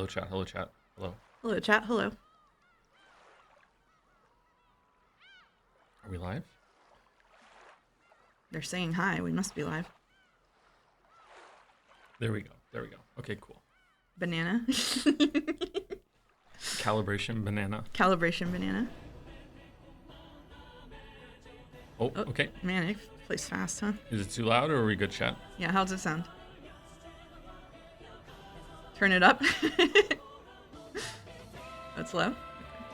Hello, chat. Hello, chat. Hello. Hello, chat. Hello. Are we live? They're saying hi. We must be live. There we go. There we go. Okay, cool. Banana. Calibration banana. Calibration banana. Oh, okay. Man, it plays fast, huh? Is it too loud or are we good, chat? Yeah, how does it sound? Turn it up. That's low.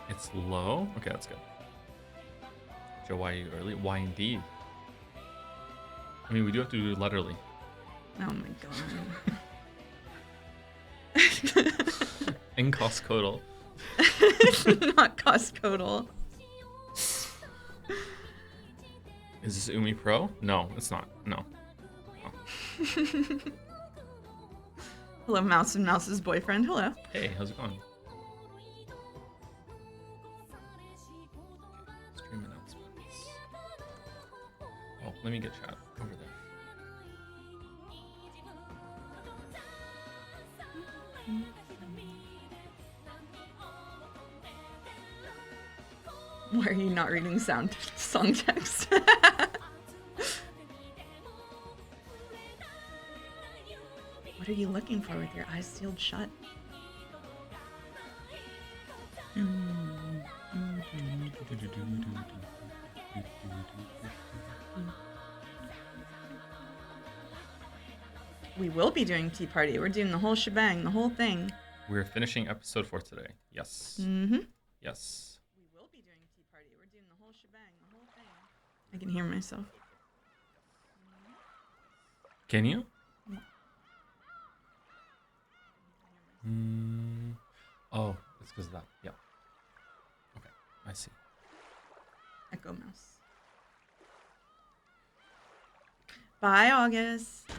It's low? Okay, that's good. Joe, why are you early? Why indeed? I mean, we do have to do it letterly. Oh my god. Incoscodal. Not coscodal. Is this Umi Pro? No, it's not. No. Oh. Hello, Mouse and Mouse's boyfriend. Hello. Hey, how's it going? Stream announcements. Oh, let me get chat over there. Why are you not reading song text? What are you looking for with your eyes sealed shut? We will be doing Tea Party. We're doing the whole shebang, the whole thing. We're finishing episode 4 today. Yes. Mm-hmm. Yes. We will be doing Tea Party. We're doing the whole shebang, the whole thing. I can hear myself. Can you? Yeah. Oh, it's because of that. Yeah. Okay, I see. Echo Mouse. Bye, August.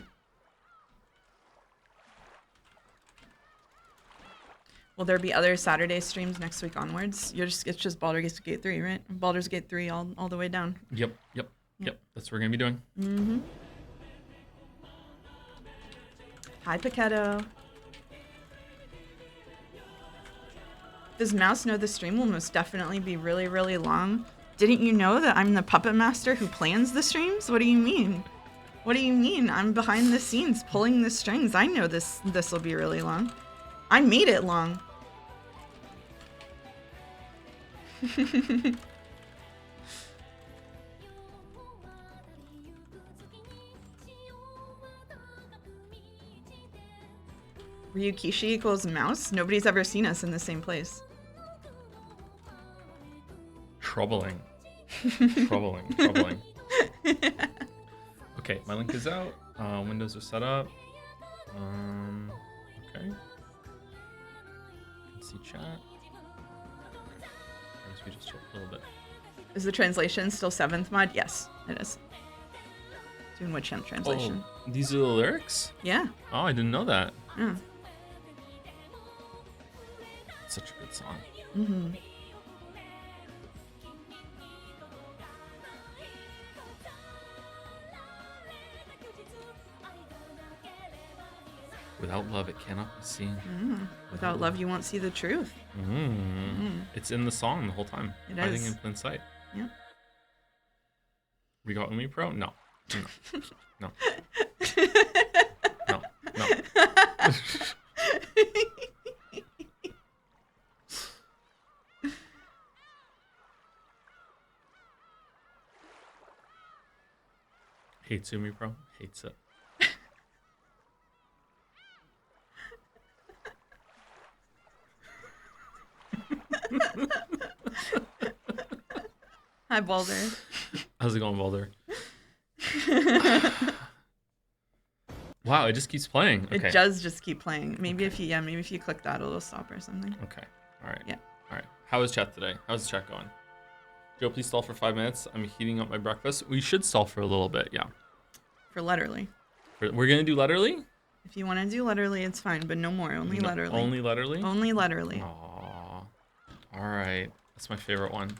Will there be other Saturday streams next week onwards? It's just Baldur's Gate 3, right? Baldur's Gate 3 all the way down. Yep. That's what we're gonna be doing. Mm-hmm. Hi, Paquetto. Does Mouse know the stream will most definitely be really, really long? Didn't you know that I'm the puppet master who plans the streams? What do you mean? What do you mean? I'm behind the scenes pulling the strings. I know this will be really long. I made it long. Ryukishi equals Mouse? Nobody's ever seen us in the same place. Troubling. Troubling. Okay, my link is out. Windows are set up. Okay. You can see chat. I guess we just chill a little bit. Is the translation still 7th mod? Yes, it is. Doing Witch Hunt translation. Oh, these are the lyrics? Yeah. Oh, I didn't know that. Yeah. Such a good song. Mm-hmm. Without love, it cannot be seen. Without love, you won't see the truth. It's in the song the whole time. It Hiding is. in plain sight. Yeah. We got Umi Pro? No. No. No. Hates Umi Pro? Hates it. Hi, Baldur. How's it going, Baldur? Wow, it just keeps playing. Okay. It does just keep playing. Maybe if you click that, it'll stop or something. Okay. All right. Yeah. All right. How is chat today? How's the chat going? Joe, please stall for 5 minutes. I'm heating up my breakfast. We should stall for a little bit. Yeah. For Letterly. We're gonna do letterly. If you want to do Letterly, it's fine, but no more. Only Letterly. Only letterly. Only Letterly. Aww. All right. That's my favorite one.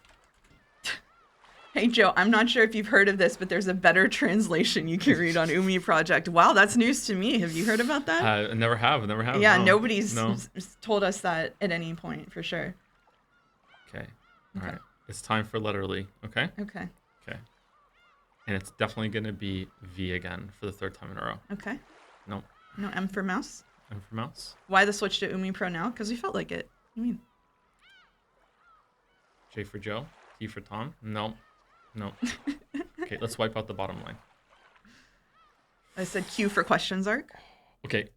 Hey, Joe, I'm not sure if you've heard of this, but there's a better translation you can read on Umi Project. Wow, that's news to me. Have you heard about that? I never have. Yeah, No. nobody's No. told us that at any point, for sure. Okay. All right. It's time for letterly. Okay. Okay. Okay. And it's definitely gonna be V again for the third time in a row. Okay. No. No M for mouse? M for mouse. Why the switch to Umi Pro now? Because we felt like it. I mean, J for Joe. T for Tom. No. No. Okay, let's wipe out the bottom line. I said Q for questions arc. Okay.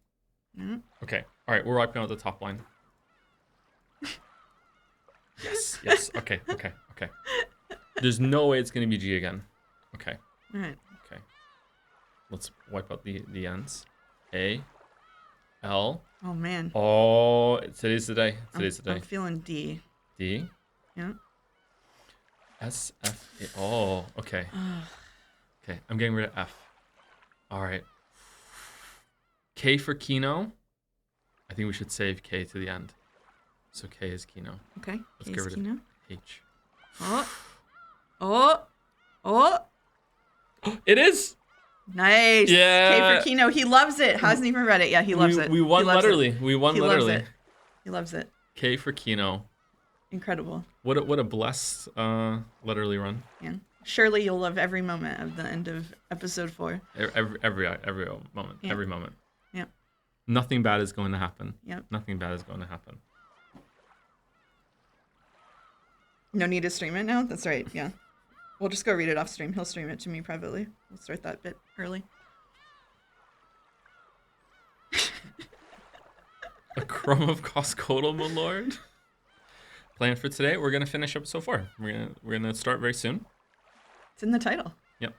Mm-hmm. Okay. All right, we're wiping out the top line. Yes. Yes. Okay. Okay. Okay. There's no way it's gonna be G again. Okay. All right. Okay. Let's wipe out the ends. A. L. Oh, man. Oh, today's the day. Today's the I'm day. feeling D. D. Yeah. S. F. A. Oh, okay. Okay, I'm getting rid of F. All right. K for Kino. I think we should save K to the end. So K is Kino. Okay. Let's K get is rid Kino. of H. Oh. Oh. Oh. It is. Nice. Yeah. K for Kino. He loves it. Hasn't even read it. Yeah, he loves it. We won He loves literally. it. We won He literally. loves it. He loves it. K for Kino. Incredible. What a blessed literally run. Yeah. Surely you'll love every moment of the end of episode 4. Every moment. Yeah. Every moment. Yep. Nothing bad is going to happen. Yep. Nothing bad is going to happen. No need to stream it now? That's right. Yeah. We'll just go read it off stream. He'll stream it to me privately. We'll start that bit early. A crumb of Coscodal, my lord. Plan for today, we're gonna finish episode 4. We're gonna start very soon. It's in the title. Yep.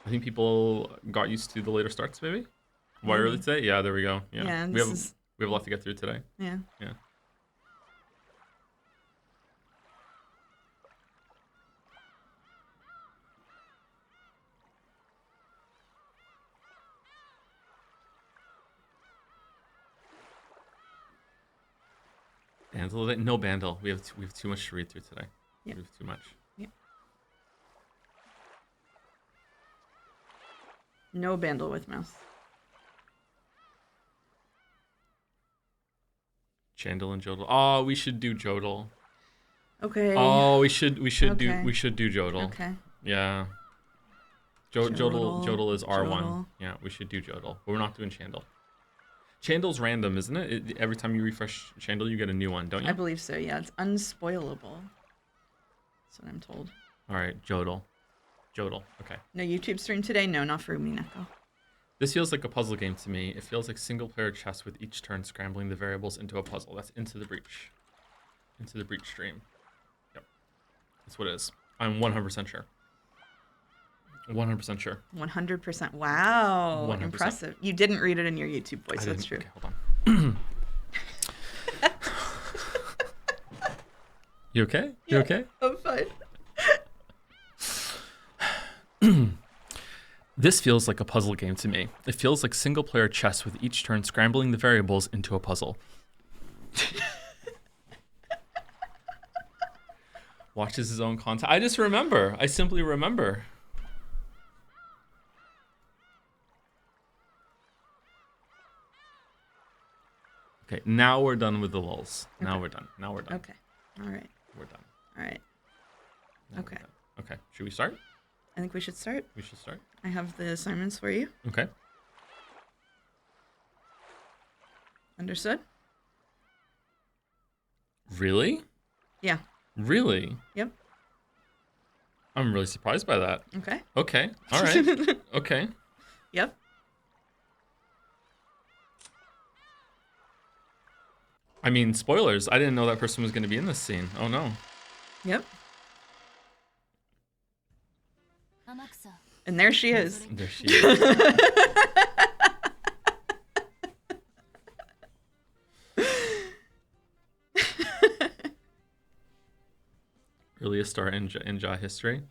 I think people got used to the later starts, maybe. Why early today? Yeah, there we go. Yeah. Yeah, we have a lot to get through today. Yeah. Yeah. Bandle? No bandle. We have too much to read through today. Yep. We have too much. Yep. No bandle with mouse. Chandel and Jodel. Oh, we should do Jodel. Okay. Oh, we should Okay. do Jodel. Okay. Yeah. Jodel, Jodel is R1. Jodel. Yeah, we should do Jodel. But we're not doing Chandel. Chandel's random, isn't it? Every time you refresh Chandel, you get a new one, don't you? I believe so, yeah. It's unspoilable. That's what I'm told. All right, Jodel. Jodel. Okay. No YouTube stream today? No, not for Umineko. This feels like a puzzle game to me. It feels like single-player chess with each turn scrambling the variables into a puzzle. That's Into the Breach. Into the Breach stream. Yep. That's what it is. I'm 100% sure. 100% sure. 100%. Wow. 100%. Impressive. You didn't read it in your YouTube voice. That's true. Okay, hold on. You okay? You Yeah, okay? I'm fine. This feels like a puzzle game to me. It feels like single-player chess with each turn scrambling the variables into a puzzle. Watches his own content. I just remember. I simply remember. Okay, now we're done with the lulls. Now Okay. we're done. Now we're done. Okay. All right. We're done. All right. Now we're Okay. done. Okay. Should we start? I think we should start. We should start. I have the assignments for you. Okay. Understood? Really? Yeah. Really? Yep. I'm really surprised by that. Okay. Okay. All right. Okay. Yep. I mean, spoilers. I didn't know that person was going to be in this scene. Oh no. Yep. And there she is. There she is. Earliest start in Ja history.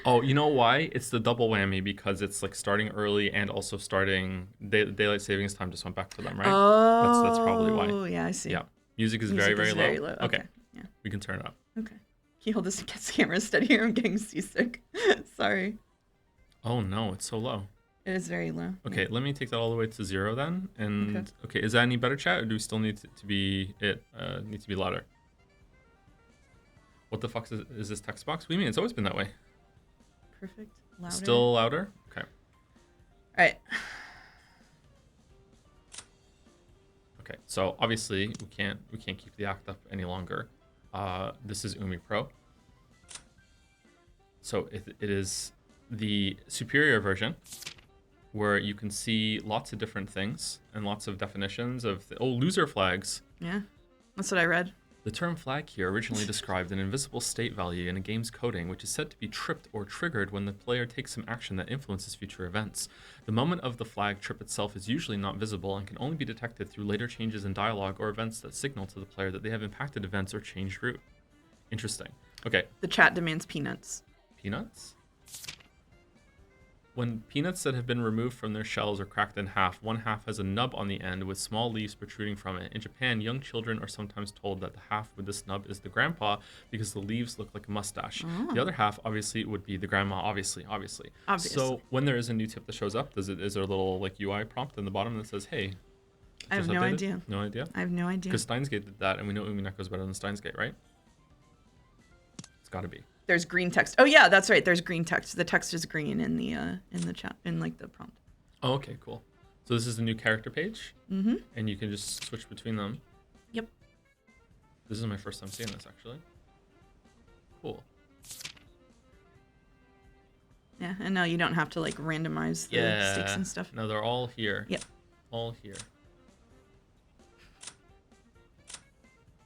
Oh, you know why? It's the double whammy because it's like starting early and also starting daylight savings time just went back for them, right? Oh. That's probably why. Yeah, I see. Yeah. Music is Music very, is very very low. low. Okay. Okay. Yeah. We can turn it up. Okay. Can You hold this camera steadier. I'm getting seasick. Sorry. Oh no, it's so low. It is very low. Okay, let me take that all the way to 0 then. And okay, is that any better, chat, or do we still need to be need to be louder? What the fuck is this text box? What do you mean? It's always been that way. Perfect. Louder. Still louder? Okay. All right. Okay, so obviously we can't keep the act up any longer. This is Umi Pro. So it is the superior version, where you can see lots of different things and lots of definitions of loser flags. Yeah, that's what I read. The term flag here originally described an invisible state value in a game's coding, which is said to be tripped or triggered when the player takes some action that influences future events. The moment of the flag trip itself is usually not visible and can only be detected through later changes in dialogue or events that signal to the player that they have impacted events or changed route. Interesting. Okay. The chat demands peanuts. Peanuts? When peanuts that have been removed from their shells are cracked in half, one half has a nub on the end with small leaves protruding from it. In Japan, young children are sometimes told that the half with this nub is the grandpa because the leaves look like a mustache. Oh. The other half, obviously, would be the grandma, obviously. So when there is a new tip that shows up, is there a little like UI prompt in the bottom that says, hey, I have no idea. No idea? I have no idea. Because Steins Gate did that, and we know Umineko is better than Steins Gate, right? It's got to be. There's green text. Oh yeah, that's right. There's green text. The text is green in the chat, in like the prompt. Oh, okay, cool. So this is the new character page, Mm-hmm. and you can just switch between them. Yep. This is my first time seeing this, actually. Cool. Yeah, and now you don't have to like randomize the sticks and stuff. No, they're all here. Yep. All here.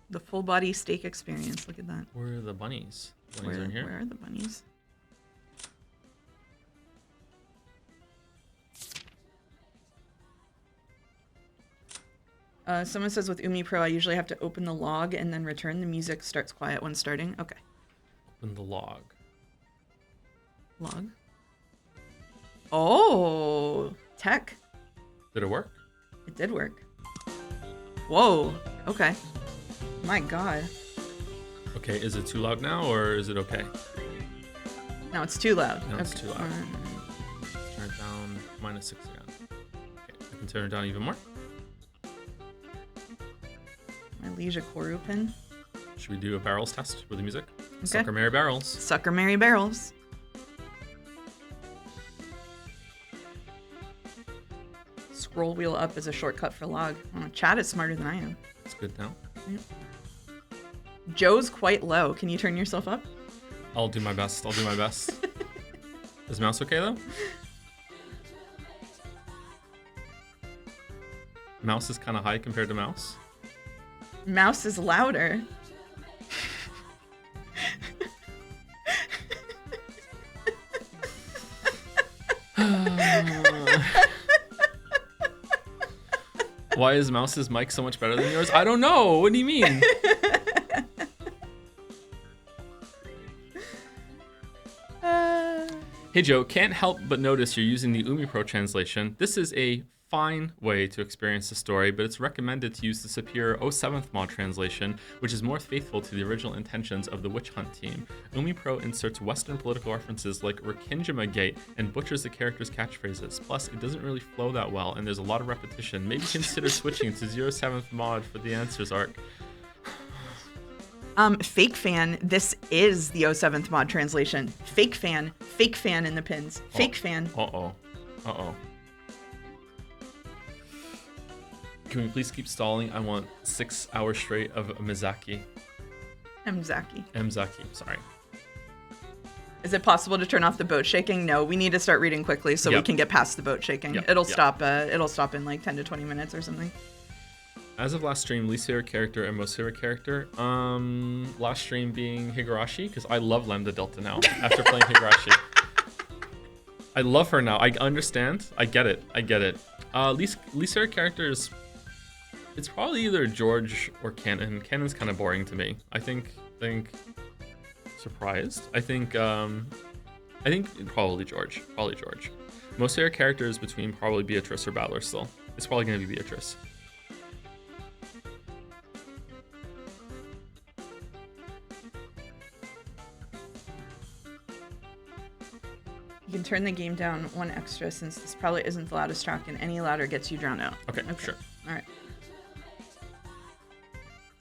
The full body steak experience. Look at that. Where are the bunnies? Bunnies are in here. Where are the bunnies? Someone says with Umi Pro, I usually have to open the log and then return. The music starts quiet when starting. Okay. Open the log. Log. Oh, tech. Did it work? It did work. Whoa. Okay. My God. Okay, is it too loud now, or is it okay? No, it's too loud. No, it's too loud. Turn it down -6 again. Okay, I can turn it down even more. My Leisure Koru pin. Should we do a barrels test with the music? Okay. Sucker Mary Barrels. Sucker Mary Barrels. Scroll wheel up is a shortcut for log. Oh, chat is smarter than I am. It's good now. Yep. Joe's quite low. Can you turn yourself up? I'll do my best. Is mouse okay though? Mouse is kind of high compared to mouse. Mouse is louder. Why is mouse's mic so much better than yours? I don't know. What do you mean? Hey Joe, can't help but notice you're using the Umi Pro translation. This is a fine way to experience the story, but it's recommended to use the superior 07th mod translation, which is more faithful to the original intentions of the Witch Hunt team. Umi Pro inserts Western political references like Rickinjama Gate and butchers the characters' catchphrases. Plus, it doesn't really flow that well, and there's a lot of repetition. Maybe consider switching to 07th mod for the answers arc. Fake fan, this is the 07th mod translation. Fake fan in the pins. Fake fan. Uh-oh. Can we please keep stalling? I want 6 hours straight of Mizaki. Mzaki, sorry. Is it possible to turn off the boat shaking? No, we need to start reading quickly so we can get past the boat shaking. It'll stop in like 10 to 20 minutes or something. As of last stream, least favorite character and most favorite character. Last stream being Higurashi, because I love Lambda Delta now after playing Higurashi. I love her now. I understand. I get it. Least favorite characters. It's probably either George or Canon. Canon's kind of boring to me. I think surprised. I think probably George. Most favorite characters between probably Beatrice or Baldur still. It's probably gonna be Beatrice. can turn the game down one extra since this probably isn't the loudest track, and any louder gets you drowned out. Okay, sure. All right.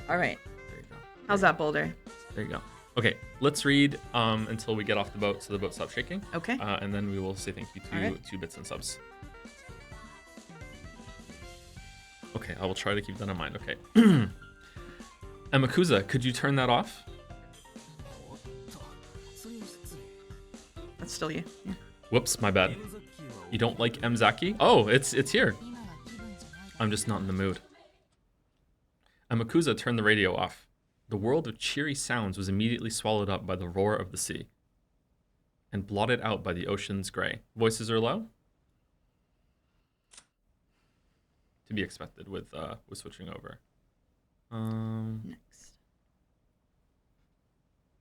All right. There you go. How's that, Boulder? There you go. Okay, let's read until we get off the boat so the boat stops shaking. Okay. And then we will say thank you to Alright. 2 bits and subs. Okay, I will try to keep that in mind. Okay. Amakusa, could you turn that off? That's still you. Yeah. Whoops, my bad. You don't like Mzaki? Oh, it's here. I'm just not in the mood. Amakusa turned the radio off. The world of cheery sounds was immediately swallowed up by the roar of the sea and blotted out by the ocean's gray. Voices are low? To be expected with switching over. Next.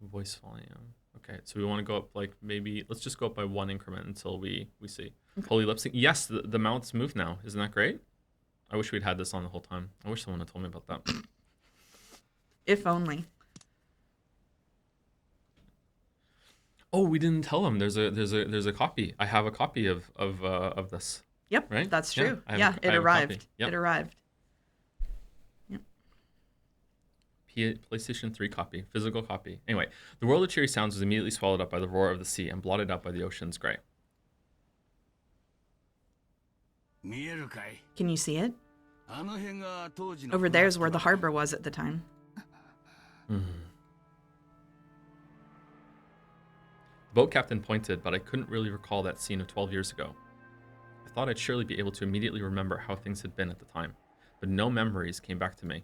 Voice volume. Okay, so we want to go up like maybe, let's just go up by 1 increment until we see. Okay. Holy lip sync. Yes, the mouths move now. Isn't that great? I wish we'd had this on the whole time. I wish someone had told me about that. If only. Oh, we didn't tell him. There's a copy. I have a copy of this. Yep. Right? That's Yeah, true. I have Yeah, a- I it have a copy. arrived. Yep. It arrived. PlayStation 3 copy, physical copy. Anyway, the world of cheery sounds was immediately swallowed up by the roar of the sea and blotted out by the ocean's gray. Can you see it? Over there's where the harbor was at the time. The boat captain pointed, but I couldn't really recall that scene of 12 years ago. I thought I'd surely be able to immediately remember how things had been at the time, but no memories came back to me.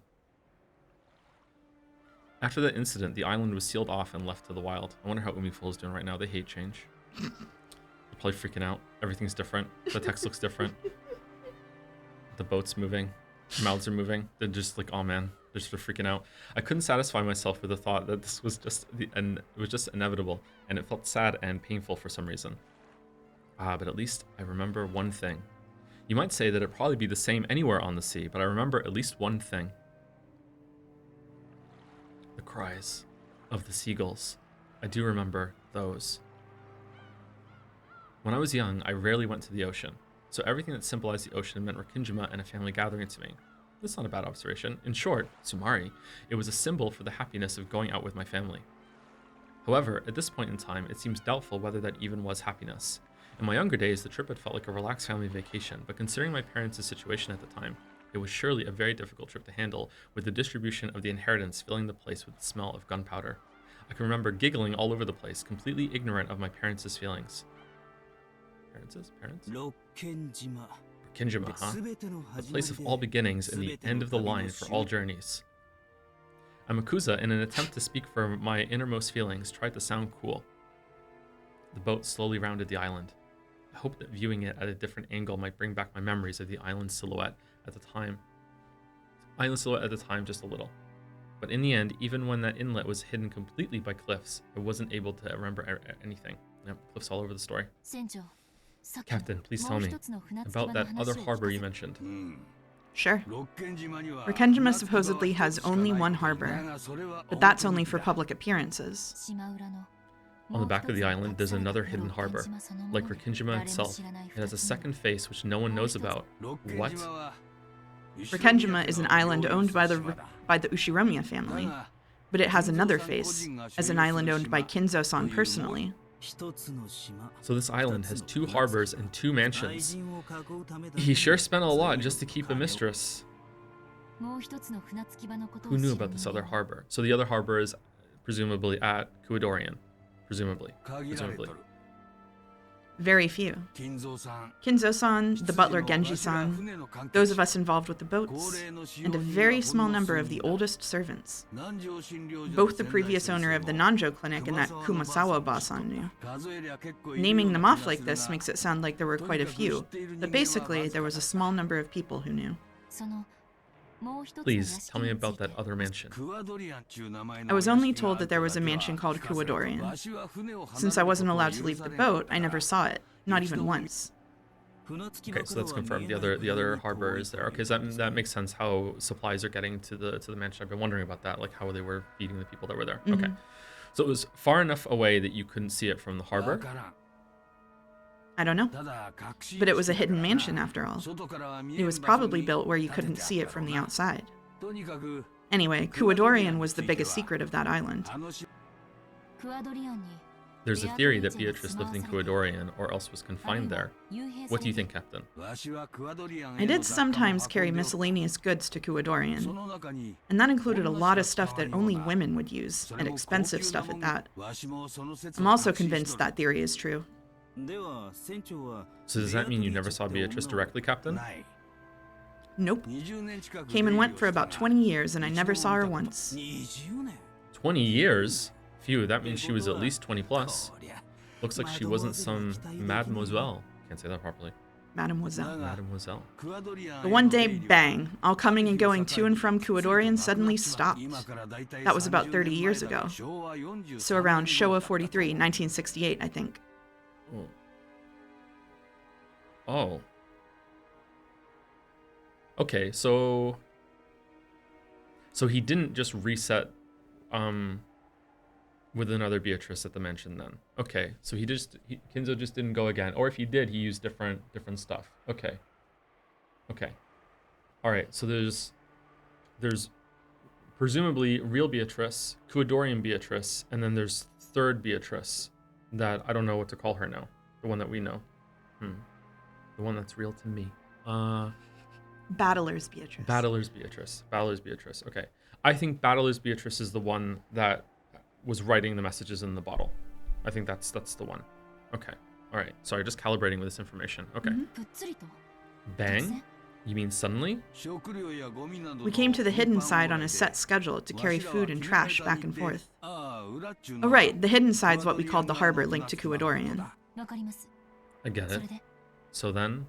After that incident, the island was sealed off and left to the wild. I wonder how Umineko is doing right now. They hate change. They're probably freaking out. Everything's different. The text looks different. The boat's moving. Their mouths are moving. They're just like, oh man, they're sort of freaking out. I couldn't satisfy myself with the thought that this was just it was just inevitable, and it felt sad and painful for some reason. But at least I remember one thing. You might say that it'd probably be the same anywhere on the sea, but I remember at least one thing. The cries of the seagulls. I do remember those. When I was young, I rarely went to the ocean, so everything that symbolized the ocean meant Rikinjima and a family gathering to me. That's not a bad observation. In short, Sumari, it was a symbol for the happiness of going out with my family. However, at this point in time, it seems doubtful whether that even was happiness. In my younger days, the trip had felt like a relaxed family vacation, but considering my parents' situation at the time, it was surely a very difficult trip to handle, with the distribution of the inheritance filling the place with the smell of gunpowder. I can remember giggling all over the place, completely ignorant of my parents' feelings. Parents? Rikinjima, huh? The place of all beginnings and the end of the line for all journeys. Amakusa, in an attempt to speak for my innermost feelings, tried to sound cool. The boat slowly rounded the island. I hoped that viewing it at a different angle might bring back my memories of the island silhouette at the time. Just a little. But in the end, even when that inlet was hidden completely by cliffs, I wasn't able to remember anything. Yep, cliffs all over the story. Captain, please tell me about that other harbor you mentioned. Sure. Rikinjima supposedly has only one harbor, but that's only for public appearances. On the back of the island, there's another hidden harbor. Like Rikinjima itself, it has a second face which no one knows about. What? Rikinjima is an island owned by the Ushiromiya family, but it has another face, as an island owned by Kinzo-san personally. So this island has 2 harbors and 2 mansions. He sure spent a lot just to keep a mistress. Who knew about this other harbor? So the other harbor is presumably at Kuwadorian. Presumably. Very few. Kinzo-san, the butler Genji-san, those of us involved with the boats, and a very small number of the oldest servants. Both the previous owner of the Nanjo clinic and that Kumasawa Ba-san knew. Naming them off like this makes it sound like there were quite a few, but basically there was a small number of people who knew. Please, tell me about that other mansion. I was only told that there was a mansion called Kuwadorian. Since I wasn't allowed to leave the boat, I never saw it, not even once. Okay, so that's confirmed. The other harbor is there. Okay, so that makes sense how supplies are getting to the mansion. I've been wondering about that, like how they were feeding the people that were there. Okay. So it was far enough away that you couldn't see it from the harbor. I don't know. But it was a hidden mansion after all. It was probably built where you couldn't see it from the outside. Anyway, Kuadorian was the biggest secret of that island. There's a theory that Beatrice lived in Kuadorian or else was confined there. What do you think, Captain? I did sometimes carry miscellaneous goods to Kuadorian, and that included a lot of stuff that only women would use, and expensive stuff at that. I'm also convinced that theory is true. So does that mean you never saw Beatrice directly, Captain? Nope. Came and went for about 20 years, and I never saw her once. 20 years? Phew, that means she was at least 20 plus. Looks like she wasn't some mademoiselle. Can't say that properly. Mademoiselle. Mademoiselle. But one day, bang, all coming and going to and from Kuadorian suddenly stopped. That was about 30 years ago. So around Showa 43, 1968, I think. Oh. Okay, so he didn't just reset with another Beatrice at the mansion then. Okay, so Kinzo just didn't go again, or if he did, he used different stuff. Okay. All right, so there's presumably real Beatrice, Kuadorian Beatrice, and then there's third Beatrice that I don't know what to call her now. The one that we know. The one that's real to me. Battler's Beatrice. Battler's Beatrice. Okay. I think Battler's Beatrice is the one that was writing the messages in the bottle. I think that's the one. Okay. All right. Sorry, just calibrating with this information. Okay. Bang? You mean suddenly? We came to the hidden side on a set schedule to carry food and trash back and forth. Oh right, the hidden side's what we called the harbor linked to Kuadorian. I get it. So then?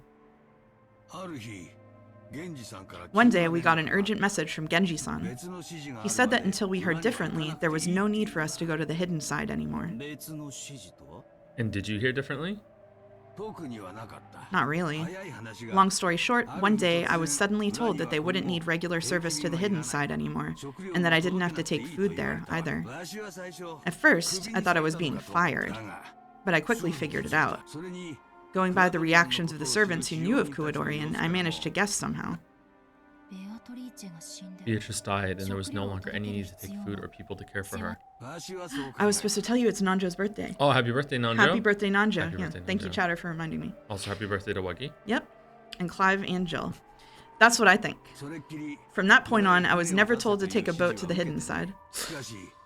One day we got an urgent message from Genji-san. He said that until we heard differently, there was no need for us to go to the hidden side anymore. And did you hear differently? Not really. Long story short, one day I was suddenly told that they wouldn't need regular service to the hidden side anymore, and that I didn't have to take food there either. At first, I thought I was being fired, but I quickly figured it out. Going by the reactions of the servants who knew of Kuadorian, I managed to guess somehow. Beatrice died and there was no longer any need to take food or people to care for her. I was supposed to tell you it's Nanjo's birthday. Oh, happy birthday, Nanjo. Happy birthday, Nanjo. Happy birthday, Thank you, Nanjo. Chatter, for reminding me. Also, happy birthday to Wuggy. Yep. And Clive and Jill. That's what I think. From that point on, I was never told to take a boat to the hidden side.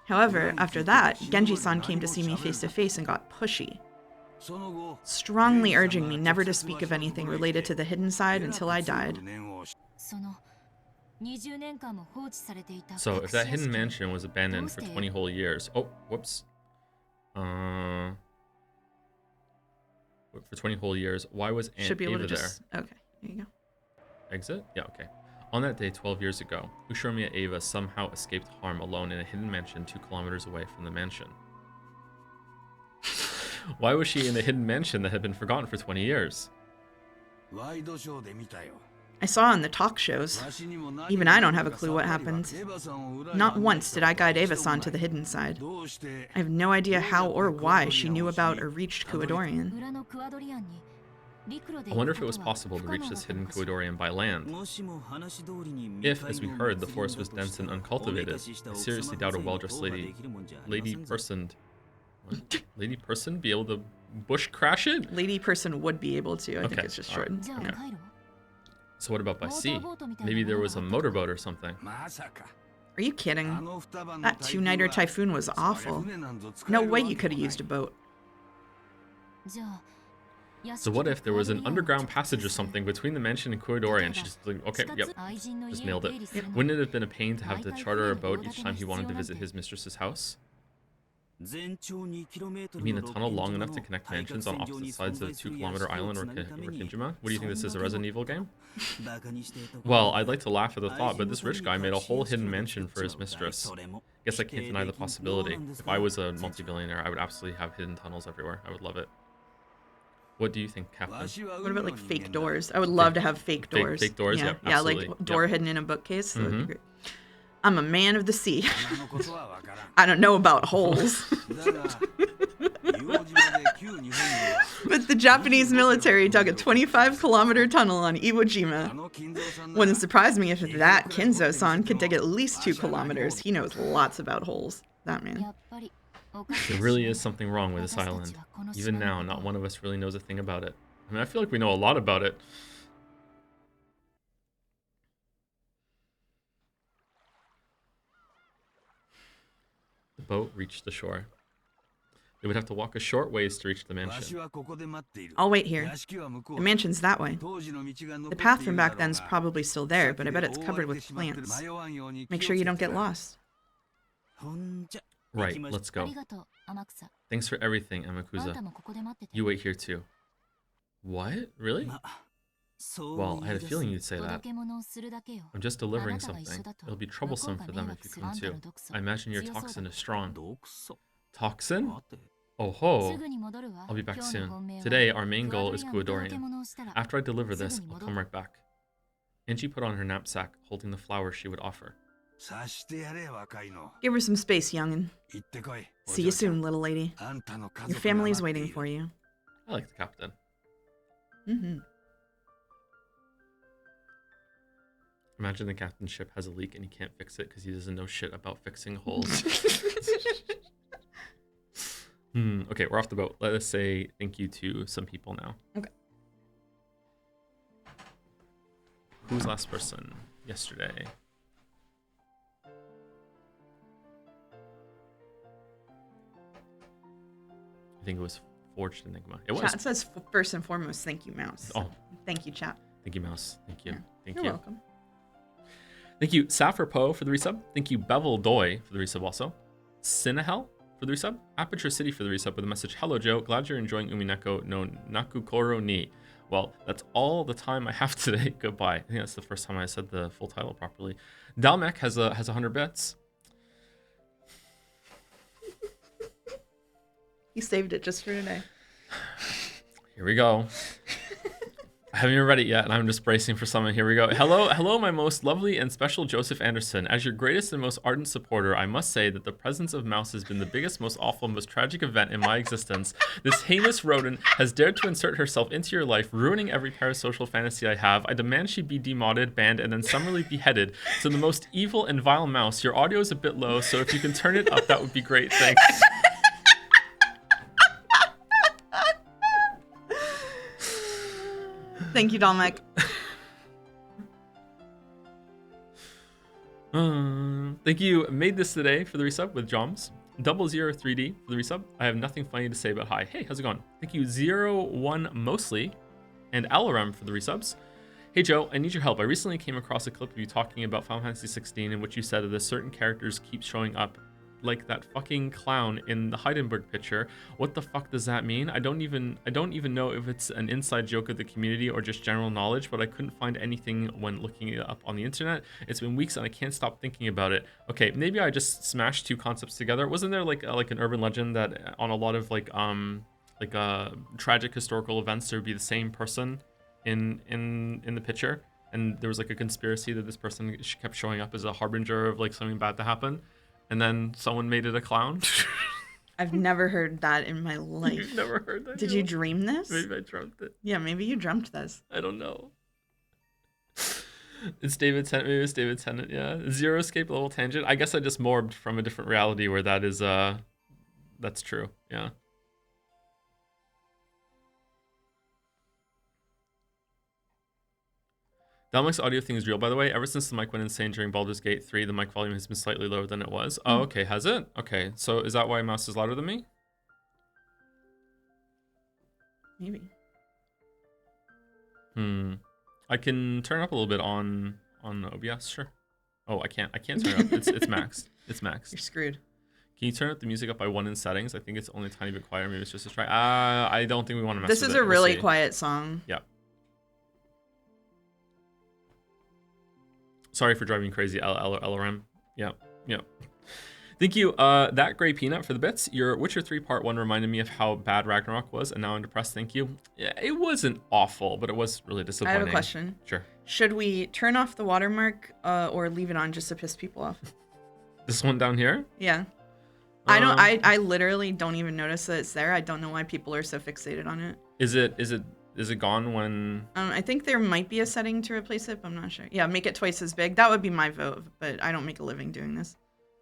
However, after that, Genji-san came to see me face to face and got pushy, strongly urging me never to speak of anything related to the hidden side until I died. So, if that hidden mansion was abandoned for 20 whole years... Oh, whoops. For 20 whole years, why was Aunt Should be able Ava to just... there? Okay, here you go. Exit? Yeah, okay. On that day 12 years ago, Ushiromiya Ava somehow escaped harm alone in a hidden mansion 2 kilometers away from the mansion. Why was she in the hidden mansion that had been forgotten for 20 years? I saw on the talk shows. Even I don't have a clue what happened. Not once did I guide Eva-san to the hidden side. I have no idea how or why she knew about or reached Kuadorian. I wonder if it was possible to reach this hidden Kuadorian by land. If, as we heard, the forest was dense and uncultivated, I seriously doubt a well-dressed lady person be able to bush crash it? Lady person would be able to. I think it's just shortened. Right. Okay. So what about by sea? Maybe there was a motorboat or something. Are you kidding? That 2-nighter typhoon was awful. No way you could have used a boat. So what if there was an underground passage or something between the mansion and Kuadorian? She just like, okay, yep, just nailed it. Yep. Wouldn't it have been a pain to have to charter a boat each time he wanted to visit his mistress's house? You mean a tunnel long enough to connect mansions on opposite sides of a 2-kilometer island or Kinjima? What do you think this is, a Resident Evil game? Well, I'd like to laugh at the thought, but this rich guy made a whole hidden mansion for his mistress. Guess I can't deny the possibility. If I was a multi-billionaire, I would absolutely have hidden tunnels everywhere. I would love it. What do you think, Captain? What about like fake doors? I would love to have fake doors. Fake doors, yeah, yeah, absolutely. Like door hidden in a bookcase. That would be great. I'm a man of the sea. I don't know about holes. But the Japanese military dug a 25-kilometer tunnel on Iwo Jima. Wouldn't surprise me if that Kinzo-san could dig at least 2 kilometers. He knows lots about holes. That man. There really is something wrong with this island. Even now, not one of us really knows a thing about it. I mean, I feel like we know a lot about it. The boat reached the shore. They would have to walk a short ways to reach the mansion. I'll wait here. The mansion's that way. The path from back then's probably still there, but I bet it's covered with plants. Make sure you don't get lost. Right, let's go. Thanks for everything, Amakusa. You wait here too. What? Really? Well, I had a feeling you'd say that. I'm just delivering something. It'll be troublesome for them if you come too. I imagine your toxin is strong. Toxin? Oh ho! I'll be back soon. Today, our main goal is Kuadorian. After I deliver this, I'll come right back. Angie put on her knapsack, holding the flowers she would offer. Give her some space, youngin'. See you soon, little lady. Your family's waiting for you. I like the captain. Mm-hmm. Imagine the captain's ship has a leak and he can't fix it because he doesn't know shit about fixing holes. Okay, we're off the boat. Let us say thank you to some people now. Okay. Who's last person? Yesterday. I think it was Forged Enigma. It was. Chat says first and foremost, thank you, Mouse. Oh. Thank you, chat. Thank you, Mouse. Thank you. Yeah. Thank You're you. welcome. Thank you, Saffir Poe for the resub. Thank you, Bevel Doi for the resub also. Sinahel for the resub. Aperture City for the resub with a message. Hello, Joe. Glad you're enjoying Umineko no Nakukoro ni. Well, that's all the time I have today. Goodbye. I think that's the first time I said the full title properly. Dalmek has 100 bits. He saved it just for today. Here we go. I haven't even read it yet, and I'm just bracing for something. Here we go. Hello, my most lovely and special Joseph Anderson. As your greatest and most ardent supporter, I must say that the presence of Mouse has been the biggest, most awful, most tragic event in my existence. This heinous rodent has dared to insert herself into your life, ruining every parasocial fantasy I have. I demand she be demodded, banned, and then summarily beheaded. So the most evil and vile Mouse, your audio is a bit low, so if you can turn it up, that would be great. Thanks. Thank you, Dalmek. Thank you, Made This Today for the resub with Joms. 003D for the resub. I have nothing funny to say but hi. Hey, how's it going? Thank you, 01 Mostly and Alaram for the resubs. Hey Joe, I need your help. I recently came across a clip of you talking about Final Fantasy 16 in which you said that certain characters keep showing up like that fucking clown in the Heidenberg picture. What the fuck does that mean? I don't even know if it's an inside joke of the community or just general knowledge, but I couldn't find anything when looking it up on the internet. It's been weeks and I can't stop thinking about it. Okay, maybe I just smashed two concepts together. Wasn't there like an urban legend that on a lot of tragic historical events there would be the same person in the picture, and there was like a conspiracy that this person kept showing up as a harbinger of like something bad to happen? And then someone made it a clown. I've never heard that in my life. You've never heard that? Did you dream this? Maybe I dreamt it. Yeah, maybe you dreamt this. I don't know. It's David Tennant. Maybe it's David Tennant. Yeah. Zero escape level tangent. I guess I just morbed from a different reality where that is that's true. Yeah. Dalmek's audio thing is real, by the way. Ever since the mic went insane during Baldur's Gate 3, the mic volume has been slightly lower than it was. Oh, okay. Has it? Okay. So is that why Mouse is louder than me? Maybe. I can turn up a little bit on OBS, sure. Oh, I can't turn it up. It's maxed. It's maxed. You're screwed. Can you turn up the music up by 1 in settings? I think it's only a tiny bit quieter. Maybe it's just a try. I don't think we want to mess with it. This is a really quiet song. Yeah. Sorry for driving crazy, LRM. Yeah. Thank you, That Gray Peanut for the bits. Your Witcher 3 Part 1 reminded me of how bad Ragnarok was, and now I'm depressed. Thank you. Yeah, it wasn't awful, but it was really disappointing. I have a question. Sure. Should we turn off the watermark or leave it on just to piss people off? This one down here? Yeah. I literally don't even notice that it's there. I don't know why people are so fixated on it. Is it gone when? I think there might be a setting to replace it, but I'm not sure. Yeah, make it twice as big. That would be my vote, but I don't make a living doing this.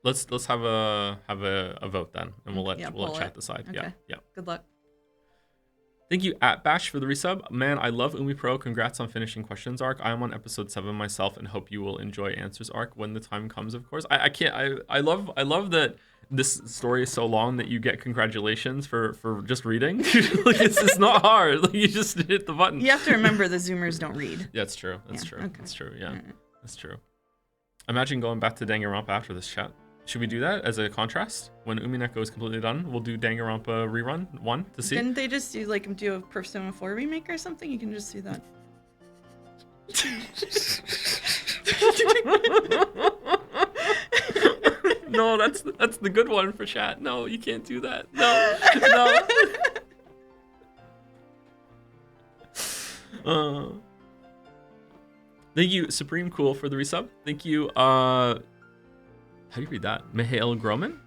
Let's have a vote then, and we'll let chat decide. Okay. Yeah. Good luck. Thank you, Bash, for the resub. Man, I love Umi Pro. Congrats on finishing questions arc. I am on episode 7 myself, and hope you will enjoy answers arc when the time comes. Of course, I can't. I love that this story is so long that you get congratulations for just reading. Like it's not hard. Like you just hit the button. You have to remember the Zoomers don't read. Yeah, that's true. That's true. Okay. That's true. Yeah, Right. that's true. Imagine going back to Danganronpa after this chat. Should we do that as a contrast? When Umineko is completely done, we'll do Danganronpa rerun 1 to see. Didn't they just do a Persona 4 remake or something? You can just do that. No, that's the good one for chat. No, you can't do that. No. Thank you, Supreme Cool, for the resub. Thank you, how do you read that? Mihail Groman?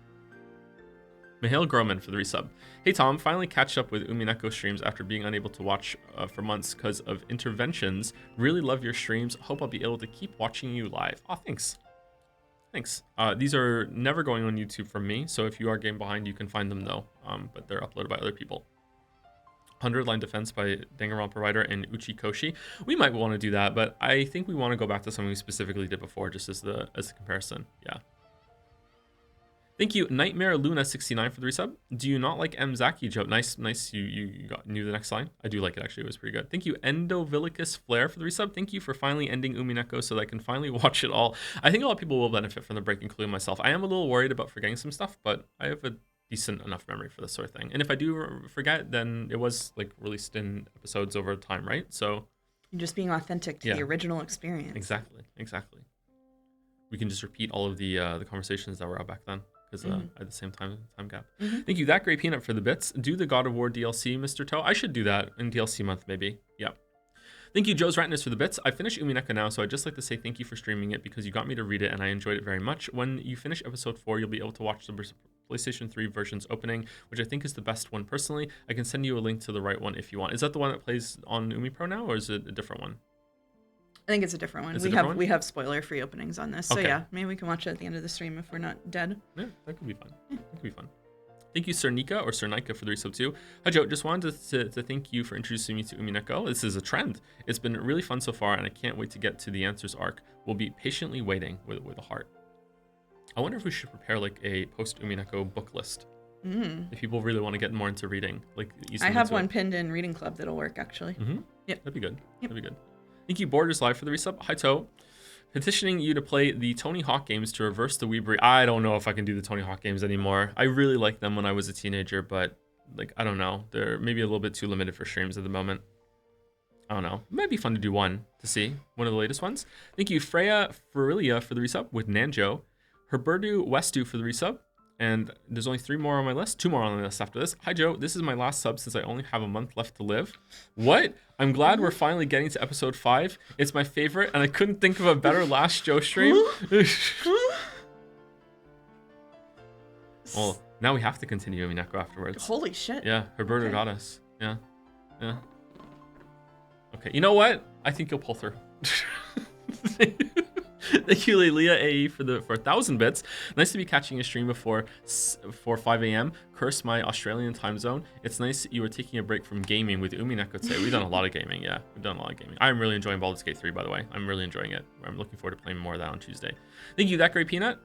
Mihail Groman for the resub. Hey Tom, finally catch up with Umineko streams after being unable to watch for months because of interventions. Really love your streams. Hope I'll be able to keep watching you live. Oh, thanks. Thanks. These are never going on YouTube from me, so if you are game behind, you can find them though. But they're uploaded by other people. 100 Line Defense by Danganronpa writer and Uchi Koshi. We might want to do that, but I think we want to go back to something we specifically did before, just as the comparison. Yeah. Thank you, Nightmare Luna 69 for the resub. Do you not like M Zaki joke? Nice. You knew the next line. I do like it actually. It was pretty good. Thank you, Endovilicus Flare for the resub. Thank you for finally ending Umineko so that I can finally watch it all. I think a lot of people will benefit from the break, including myself. I am a little worried about forgetting some stuff, but I have a decent enough memory for this sort of thing. And if I do forget, then it was like released in episodes over time, right? So You're just being authentic to the original experience. Exactly. We can just repeat all of the conversations that were out back then. At the same time gap. Thank you, That Great Peanut, for the bits. Do the God of War DLC, Mr. Toe. I should do that in DLC month, maybe. Yeah. Thank you, Joe's Retinas, for the bits. I finished Umineko now, so I'd just like to say thank you for streaming it because you got me to read it and I enjoyed it very much. When you finish episode 4, you'll be able to watch the PlayStation 3 version's opening, which I think is the best one personally. I can send you a link to the right one if you want. Is that the one that plays on Umi Pro now, or is it a different one? I think it's a different one. We have spoiler-free openings on this, so yeah, maybe we can watch it at the end of the stream if we're not dead. Yeah, that could be fun. That could be fun. Thank you, Sir Nika for the resub too. Hi Joe, just wanted to thank you for introducing me to Umineko. This is a trend. It's been really fun so far, and I can't wait to get to the answers arc. We'll be patiently waiting with a heart. I wonder if we should prepare like a post Umineko book list. If people really want to get more into reading, like I have one pinned in Reading Club that'll work actually. Yep, that'd be good. That'd be good. Thank you, Borders Live, for the resub. Hi, Toe. Petitioning you to play the Tony Hawk games to reverse the Weebery. I don't know if I can do the Tony Hawk games anymore. I really liked them when I was a teenager, but like I don't know. They're maybe a little bit too limited for streams at the moment. I don't know. It might be fun to do one of the latest ones. Thank you, Freya Ferilia, for the resub with Nanjo. Herberdu Westu for the resub. And there's only 3 more on my list. 2 more on the list after this. Hi, Joe. This is my last sub since I only have a month left to live. What? I'm glad we're finally getting to episode 5. It's my favorite, and I couldn't think of a better last Joe stream. Well, now we have to continue Umineko afterwards. Holy shit. Yeah, Herberto got us. Yeah. Okay, you know what? I think you'll pull through. Thank you, Lelia AE, for 1,000 bits. Nice to be catching a stream before 5 a.m. Curse my Australian time zone. It's nice you were taking a break from gaming with Umineko today. We've done a lot of gaming, yeah. We've done a lot of gaming. I'm really enjoying Baldur's Gate 3, by the way. I'm really enjoying it. I'm looking forward to playing more of that on Tuesday. Thank you, That Great Peanut.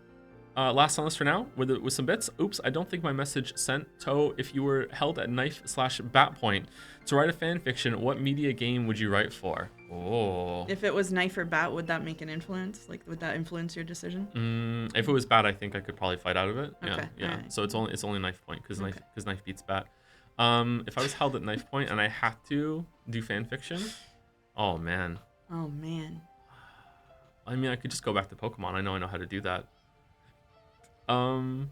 Last on list for now with some bits. Oops, I don't think my message sent. Toe, if you were held at knife/bat point to write a fan fiction, what media game would you write for? Oh. If it was knife or bat, would that make an influence? Like, would that influence your decision? If it was bat, I think I could probably fight out of it. Okay, Yeah. right. So it's only knife point because knife beats bat. If I was held at knife point and I had to do fan fiction, oh man. Oh man. I mean, I could just go back to Pokemon. I know how to do that. Umineko.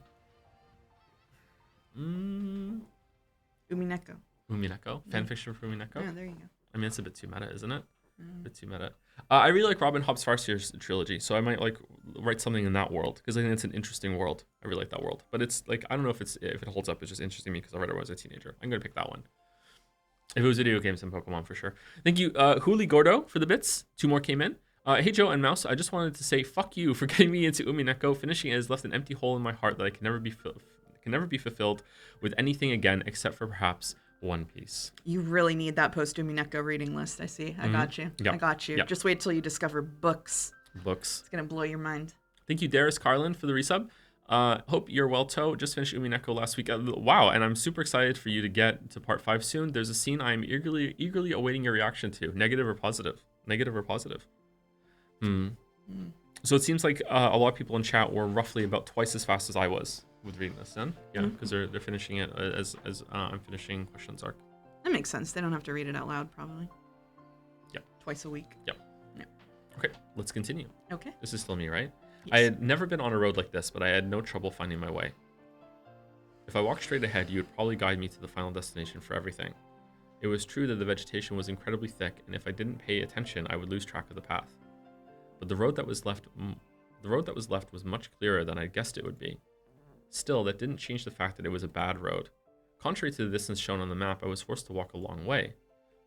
Fan fiction for Umineko. Yeah, there you go. I mean, it's a bit too meta, isn't it? A bit too meta. I really like Robin Hobb's Farseer's trilogy, so I might like write something in that world because I think it's an interesting world. I I really like that world. But it's like, I don't know if it holds up. It's just interesting to me because I read it when I was a teenager. I'm going to pick that one. If it was video games and Pokemon, for sure. Thank you, Huli Gordo, for the bits. 2 more came in. Hey, Joe and Mouse, I just wanted to say fuck you for getting me into Umineko. Finishing it has left an empty hole in my heart that I can never be fulfilled with anything again except for perhaps One Piece. You really need that post Umineko reading list. I see. I got you. Yep. I got you. Yep. Just wait till you discover books. It's gonna blow your mind. Thank you, Darius Carlin, for the resub. Hope you're well, Toe. Just finished Umineko last week. Wow, and I'm super excited for you to get to part 5 soon. There's a scene I'm eagerly awaiting your reaction to. Negative or positive? Negative or positive? So it seems like a lot of people in chat were roughly about twice as fast as I was with reading this then. Yeah, because they're finishing it as I'm finishing Questions Arc. That makes sense. They don't have to read it out loud, probably. Yep. Twice a week. Yep. Okay, let's continue. Okay. This is still me, right? Yes. I had never been on a road like this, but I had no trouble finding my way. If I walked straight ahead, you would probably guide me to the final destination for everything. It was true that the vegetation was incredibly thick, and if I didn't pay attention, I would lose track of the path. But the road that was left was much clearer than I guessed it would be. Still, that didn't change the fact that it was a bad road. Contrary to the distance shown on the map, I was forced to walk a long way.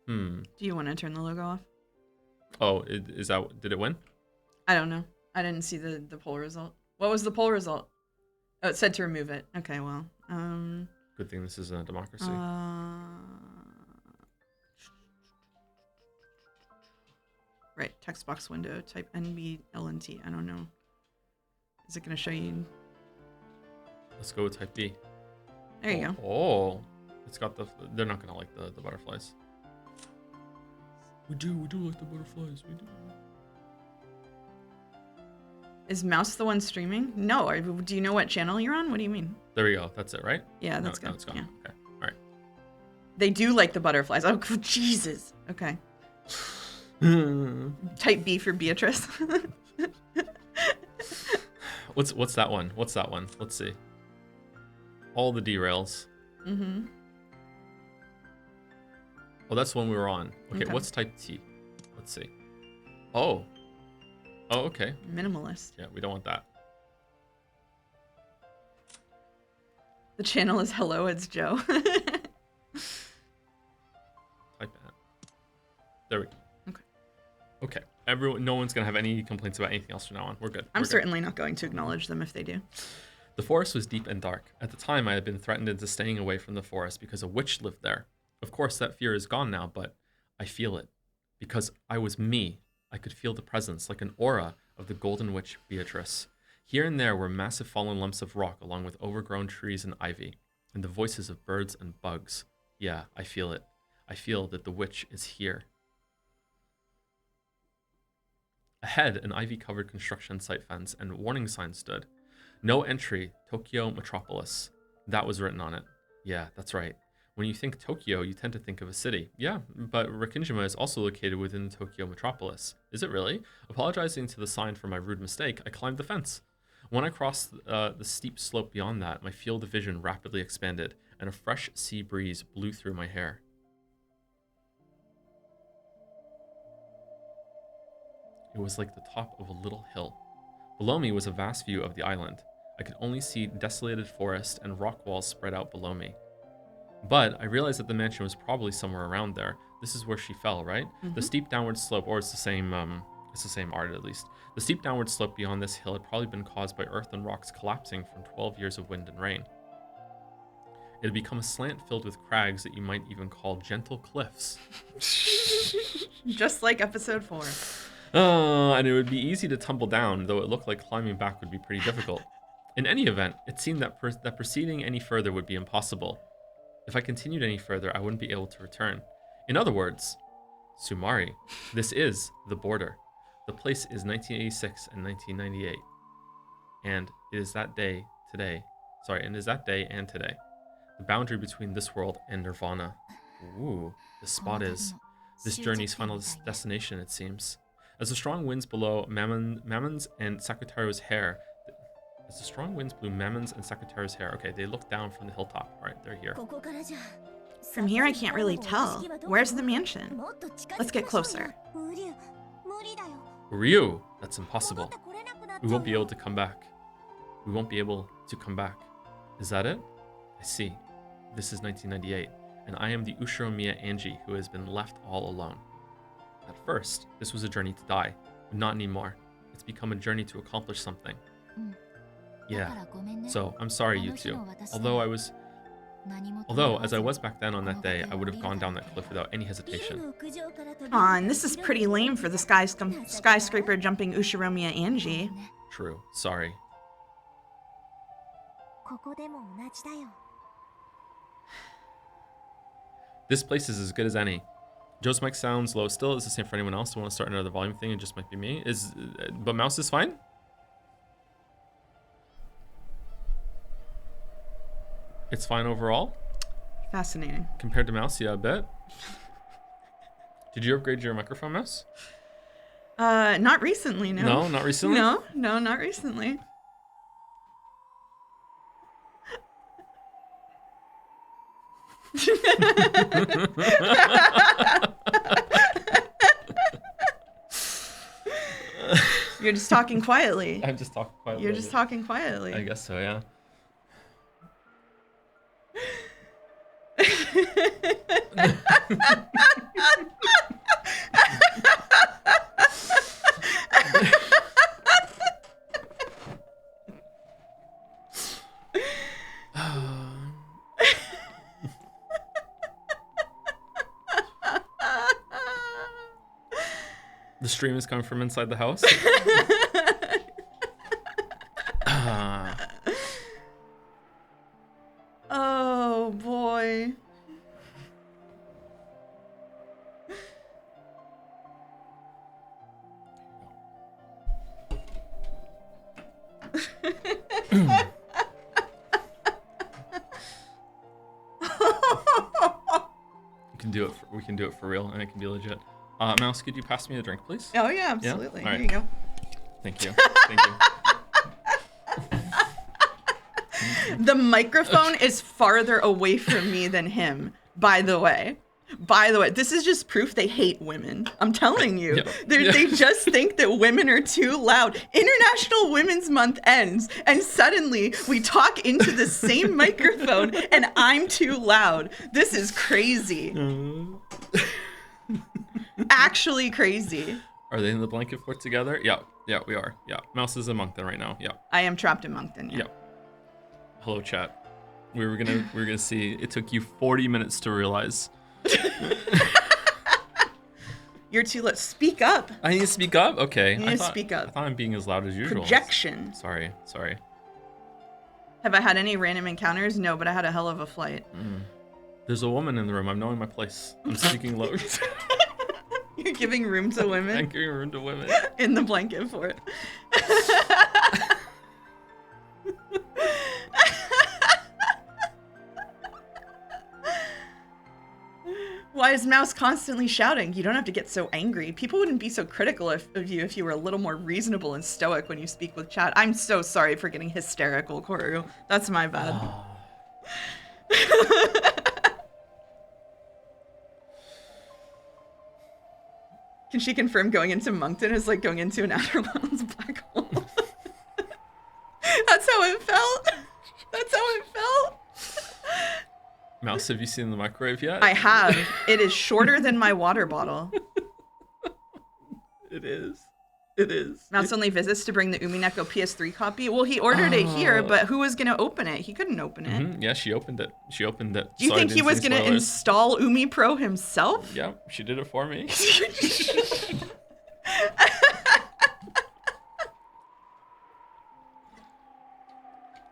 Do you want to turn the logo off? Oh, did it win? I don't know. I didn't see the poll result. What was the poll result? Oh, it said to remove it. Okay, well. Good thing this is a democracy. Right, text box window, type NBLNT. I don't know. Is it going to show you? Let's go with type B. There you go. Oh, it's got they're not going to like the butterflies. We do like the butterflies. We do. Is Mouse the one streaming? No. Do you know what channel you're on? What do you mean? There we go. That's it, right? Yeah, that's good. No, it's gone. Yeah. Okay. All right. They do like the butterflies. Oh, Jesus. Okay. Type B for Beatrice. What's that one? What's that one? Let's see. All the derails. Mm-hmm. Oh, that's the one we were on. Okay, Okay. what's type T? Let's see. Oh, okay. Minimalist. Yeah, we don't want that. The channel is Hello, it's Joe. Type that. There we go. Okay. No one's gonna have any complaints about anything else from now on. We're good. I'm We're good. certainly not going to acknowledge them if they do. The forest was deep and dark. At the time, I had been threatened into staying away from the forest because a witch lived there. Of course, that fear is gone now, but I feel it. Because I was me. I could feel the presence, like an aura, of the golden witch Beatrice. Here and there were massive fallen lumps of rock along with overgrown trees and ivy, and the voices of birds and bugs. Yeah, I feel it. I feel that the witch is here. Ahead, an ivy-covered construction site fence and warning sign stood. No entry, Tokyo Metropolis. That was written on it. Yeah, that's right. When you think Tokyo, you tend to think of a city. Yeah, but Rikkinjima is also located within the Tokyo Metropolis. Is it really? Apologizing to the sign for my rude mistake, I climbed the fence. When I crossed the steep slope beyond that, my field of vision rapidly expanded, and a fresh sea breeze blew through my hair. It was like the top of a little hill. Below me was a vast view of the island. I could only see desolated forest and rock walls spread out below me. But I realized that the mansion was probably somewhere around there. This is where she fell, right? Mm-hmm. The steep downward slope, or it's the same art at least. The steep downward slope beyond this hill had probably been caused by earth and rocks collapsing from 12 years of wind and rain. It had become a slant filled with crags that you might even call gentle cliffs. Just like episode 4. And it would be easy to tumble down, though it looked like climbing back would be pretty difficult. In any event, it seemed that that proceeding any further would be impossible. If I continued any further, I wouldn't be able to return. In other words, Sumari, this is the border. The place is 1986 and 1998. And it is that day today. And is that day and today. The boundary between this world and Nirvana. Ooh, the spot is this journey's final destination, it seems. As the strong winds blow Mammon's and Sakutaro's hair. As the strong winds blew Mammon's and Sakutaro's hair. Okay, they look down from the hilltop. All right, they're here. From here, I can't really tell. Where's the mansion? Let's get closer. Ryu, that's impossible. We won't be able to come back. We won't be able to come back. Is that it? I see. This is 1998, and I am the Ushiromiya Angie who has been left all alone. At first, this was a journey to die, but not anymore. It's become a journey to accomplish something. Yeah. So, I'm sorry, you two. Although, as I was back then on that day, I would have gone down that cliff without any hesitation. And this is pretty lame for the skyscraper jumping Ushiromiya Angie. True. Sorry. This place is as good as any. Joe's mic sounds low still. Is the same for anyone else who want to start another volume thing? It just might be me. But Mouse is fine? It's fine overall? Fascinating. Compared to Mouse, yeah, a bit. Did you upgrade your microphone, Mouse? Not recently, no. No, not recently? No, not recently. You're just talking quietly. I'm just talking quietly. You're just talking quietly. I guess so, yeah. The stream is coming from inside the house. Oh boy. We can do it for real, and it can be legit. Mouse, could you pass me a drink, please? Oh yeah, absolutely. Yeah? All right. Here you go. Thank you. Thank you. The microphone is farther away from me than him, by the way. This is just proof they hate women. I'm telling you. Yeah. They just think that women are too loud. International Women's Month ends, and suddenly we talk into the same microphone, and I'm too loud. This is crazy. Actually crazy. Are they in the blanket fort together? Yeah, we are. Yeah, Mouse is in Moncton right now. Yeah. I am trapped in Moncton. Yeah. Hello, chat. We were gonna see. It took you 40 minutes to realize. You're too loud. Speak up. I need to speak up? Okay. You need to speak up. I thought I'm being as loud as usual. Projection. Sorry. Have I had any random encounters? No, but I had a hell of a flight. There's a woman in the room. I'm knowing my place. I'm speaking low. You're giving room to women? I'm giving room to women. In the blanket fort. Why is Mouse constantly shouting? You don't have to get so angry. People wouldn't be so critical of you if you were a little more reasonable and stoic when you speak with chat. I'm so sorry for getting hysterical, Koru. That's my bad. Can she confirm going into Moncton is like going into an Outer Worlds black hole? That's how it felt. Mouse, have you seen the microwave yet? I have. It is shorter than my water bottle. It is. Mouse only visits to bring the Umineko PS3 copy. Well, he ordered it here, but who was going to open it? He couldn't open it. Mm-hmm. Yeah, she opened it. Do you think he was going to install Umi Pro himself? Yeah, she did it for me.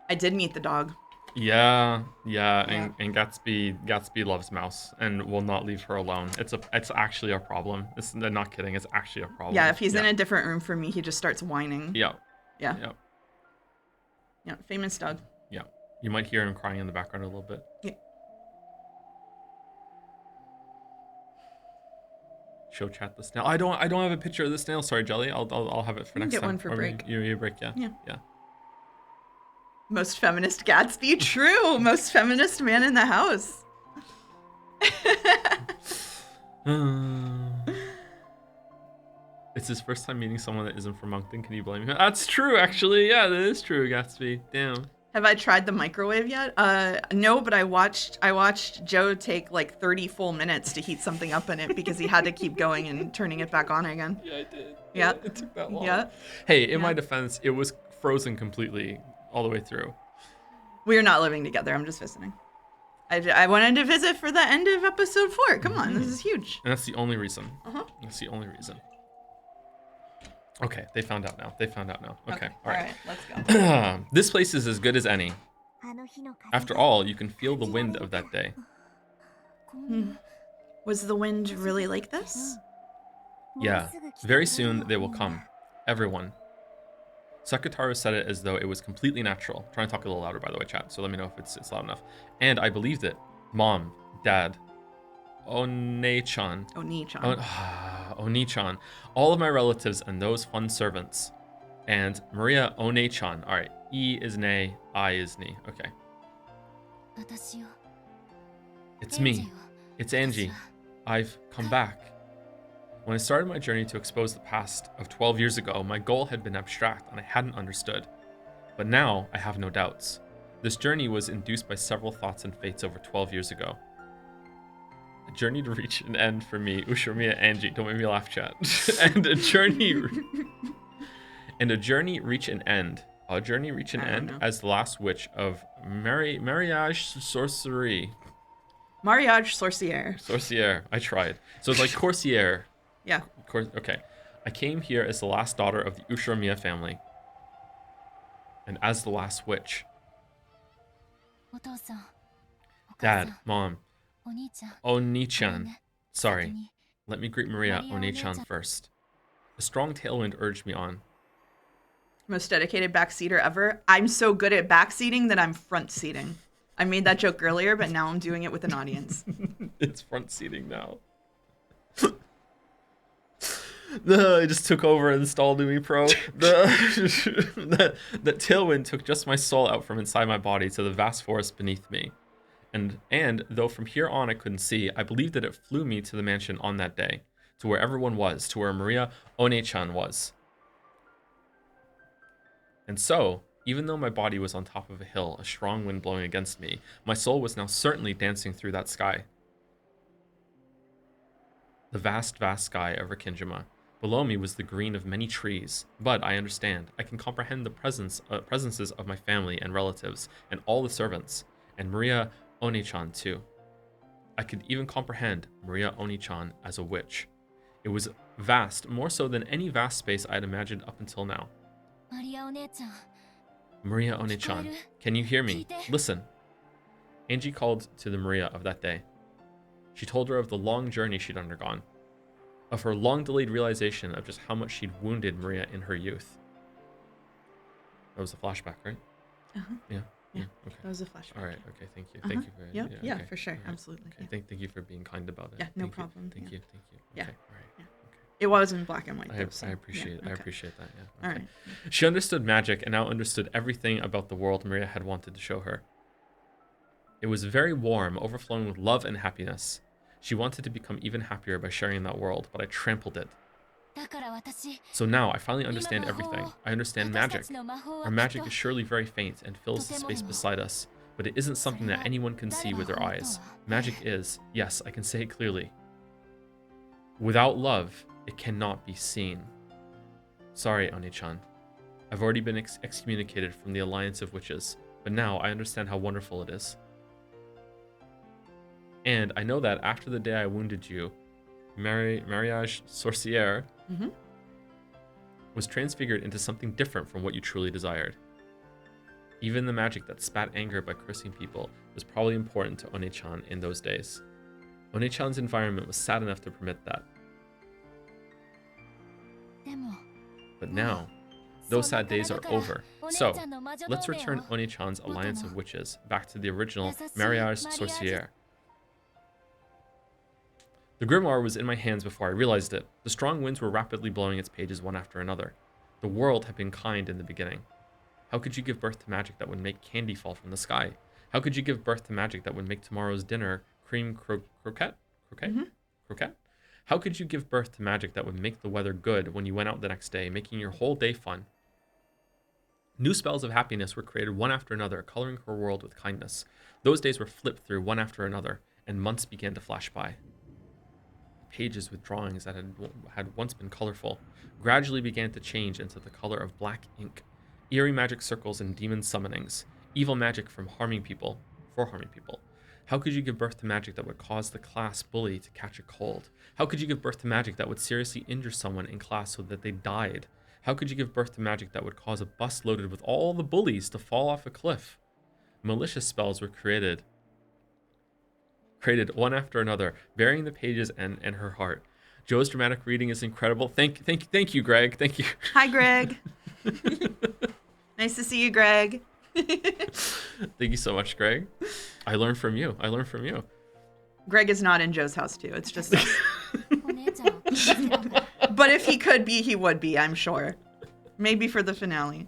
I did meet the dog. Yeah. And Gatsby loves Mouse and will not leave her alone. It's actually a problem. I'm not kidding. It's actually a problem. Yeah, if he's in a different room from me, he just starts whining. Yeah. Yeah, famous dog. Yeah. You might hear him crying in the background a little bit. Yeah. Show chat the snail. I don't have a picture of the snail. Sorry, Jelly. I'll have it for next time. Get one for break. You break, yeah. Yeah. Most feminist Gatsby, true. Most feminist man in the house. It's his first time meeting someone that isn't from Moncton. Can you blame him? That's true, actually. Yeah, that is true, Gatsby. Damn. Have I tried the microwave yet? No, but I watched Joe take like 30 full minutes to heat something up in it because he had to keep going and turning it back on again. Yeah, I did. Yeah. It took that long. Yeah. Hey, in my Yeah. defense, it was frozen completely all the way through. We're not living together. I'm just visiting. I wanted to visit for the end of episode 4. Come on, this is huge. And that's the only reason. Uh-huh. That's the only reason. Okay, they found out now. Okay, all All right. right, let's go. This place is as good as any. After all, you can feel the wind of that day. Was the wind really like this? Yeah, very soon they will come. Everyone. Sakataru said it as though it was completely natural. Trying to talk a little louder, by the way, chat, so let me know if it's loud enough. And I believed it. Mom, Dad, One-chan. Oni-chan. Oni-chan. All of my relatives and those fun servants. And Maria One-chan. All right, E is nay, I is ni. Okay. It's me. It's Angie. I've come back. When I started my journey to expose the past of 12 years ago, my goal had been abstract and I hadn't understood. But now I have no doubts. This journey was induced by several thoughts and fates over 12 years ago. A journey to reach an end for me, Ushiromiya Angie, don't make me laugh, chat. and a journey reach an end. A journey reach an end as the last witch of marriage sorcery. Mariage sorcière. Sorcière. I tried. So it's like coursier. Yeah. Okay. I came here as the last daughter of the Ushiromiya family. And as the last witch. Dad, Mom, Oni-chan. Sorry. Let me greet Maria Oni-chan first. A strong tailwind urged me on. Most dedicated backseater ever. I'm so good at backseating that I'm front seating. I made that joke earlier, but now I'm doing it with an audience. It's front seating now. I just took over and installed Umi Pro. That tailwind took just my soul out from inside my body to the vast forest beneath me. And though from here on I couldn't see, I believed that it flew me to the mansion on that day, to where everyone was, to where Maria One-chan was. And so, even though my body was on top of a hill, a strong wind blowing against me, my soul was now certainly dancing through that sky. The vast, vast sky over Kinjima. Below me was the green of many trees, but I understand. I can comprehend the presences of my family and relatives, and all the servants, and Maria One-chan too. I could even comprehend Maria One-chan as a witch. It was vast, more so than any vast space I had imagined up until now. Maria One-chan, can you hear me? Listen. Angie called to the Maria of that day. She told her of the long journey she'd undergone, of her long-delayed realization of just how much she'd wounded Maria in her youth. That was a flashback, right? Uh-huh. Yeah. Yeah. Okay. That was a flashback. All right. Okay. Thank you. Uh-huh. Thank you for. Yeah, okay. for sure. All right. Absolutely. Okay. Yeah. Thank you for being kind about it. Yeah, no Thank you. problem. Thank Yeah. you. Thank you. Yeah. Okay. All right. Yeah. Okay. It was in black and white. Though, so, I appreciate. yeah, I okay. appreciate that. Yeah. All Okay. right. She understood magic and now understood everything about the world Maria had wanted to show her. It was very warm, overflowing with love and happiness. She wanted to become even happier by sharing that world, but I trampled it. So now I finally understand everything. I understand magic. Our magic is surely very faint and fills the space beside us, but it isn't something that anyone can see with their eyes. Magic is, yes, I can say it clearly. Without love, it cannot be seen. Sorry, Oni-chan. I've already been excommunicated from the Alliance of Witches, but now I understand how wonderful it is. And I know that after the day I wounded you, Mariage Sorcière was transfigured into something different from what you truly desired. Even the magic that spat anger by cursing people was probably important to One-chan in those days. One-chan's environment was sad enough to permit that. But now, those sad days are over. So, let's return One-chan's Alliance of Witches back to the original Mariage Sorcière. The grimoire was in my hands before I realized it. The strong winds were rapidly blowing its pages one after another. The world had been kind in the beginning. How could you give birth to magic that would make candy fall from the sky? How could you give birth to magic that would make tomorrow's dinner cream croquette? Croquette? How could you give birth to magic that would make the weather good when you went out the next day, making your whole day fun? New spells of happiness were created one after another, coloring her world with kindness. Those days were flipped through one after another, and months began to flash by. Pages with drawings that had once been colorful gradually began to change into the color of black ink. Eerie magic circles and demon summonings. Evil magic for harming people. How could you give birth to magic that would cause the class bully to catch a cold? How could you give birth to magic that would seriously injure someone in class so that they died? How could you give birth to magic that would cause a bus loaded with all the bullies to fall off a cliff? Malicious spells were created one after another, burying the pages and her heart. Joe's dramatic reading is incredible. Thank you, Greg. Thank you. Hi, Greg. Nice to see you, Greg. Thank you so much, Greg. I learned from you. Greg is not in Joe's house, too. It's just us. But if he could be, he would be, I'm sure. Maybe for the finale.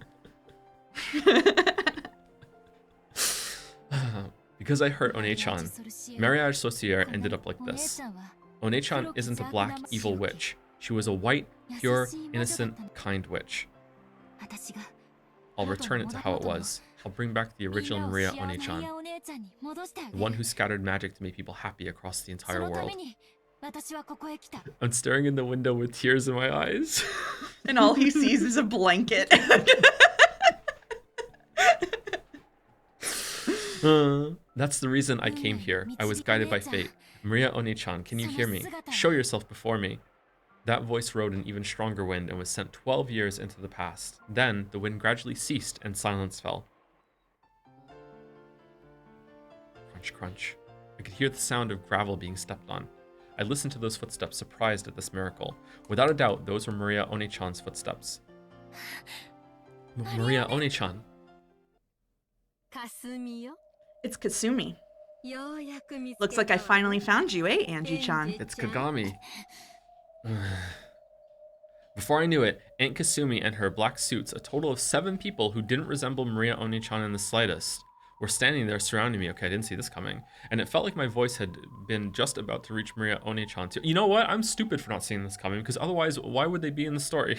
Because I hurt One-chan, Mariage Saucier ended up like this. One-chan isn't a black, evil witch. She was a white, pure, innocent, kind witch. I'll return it to how it was. I'll bring back the original Maria One-chan, the one who scattered magic to make people happy across the entire world. I'm staring in the window with tears in my eyes. And all he sees is a blanket. That's the reason I came here. I was guided by fate. Maria One-chan, can you hear me? Show yourself before me. That voice rode an even stronger wind and was sent 12 years into the past. Then, the wind gradually ceased and silence fell. Crunch, crunch. I could hear the sound of gravel being stepped on. I listened to those footsteps, surprised at this miracle. Without a doubt, those were Maria One-chan's footsteps. Maria One-chan. It's Kasumi. Looks like I finally found you, eh, Angie-chan? It's Kagami. Before I knew it, Aunt Kasumi and her black suits, a total of 7 people who didn't resemble Maria One-chan in the slightest, were standing there surrounding me. Okay, I didn't see this coming. And it felt like my voice had been just about to reach Maria One-chan too. You know what? I'm stupid for not seeing this coming, because otherwise, why would they be in the story?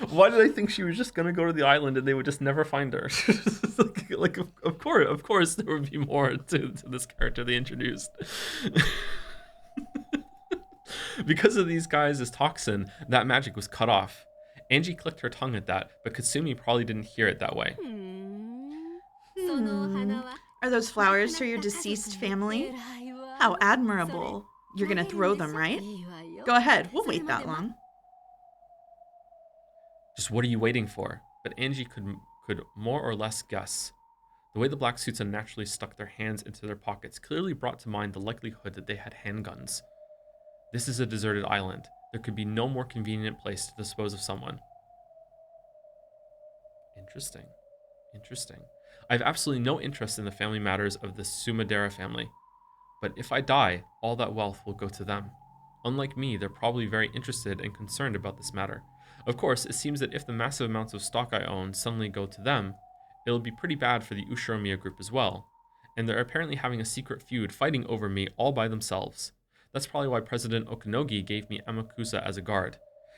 Why did I think she was just going to go to the island and they would just never find her? Of course, there would be more to this character they introduced. Because of these guys' toxin, that magic was cut off. Angie clicked her tongue at that, but Kasumi probably didn't hear it that way. Are those flowers for your deceased family? How admirable. You're gonna throw them, right? Go ahead, we'll wait that long. Just what are you waiting for? But Angie could more or less guess. The way the black suits unnaturally stuck their hands into their pockets clearly brought to mind the likelihood that they had handguns. This is a deserted island. There could be no more convenient place to dispose of someone. Interesting. I have absolutely no interest in the family matters of the Sumidera family. But if I die, all that wealth will go to them. Unlike me, they're probably very interested and concerned about this matter. Of course, it seems that if the massive amounts of stock I own suddenly go to them, it'll be pretty bad for the Ushiromiya group as well. And they're apparently having a secret feud fighting over me all by themselves. That's probably why President Okanogi gave me Amakusa as a guard.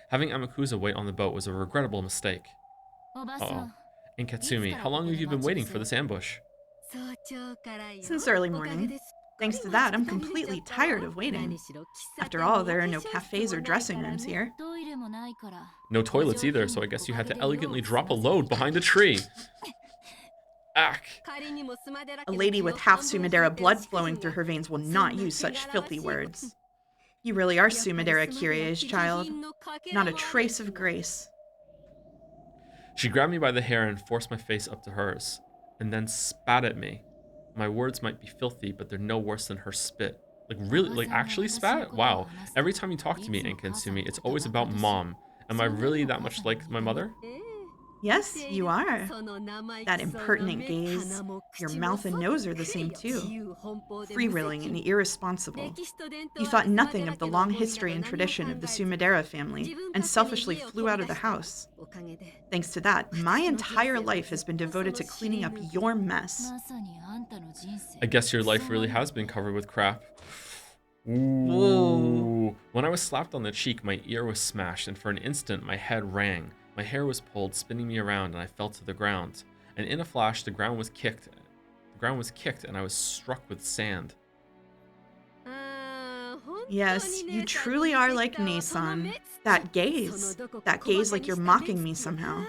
Having Amakusa wait on the boat was a regrettable mistake. Uh-oh. And Katsumi, how long have you been waiting for this ambush? Since early morning. Thanks to that, I'm completely tired of waiting. After all, there are no cafes or dressing rooms here. No toilets either, so I guess you had to elegantly drop a load behind a tree. Ack. A lady with half Sumidera blood flowing through her veins will not use such filthy words. You really are Sumidera Kyrie's child. Not a trace of grace. She grabbed me by the hair and forced my face up to hers, and then spat at me. My words might be filthy, but they're no worse than her spit. Really, actually spat? Wow. Every time you talk to me, Aunt Katsumi, it's always about Mom. Am I really that much like my mother? Yes, you are. That impertinent gaze. Your mouth and nose are the same too. Free-willing and irresponsible. You thought nothing of the long history and tradition of the Sumidera family and selfishly flew out of the house. Thanks to that, my entire life has been devoted to cleaning up your mess. I guess your life really has been covered with crap. Ooh. When I was slapped on the cheek, my ear was smashed, and for an instant, my head rang. My hair was pulled, spinning me around, and I fell to the ground. And in a flash, the ground was kicked. The ground was kicked, and I was struck with sand. Yes, you truly are like Nason. That gaze. That gaze like you're mocking me somehow.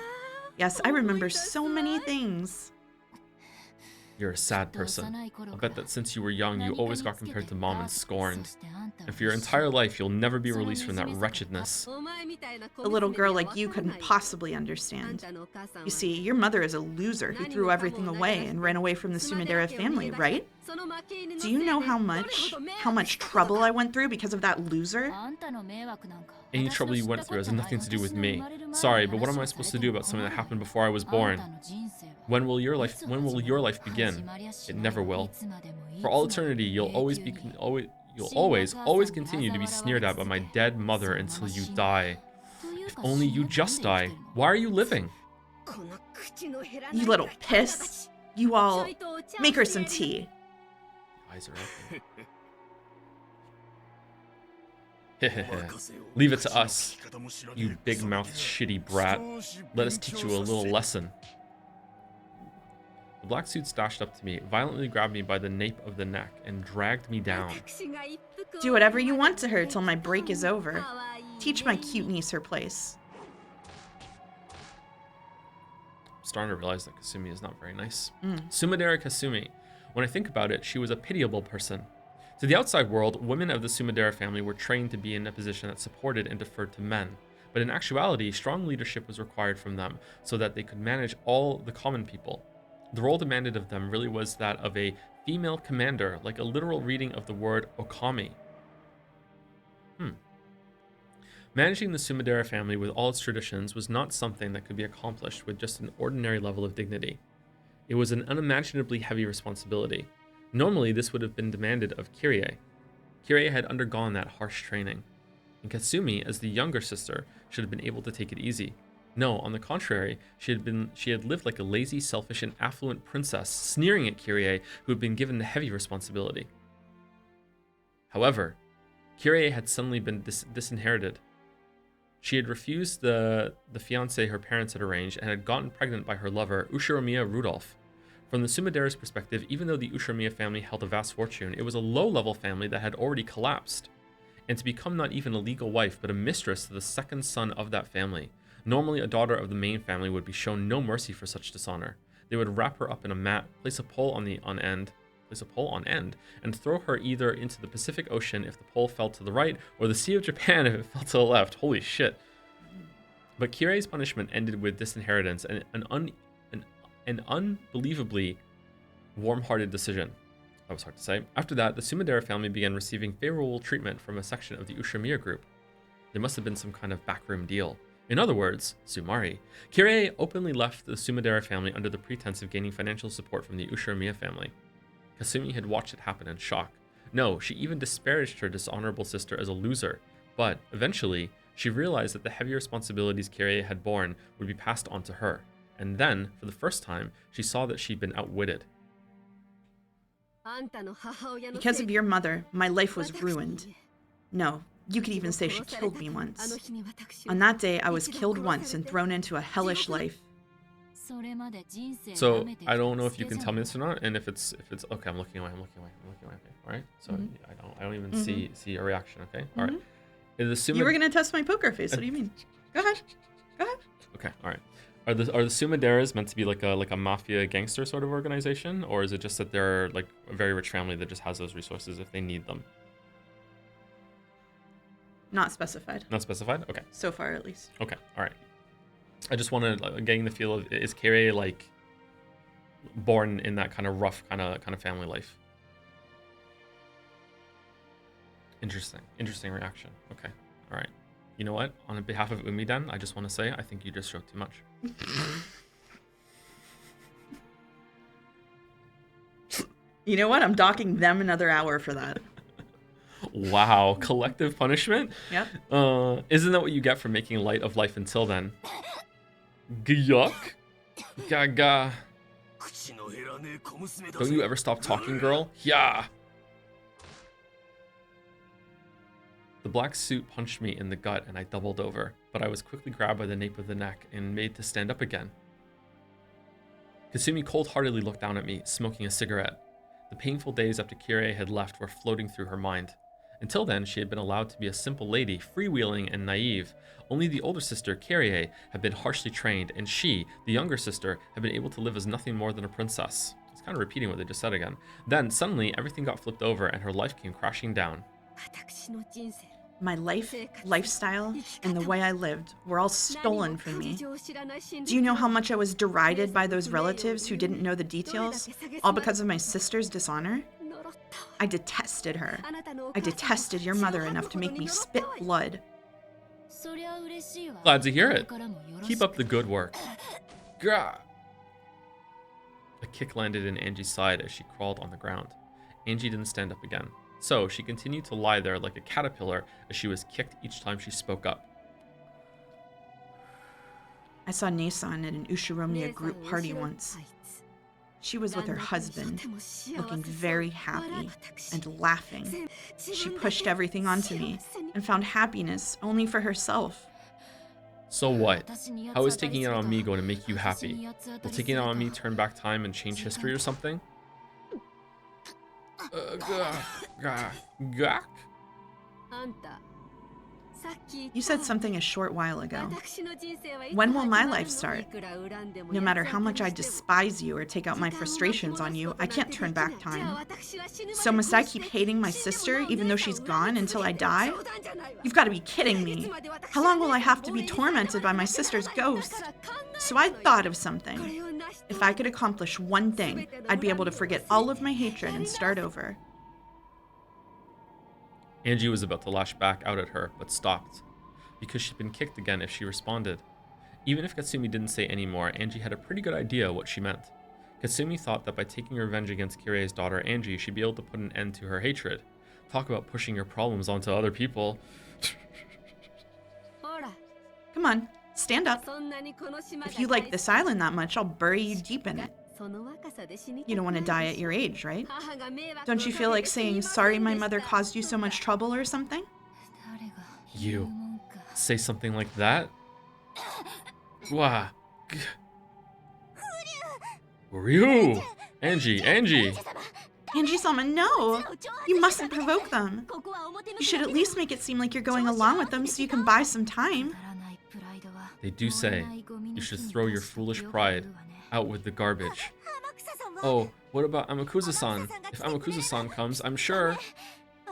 Yes, I remember so many things. You're a sad person. I'll bet that since you were young, you always got compared to mom and scorned. And for your entire life, you'll never be released from that wretchedness. A little girl like you couldn't possibly understand. You see, your mother is a loser who threw everything away and ran away from the Sumidera family, right? Do you know how much trouble I went through because of that loser? Any trouble you went through has nothing to do with me. Sorry, but what am I supposed to do about something that happened before I was born? When will your life begin? It never will. For all eternity, you'll always continue to be sneered at by my dead mother until you die. If only you just die. Why are you living? You little piss. You all make her some tea. Eyes are open. Leave it to us, you big-mouthed shitty brat. Let us teach you a little lesson. The black suit dashed up to me, violently grabbed me by the nape of the neck, and dragged me down. Do whatever you want to her till my break is over. Teach my cute niece her place. I'm starting to realize that Kasumi is not very nice. Sumidera Kasumi. When I think about it, she was a pitiable person. To the outside world, women of the Sumidera family were trained to be in a position that supported and deferred to men. But in actuality, strong leadership was required from them so that they could manage all the common people. The role demanded of them really was that of a female commander, like a literal reading of the word okami. Managing the Sumidera family with all its traditions was not something that could be accomplished with just an ordinary level of dignity. It was an unimaginably heavy responsibility. Normally, this would have been demanded of Kirie. Kirie had undergone that harsh training, and Kasumi, as the younger sister, should have been able to take it easy. No, on the contrary, she had lived like a lazy, selfish, and affluent princess, sneering at Kirie, who had been given the heavy responsibility. However, Kirie had suddenly been disinherited. She had refused the fiancé her parents had arranged and had gotten pregnant by her lover, Ushiromiya Rudolph. From the Sumidera's perspective, even though the Ushiromiya family held a vast fortune, it was a low-level family that had already collapsed. And to become not even a legal wife, but a mistress to the second son of that family. Normally, a daughter of the main family would be shown no mercy for such dishonor. They would wrap her up in a mat, place a pole on end, and throw her either into the Pacific Ocean if the pole fell to the right, or the Sea of Japan if it fell to the left. Holy shit. But Kirie's punishment ended with disinheritance and an unbelievably warm-hearted decision. That was hard to say. After that, the Sumidera family began receiving favorable treatment from a section of the Ushiromiya group. There must have been some kind of backroom deal. In other words, Sumari. Kirie openly left the Sumidera family under the pretense of gaining financial support from the Ushiromiya family. Kasumi had watched it happen in shock. No, she even disparaged her dishonorable sister as a loser. But, eventually, she realized that the heavy responsibilities Kirie had borne would be passed on to her. And then, for the first time, she saw that she'd been outwitted. Because of your mother, my life was ruined. No, you could even say she killed me once. On that day, I was killed once and thrown into a hellish life. So I don't know if you can tell me this or not, and if it's okay, I'm looking away. Okay, all right. So I don't even see a reaction. Okay, all right. You were gonna test my poker face. What do you mean? Go ahead. Okay, all right. Are the Sumideras meant to be like a mafia gangster sort of organization, or is it just that they're like a very rich family that just has those resources if they need them? Not specified. Not specified? Okay. So far, at least. Okay, all right. I just wanted getting the feel of, is Kirie like born in that kind of rough kind of family life? Interesting reaction. Okay, all right. You know what? On behalf of Umidan, I just want to say I think you just showed too much. You know what? I'm docking them another hour for that. Wow, collective punishment? Yep. Isn't that what you get for making light of life until then? Gyuk? Gaga. Don't you ever stop talking, girl? Yeah. The black suit punched me in the gut and I doubled over, but I was quickly grabbed by the nape of the neck and made to stand up again. Kasumi cold-heartedly looked down at me, smoking a cigarette. The painful days after Kirie had left were floating through her mind. Until then, she had been allowed to be a simple lady, freewheeling and naive. Only the older sister, Kirie, had been harshly trained, and she, the younger sister, had been able to live as nothing more than a princess. It's kind of repeating what they just said again. Then, suddenly, everything got flipped over and her life came crashing down. My life, lifestyle, and the way I lived were all stolen from me. Do you know how much I was derided by those relatives who didn't know the details, all because of my sister's dishonor? I detested her. I detested your mother enough to make me spit blood. Glad to hear it. Keep up the good work. Gah! A kick landed in Angie's side as she crawled on the ground. Angie didn't stand up again. So she continued to lie there like a caterpillar as she was kicked each time she spoke up. I saw Nason at an Ushiromiya group party once. She was with her husband, looking very happy and laughing. She pushed everything onto me and found happiness only for herself. So what? How is taking it on me going to make you happy? Will taking it on me turn back time and change history or something? Gak? You said something a short while ago. When will my life start? No matter how much I despise you or take out my frustrations on you, I can't turn back time. So must I keep hating my sister even though she's gone until I die? You've got to be kidding me. How long will I have to be tormented by my sister's ghost? So I thought of something. If I could accomplish one thing, I'd be able to forget all of my hatred and start over. Angie was about to lash back out at her, but stopped, because she'd been kicked again if she responded. Even if Katsumi didn't say any more, Angie had a pretty good idea what she meant. Katsumi thought that by taking revenge against Kirie's daughter Angie, she'd be able to put an end to her hatred. Talk about pushing your problems onto other people. Come on, stand up. If you like this island that much, I'll bury you deep in it. You don't want to die at your age, right? Don't you feel like saying, sorry my mother caused you so much trouble or something? You say something like that? Wah. Ryu! Angie! Angie-sama, no! You mustn't provoke them. You should at least make it seem like you're going along with them so you can buy some time. They do say you should throw your foolish pride out with the garbage. Oh, what about Amakusa-san? If Amakusa-san comes, I'm sure...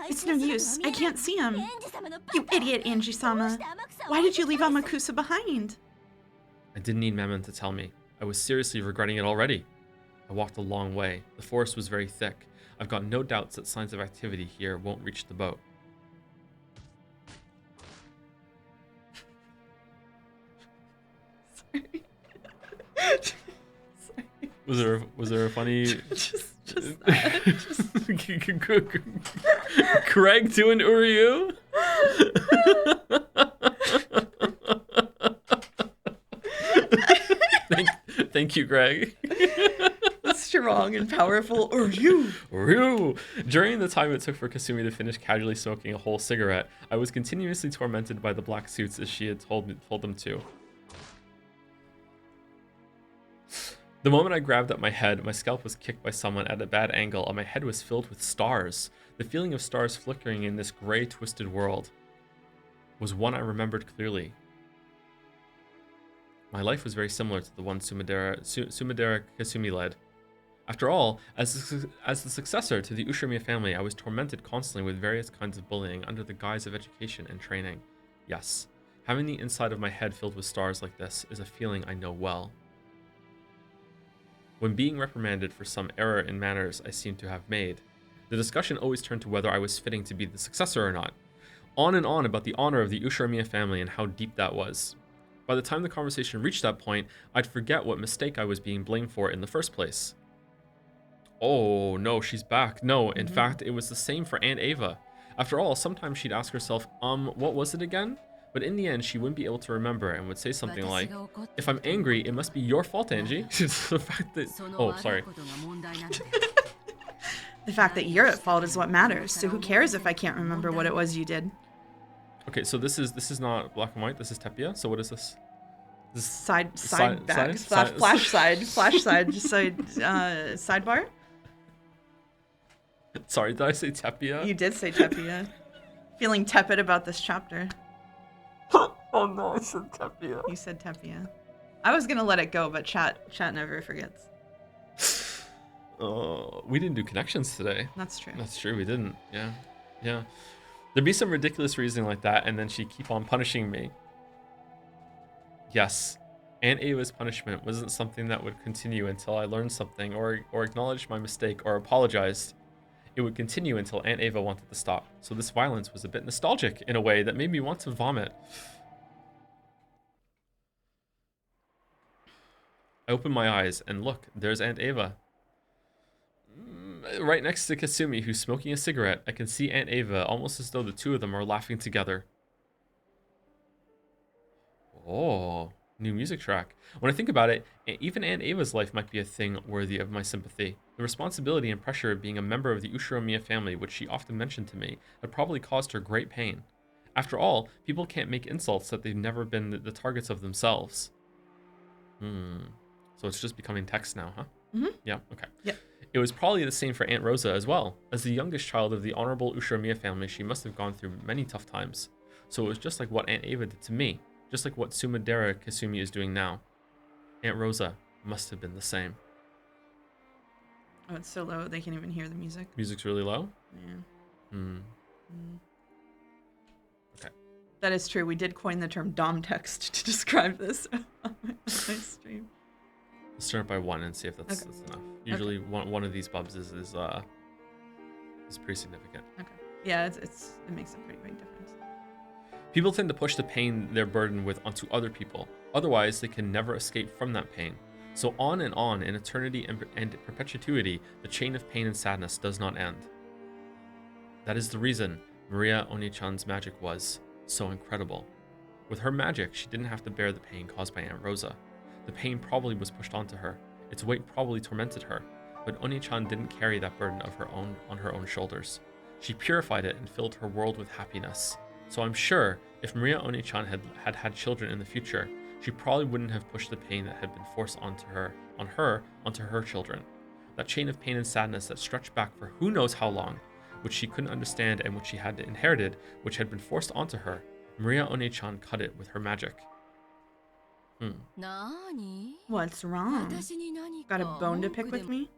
It's no use. I can't see him. You idiot, Angie-sama. Why did you leave Amakusa behind? I didn't need Mammon to tell me. I was seriously regretting it already. I walked a long way. The forest was very thick. I've got no doubts that signs of activity here won't reach the boat. Was there a funny just that. Craig doing Uryu? Thank you, Greg. Strong and powerful Uryu. During the time it took for Kasumi to finish casually smoking a whole cigarette, I was continuously tormented by the black suits as she had told them to. The moment I grabbed at my head, my scalp was kicked by someone at a bad angle and my head was filled with stars. The feeling of stars flickering in this gray, twisted world was one I remembered clearly. My life was very similar to the one Sumidera Kasumi led. After all, as the successor to the Ushiromiya family, I was tormented constantly with various kinds of bullying under the guise of education and training. Yes, having the inside of my head filled with stars like this is a feeling I know well. When being reprimanded for some error in manners I seemed to have made, the discussion always turned to whether I was fitting to be the successor or not. On and on about the honor of the Ushiromiya family and how deep that was. By the time the conversation reached that point, I'd forget what mistake I was being blamed for in the first place. Oh, no, she's back. No, in fact, it was the same for Aunt Ava. After all, sometimes she'd ask herself, what was it again? But in the end, she wouldn't be able to remember and would say something like, if I'm angry, it must be your fault, Angie. The fact that... Oh, sorry. The fact that you're at fault is what matters, so who cares if I can't remember what it was you did? Okay, so this is not black and white. This is Tepia. So what is this? This Side back, side- flash side, just sidebar. Sorry, did I say Tepia? You did say Tepia. Feeling tepid about this chapter. Oh no, I said Tepia. You said Tepia. I was gonna let it go, but chat never forgets. Oh, we didn't do connections today. That's true. That's true, we didn't. Yeah. There'd be some ridiculous reasoning like that, and then she'd keep on punishing me. Yes, Aunt Ava's punishment wasn't something that would continue until I learned something or acknowledged my mistake or apologized. It would continue until Aunt Ava wanted to stop. So this violence was a bit nostalgic in a way that made me want to vomit. I open my eyes and look, there's Aunt Ava. Right next to Kasumi, who's smoking a cigarette. I can see Aunt Ava, almost as though the two of them are laughing together. Oh, new music track. When I think about it, even Aunt Ava's life might be a thing worthy of my sympathy. The responsibility and pressure of being a member of the Ushiromiya family, which she often mentioned to me, had probably caused her great pain. After all, people can't make insults that they've never been the targets of themselves. So it's just becoming text now, huh? Mm-hmm. Yeah, okay. Yep. It was probably the same for Aunt Rosa as well. As the youngest child of the honorable Ushiromiya family, she must have gone through many tough times. So it was just like what Aunt Ava did to me, just like what Sumadera Kasumi is doing now. Aunt Rosa must have been the same. Oh, it's so low they can't even hear the music. Music's really low? Yeah. Okay. That is true. We did coin the term Dom text to describe this on my stream. Let's turn it by 1 and see if that's enough. Usually one of these bubs is pretty significant. Okay. Yeah, it makes a pretty big difference. People tend to push the pain they're burdened with onto other people. Otherwise, they can never escape from that pain. So on and on in eternity and perpetuity, the chain of pain and sadness does not end. That is the reason Maria Oni-chan's magic was so incredible. With her magic, she didn't have to bear the pain caused by Aunt Rosa. The pain probably was pushed onto her. Its weight probably tormented her, but Oni-chan didn't carry that burden of her own on her own shoulders. She purified it and filled her world with happiness. So I'm sure if Maria Oni-chan had children in the future, she probably wouldn't have pushed the pain that had been forced onto her children. That chain of pain and sadness that stretched back for who knows how long, which she couldn't understand and which she had inherited, which had been forced onto her, Maria Oni-chan cut it with her magic. What's wrong? Got a bone to pick with me?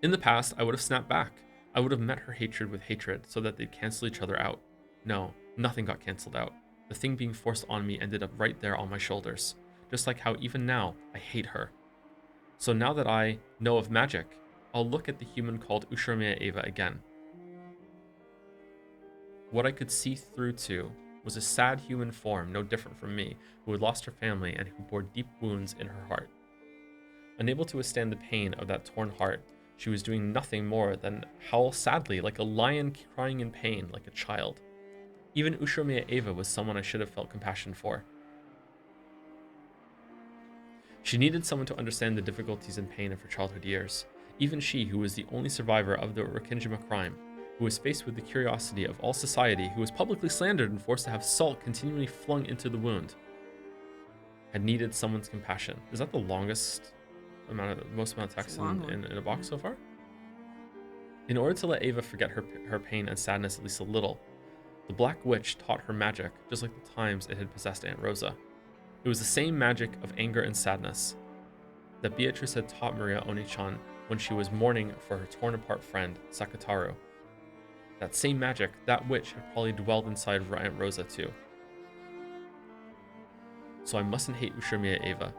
In the past, I would have snapped back. I would have met her hatred with hatred so that they'd cancel each other out. No, nothing got canceled out. The thing being forced on me ended up right there on my shoulders. Just like how even now, I hate her. So now that I know of magic, I'll look at the human called Ushiromiya Ava again. What I could see through to was a sad human form no different from me, who had lost her family and who bore deep wounds in her heart. Unable to withstand the pain of that torn heart, she was doing nothing more than howl sadly like a lion crying in pain like a child. Even Ushiromiya Ava was someone I should have felt compassion for. She needed someone to understand the difficulties and pain of her childhood years. Even she, who was the only survivor of the Rokkenjima crime, who was faced with the curiosity of all society, who was publicly slandered and forced to have salt continually flung into the wound, had needed someone's compassion. Is that the most amount of text in a box so far? In order to let Ava forget her pain and sadness at least a little, the Black Witch taught her magic, just like the times it had possessed Aunt Rosa. It was the same magic of anger and sadness that Beatrice had taught Maria Oni-chan when she was mourning for her torn-apart friend, Sakataru. That same magic, that witch, had probably dwelled inside Aunt Rosa too. So I mustn't hate Ushiromiya Ava.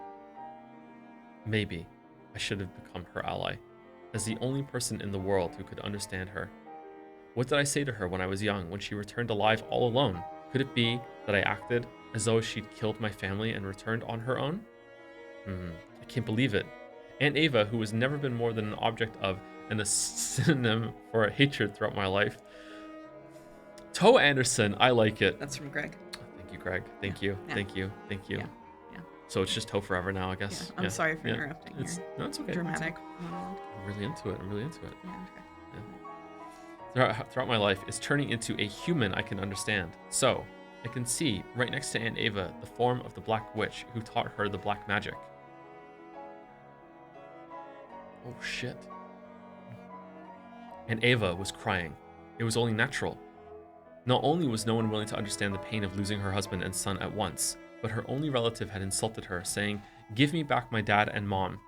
Maybe I should have become her ally, as the only person in the world who could understand her. What did I say to her when I was young, when she returned alive all alone? Could it be that I acted as though she'd killed my family and returned on her own? I can't believe it. Aunt Ava, who has never been more than an object of and a synonym for hatred throughout my life. Toe Anderson, I like it. That's from Greg. Thank you, Greg. Thank you. Yeah. Thank you. Yeah. So it's just Toe forever now, I guess. I'm sorry for interrupting. No, it's okay. Dramatic. I'm really into it. Yeah, okay. throughout my life is turning into a human I can understand. So, I can see, right next to Aunt Ava, the form of the Black Witch who taught her the black magic. Oh shit. Aunt Ava was crying. It was only natural. Not only was no one willing to understand the pain of losing her husband and son at once, but her only relative had insulted her, saying, "Give me back my dad and mom."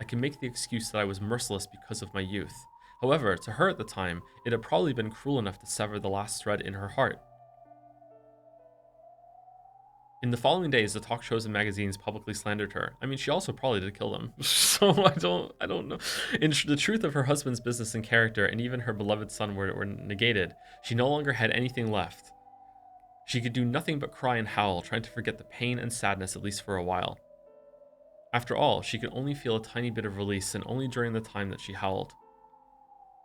I can make the excuse that I was merciless because of my youth. However, to her at the time, it had probably been cruel enough to sever the last thread in her heart. In the following days, the talk shows and magazines publicly slandered her. I mean, she also probably did kill them. So I don't know. The truth of her husband's business and character, and even her beloved son were negated. She no longer had anything left. She could do nothing but cry and howl, trying to forget the pain and sadness, at least for a while. After all, she could only feel a tiny bit of release, and only during the time that she howled.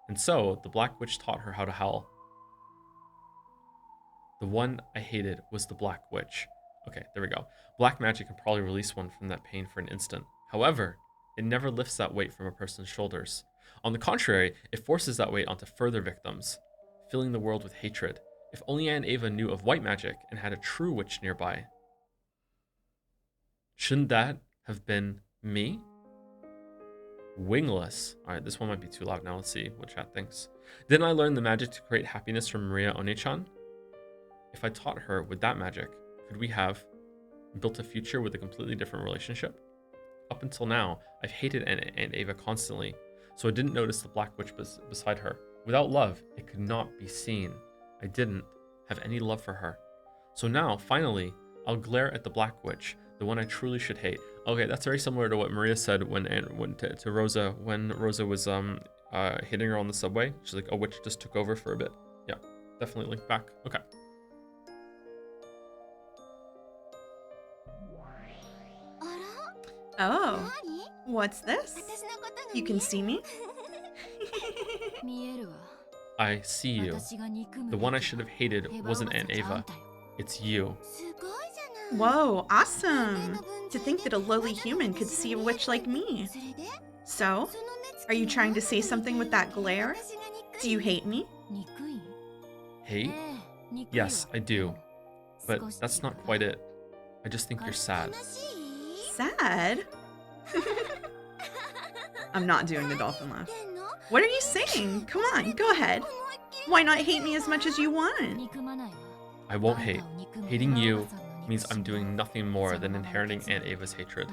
And so, the Black Witch taught her how to howl. The one I hated was the Black Witch. Okay, there we go. Black magic can probably release one from that pain for an instant. However, it never lifts that weight from a person's shoulders. On the contrary, it forces that weight onto further victims, filling the world with hatred. If only Aunt Ava knew of white magic and had a true witch nearby. Shouldn't that have been me? Wingless. Alright, this one might be too loud now. Let's see what chat thinks. Didn't I learn the magic to create happiness from Maria One-chan? If I taught her with that magic, could we have built a future with a completely different relationship? Up until now, I've hated Aunt Ava constantly, so I didn't notice the Black Witch beside her. Without love, it could not be seen. I didn't have any love for her. So now, finally, I'll glare at the Black Witch, the one I truly should hate. Okay, that's very similar to what Maria said when to Rosa when Rosa was hitting her on the subway. She's like, a witch just took over for a bit. Yeah, definitely link back. Okay. Oh, what's this? You can see me? I see you. The one I should have hated wasn't Aunt Ava. It's you. Whoa, awesome! To think that a lowly human could see a witch like me. So, are you trying to say something with that glare? Do you hate me? Hate? Yes, I do. But that's not quite it. I just think you're sad. Sad? I'm not doing the dolphin laugh. What are you saying? Come on, go ahead. Why not hate me as much as you want? I won't hate. Hating you means I'm doing nothing more than inheriting Aunt Ava's hatred.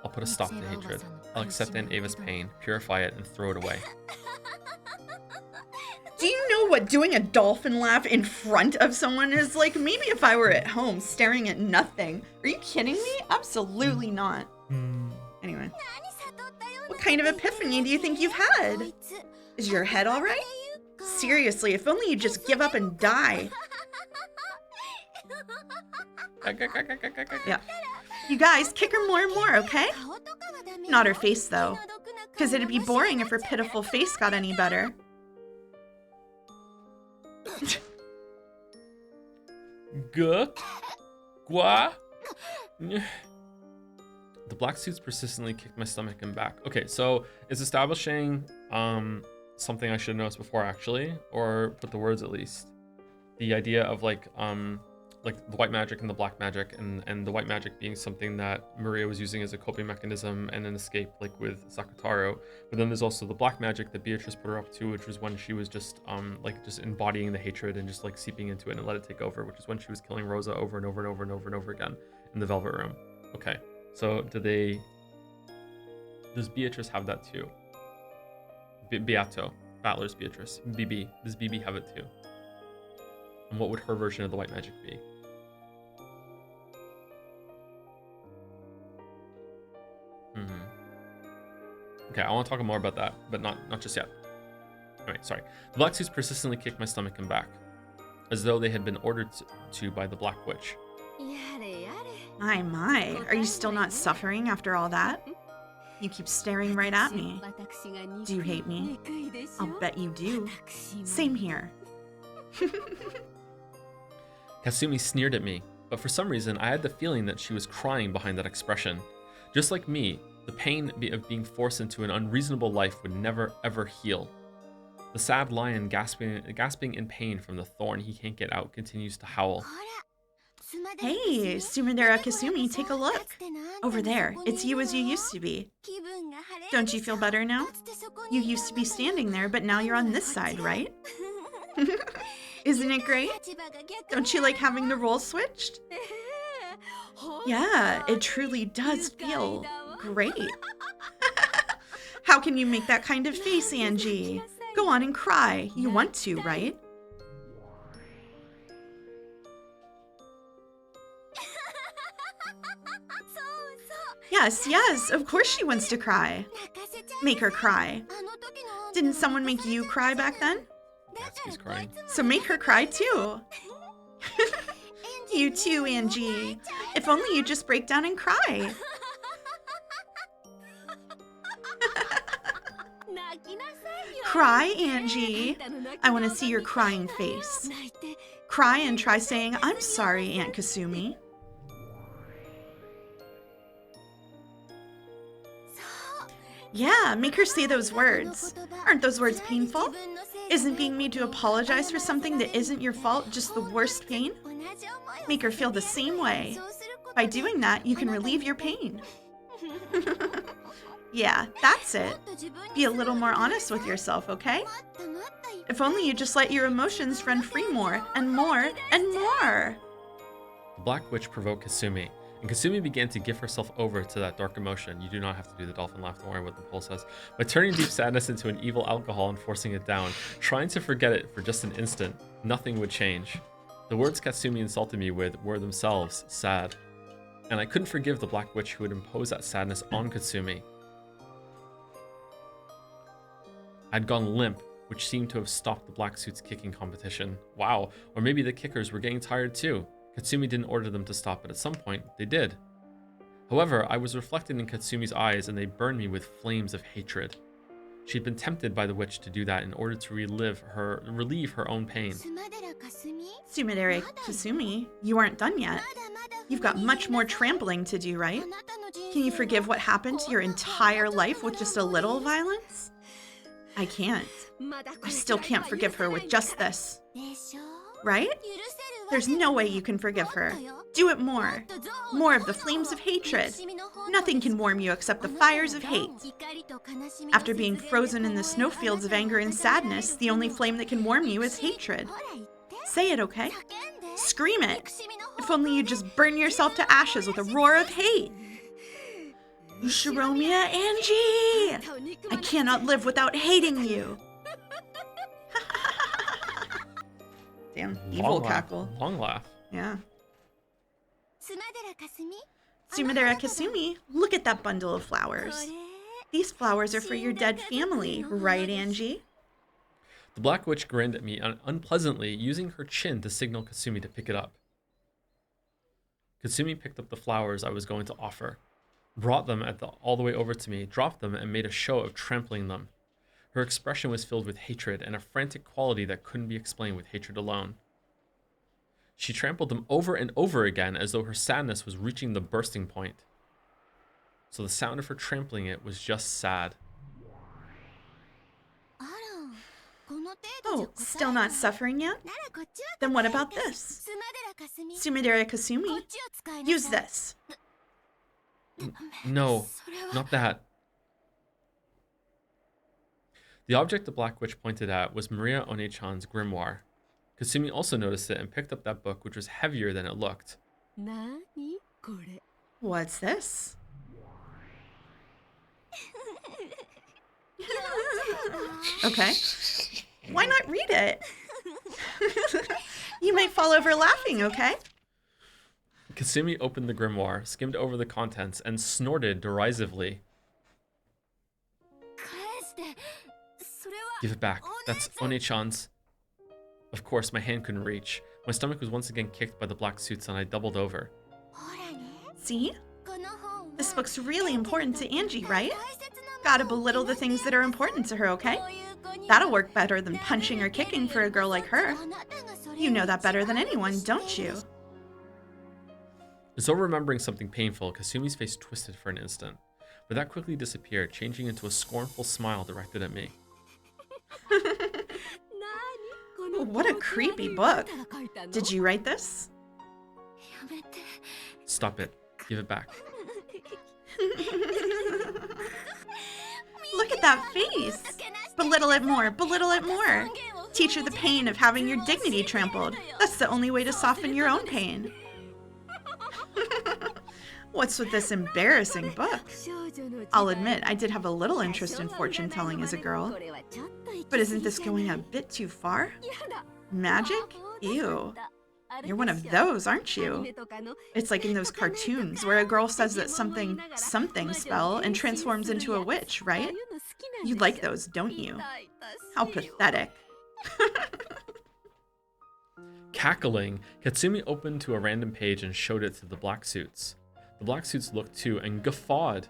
I'll put a stop to hatred. I'll accept Aunt Ava's pain, purify it, and throw it away. Do you know what doing a dolphin laugh in front of someone is like? Maybe if I were at home staring at nothing. Are you kidding me? Absolutely not. Anyway. What kind of epiphany do you think you've had? Is your head all right? Seriously, if only you'd just give up and die. Yeah. You guys, kick her more and more, okay? Not her face, though. Because it'd be boring if her pitiful face got any better. Gua? The black suits persistently kicked my stomach and back. Okay, so it's establishing something I should have noticed before, actually, or put the words at least. The idea of like the white magic and the black magic, and the white magic being something that Maria was using as a coping mechanism and an escape, like with Sakataro. But then there's also the black magic that Beatrice put her up to, which was when she was just just embodying the hatred and just like seeping into it and let it take over, which is when she was killing Rosa over and over and over and over and over again in the Velvet Room. Okay, so does Beatrice have that too? Beato, Battler's Beatrice. BB, does BB have it too? And what would her version of the white magic be? Okay, I want to talk more about that, but not just yet. Anyway, sorry. The black suits persistently kicked my stomach and back, as though they had been ordered to by the Black Witch. My, are you still not suffering after all that? You keep staring right at me. Do you hate me? I'll bet you do. Same here. Kasumi sneered at me, but for some reason I had the feeling that she was crying behind that expression. Just like me, the pain of being forced into an unreasonable life would never ever heal. The sad lion, gasping in pain from the thorn he can't get out, continues to howl. Hey, Sumidera Kasumi, take a look. Over there, it's you as you used to be. Don't you feel better now? You used to be standing there, but now you're on this side, right? Isn't it great? Don't you like having the roles switched? Yeah, it truly does feel great. How can you make that kind of face, Angie? Go on and cry. You want to, right? Yes, of course she wants to cry. Make her cry. Didn't someone make you cry back then? Natsuki's crying. So make her cry too. You too, Angie. If only you just break down and cry. Cry, Angie. I want to see your crying face. Cry and try saying, I'm sorry, Aunt Kasumi. Yeah, make her say those words. Aren't those words painful? Isn't being made to apologize for something that isn't your fault just the worst pain? Make her feel the same way. By doing that, you can relieve your pain. Yeah, that's it. Be a little more honest with yourself, okay? If only you just let your emotions run free more and more and more. The Black Witch provoked Kasumi, and Kasumi began to give herself over to that dark emotion. You do not have to do the dolphin laugh, don't worry what the poll says. By turning deep sadness into an evil alcohol and forcing it down, trying to forget it for just an instant, nothing would change. The words Kasumi insulted me with were themselves sad. And I couldn't forgive the Black Witch who would impose that sadness on Kasumi. I'd gone limp, which seemed to have stopped the black suit's kicking competition. Wow, or maybe the kickers were getting tired too. Katsumi didn't order them to stop, but at some point, they did. However, I was reflected in Katsumi's eyes and they burned me with flames of hatred. She'd been tempted by the witch to do that in order to relieve her own pain. Sumidere Kasumi, you aren't done yet. You've got much more trampling to do, right? Can you forgive what happened to your entire life with just a little violence? I can't. I still can't forgive her with just this. Right? There's no way you can forgive her. Do it more. More of the flames of hatred. Nothing can warm you except the fires of hate. After being frozen in the snowfields of anger and sadness, the only flame that can warm you is hatred. Say it, okay? Scream it. If only you just burn yourself to ashes with a roar of hate. Shiromiya Angie! I cannot live without hating you. Damn, evil cackle. Long laugh. Yeah. Sumidera Kasumi, look at that bundle of flowers. These flowers are for your dead family, right, Angie? The Black Witch grinned at me unpleasantly, using her chin to signal Kasumi to pick it up. Kasumi picked up the flowers I was going to offer, brought them all the way over to me, dropped them, and made a show of trampling them. Her expression was filled with hatred and a frantic quality that couldn't be explained with hatred alone. She trampled them over and over again as though her sadness was reaching the bursting point. So the sound of her trampling it was just sad. Oh, still not suffering yet? Then what about this? Sumidera Kasumi, use this. No, not that. The object the Black Witch pointed at was Maria One-chan's grimoire. Kasumi also noticed it and picked up that book, which was heavier than it looked. What's this? Okay. Why not read it? You might fall over laughing, okay? Kasumi opened the grimoire, skimmed over the contents, and snorted derisively. Give it back. That's One-chan's. Of course, my hand couldn't reach. My stomach was once again kicked by the black suits and I doubled over. See? This book's really important to Angie, right? Gotta belittle the things that are important to her, okay? That'll work better than punching or kicking for a girl like her. You know that better than anyone, don't you? As though remembering something painful, Kasumi's face twisted for an instant, but that quickly disappeared, changing into a scornful smile directed at me. Ooh, what a creepy book. Did you write this? Stop it. Give it back. Look at that face. Belittle it more. Belittle it more. Teach her the pain of having your dignity trampled. That's the only way to soften your own pain. What's with this embarrassing book? I'll admit, I did have a little interest in fortune telling as a girl. But isn't this going a bit too far? Magic? Ew. You're one of those, aren't you? It's like in those cartoons where a girl says that something spell and transforms into a witch, right? You like those, don't you? How pathetic. Cackling, Katsumi opened to a random page and showed it to the black suits. The black suits looked too and guffawed.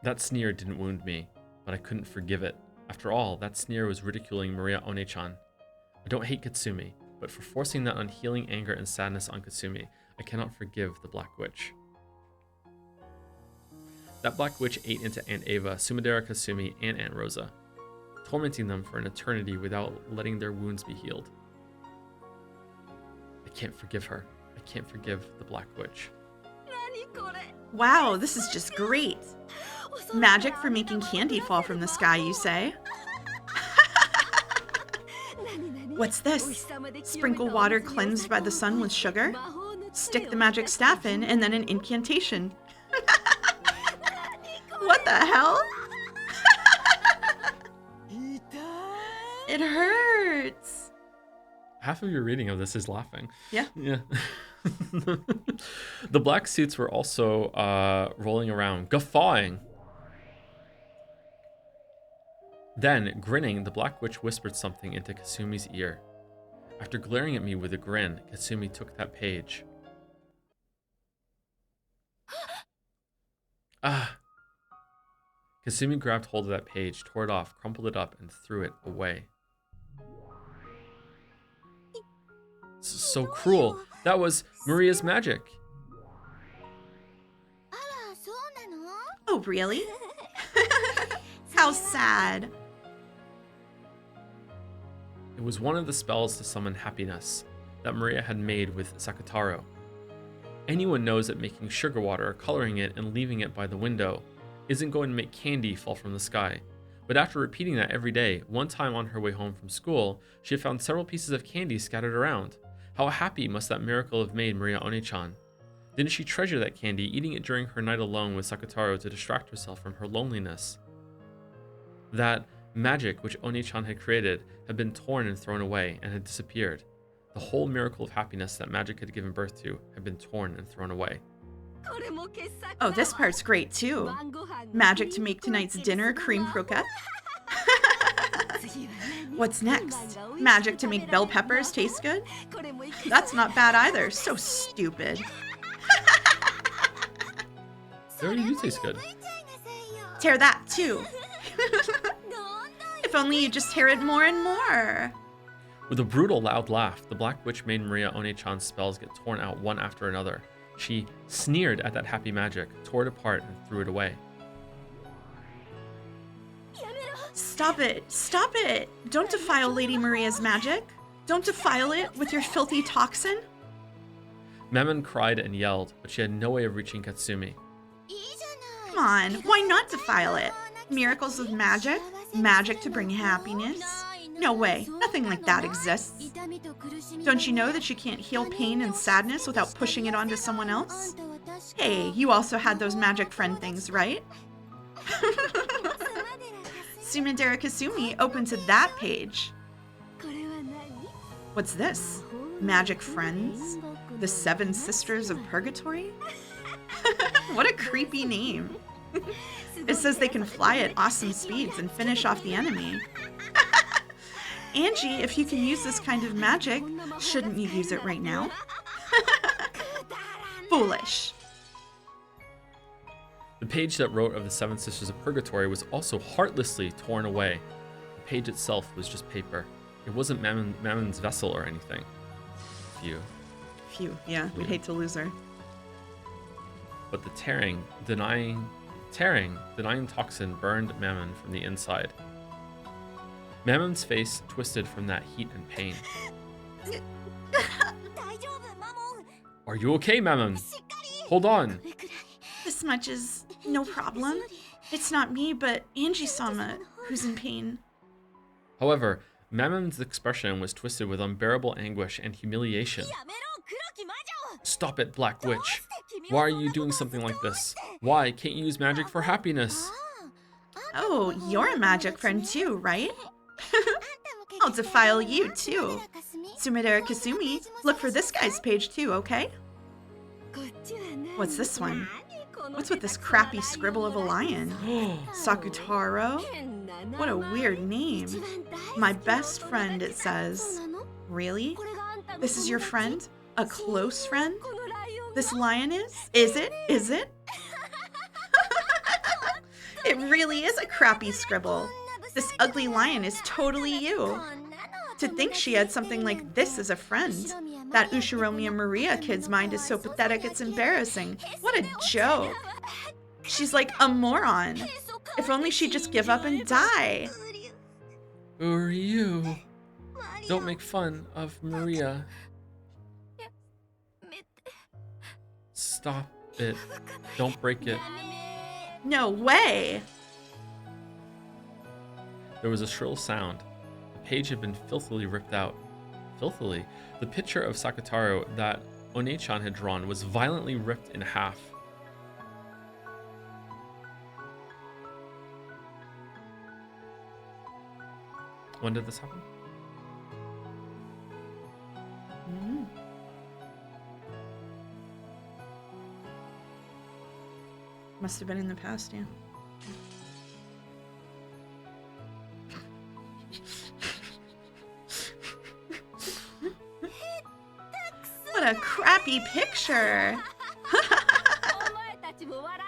That sneer didn't wound me, but I couldn't forgive it. After all, that sneer was ridiculing Maria One-chan. I don't hate Katsumi, but for forcing that unhealing anger and sadness on Katsumi, I cannot forgive the Black Witch. That Black Witch ate into Aunt Ava, Sumadera Kasumi, and Aunt Rosa, tormenting them for an eternity without letting their wounds be healed. I can't forgive her. I can't forgive the Black Witch. Wow, this is just great. Magic for making candy fall from the sky, you say? What's this? Sprinkle water cleansed by the sun with sugar? Stick the magic staff in and then an incantation. What the hell? It hurts. Half of your reading of this is laughing. Yeah. Yeah. The black suits were also rolling around, guffawing. Then, grinning, the Black Witch whispered something into Kasumi's ear. After glaring at me with a grin, Kasumi took that page. Ah! Kasumi grabbed hold of that page, tore it off, crumpled it up, and threw it away. So cruel. That was Maria's magic. Oh, really? How sad. It was one of the spells to summon happiness that Maria had made with Sakutaro. Anyone knows that making sugar water, coloring it, and leaving it by the window isn't going to make candy fall from the sky. But after repeating that every day, one time on her way home from school, she had found several pieces of candy scattered around. How happy must that miracle have made Maria One-chan? Didn't she treasure that candy, eating it during her night alone with Sakutaro to distract herself from her loneliness? That magic which One-chan had created had been torn and thrown away and had disappeared. The whole miracle of happiness that magic had given birth to had been torn and thrown away. Oh, this part's great too. Magic to make tonight's dinner cream croquette. What's next? Magic to make bell peppers taste good? That's not bad either. So stupid. They already do taste good. Tear that too. If only you just tear it more and more. With a brutal, loud laugh, the Black Witch made Maria One-chan's spells get torn out one after another. She sneered at that happy magic, tore it apart, and threw it away. Stop it! Stop it! Don't defile Lady Maria's magic. Don't defile it with your filthy toxin. Mammon cried and yelled, but she had no way of reaching Katsumi. Come on, why not defile it? Miracles of magic? Magic to bring happiness? No way, nothing like that exists. Don't you know that you can't heal pain and sadness without pushing it onto someone else? Hey, you also had those magic friend things, right? Sumadera Kasumi opened to that page. What's this? Magic friends? The Seven Sisters of Purgatory? What a creepy name. It says they can fly at awesome speeds and finish off the enemy. Angie, if you can use this kind of magic, shouldn't you use it right now? Foolish. The page that wrote of the Seven Sisters of Purgatory was also heartlessly torn away. The page itself was just paper. It wasn't Mammon's vessel or anything. Phew, yeah, we'd hate to lose her. But the denying toxin burned Mammon from the inside. Mammon's face twisted from that heat and pain. Are you okay, Mammon? Hold on. This much is no problem. It's not me, but Angie-sama who's in pain. However, Mammon's expression was twisted with unbearable anguish and humiliation. Stop it, Black Witch. Why are you doing something like this? Why can't you use magic for happiness? Oh, you're a magic friend too, right? I'll defile you too. Sumidera Kasumi, look for this guy's page too, okay? What's this one? What's with this crappy scribble of a lion? Sakutaro? What a weird name. My best friend, it says. Really? This is your friend? A close friend? This lion is? Is it? Is it? It really is a crappy scribble. This ugly lion is totally you. To think she had something like this as a friend. That Ushiromi and Maria kid's mind is so pathetic it's embarrassing. What a joke. She's like a moron. If only she'd just give up and die. Who are you? Don't make fun of Maria. Stop it. Don't break it. No way. There was a shrill sound. The page had been filthily ripped out. Filthily? The picture of Sakutaro that One-chan had drawn was violently ripped in half. When did this happen? Must have been in the past, yeah. What a crappy picture.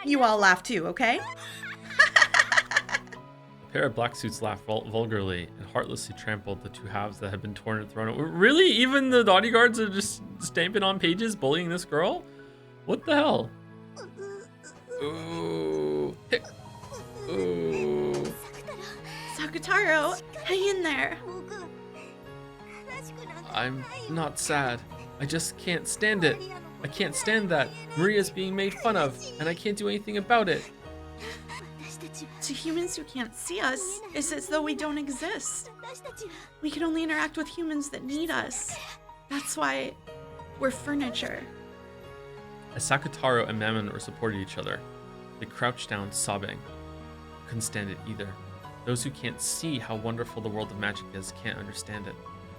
You all laugh too, okay? A pair of black suits laughed vulgarly and heartlessly trampled the two halves that had been torn and thrown. Really? Even the bodyguards are just stamping on pages, bullying this girl? What the hell? Ooh. Hick. Ooh. Sakutaro, hang in there. I'm not sad. I just can't stand it. I can't stand that Maria's being made fun of, and I can't do anything about it. To humans who can't see us, it's as though we don't exist. We can only interact with humans that need us. That's why we're furniture. As Sakutaro and Mammon supported each other, they crouched down, sobbing. Couldn't stand it either. Those who can't see how wonderful the world of magic is can't understand it.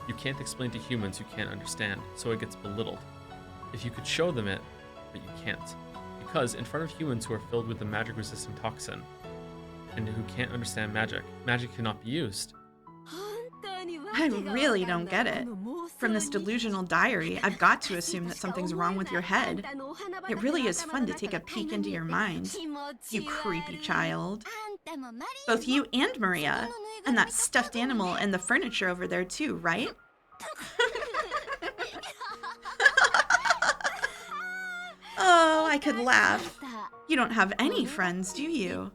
You can't explain to humans who can't understand, so it gets belittled. If you could show them it, but you can't. Because in front of humans who are filled with the magic-resistant toxin, and who can't understand magic, magic cannot be used. I really don't get it. From this delusional diary, I've got to assume that something's wrong with your head. It really is fun to take a peek into your mind. You creepy child. Both you and Maria. And that stuffed animal and the furniture over there too, right? Oh, I could laugh. You don't have any friends, do you?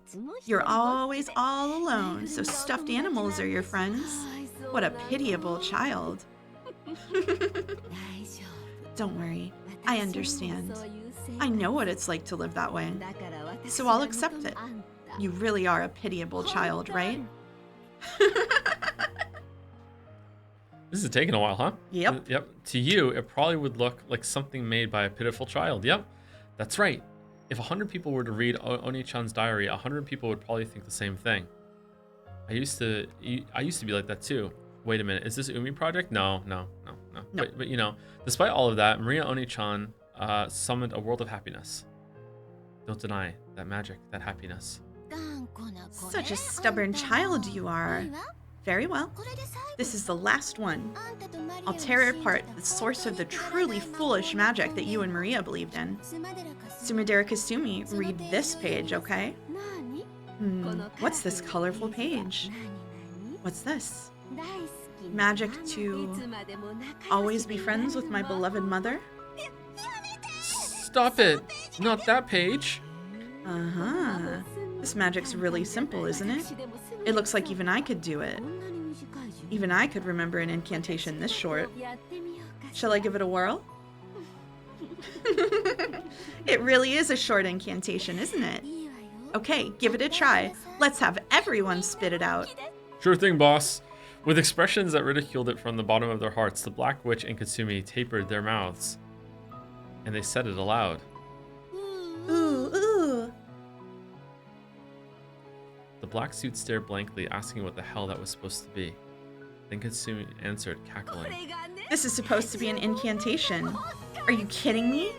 You're always all alone, so stuffed animals are your friends. What a pitiable child. Don't worry, I understand. I know what it's like to live that way, so I'll accept it. You really are a pitiable child, right? This is taking a while, huh? Yep. Yep. To you, it probably would look like something made by a pitiful child. Yep. That's right. If 100 people were to read Oni-chan's diary, 100 people would probably think the same thing. I used to be like that too. Wait a minute, is this Umi project? No. But you know, despite all of that, Maria Oni-chan summoned a world of happiness. Don't deny that magic, that happiness. Such a stubborn child you are. Very well. This is the last one. I'll tear apart the source of the truly foolish magic that you and Maria believed in. Sumidera Kasumi, read this page, okay? What's this colorful page? What's this? Magic to always be friends with my beloved mother? Stop it! Not that page! Uh-huh. This magic's really simple, isn't it? It looks like even I could do it. Even I could remember an incantation this short. Shall I give it a whirl? It really is a short incantation, isn't it? Okay, give it a try. Let's have everyone spit it out. Sure thing, boss. With expressions that ridiculed it from the bottom of their hearts, the Black Witch and Kasumi tapered their mouths, and they said it aloud. Ooh, ooh. The black suit stared blankly, asking what the hell that was supposed to be. Then Kasumi answered, cackling. This is supposed to be an incantation. Are you kidding me?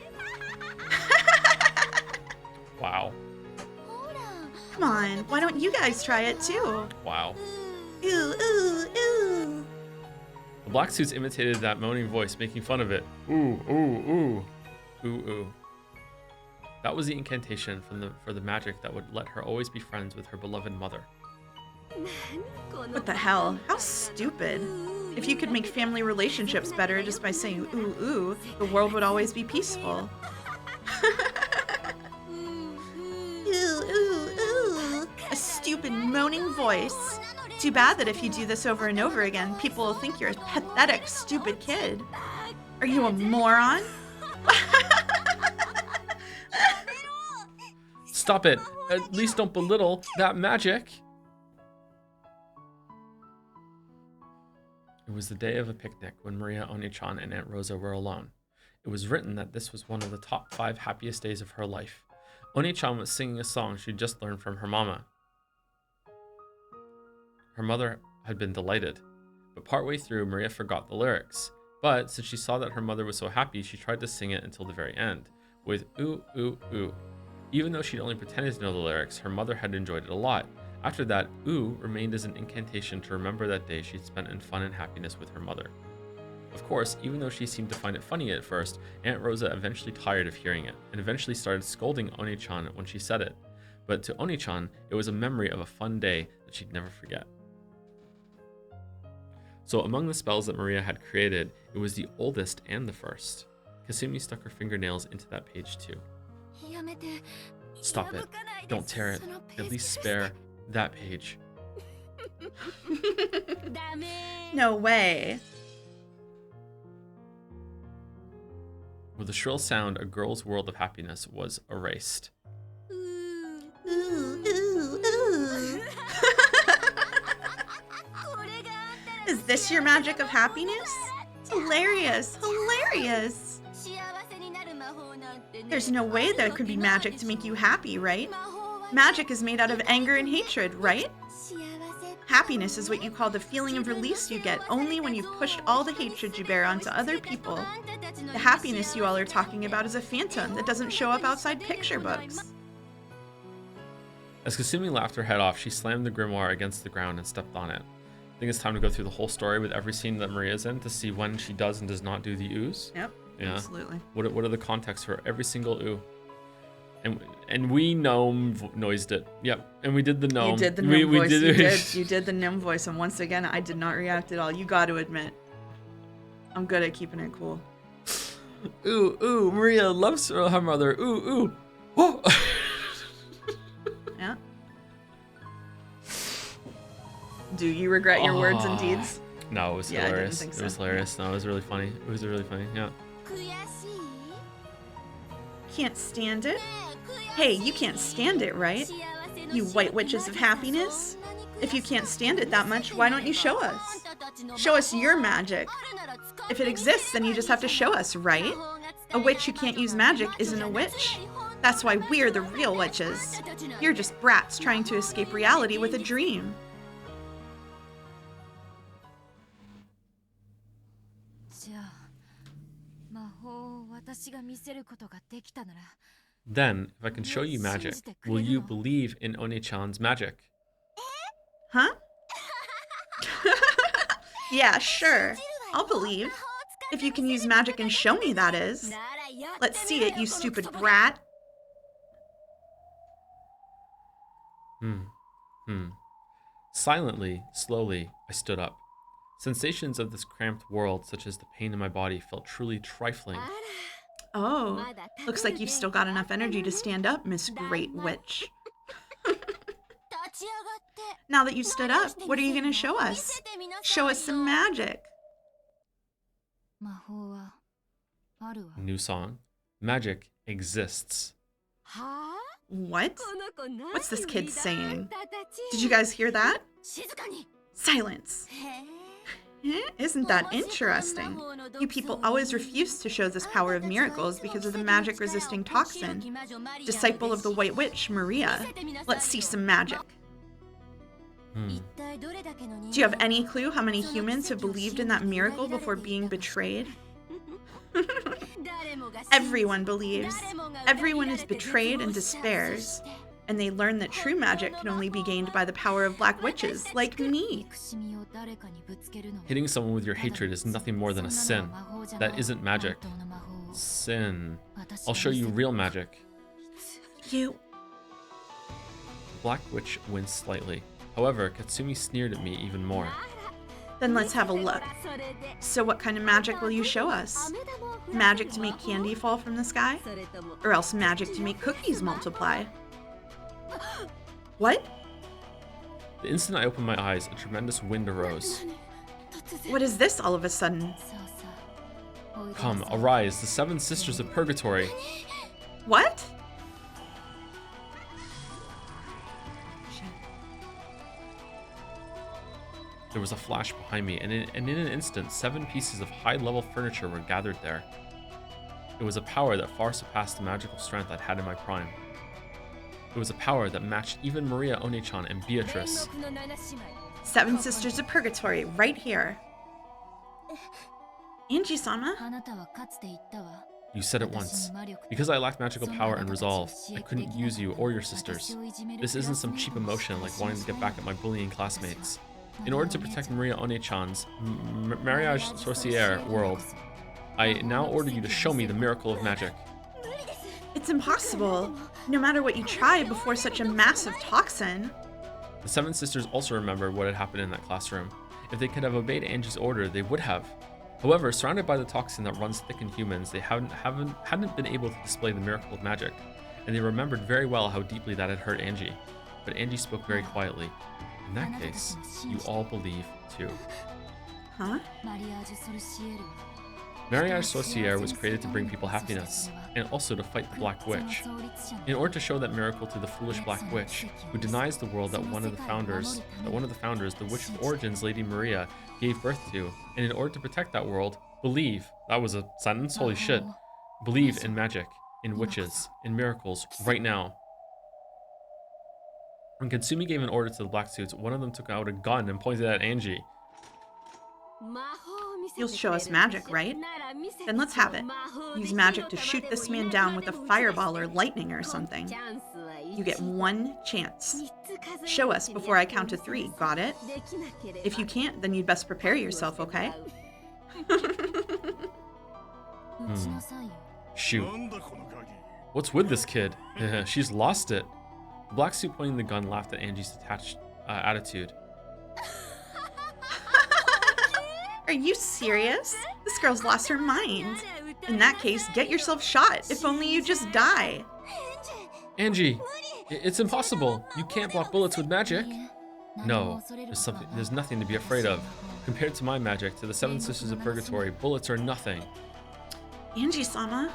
Wow. Come on, why don't you guys try it too? Wow. Ooh, ooh, ooh. The black suits imitated that moaning voice, making fun of it. Ooh, ooh, ooh. Ooh, ooh. That was the incantation for the magic that would let her always be friends with her beloved mother. What the hell? How stupid. If you could make family relationships better just by saying ooh, ooh, the world would always be peaceful. Ooh, ooh, ooh. A stupid moaning voice. Too bad that if you do this over and over again, people will think you're a pathetic, stupid kid. Are you a moron? Stop it! At least don't belittle that magic! It was the day of a picnic when Maria, Oni-chan, and Aunt Rosa were alone. It was written that this was one of the top 5 happiest days of her life. Oni-chan was singing a song she'd just learned from her mama. Her mother had been delighted, but partway through, Maria forgot the lyrics. But since she saw that her mother was so happy, she tried to sing it until the very end, with ooh, ooh, ooh. Even though she'd only pretended to know the lyrics, her mother had enjoyed it a lot. After that, ooh remained as an incantation to remember that day she'd spent in fun and happiness with her mother. Of course, even though she seemed to find it funny at first, Aunt Rosa eventually tired of hearing it, and eventually started scolding Oni-chan when she said it. But to Oni-chan, it was a memory of a fun day that she'd never forget. So among the spells that Maria had created, it was the oldest and the first. Kasumi stuck her fingernails into that page too. Stop it. Don't tear it. At least spare that page. No way. With a shrill sound, a girl's world of happiness was erased. Ooh, ooh, ooh. Is this your magic of happiness? Hilarious, hilarious. There's no way there could be magic to make you happy, right? Magic is made out of anger and hatred, right? Happiness is what you call the feeling of release you get only when you've pushed all the hatred you bear onto other people. The happiness you all are talking about is a phantom that doesn't show up outside picture books. As Kasumi laughed her head off, she slammed the grimoire against the ground and stepped on it. I think it's time to go through the whole story with every scene that Maria's in to see when she does and does not do the ooze. Yep, yeah. Absolutely. What are the contexts for every single ooh? And we gnome noised it. Yep. And we did the gnome. You did the gnome voice. You did the gnome voice. And once again, I did not react at all. You got to admit. I'm good at keeping it cool. Ooh, ooh. Maria loves her mother. Ooh, ooh. Oh. Yeah. Do you regret your words and deeds? No, it was hilarious. I didn't think so. It was hilarious. No, it was really funny. It was really funny. Yeah. Can't stand it? Hey, you can't stand it, right? You white witches of happiness? If you can't stand it that much, why don't you show us? Show us your magic. If it exists, then you just have to show us, right? A witch who can't use magic isn't a witch. That's why we're the real witches. You're just brats trying to escape reality with a dream. Then, if I can show you magic, will you believe in Oni-chan's magic? Huh? Yeah, sure. I'll believe. If you can use magic and show me, that is. Let's see it, you stupid brat. Silently, slowly, I stood up. Sensations of this cramped world, such as the pain in my body, felt truly trifling. Oh, looks like you've still got enough energy to stand up, Miss Great Witch. Now that you stood up, what are you going to show us? Show us some magic. New song. Magic exists. What? What's this kid saying? Did you guys hear that? Silence. Isn't that interesting? You people always refuse to show this power of miracles because of the magic-resisting toxin. Disciple of the White Witch, Maria. Let's see some magic. Do you have any clue how many humans have believed in that miracle before being betrayed? Everyone believes. Everyone is betrayed and despairs. And they learn that true magic can only be gained by the power of black witches, like me. Hitting someone with your hatred is nothing more than a sin. That isn't magic. Sin. I'll show you real magic. You... Black Witch winced slightly. However, Katsumi sneered at me even more. Then let's have a look. So what kind of magic will you show us? Magic to make candy fall from the sky? Or else magic to make cookies multiply? What? The instant I opened my eyes, a tremendous wind arose. What is this all of a sudden? Come, arise, the 7 sisters of purgatory. What? There was a flash behind me, and in an instant, 7 pieces of high-level furniture were gathered there. It was a power that far surpassed the magical strength I'd had in my prime. It was a power that matched even Maria One-chan and Beatrice. 7 sisters of purgatory, right here. Angie-sama? You said it once. Because I lacked magical power and resolve, I couldn't use you or your sisters. This isn't some cheap emotion like wanting to get back at my bullying classmates. In order to protect Maria One-chan's mariage sorcière world, I now order you to show me the miracle of magic. It's impossible. No matter what you try before such a massive toxin. The 7 sisters also remembered what had happened in that classroom. If they could have obeyed Angie's order, they would have. However, surrounded by the toxin that runs thick in humans, they hadn't been able to display the miracle of magic, and they remembered very well how deeply that had hurt Angie. But Angie spoke very quietly. In that case, you all believe too. Huh? Mariage sorcière was created to bring people happiness, and also to fight the Black Witch. In order to show that miracle to the foolish Black Witch, who denies the world that one of the founders, the Witch of Origins, Lady Maria, gave birth to, and in order to protect that world, believe, that was a sentence, holy shit, believe in magic, in witches, in miracles, right now. When Katsumi gave an order to the black suits, one of them took out a gun and pointed at Angie. You'll show us magic, right? Then let's have it. Use magic to shoot this man down with a fireball or lightning or something. You get 1 chance. Show us before I count to 3, got it? If you can't, then you'd best prepare yourself, okay? Shoot. What's with this kid? She's lost it. The black suit pointing the gun laughed at Angie's detached attitude. Are you serious? This girl's lost her mind. In that case, get yourself shot, if only you just die. Angie, it's impossible. You can't block bullets with magic. No, there's nothing to be afraid of. Compared to my magic, to the 7 sisters of purgatory, bullets are nothing. Angie-sama?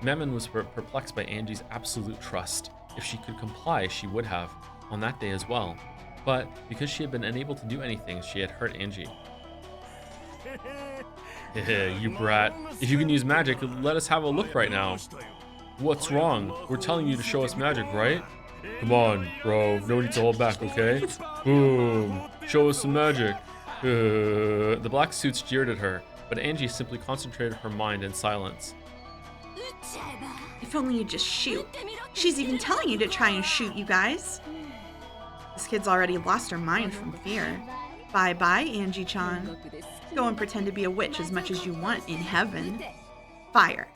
Mammon was perplexed by Angie's absolute trust. If she could comply, she would have, on that day as well. But because she had been unable to do anything, she had hurt Angie. You brat. If you can use magic, let us have a look right now. What's wrong? We're telling you to show us magic, right? Come on, bro. No need to hold back, okay? Boom. Show us some magic. The black suits jeered at her, but Angie simply concentrated her mind in silence. If only you just shoot. She's even telling you to try and shoot, you guys. This kid's already lost her mind from fear. Bye-bye, Angie-chan. Go and pretend to be a witch as much as you want in heaven. Fire.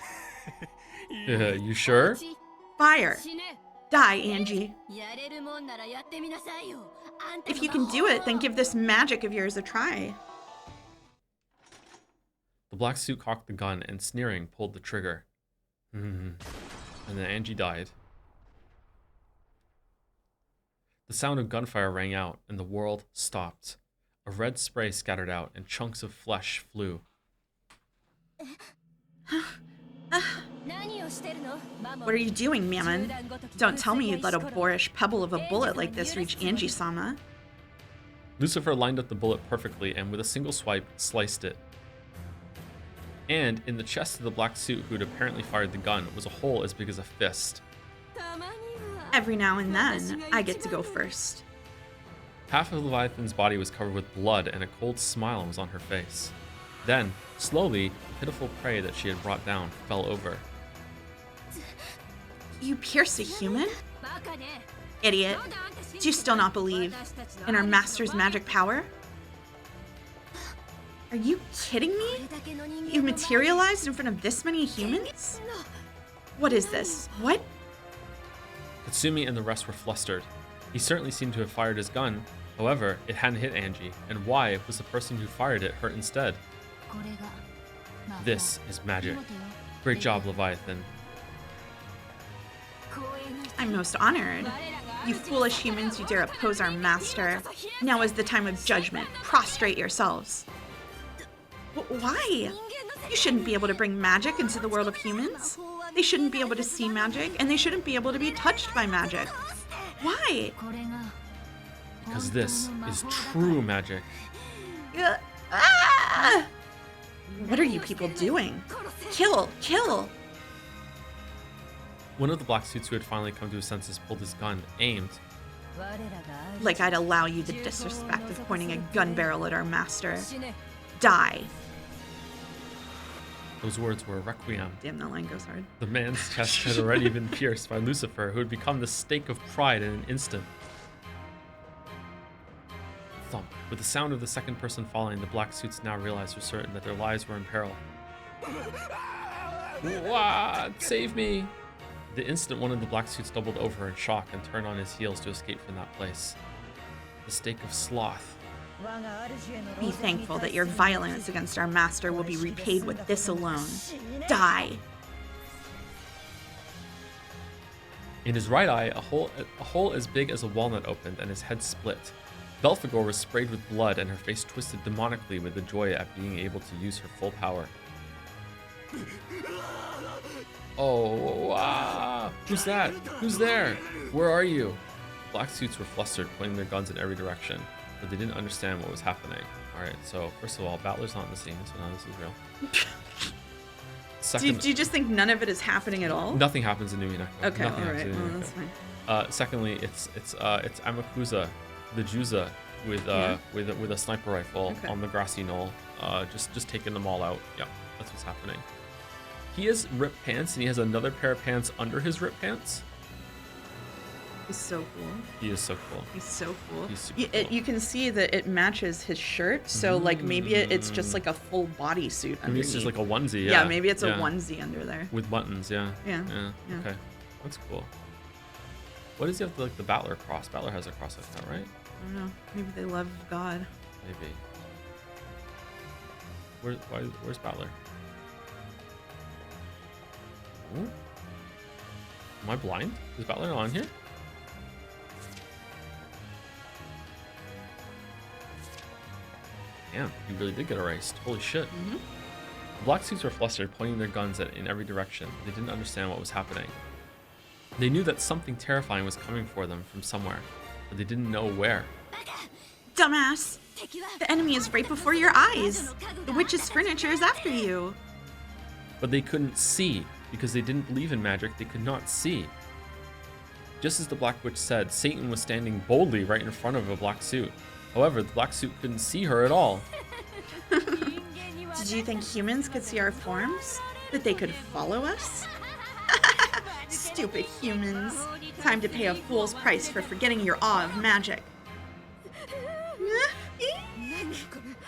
You sure? Fire. Die, Angie. If you can do it, then give this magic of yours a try. The black suit cocked the gun and, sneering, pulled the trigger. And then Angie died. The The sound of gunfire rang out, and the world stopped. A red spray scattered out, and chunks of flesh flew. What are you doing, Mammon? Don't tell me you'd let a boorish pebble of a bullet like this reach Angie-sama. Lucifer lined up the bullet perfectly and with a single swipe sliced it. And in the chest of the black suit who had apparently fired the gun was a hole as big as a fist. Every now and then, I get to go first. Half of Leviathan's body was covered with blood and a cold smile was on her face. Then, slowly, the pitiful prey that she had brought down fell over. You pierced a human? Idiot. Do you still not believe in our master's magic power? Are you kidding me? You materialized in front of this many humans? What is this? What? Katsumi and the rest were flustered. He certainly seemed to have fired his gun. However, it hadn't hit Angie, and why was the person who fired it hurt instead? This is magic. Great job, Leviathan. I'm most honored. You foolish humans who dare oppose our master. Now is the time of judgment. Prostrate yourselves. Why? You shouldn't be able to bring magic into the world of humans. They shouldn't be able to see magic, and they shouldn't be able to be touched by magic. Why? Because this is true magic. Ah! What are you people doing? Kill! Kill! One of the black suits who had finally come to his senses pulled his gun, aimed. Like I'd allow you the disrespect of pointing a gun barrel at our master. Die. Those words were a requiem. Damn, that line goes hard. The man's chest had already been pierced by Lucifer, who had become the stake of pride in an instant. Thump. With the sound of the second person falling, the black suits now realized for certain that their lives were in peril. What? Save me! The instant one of the black suits doubled over in shock and turned on his heels to escape from that place. The stake of sloth. Be thankful that your violence against our master will be repaid with this alone. Die! In his right eye, a hole as big as a walnut opened and his head split. Belphegor was sprayed with blood and her face twisted demonically with the joy at being able to use her full power. Oh, ah! Who's that? Who's there? Where are you? Black suits were flustered, pointing their guns in every direction, but they didn't understand what was happening. Alright, so first of all, Battler's not in the scene, so now this is real. Second, do you just think none of it is happening at all? Nothing happens in Umineko. Okay, nothing alright, well, that's fine. Secondly, it's Amakusa, the Juza, with a sniper rifle on the grassy knoll, just taking them all out. Yeah, that's what's happening. He has ripped pants, and he has another pair of pants under his ripped pants. He's so cool. He is so cool. He's so cool. He's super cool. You can see that it matches his shirt, so like maybe it's just like a full bodysuit underneath. Maybe it's just like a onesie. Yeah, maybe it's a onesie under there. With buttons, yeah. Yeah. Okay, that's cool. What does he have like the Battler cross? Battler has a cross like that, right? I don't know. Maybe they love God. Maybe. Where's Battler? Ooh. Am I blind? Is Battler on here? Damn, he really did get erased. Holy shit. Mm-hmm. The black suits were flustered, pointing their guns in every direction. They didn't understand what was happening. They knew that something terrifying was coming for them from somewhere, but they didn't know where. Dumbass! The enemy is right before your eyes! The witch's furniture is after you! But they couldn't see. Because they didn't believe in magic, they could not see. Just as the Black Witch said, Satan was standing boldly right in front of a black suit. However, the black suit couldn't see her at all. Did you think humans could see our forms? That they could follow us? Stupid humans. Time to pay a fool's price for forgetting your awe of magic.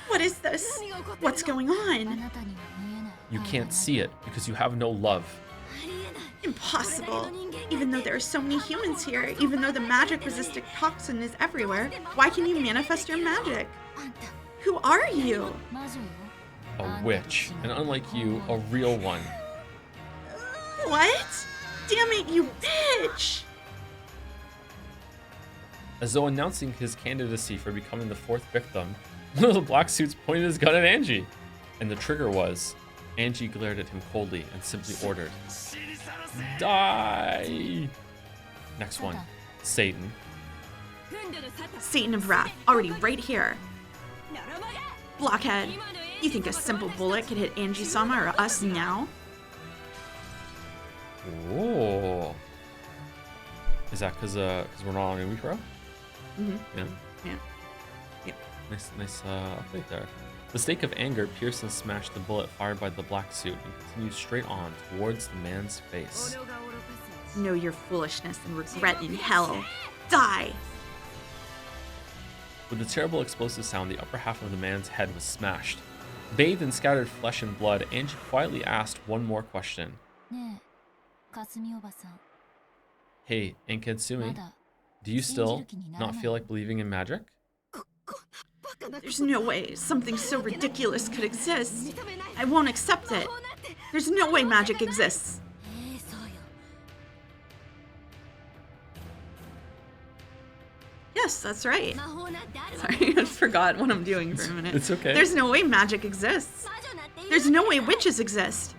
What is this? What's going on? You can't see it because you have no love. Impossible. Even though there are so many humans here, even though the magic-resistant toxin is everywhere, why can you manifest your magic? Who are you? A witch, and unlike you, a real one. What? Damn it, you bitch! As though announcing his candidacy for becoming the fourth victim, one of the black suits pointed his gun at Angie. And the trigger was, Angie glared at him coldly and simply ordered, die! Next one, Satan. Satan of Wrath, already right here. Blockhead, you think a simple bullet could hit Angie-sama or us now? Oh. Is that because we're not on Umineko? Mm-hmm. Yeah. Yeah. Yep. Nice update there. The stake of anger pierced and smashed the bullet fired by the black suit and continued straight on towards the man's face. Know your foolishness and regret in hell. Die! With a terrible explosive sound, the upper half of the man's head was smashed. Bathed in scattered flesh and blood, Angie quietly asked one more question. Hey, Ankensumi, do you still not feel like believing in magic? There's no way something so ridiculous could exist. I won't accept it. There's no way magic exists. Yes, that's right. Sorry, I forgot what I'm doing for a minute. It's okay. There's no way magic exists. There's no way witches exist.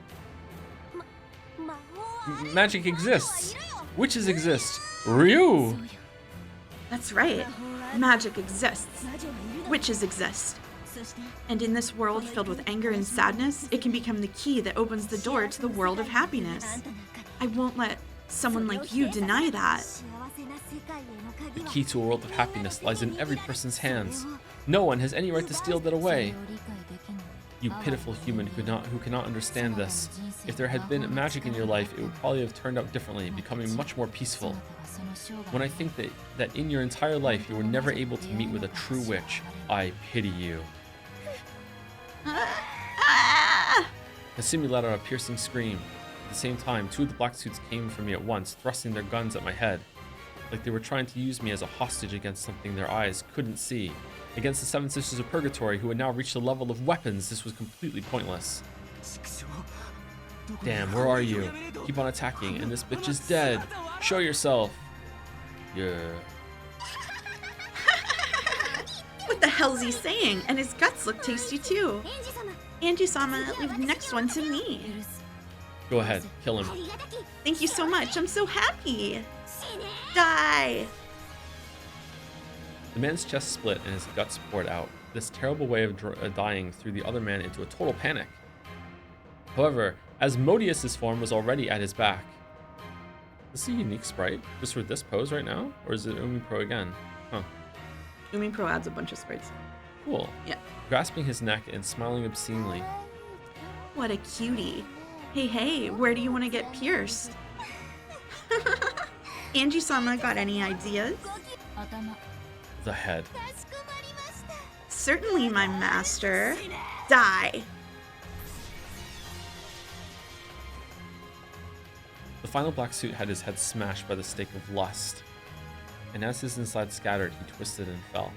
Magic exists. Witches exist. Ryu! That's right. Magic exists. Witches exist. And in this world filled with anger and sadness, it can become the key that opens the door to the world of happiness. I won't let someone like you deny that. The key to a world of happiness lies in every person's hands. No one has any right to steal that away. You pitiful human who cannot understand this. If there had been magic in your life, it would probably have turned out differently, becoming much more peaceful. When I think that in your entire life you were never able to meet with a true witch, I pity you. Kasumi let out a piercing scream. At the same time, two of the black suits came for me at once, thrusting their guns at my head. Like they were trying to use me as a hostage against something their eyes couldn't see. Against the Seven Sisters of Purgatory, who had now reached the level of weapons, this was completely pointless. Damn, where are you? Keep on attacking, and this bitch is dead. Show yourself. Yeah. What the hell's he saying? And his guts look tasty too. Angie-sama, leave the next one to me. Go ahead, kill him. Thank you so much. I'm so happy. Die! The man's chest split and his guts poured out. This terrible way of dying threw the other man into a total panic. However, Asmodeus' form was already at his back. Is this a unique sprite just for this pose right now? Or is it Umineko again? Huh. Umineko adds a bunch of sprites. Cool. Yeah. Grasping his neck and smiling obscenely. What a cutie. Hey, where do you want to get pierced? Angie-sama, got any ideas? The head. Certainly, my master. Die! The final black suit had his head smashed by the stake of lust. And as his inside scattered, he twisted and fell.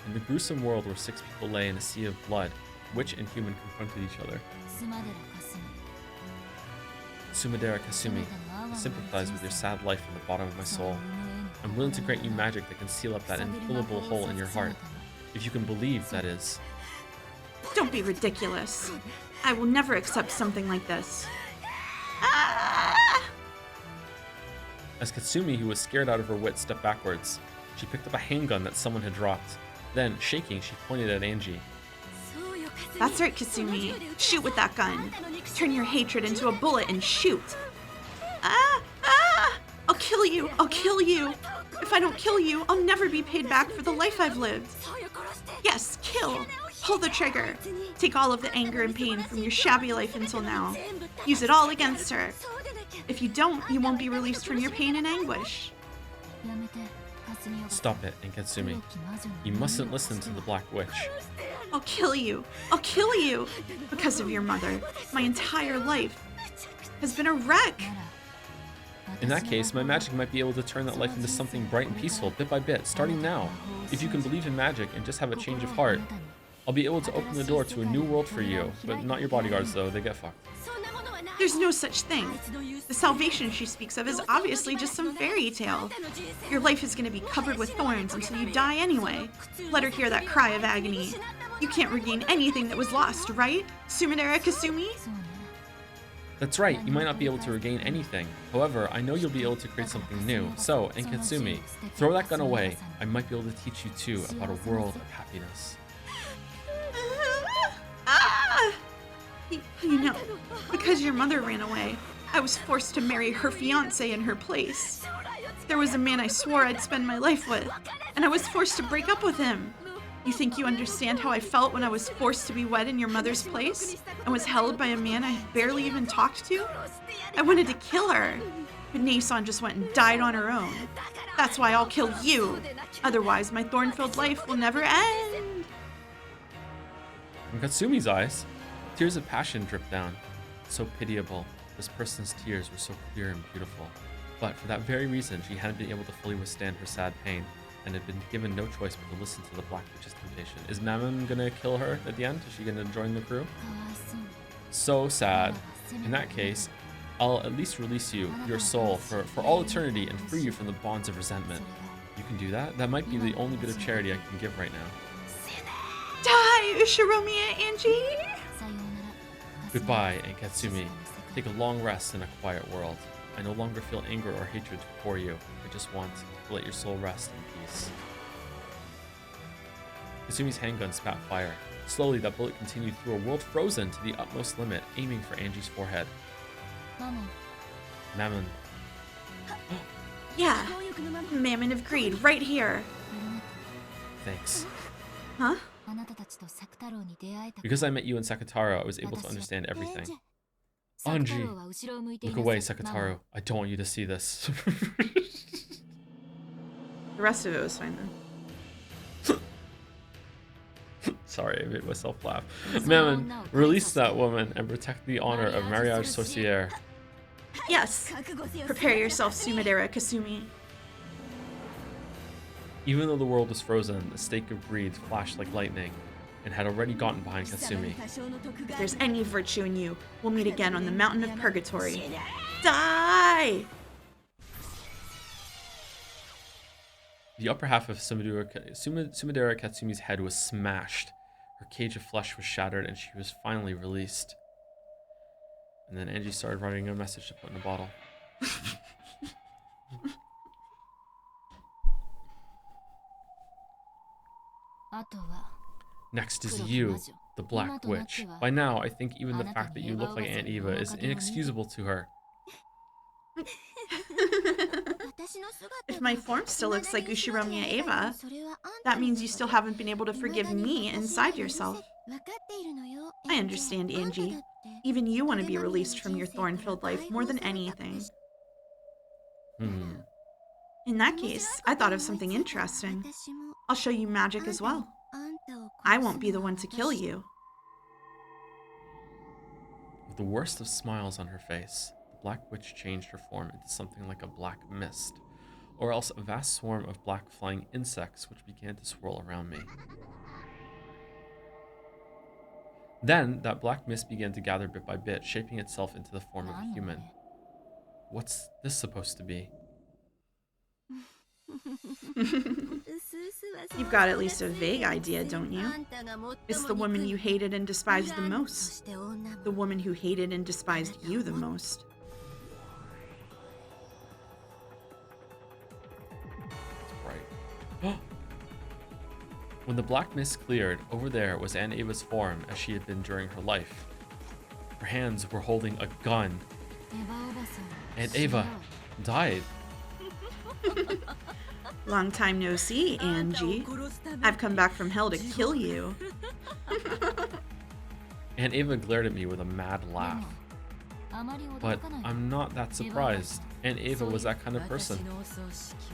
In the gruesome world where 6 people lay in a sea of blood, witch and human confronted each other. Sumadera Kasumi, I sympathize with your sad life from the bottom of my soul. I'm willing to grant you magic that can seal up that infillable hole in your heart. If you can believe, that is. Don't be ridiculous. I will never accept something like this. Ah! As Katsumi, who was scared out of her wits, stepped backwards, she picked up a handgun that someone had dropped. Then, shaking, she pointed at Angie. That's right, Kasumi. Shoot with that gun. Turn your hatred into a bullet and shoot. Ah! I'll kill you. I'll kill you. If I don't kill you, I'll never be paid back for the life I've lived. Yes, kill. Pull the trigger. Take all of the anger and pain from your shabby life until now. Use it all against her. If you don't, you won't be released from your pain and anguish. Stop it, Anketsumi. You mustn't listen to the Black Witch. I'll kill you. I'll kill you. Because of your mother, my entire life has been a wreck. In that case, my magic might be able to turn that life into something bright and peaceful, bit by bit, starting now. If you can believe in magic and just have a change of heart, I'll be able to open the door to a new world for you. But not your bodyguards, though. They get fucked. There's no such thing. The salvation she speaks of is obviously just some fairy tale. Your life is going to be covered with thorns until you die anyway. Let her hear that cry of agony. You can't regain anything that was lost, right, Sumidera Kasumi? That's right, you might not be able to regain anything. However, I know you'll be able to create something new. So, Katsumi, throw that gun away. I might be able to teach you too about a world of happiness. You know, because your mother ran away, I was forced to marry her fiancé in her place. There was a man I swore I'd spend my life with, and I was forced to break up with him. You think you understand how I felt when I was forced to be wed in your mother's place and was held by a man I had barely even talked to? I wanted to kill her, but Nason just went and died on her own. That's why I'll kill you. Otherwise, my thorn-filled life will never end. From Katsumi's eyes, tears of passion dripped down. So pitiable. This person's tears were so clear and beautiful. But for that very reason, she hadn't been able to fully withstand her sad pain, and had been given no choice but to listen to the Black Witch's temptation. Is Mammon gonna kill her at the end? Is she gonna join the crew? So sad. In that case, I'll at least release you, your soul, for all eternity and free you from the bonds of resentment. You can do that? That might be the only bit of charity I can give right now. Die, Ushiromiya Angie! Goodbye, Katsumi. Take a long rest in a quiet world. I no longer feel anger or hatred for you. I just want to let your soul rest in peace. Kasumi's handgun spat fire. Slowly, that bullet continued through a world frozen to the utmost limit, aiming for Angie's forehead. Mammon. Yeah, Mammon of Greed, right here. Thanks. Huh? Because I met you in Sakataro, I was able to understand everything. Anji! Look away, Sakataro. I don't want you to see this. The rest of it was fine then. Sorry, I made myself laugh. Mammon, release that woman and protect the honor of Mariage Sorcière. Yes. Prepare yourself, Sumidera Kasumi. Even though the world was frozen, the stake of greed flashed like lightning and had already gotten behind Katsumi. If there's any virtue in you, we'll meet again on the Mountain of Purgatory. Die! The upper half of Sumidera Katsumi's head was smashed. Her cage of flesh was shattered and she was finally released. And then Angie started writing a message to put in a bottle. Next is you, the Black Witch. By now, I think even the fact that you look like Aunt Eva is inexcusable to her. If my form still looks like Ushiromiya Eva, that means you still haven't been able to forgive me inside yourself. I understand, Angie. Even you want to be released from your thorn-filled life more than anything. In that case, I thought of something interesting. I'll show you magic as well. I won't be the one to kill you. With the worst of smiles on her face, the Black Witch changed her form into something like a black mist, or else a vast swarm of black flying insects which began to swirl around me. Then, that black mist began to gather bit by bit, shaping itself into the form of a human. What's this supposed to be? You've got at least a vague idea, don't you? It's the woman you hated and despised the most. The woman who hated and despised you the most. Right. When the black mist cleared, over there was Aunt Ava's form as she had been during her life. Her hands were holding a gun. Aunt Ava died. Long time no see, Angie. I've come back from hell to kill you. Aunt Ava glared at me with a mad laugh. But I'm not that surprised. Aunt Ava was that kind of person.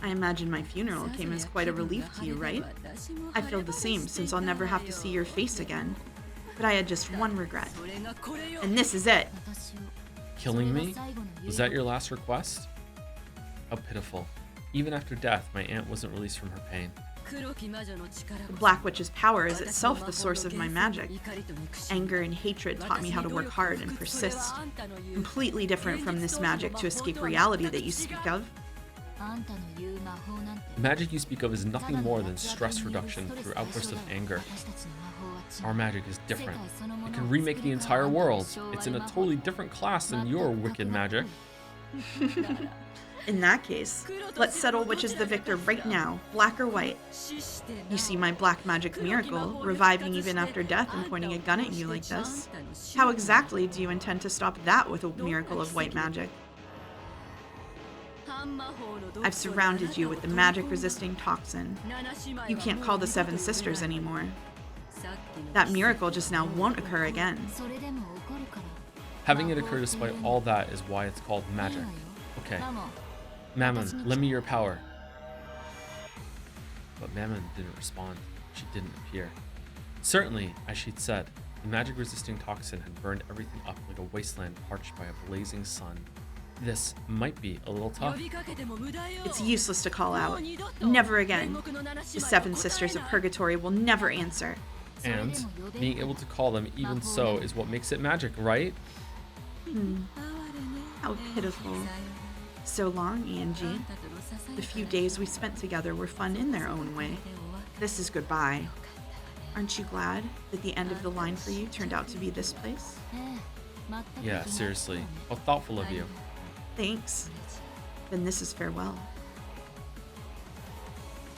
I imagine my funeral came as quite a relief to you, right? I feel the same, since I'll never have to see your face again. But I had just one regret. And this is it. Killing me? Was that your last request? How pitiful. Even after death, my aunt wasn't released from her pain. The Black Witch's power is itself the source of my magic. Anger and hatred taught me how to work hard and persist. Completely different from this magic to escape reality that you speak of. The magic you speak of is nothing more than stress reduction through outbursts of anger. Our magic is different. It can remake the entire world. It's in a totally different class than your wicked magic. In that case, let's settle which is the victor right now, black or white. You see my black magic miracle, reviving even after death and pointing a gun at you like this. How exactly do you intend to stop that with a miracle of white magic? I've surrounded you with the magic-resisting toxin. You can't call the Seven Sisters anymore. That miracle just now won't occur again. Having it occur despite all that is why it's called magic. Okay. Mammon, lend me your power. But Mammon didn't respond. She didn't appear. Certainly, as she'd said, the magic-resisting toxin had burned everything up like a wasteland parched by a blazing sun. This might be a little tough. It's useless to call out. Never again. The Seven Sisters of Purgatory will never answer. And being able to call them even so is what makes it magic, right? How pitiful. So long, Angie. The few days we spent together were fun in their own way. This is goodbye. Aren't you glad that the end of the line for you turned out to be this place? Yeah, seriously. How thoughtful of you. Thanks. Then this is farewell.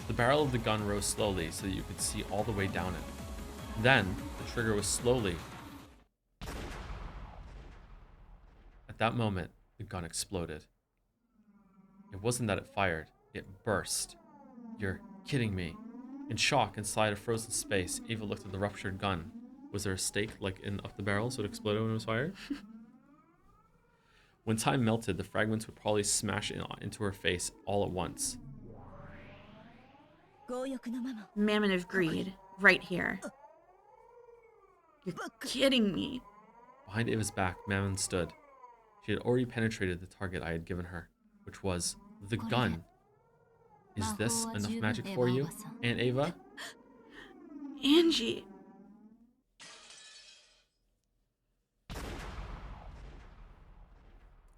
The barrel of the gun rose slowly so that you could see all the way down it. Then, the trigger was slowly. At that moment, the gun exploded. It wasn't that it fired, it burst. You're kidding me. In shock, inside a frozen space, Ava looked at the ruptured gun. Was there a stake like in up the barrel so it exploded when it was fired? When time melted, the fragments would probably smash into her face all at once. Mammon of Greed, right here. You're kidding me. Behind Ava's back, Mammon stood. She had already penetrated the target I had given her, which was the gun. Is this enough magic for you, Aunt Ava? Angie.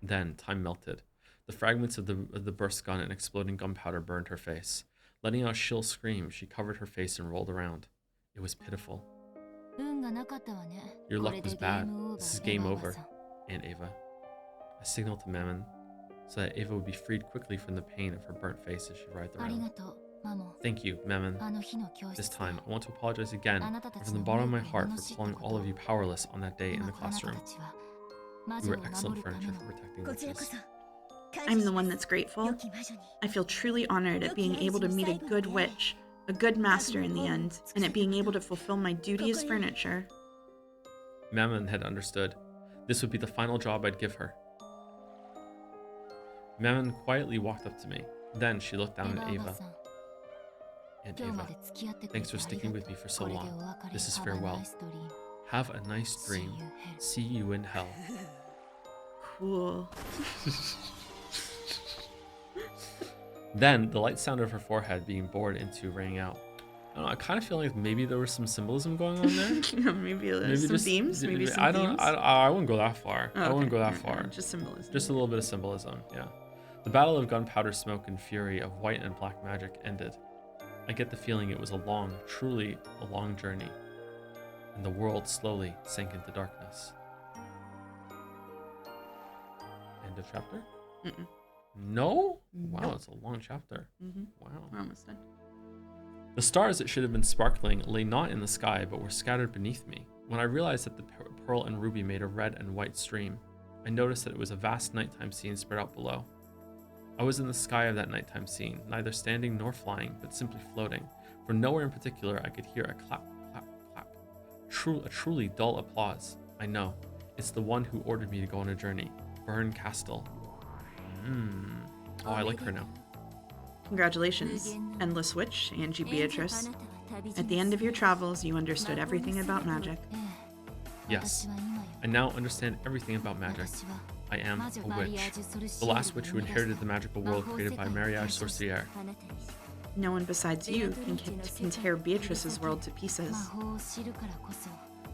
Then time melted. The fragments of the burst gun and exploding gunpowder burned her face. Letting out a shrill scream, she covered her face and rolled around. It was pitiful. Your luck was bad. This is game over, Aunt Ava. I signaled to Mammon so that Ava would be freed quickly from the pain of her burnt face as she writhed around. Thank you, Mammon. This time, I want to apologize again from the bottom of my heart for calling all of you powerless on that day in the classroom. You were excellent furniture for protecting witches. I'm the one that's grateful. I feel truly honored at being able to meet a good witch, a good master in the end, and at being able to fulfill my duty as furniture. Mammon had understood. This would be the final job I'd give her. Mammon quietly walked up to me. Then she looked down at Ava. Aunt Ava, thanks for sticking with me for so long. This is farewell. Have a nice dream. See you in hell. Cool. Then the light sound of her forehead being bored into rang out. I don't know, I kind of feel like maybe there was some symbolism going on there. Maybe there's some themes. Maybe some themes. I wouldn't go that far. Oh, I wouldn't okay. go that far. Just symbolism. Just a little bit of symbolism, yeah. The battle of gunpowder smoke and fury of white and black magic ended. I get the feeling it was a long, truly a long journey. And the world slowly sank into darkness. End of chapter? Mm-mm. No? Wow, Nope. it's a long chapter. Wow. We're almost done. The stars that should have been sparkling lay not in the sky, but were scattered beneath me. When I realized that the pearl and ruby made a red and white stream, I noticed that it was a vast nighttime scene spread out below. I was in the sky of that nighttime scene, neither standing nor flying, but simply floating. For nowhere in particular I could hear a clap, clap, clap. A truly dull applause. I know. It's the one who ordered me to go on a journey. Burn Castle. Oh, I like her now. Congratulations, Endless Witch, Angie Beatrice. At the end of your travels, you understood everything about magic. Yes, I now understand everything about magic. I am a witch. The last witch who inherited the magical world created by Mariage Sorcière. No one besides you can tear Beatrice's world to pieces.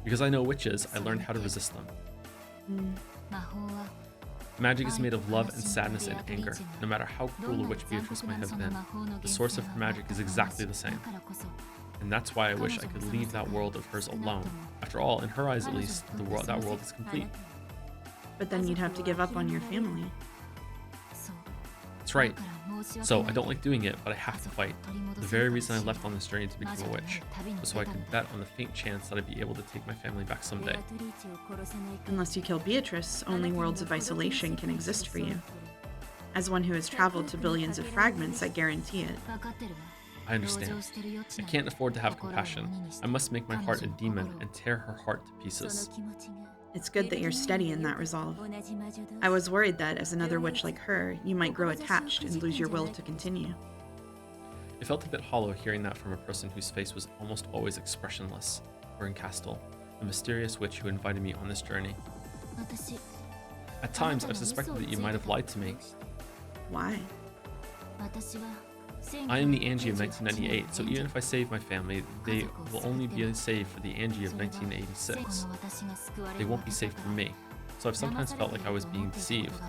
Because I know witches, I learned how to resist them. Magic is made of love and sadness and anger. No matter how cruel a witch Beatrice might have been, the source of her magic is exactly the same. And that's why I wish I could leave that world of hers alone. After all, in her eyes at least, that world is complete. But then you'd have to give up on your family. That's right. So I don't like doing it, but I have to fight. The very reason I left on this journey to become a witch was so I could bet on the faint chance that I'd be able to take my family back someday. Unless you kill Beatrice, only worlds of isolation can exist for you. As one who has traveled to billions of fragments, I guarantee it. I understand. I can't afford to have compassion. I must make my heart a demon and tear her heart to pieces. It's good that you're steady in that resolve. I was worried that, as another witch like her, you might grow attached and lose your will to continue. It felt a bit hollow hearing that from a person whose face was almost always expressionless. Burn Castle, the mysterious witch who invited me on this journey. At times, I've suspected that you might have lied to me. Why? I am the Angie of 1998, so even if I save my family, they will only be saved for the Angie of 1986. They won't be saved for me, so I've sometimes felt like I was being deceived.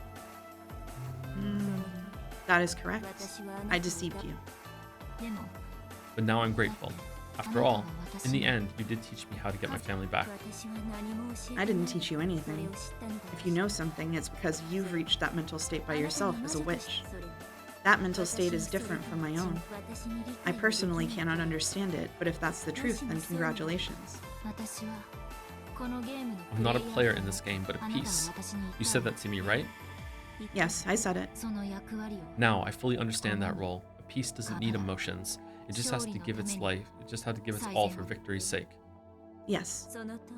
That is correct. I deceived you. But now I'm grateful. After all, in the end, you did teach me how to get my family back. I didn't teach you anything. If you know something, it's because you've reached that mental state by yourself as a witch. That mental state is different from my own. I personally cannot understand it, but if that's the truth, then congratulations. I'm not a player in this game, but a piece. You said that to me, right? Yes, I said it. Now, I fully understand that role. A piece doesn't need emotions. It just has to give its life. It just had to give its all for victory's sake. Yes,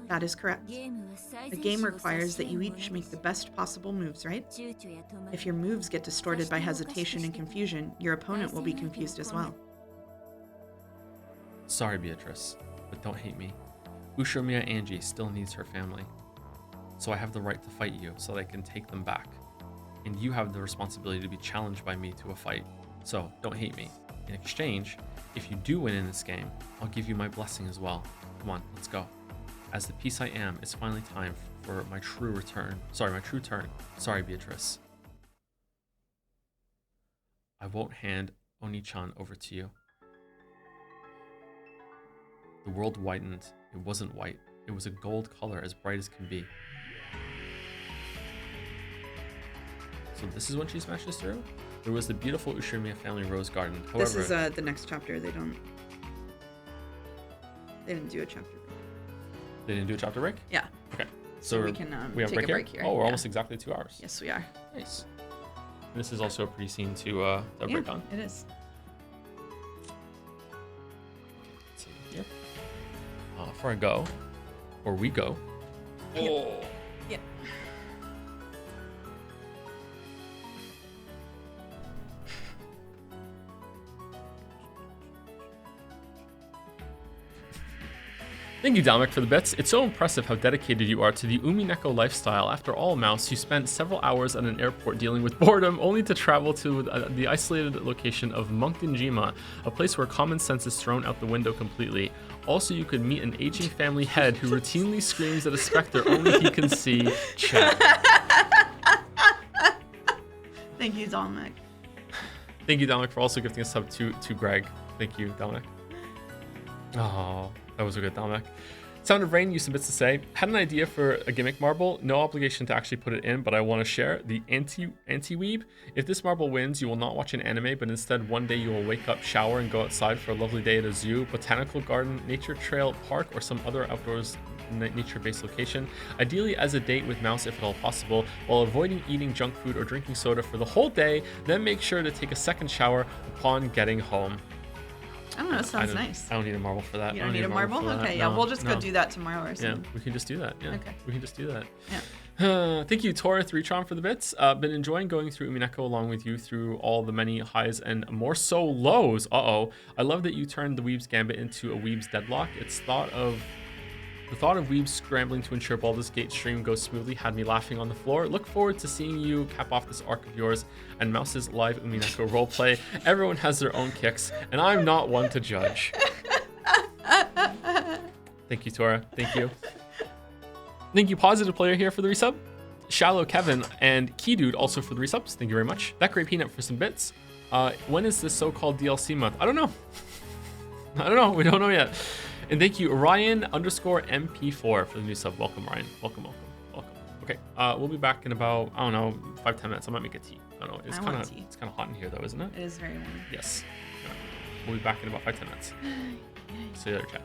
that is correct. The game requires that you each make the best possible moves, right? If your moves get distorted by hesitation and confusion, your opponent will be confused as well. Sorry, Beatrice, but don't hate me. Ushomiya Angie still needs her family. So I have the right to fight you so that I can take them back. And you have the responsibility to be challenged by me to a fight. So don't hate me. In exchange, if you do win in this game, I'll give you my blessing as well. Come on, let's go. As the piece I am, it's finally time for my true turn. Sorry, Beatrice. I won't hand Oni-chan over to you. The world whitened. It wasn't white. It was a gold color as bright as can be. So this is when she smashes through? There was the beautiful Ushomiya family rose garden. However, this is the next chapter. They didn't do a chapter break. They didn't do a chapter break? Yeah. Okay. So we can we have take a break here? here. Oh, we're almost exactly 2 hours. Yes, we are. Nice. And this is also a pretty scene to break on. It is. Let's see here. Before I go, or we go. Oh. Yeah. Thank you, Dominic, for the bits. It's so impressive how dedicated you are to the Umineko lifestyle. After all, Mouse, you spent several hours at an airport dealing with boredom, only to travel to the isolated location of Munkinjima, a place where common sense is thrown out the window completely. Also, you could meet an aging family head who routinely screams at a specter only he can see. Chat. Thank you, Dominic. Thank you, Dominic, for also gifting a sub to Greg. Thank you, Dominic. Oh, that was a good Dominic. Sound of Rain used some bits to say, had an idea for a gimmick marble, no obligation to actually put it in, but I want to share the anti-weeb. If this marble wins, you will not watch an anime, but instead one day you will wake up, shower, and go outside for a lovely day at a zoo, botanical garden, nature trail, park, or some other outdoors nature-based location, ideally as a date with Mouse if at all possible, while avoiding eating junk food or drinking soda for the whole day, then make sure to take a second shower upon getting home. I don't know, it sounds nice. I don't need a marble for that. You don't need a marble? Okay, yeah, we'll just go do that tomorrow or something. Yeah, we can just do that. Yeah, okay. We can just do that. Yeah. Thank you, Tora3tron, for the bits. Been enjoying going through Umineko along with you through all the many highs and more so lows. I love that you turned the Weeb's Gambit into a Weeb's Deadlock. It's thought of The thought of Weebs scrambling to ensure Baldur's Gate stream goes smoothly had me laughing on the floor. Look forward to seeing you cap off this arc of yours and Mouse's live Umineko roleplay. Everyone has their own kicks, and I'm not one to judge. Thank you, Tora. Thank you. Thank you, Positive Player here for the resub. Shallow Kevin and Key Dude also for the resubs. Thank you very much. That Great Peanut for some bits. When is this so-called DLC month? I don't know. I don't know. We don't know yet. And thank you, Ryan_MP4 for the new sub. Welcome, Ryan. Welcome. Okay, we'll be back in about, I don't know, 5-10 minutes. I might make a tea. I don't know. It's kind of hot in here, though, isn't it? It is very warm. Yes. Yeah. We'll be back in about 5-10 minutes. See you later, chat.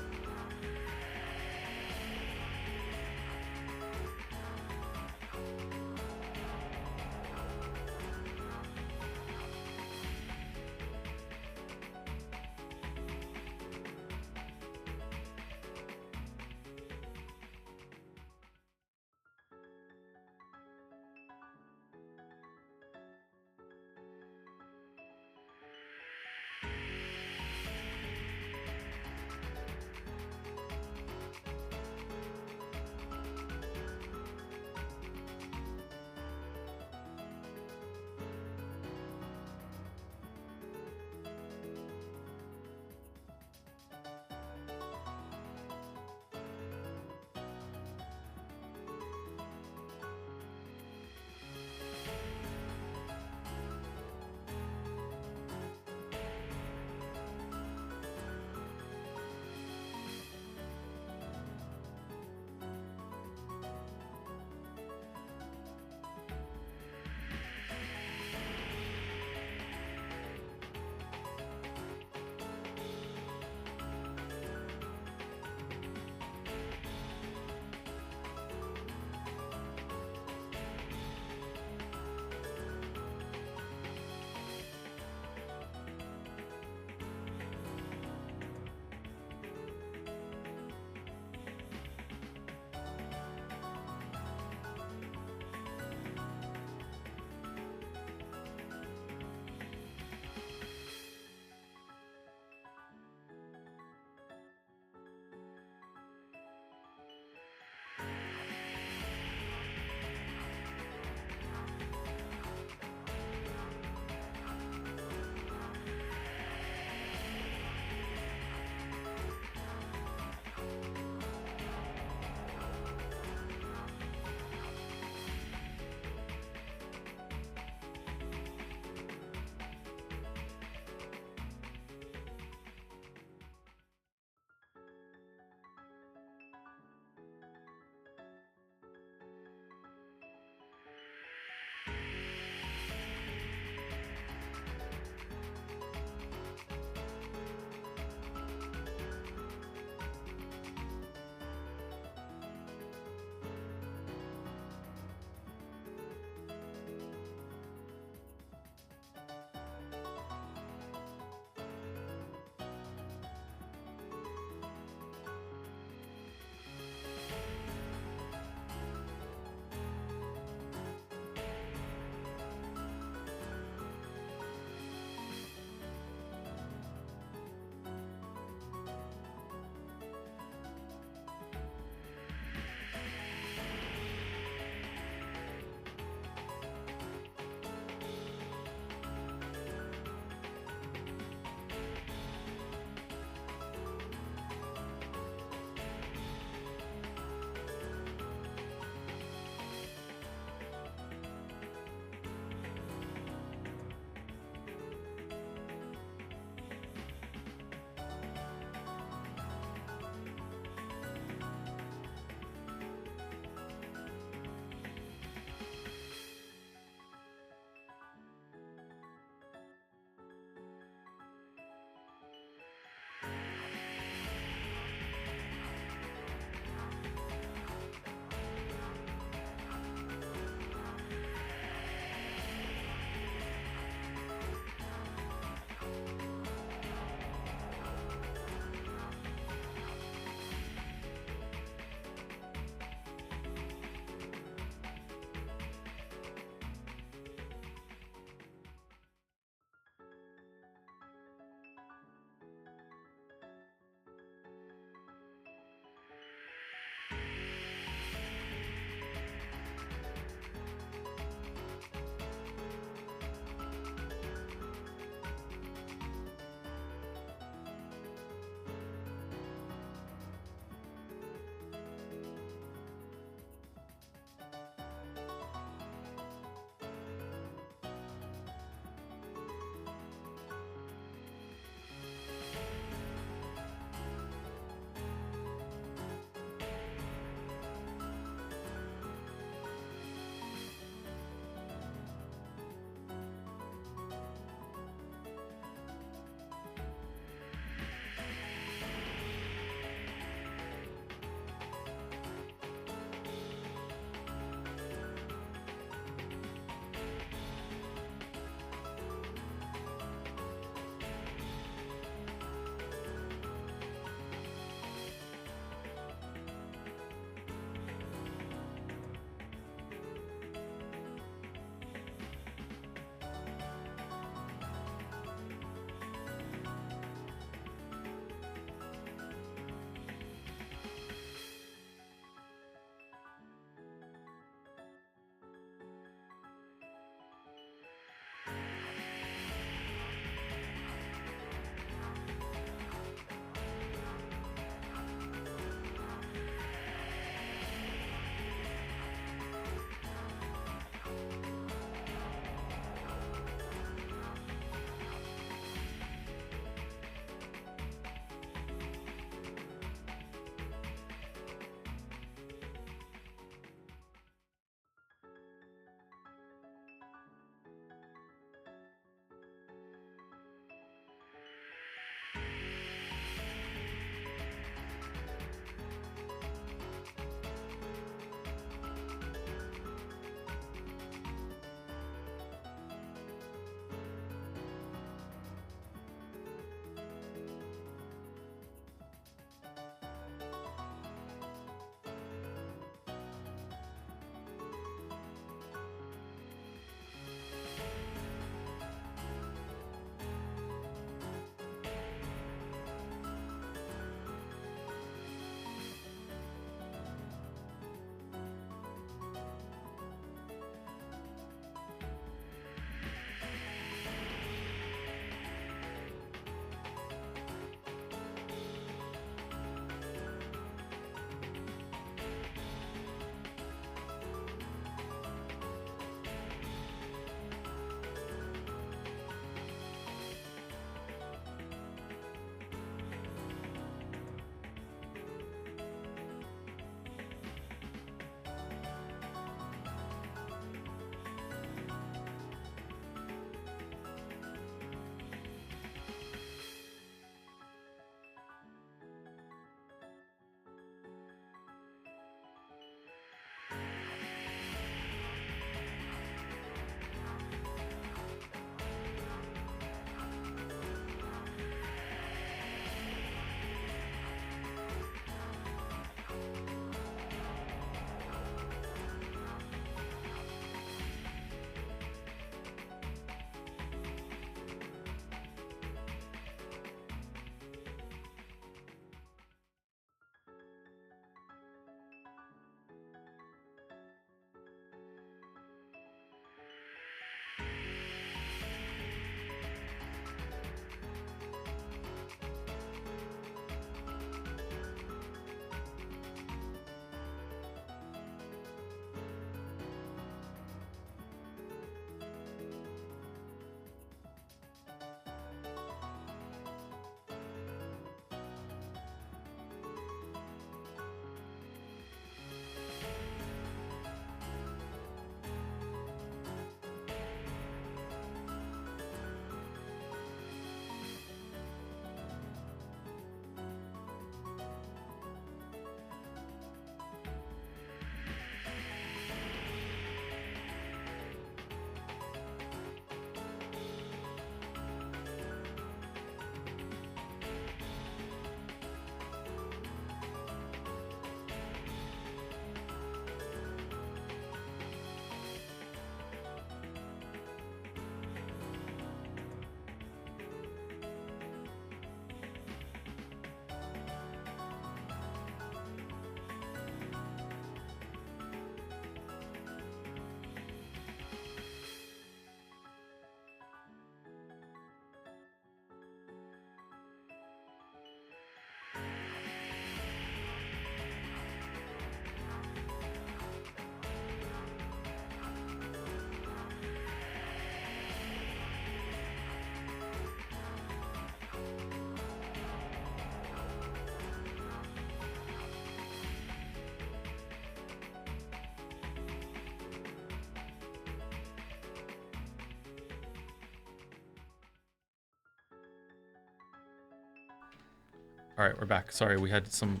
All right, we're back. Sorry, we had some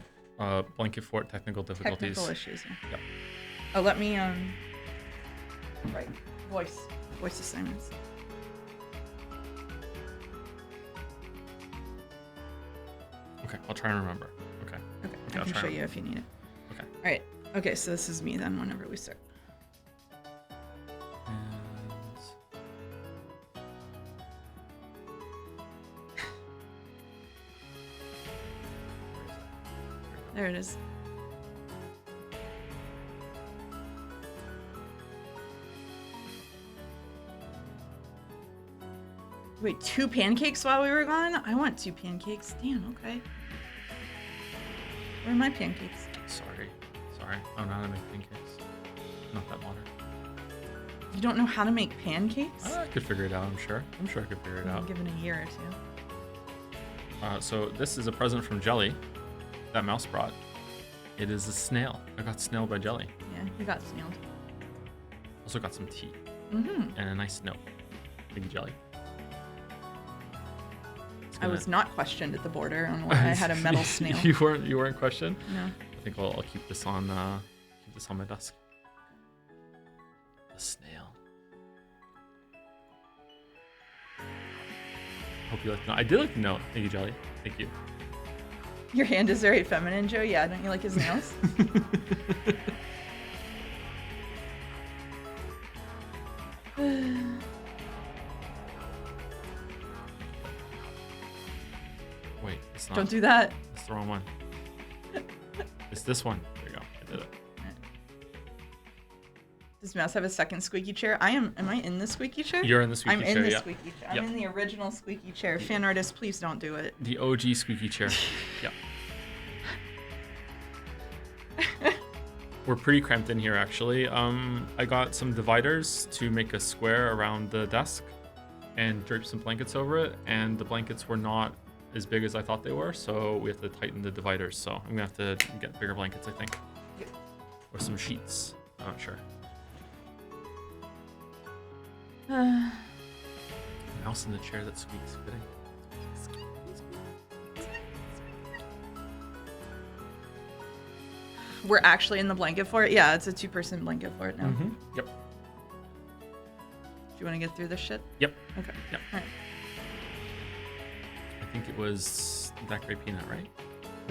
blanket fort technical difficulties. Technical issues. Yeah. Yep. Oh, let me right. Voice assignments. Okay, I'll try and remember. Okay. Okay. I'll I can try show and- you if you need it. Okay. All right. Okay, so this is me then whenever we start. And... There it is. Wait, 2 pancakes while we were gone? I want 2 pancakes. Damn, okay. Where are my pancakes? Sorry. I don't know how to make pancakes. Not that modern. You don't know how to make pancakes? I could figure it out, I'm sure. I'm sure I could figure it out. Given a year or 2. So this is a present from Jelly that Mouse brought. It is a snail. I got snailed by Jelly. Yeah, you got snailed. Also got some tea Mm-hmm. and a nice note. Thank you, Jelly. I was not questioned at the border on why I had a metal snail. You weren't questioned? No. I think I'll keep this on my desk. The snail. Hope you like the note. I did like the note. Thank you, Jelly. Thank you. Your hand is very feminine, Joe. Yeah, don't you like his nails? Wait, it's not. Don't do that. It's the wrong one. It's this one. There you go. I did it. Does Mouse have a second squeaky chair? Am I in the squeaky chair? You're in the squeaky I'm chair, in the yeah. squeaky chair. I'm Yep. in the original squeaky chair. Fan artist, please don't do it. The OG squeaky chair. Yeah. We're pretty cramped in here, actually. I got some dividers to make a square around the desk and drape some blankets over it, and the blankets were not as big as I thought they were, so we have to tighten the dividers. So I'm gonna have to get bigger blankets, I think. Yep. Or some sheets. I'm not sure. Mouse in the chair that squeaks. Fitting. We're actually in the blanket fort? Yeah, it's a 2-person blanket fort now. Mm-hmm. Yep. Do you want to get through this shit? Yep. Okay. Yep. All right. I think it was that gray peanut, right?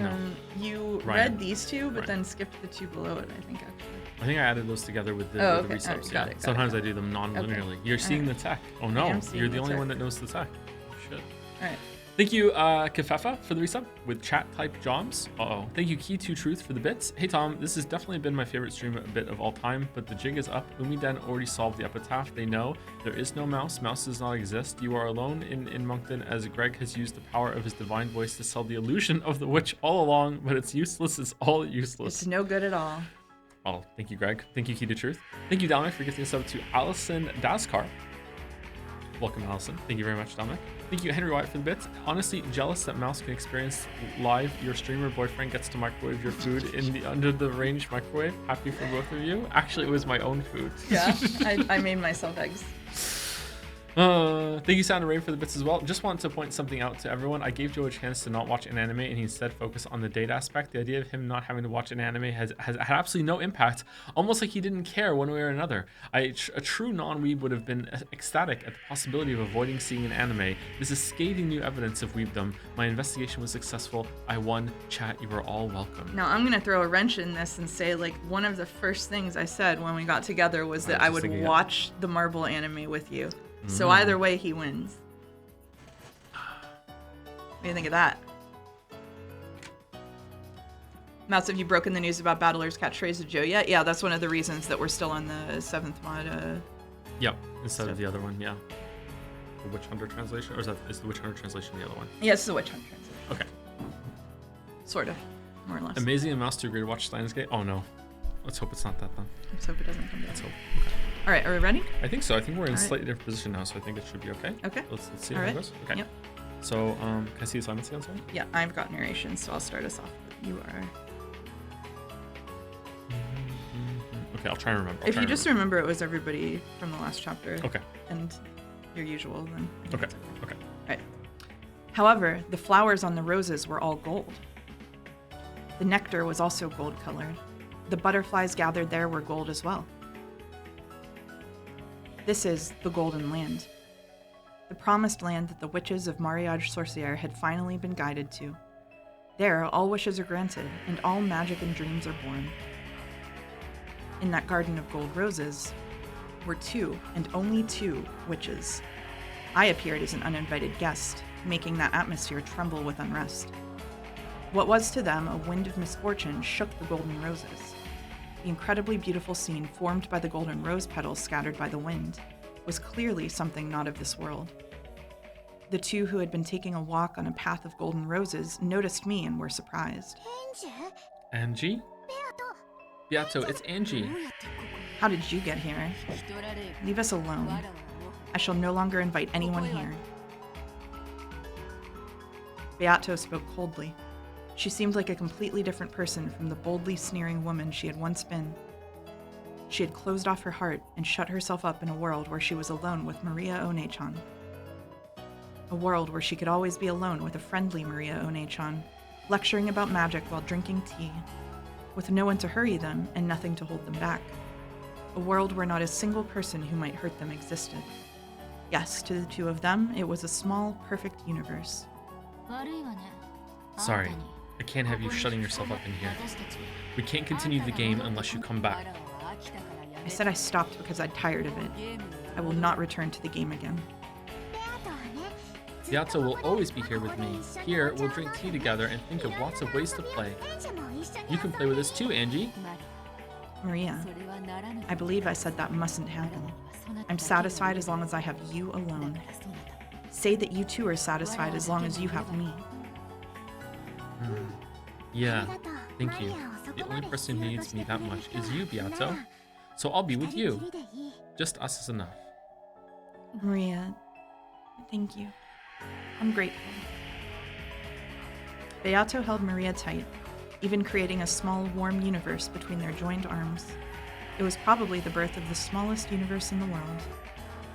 No. You Ryan. read these 2, but Ryan. then skipped the 2 below it, I think, actually. I think I added those together with the, Oh, with the okay. Alright, resubs. got Yeah. it, got Sometimes it. I do them non-linearly. You're seeing Alright. the tech. Oh I no, am seeing you're the the only tech. one that knows the tech. Shit. All right. Thank you, Kefefa, for the resub with chat type joms. Uh-oh. Thank you, Key2Truth, for the bits. Hey, Tom, this has definitely been my favorite stream bit of all time, but the jig is up. Umiden already solved the epitaph. They know there is no mouse. Mouse does not exist. You are alone in Moncton, as Greg has used the power of his divine voice to sell the illusion of the witch all along, but it's useless. It's all useless. It's no good at all. Oh, thank you, Greg. Thank you, Key2Truth. Thank you, Dominic, for gifting us up to Allison Daskar. Welcome, Allison. Thank you very much, Dominic. Thank you, Henry White, for the bits. Honestly, jealous that Mouse can experience live your streamer boyfriend gets to microwave your food in the under the range microwave. Happy for both of you. Actually, it was my own food. Yeah, I made myself eggs. Thank you, Sound and Rain, for the bits as well. Just want to point something out to everyone. I gave Joe a chance to not watch an anime and he instead focused on the date aspect. The idea of him not having to watch an anime has had absolutely no impact, almost like he didn't care one way or another. A true non-weeb would have been ecstatic at the possibility of avoiding seeing an anime. This is scathing new evidence of weebdom. My investigation was successful. I won. Chat, you are all welcome. Now I'm gonna throw a wrench in this and say, like, one of the first things I said when we got together was that I would watch the Marble anime with you. So either way, he wins. What do you think of that? Mouse, have you broken the news about Battler's catchphrase to Joe yet? Yeah, that's one of the reasons that we're still on the 7th mod. Yep, instead of the other one, yeah. The Witch Hunter translation? Or is the Witch Hunter translation the other one? Yeah, it's the Witch Hunt translation. Okay. Sort of, more or less. Amazing and Mouse to agree to watch Steins Gate? Oh no. Let's hope it's not that then. Let's hope it doesn't come down. Let's hope. Okay. All right, are we ready? I think so. I think we're in a All right. slightly different position now, so I think it should be okay. Okay. Let's see All how it right. goes. Okay. Yep. So, can I see assignments again, sorry? Yeah, I've got narration, so I'll start us off. You are. Okay, I'll try and remember. If you just remember it was everybody from the last chapter Okay. and your usual, then I think Okay. it's Okay. All right. However, the flowers on the roses were all gold. The nectar was also gold-colored. The butterflies gathered there were gold as well. This is the Golden Land. The promised land that the witches of Mariage Sorcière had finally been guided to. There, all wishes are granted, and all magic and dreams are born. In that garden of gold roses were 2, and only 2, witches. I appeared as an uninvited guest, making that atmosphere tremble with unrest. What was to them a wind of misfortune shook the golden roses. The incredibly beautiful scene formed by the golden rose petals scattered by the wind was clearly something not of this world. The 2 who had been taking a walk on a path of golden roses noticed me and were surprised. Angie? Beato, it's Angie. How did you get here? Leave us alone. I shall no longer invite anyone here. Beato spoke coldly. She seemed like a completely different person from the boldly sneering woman she had once been. She had closed off her heart and shut herself up in a world where she was alone with Maria One-chan. A world where she could always be alone with a friendly Maria One-chan, lecturing about magic while drinking tea, with no one to hurry them and nothing to hold them back. A world where not a single person who might hurt them existed. Yes, to the 2 of them, it was a small, perfect universe. Sorry, I can't have you shutting yourself up in here. We can't continue the game unless you come back. I said I stopped because I'm tired of it. I will not return to the game again. Beato will always be here with me. Here, we'll drink tea together and think of lots of ways to play. You can play with us too, Angie. Maria, I believe I said that mustn't happen. I'm satisfied as long as I have you alone. Say that you too are satisfied as long as you have me. Yeah, thank you. The only person who needs me that much is you, Beato. So I'll be with you. Just us is enough. Maria, thank you. I'm grateful. Beato held Maria tight, even creating a small, warm universe between their joined arms. It was probably the birth of the smallest universe in the world.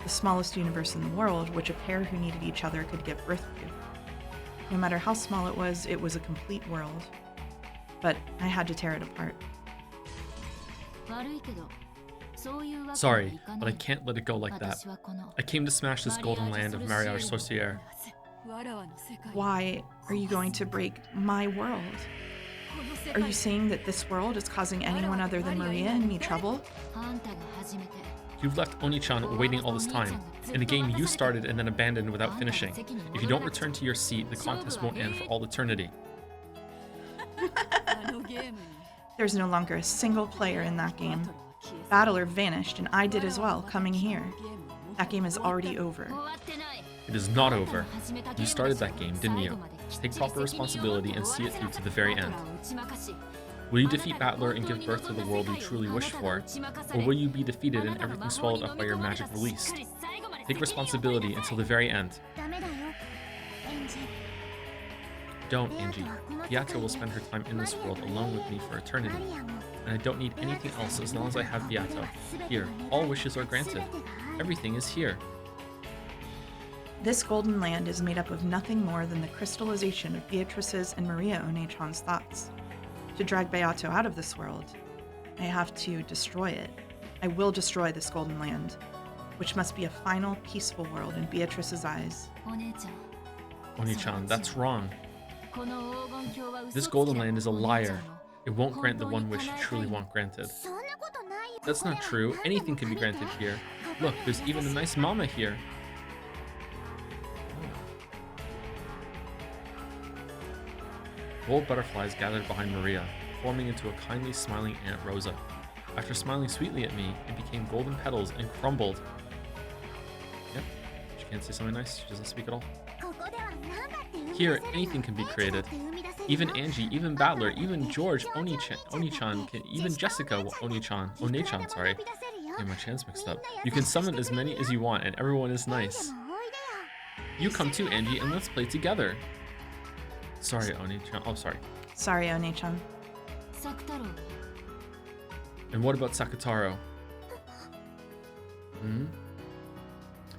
The smallest universe in the world which a pair who needed each other could give birth to. No matter how small it was a complete world. But I had to tear it apart. Sorry, but I can't let it go like that. I came to smash this golden land of Mariage Sorcière. Why are you going to break my world? Are you saying that this world is causing anyone other than Maria and me trouble? You've left Oni-chan waiting all this time. In a game you started and then abandoned without finishing. If you don't return to your seat, the contest won't end for all eternity. There's no longer a single player in that game. Battler vanished and I did as well, coming here. That game is already over. It is not over. You started that game, didn't you? Take proper responsibility and see it through to the very end. Will you defeat Battler and give birth to the world you truly wished for? Or will you be defeated and everything swallowed up by your magic released? Take responsibility until the very end. Don't, Angie. Beato will spend her time in this world alone with me for eternity. And I don't need anything else as long as I have Beato. Here, all wishes are granted. Everything is here. This golden land is made up of nothing more than the crystallization of Beatrice's and Maria One-chan's thoughts. To drag Beato out of this world, I have to destroy it. I will destroy this golden land, which must be a final, peaceful world in Beatrice's eyes. Oni-chan, that's wrong. This golden land is a liar. It won't grant the one wish you truly want granted. That's not true. Anything can be granted here. Look, there's even a nice mama here. Gold butterflies gathered behind Maria, forming into a kindly smiling Aunt Rosa. After smiling sweetly at me, it became golden petals and crumbled. Yep, she can't say something nice, she doesn't speak at all. Here, anything can be created. Even Angie, even Battler, even George, Oni-chan, even Jessica, One-chan, sorry. Getting my chans mixed up. You can summon as many as you want and everyone is nice. You come too, Angie, and let's play together. Sorry, Oni-chan. Oh, sorry. Sorry, One-chan. And what about Sakutaro?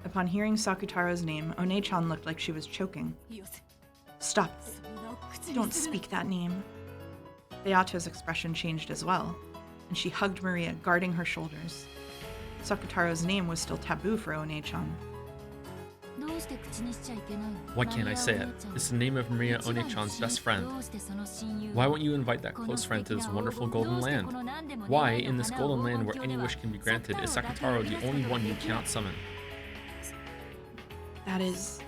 Upon hearing Sakutaro's name, One-chan looked like she was choking. Stop. Don't speak that name. Beato's expression changed as well, and she hugged Maria, guarding her shoulders. Sakutaro's name was still taboo for One-chan. Why can't I say it? It's the name of Maria One-chan's best friend. Why won't you invite that close friend to this wonderful golden land? Why, in this golden land where any wish can be granted, is Sakutaro the only one you cannot summon? That is...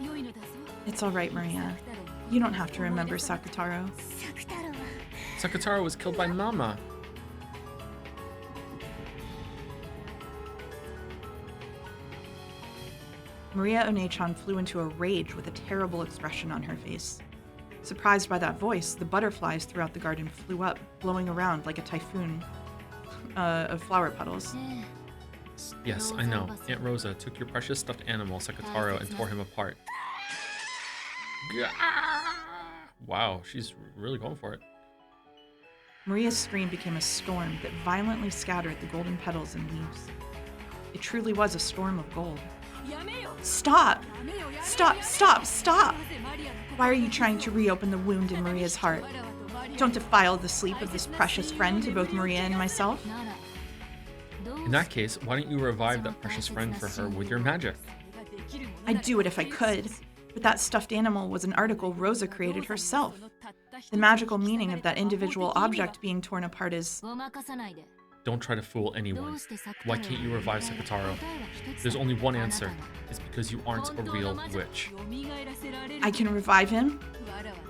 It's alright, Maria. You don't have to remember Sakutaro. Sakutaro was killed by Mama. Maria One-chan flew into a rage with a terrible expression on her face. Surprised by that voice, the butterflies throughout the garden flew up, blowing around like a typhoon of flower petals. Yes, I know. Aunt Rosa took your precious stuffed animal, Sakutaro, and tore him apart. Wow, she's really going for it. Maria's scream became a storm that violently scattered the golden petals and leaves. It truly was a storm of gold. Stop! Stop, stop, stop! Why are you trying to reopen the wound in Maria's heart? Don't defile the sleep of this precious friend to both Maria and myself. In that case, why don't you revive that precious friend for her with your magic? I'd do it if I could, but that stuffed animal was an article Rosa created herself. The magical meaning of that individual object being torn apart is... Don't try to fool anyone. Why can't you revive Sakutaro? There's only one answer. It's because you aren't a real witch. I can revive him?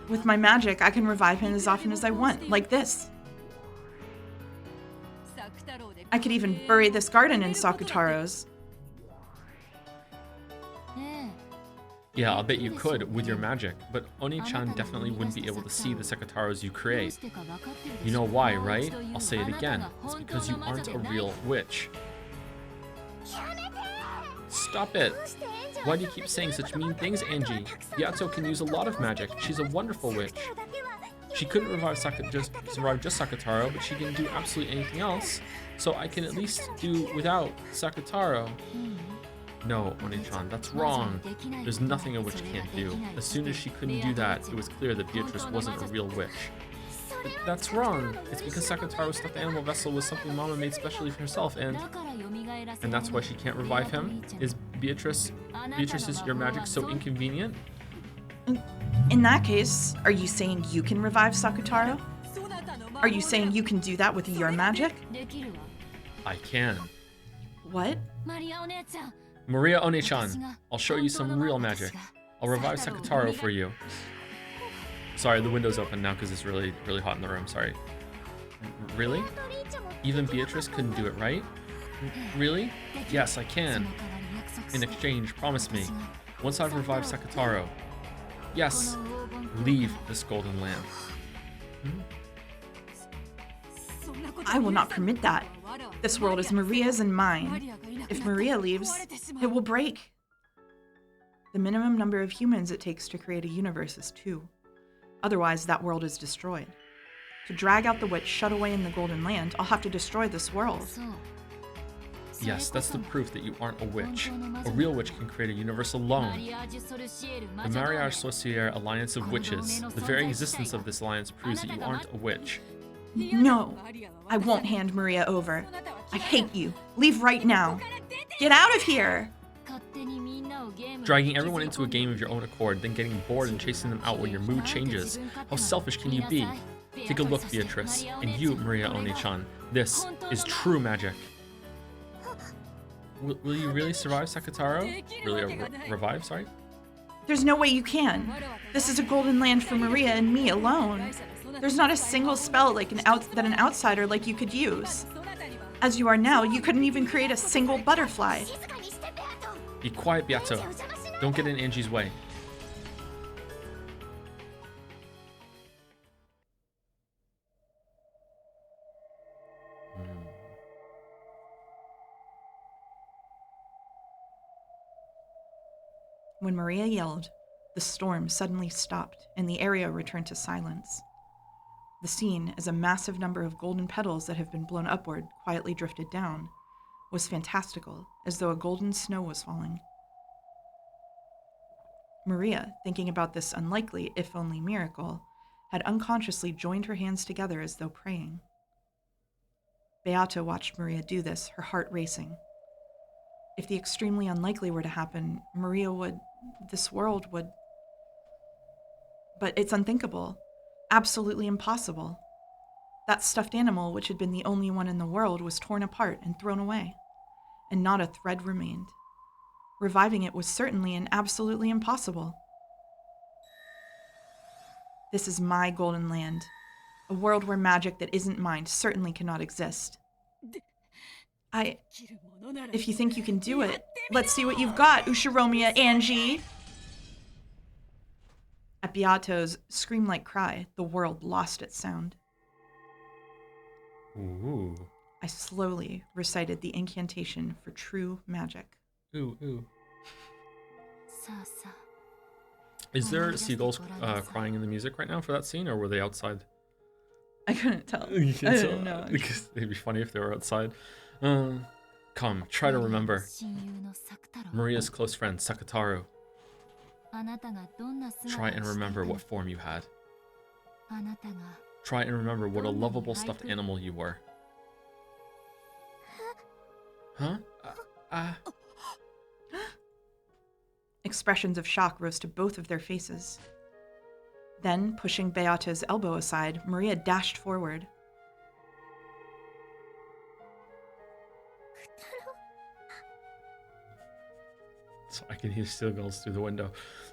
With my magic, I can revive him as often as I want, like this. I could even bury this garden in Sakutaro's. Yeah, I'll bet you could with your magic, but Oni-chan definitely wouldn't be able to see the Sakutaros you create. You know why, right? I'll say it again. It's because you aren't a real witch. Stop it! Why do you keep saying such mean things, Angie? Yato can use a lot of magic. She's a wonderful witch. She couldn't revive just Sakutaro, but she can do absolutely anything else, so I can at least do without Sakutaro. No, Oni-chan, that's wrong. There's nothing a witch can't do. As soon as she couldn't do that, it was clear that Beatrice wasn't a real witch. But that's wrong. It's because Sakutaro's stuffed animal vessel was something Mama made specially for herself, and that's why she can't revive him? Is Beatrice's your magic so inconvenient? In that case, are you saying you can revive Sakutaro? Are you saying you can do that with your magic? I can. What? Maria One-chan, I'll show you some real magic. I'll revive Sakutaro for you. Sorry, the window's open now because it's really, really hot in the room, sorry. Really? Even Beatrice couldn't do it, right? Really? Yes, I can. In exchange, promise me. Once I've revived Sakutaro. Yes, leave this golden land. I will not permit that. This world is Maria's and mine. If Maria leaves, it will break. The minimum number of humans it takes to create a universe is 2. Otherwise, that world is destroyed. To drag out the witch shut away in the Golden Land, I'll have to destroy this world. Yes, that's the proof that you aren't a witch. A real witch can create a universe alone. The Mariage Sorcière Alliance of Witches. The very existence of this alliance proves that you aren't a witch. No, I won't hand Maria over. I hate you. Leave right now. Get out of here! Dragging everyone into a game of your own accord, then getting bored and chasing them out when your mood changes. How selfish can you be? Take a look, Beatrice. And you, Maria One-chan. This is true magic. Will you really survive Sakutaro? Really revive, sorry? There's no way you can. This is a golden land for Maria and me alone. There's not a single spell that an outsider like you could use. As you are now, you couldn't even create a single butterfly. Be quiet, Beato. Don't get in Angie's way. When Maria yelled, the storm suddenly stopped and the area returned to silence. The scene, as a massive number of golden petals that have been blown upward quietly drifted down, was fantastical, as though a golden snow was falling. Maria, thinking about this unlikely, if only miracle, had unconsciously joined her hands together as though praying. Beata watched Maria do this, her heart racing. If the extremely unlikely were to happen, this world would. But it's unthinkable, absolutely impossible. That stuffed animal, which had been the only one in the world, was torn apart and thrown away, and not a thread remained. Reviving it was certainly and absolutely impossible. This is my golden land, a world where magic that isn't mine certainly cannot exist. If you think you can do it, let's see what you've got, Ushiromiya Angie! At Beato's scream-like cry, the world lost its sound. Ooh. I slowly recited the incantation for true magic. Ooh, ooh. Is there seagulls crying in the music right now for that scene, or were they outside? I couldn't tell. You I can't tell? didn't know. Because it'd be funny if they were outside. Come, try to remember. Maria's close friend, Sakataru. Try and remember what form you had. Try and remember what a lovable stuffed animal you were. Huh? Expressions of shock rose to both of their faces. Then, pushing Beata's elbow aside, Maria dashed forward. So I can hear seagulls through the window.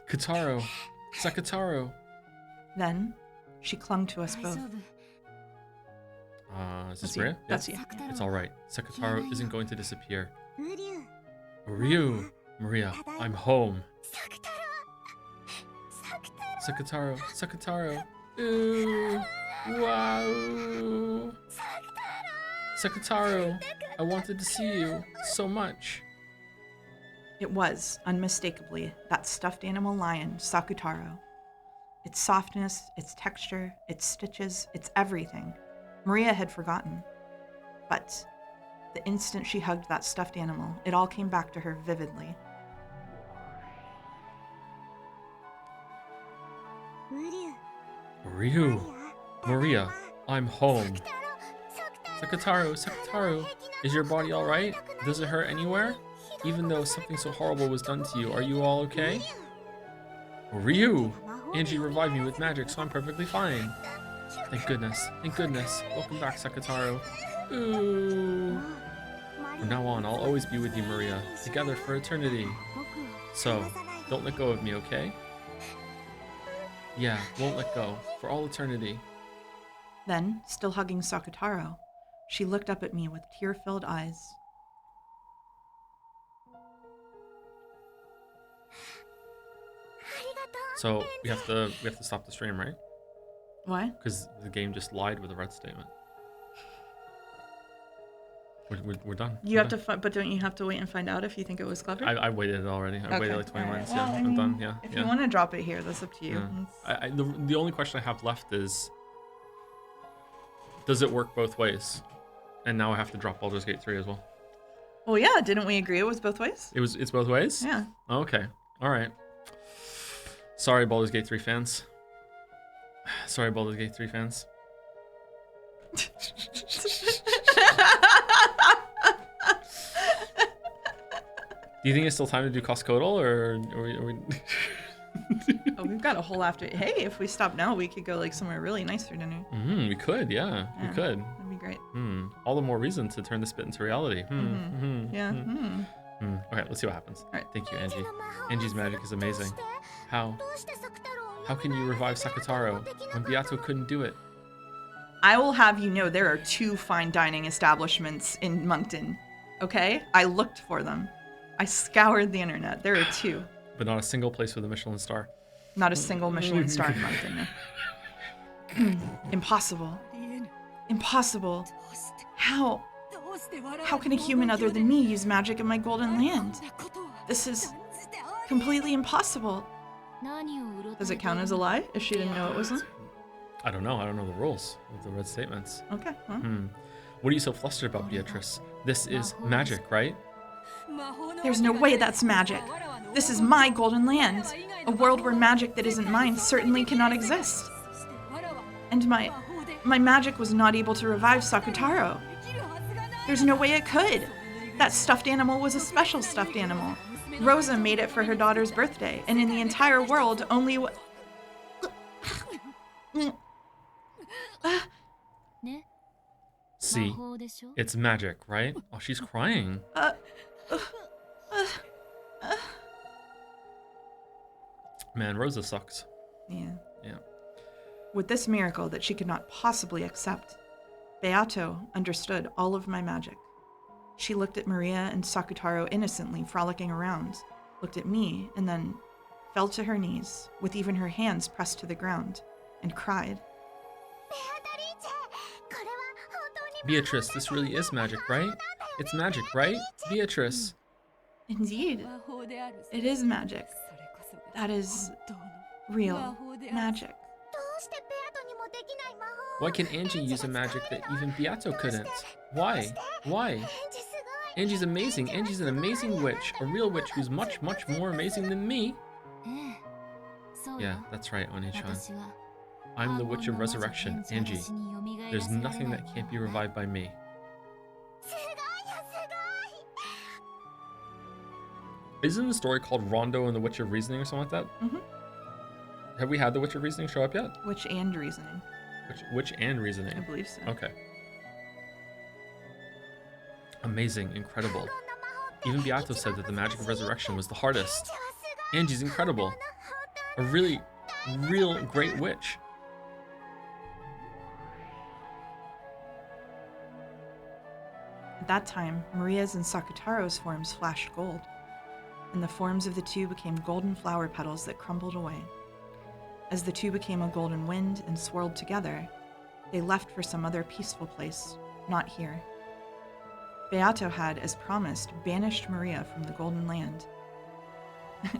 Kataro! Sakataru! Then, she clung to us both. Is this Maria? That's you. It's alright. Sakataru isn't going to disappear. Ryu! Maria, I'm home. Sakataru! Sakataru! Ooh! Wow! Sakataru! I wanted to see you so much. It was, unmistakably, that stuffed animal lion, Sakutaro. Its softness, its texture, its stitches, its everything. Maria had forgotten. But the instant she hugged that stuffed animal, it all came back to her vividly. Ryu! Maria, I'm home. Sakataru! Sakataru! Is your body alright? Does it hurt anywhere? Even though something so horrible was done to you, are you all okay? Ryu! Angie revived me with magic, so I'm perfectly fine. Thank goodness. Thank goodness. Welcome back, Sakataru. Ooh. From now on, I'll always be with you, Maria. Together for eternity. So, don't let go of me, okay? Yeah, won't let go. For all eternity. Then, still hugging Sakutaro, she looked up at me with tear-filled eyes. So we have to stop the stream, right? Why? Because the game just lied with a red statement. We're done. You have to, but don't you have to wait and find out if you think it was clever? I waited already. I waited like 20 All right. minutes. Well, Yeah, I I'm mean, done. Yeah. If yeah. you want to drop it here, that's up to you. Yeah. The only question I have left is, does it work both ways? And now I have to drop Baldur's Gate 3 as well. Well, yeah. Didn't we agree it was both ways? It's both ways? Yeah. Okay. All right. Sorry, Baldur's Gate 3 fans. Sorry, Baldur's Gate 3 fans. Do you think it's still time to do Coscodal, or are we... Oh, we've got a whole after. Hey, if we stop now, we could go like somewhere really nice for dinner. We could, yeah. We could. That'd be great. All the more reason to turn this bit into reality. Yeah. Okay, let's see what happens. All right. Thank you, Angie. Angie's magic is amazing. How can you revive Sakataro when Beato couldn't do it? I will have you know there are 2 fine dining establishments in Moncton. Okay? I looked for them. I scoured the internet. There are 2. But not a single place with a Michelin star. Not a single Michelin star in Moncton. No. Impossible. Impossible. How? How can a human other than me use magic in my golden land? This is completely impossible. Does it count as a lie if she didn't know it was one? I don't know. I don't know the rules of the red statements. Okay. Well. What are you so flustered about, Beatrice? This is magic, right? There's no way that's magic. This is my golden land. A world where magic that isn't mine certainly cannot exist. And my magic was not able to revive Sakutaro. There's no way it could. That stuffed animal was a special stuffed animal. Rosa made it for her daughter's birthday, and in the entire world, only See, it's magic, right? Oh, she's crying. Man, Rosa sucks. Yeah. Yeah. With this miracle that she could not possibly accept, Beato understood all of my magic. She looked at Maria and Sakutaro innocently frolicking around, looked at me, and then fell to her knees, with even her hands pressed to the ground, and cried. Beatrice, this really is magic, right? It's magic, right? Beatrice. Indeed, it is magic. That is real magic. Why can Angie use a magic that even Beato couldn't? Why? Why? Angie's amazing. Angie's an amazing witch. A real witch who's much, much more amazing than me. Yeah, that's right, Oni-chan. I'm the Witch of Resurrection, Angie. There's nothing that can't be revived by me. Isn't the story called Rondo and the Witch of Reasoning or something like that? Mm-hmm. Have we had the Witch of Reasoning show up yet? Witch and reasoning. Witch and Reasoning? I believe so. Okay. Amazing, incredible. Even Beato said that the magic of resurrection was the hardest. Angie's incredible. A really, real great witch. At that time, Maria's and Sakutaro's forms flashed gold, and the forms of the two became golden flower petals that crumbled away. As the two became a golden wind and swirled together, they left for some other peaceful place, not here. Beato had, as promised, banished Maria from the Golden Land.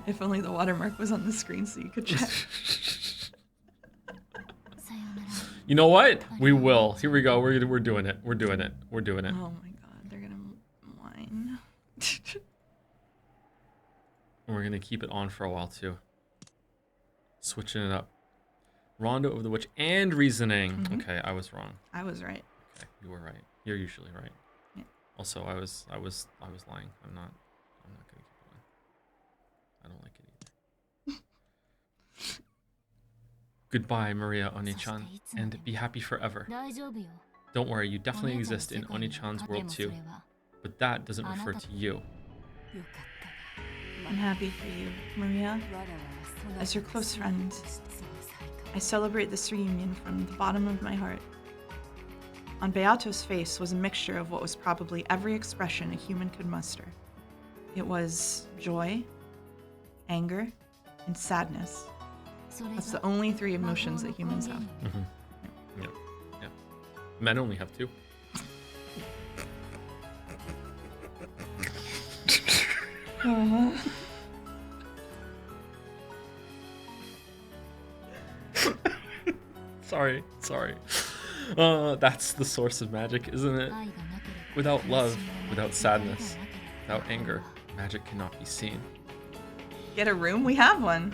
If only the watermark was on the screen so you could check. You know what? We will. Here we go. We're doing it. We're doing it. We're doing it. Oh my god, they're gonna whine. And we're gonna keep it on for a while too. Switching it up. Rondo of the Witch and Reasoning. Mm-hmm. Okay, I was wrong. I was right. Okay, you were right. You're usually right. Yeah. Also, I was lying. I'm not gonna keep going. I don't like it either. Goodbye, Maria Oni-chan, and be happy forever. Don't worry, you definitely exist in Oni-chan's world too, but that doesn't refer to you. I'm happy for you, Maria. As your close friend, I celebrate this reunion from the bottom of my heart. On Beato's face was a mixture of what was probably every expression a human could muster. It was joy, anger, and sadness. That's the only three emotions that humans have. Mm-hmm. Yeah. Men only have two. Sorry. That's the source of magic, isn't it? Without love, without sadness, without anger, magic cannot be seen. Get a room? We have one.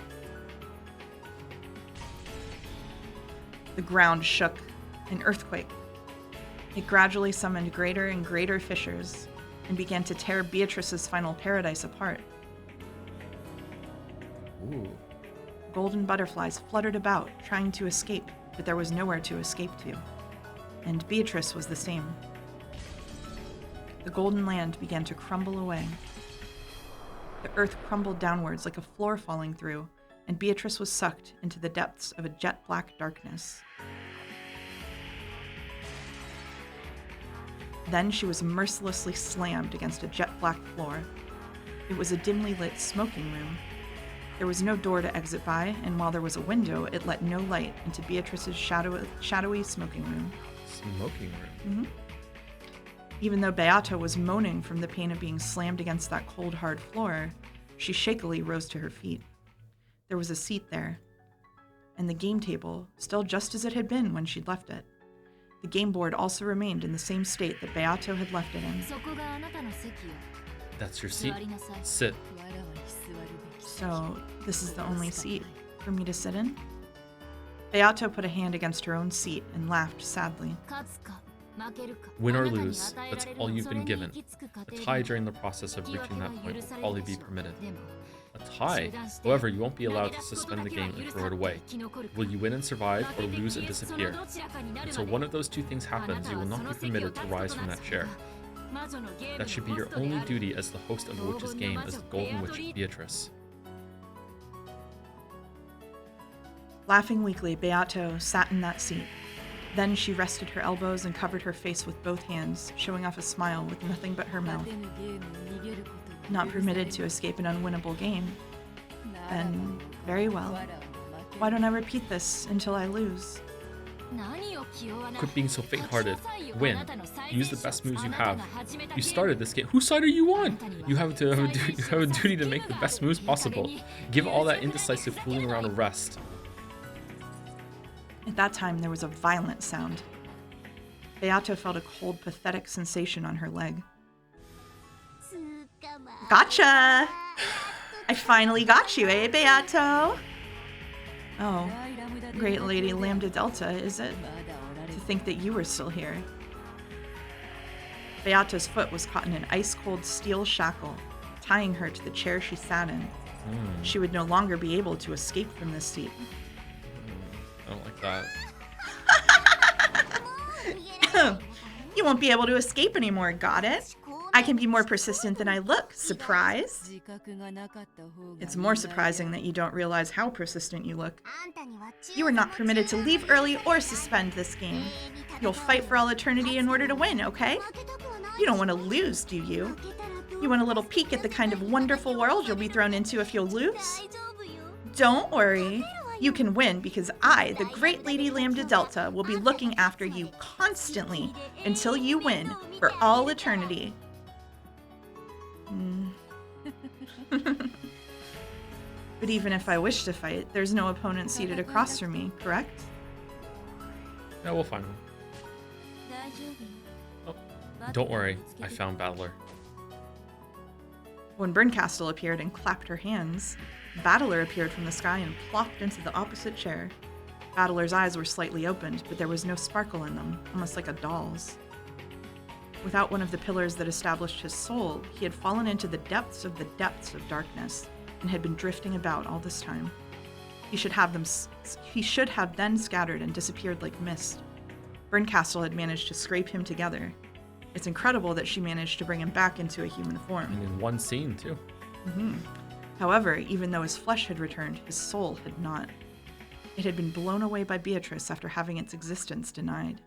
The ground shook, an earthquake. It gradually summoned greater and greater fissures and began to tear Beatrice's final paradise apart. Ooh. Golden butterflies fluttered about, trying to escape, but there was nowhere to escape to. And Beatrice was the same. The golden land began to crumble away. The earth crumbled downwards like a floor falling through, and Beatrice was sucked into the depths of a jet-black darkness. Then she was mercilessly slammed against a jet-black floor. It was a dimly lit smoking room. There was no door to exit by, and while there was a window, it let no light into Beatrice's shadowy smoking room. Smoking room? Mm-hmm. Even though Beato was moaning from the pain of being slammed against that cold, hard floor, she shakily rose to her feet. There was a seat there, and the game table, still just as it had been when she'd left it. The game board also remained in the same state that Beato had left it in. That's your seat. Sit. So, this is the only seat for me to sit in? Beato put a hand against her own seat and laughed sadly. Win or lose, that's all you've been given. A tie during the process of reaching that point will probably be permitted. A tie? However, you won't be allowed to suspend the game and throw it away. Will you win and survive, or lose and disappear? Until one of those two things happens, you will not be permitted to rise from that chair. That should be your only duty as the host of a witch's game as the Golden Witch Beatrice. Laughing weakly, Beato sat in that seat. Then she rested her elbows and covered her face with both hands, showing off a smile with nothing but her mouth. Not permitted to escape an unwinnable game? Then, very well. Why don't I repeat this until I lose? Quit being so faint-hearted. Win. Use the best moves you have. You started this game. Whose side are you on? You have a duty to make the best moves possible. Give all that indecisive fooling around a rest. At that time, there was a violent sound. Beato felt a cold, pathetic sensation on her leg. Gotcha! I finally got you, eh, Beato? Oh, great Lady Lambda Delta, is it? To think that you were still here. Beato's foot was caught in an ice-cold steel shackle, tying her to the chair she sat in. She would no longer be able to escape from this seat. I don't like that. You won't be able to escape anymore, got it? I can be more persistent than I look. Surprise? It's more surprising that you don't realize how persistent you look. You are not permitted to leave early or suspend this game. You'll fight for all eternity in order to win, okay? You don't want to lose, do you? You want a little peek at the kind of wonderful world you'll be thrown into if you'll lose? Don't worry. You can win because I, the great Lady Lambda Delta, will be looking after you constantly until you win for all eternity. But even if I wish to fight, there's no opponent seated across from me, correct? Yeah, we'll find one. Oh, don't worry, I found Battler. When Berncastle appeared and clapped her hands, Battler appeared from the sky and plopped into the opposite chair. Battler's eyes were slightly opened, but there was no sparkle in them, almost like a doll's. Without one of the pillars that established his soul, he had fallen into the depths of darkness and had been drifting about all this time. He should have then scattered and disappeared like mist. Berncastle had managed to scrape him together. It's incredible that she managed to bring him back into a human form. And in one scene, too. However, even though his flesh had returned, his soul had not. It had been blown away by Beatrice after having its existence denied.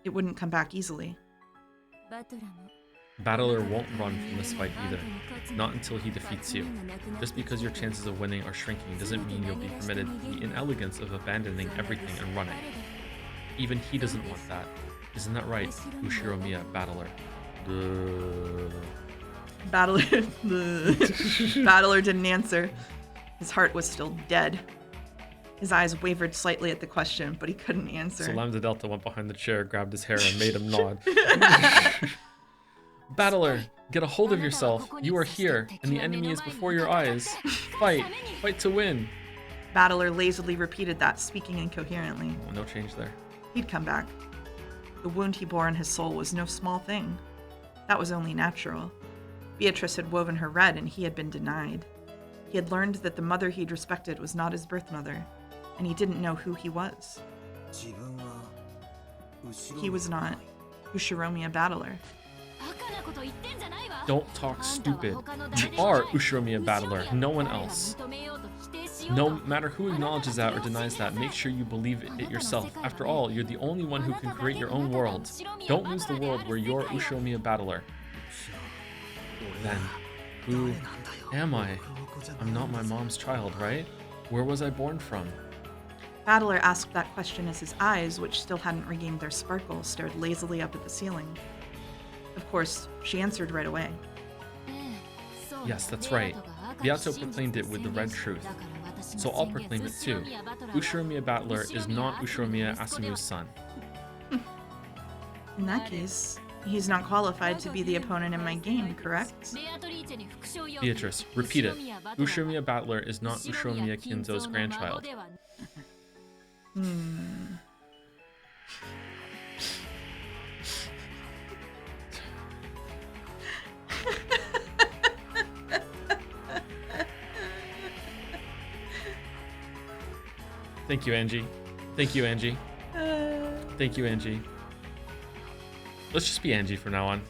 It wouldn't come back easily. Battler won't run from this fight either, not until he defeats you. Just because your chances of winning are shrinking doesn't mean you'll be permitted the inelegance of abandoning everything and running. Even he doesn't want that. Isn't that right, Ushiromiya Battler? Battler didn't answer. His heart was still dead. His eyes wavered slightly at the question, but he couldn't answer. So Lambda Delta went behind the chair, grabbed his hair, and made him nod. Battler, get a hold of yourself. You are here, and the enemy is before your eyes. Fight. Fight to win. Battler lazily repeated that, speaking incoherently. Oh, no change there. He'd come back. The wound he bore in his soul was no small thing. That was only natural. Beatrice had woven her red, and he had been denied. He had learned that the mother he'd respected was not his birth mother, and he didn't know who he was. He was not Ushiromiya Battler. Don't talk stupid. You are Ushiromiya Battler, no one else. No matter who acknowledges that or denies that, make sure you believe it yourself. After all, you're the only one who can create your own world. Don't lose the world where you're Ushiromiya Battler. Then, who am I? I'm not my mom's child, right? Where was I born from? Battler asked that question as his eyes, which still hadn't regained their sparkle, stared lazily up at the ceiling. Of course, she answered right away. Yes, that's right. Beato proclaimed it with the red truth. So I'll proclaim it too. Ushiromiya Battler is not Ushiromiya Asunu's son. In that case, He's not qualified to be the opponent in my game, correct? Beatrice, repeat it. Ushiromiya Battler is not Ushiromiya Kinzo's grandchild. Thank you, Angie. Thank you, Angie. Thank you, Angie. Let's just be Angie from now on.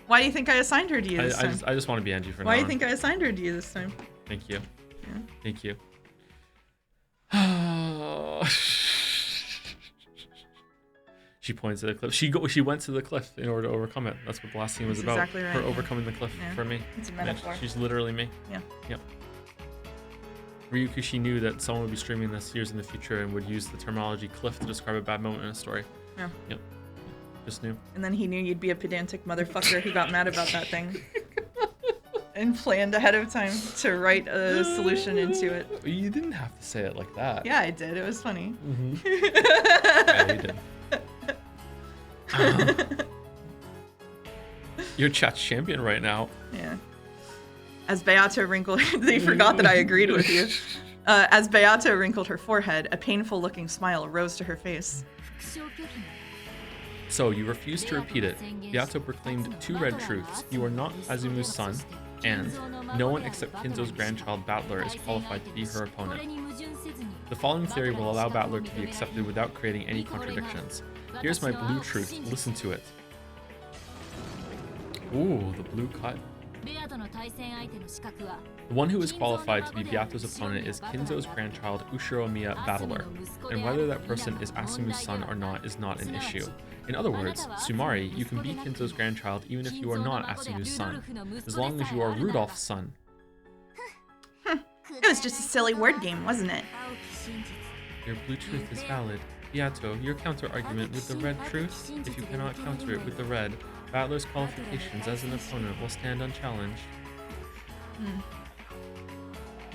Why do you think I assigned her to you this time? I just want to be Angie from now on. Why do you think I assigned her to you this time? Thank you. Yeah. Thank you. She points at the cliff. She went to the cliff in order to overcome it. That's what the last scene was about. Exactly right, Her yeah. overcoming the cliff Yeah. for me. It's a metaphor. She's literally me. Yeah. Yep. Ryukushi knew that someone would be streaming this years in the future and would use the terminology cliff to describe a bad moment in a story. Yeah. Yep. Just knew. And then he knew you'd be a pedantic motherfucker who got mad about that thing. And planned ahead of time to write a solution into it. You didn't have to say it like that. Yeah, I did. It was funny. Mm-hmm. Yeah, you did. You're chat's champion right now. Yeah. As Beato wrinkled, they forgot that I agreed with you. As Beato wrinkled her forehead, a painful-looking smile rose to her face. So you refused to repeat it. Beato proclaimed two red truths. You are not Azumu's son, and no one except Kinzo's grandchild Battler is qualified to be her opponent. The following theory will allow Battler to be accepted without creating any contradictions. Here's my blue truth. Listen to it. Ooh, the blue cut. The one who is qualified to be Beato's opponent is Kinzo's grandchild Ushiromiya Battler, and whether that person is Asumu's son or not is not an issue. In other words, Sumari, you can be Kinzo's grandchild even if you are not Asumu's son, as long as you are Rudolph's son. It was just a silly word game, wasn't it? Your blue truth is valid. Beato, your counter-argument with the red truth? If you cannot counter it with the red, Battler's qualifications as an opponent will stand unchallenged.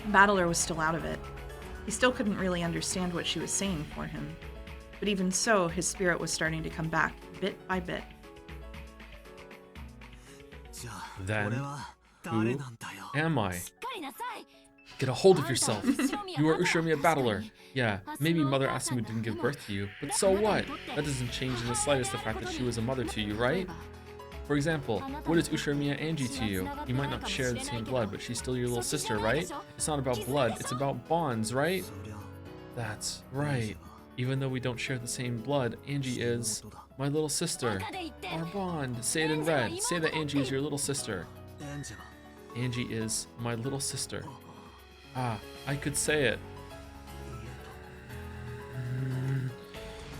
Battler was still out of it. He still couldn't really understand what she was saying for him. But even so, his spirit was starting to come back, bit by bit. Then, who am I? Get a hold of yourself. You are Ushiromiya Battler. Yeah, maybe Mother Asumu didn't give birth to you, but so what? That doesn't change in the slightest the fact that she was a mother to you, right? For example, what is Ushiromiya Angie to you? You might not share the same blood, but she's still your little sister, right? It's not about blood, it's about bonds, right? That's right. Even though we don't share the same blood, Angie is my little sister. Our bond. Say it in red. Say that Angie is your little sister. Angie is my little sister. Ah, I could say it.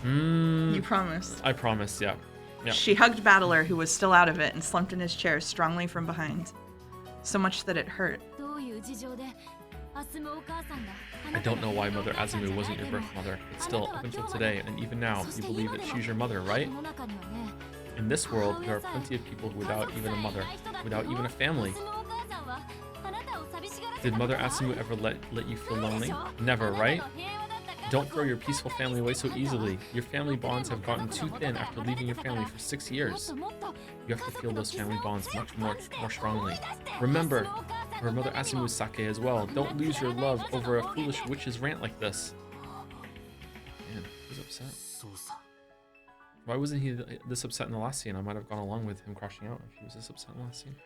You promised. I promised, yeah. Yeah. She hugged Battler, who was still out of it, and slumped in his chair strongly from behind. So much that it hurt. I don't know why Mother Asumu wasn't your birth mother, but still, up until today, and even now, you believe that she's your mother, right? In this world, there are plenty of people without even a mother, without even a family. Did Mother Asumu ever let you feel lonely? Never, right? Don't throw your peaceful family away so easily. Your family bonds have gotten too thin after leaving your family for 6 years. You have to feel those family bonds much more strongly. Remember, for Mother Asumu's sake as well. Don't lose your love over a foolish witch's rant like this. Man, he's upset. Why wasn't he this upset in the last scene? I might have gone along with him crashing out if he was this upset in the last scene.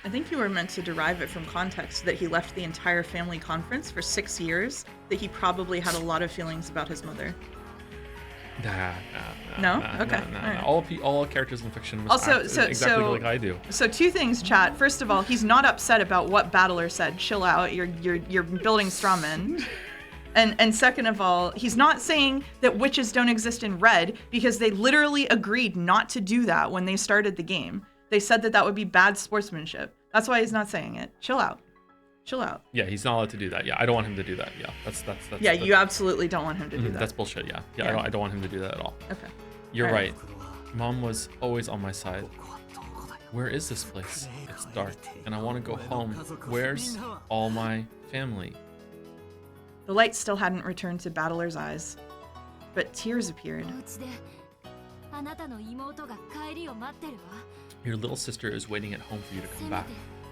I think you were meant to derive it from context that he left the entire family conference for 6 years, that he probably had a lot of feelings about his mother. No? Okay. All characters in fiction must act exactly like I do. So two things, chat. First of all, he's not upset about what Battler said. Chill out. You're building straw men. And second of all, he's not saying that witches don't exist in red because they literally agreed not to do that when they started the game. They said that would be bad sportsmanship. That's why he's not saying it. Chill out. Chill out. Yeah, he's not allowed to do that. Yeah, I don't want him to do that. Yeah, that's yeah, you absolutely don't want him to do that. That's bullshit. Yeah. I don't want him to do that at all. Okay. You're right. Mom was always on my side. Where is this place? It's dark, and I want to go home. Where's all my family? The light still hadn't returned to Battler's eyes, but tears appeared. Your little sister is waiting at home for you to come back.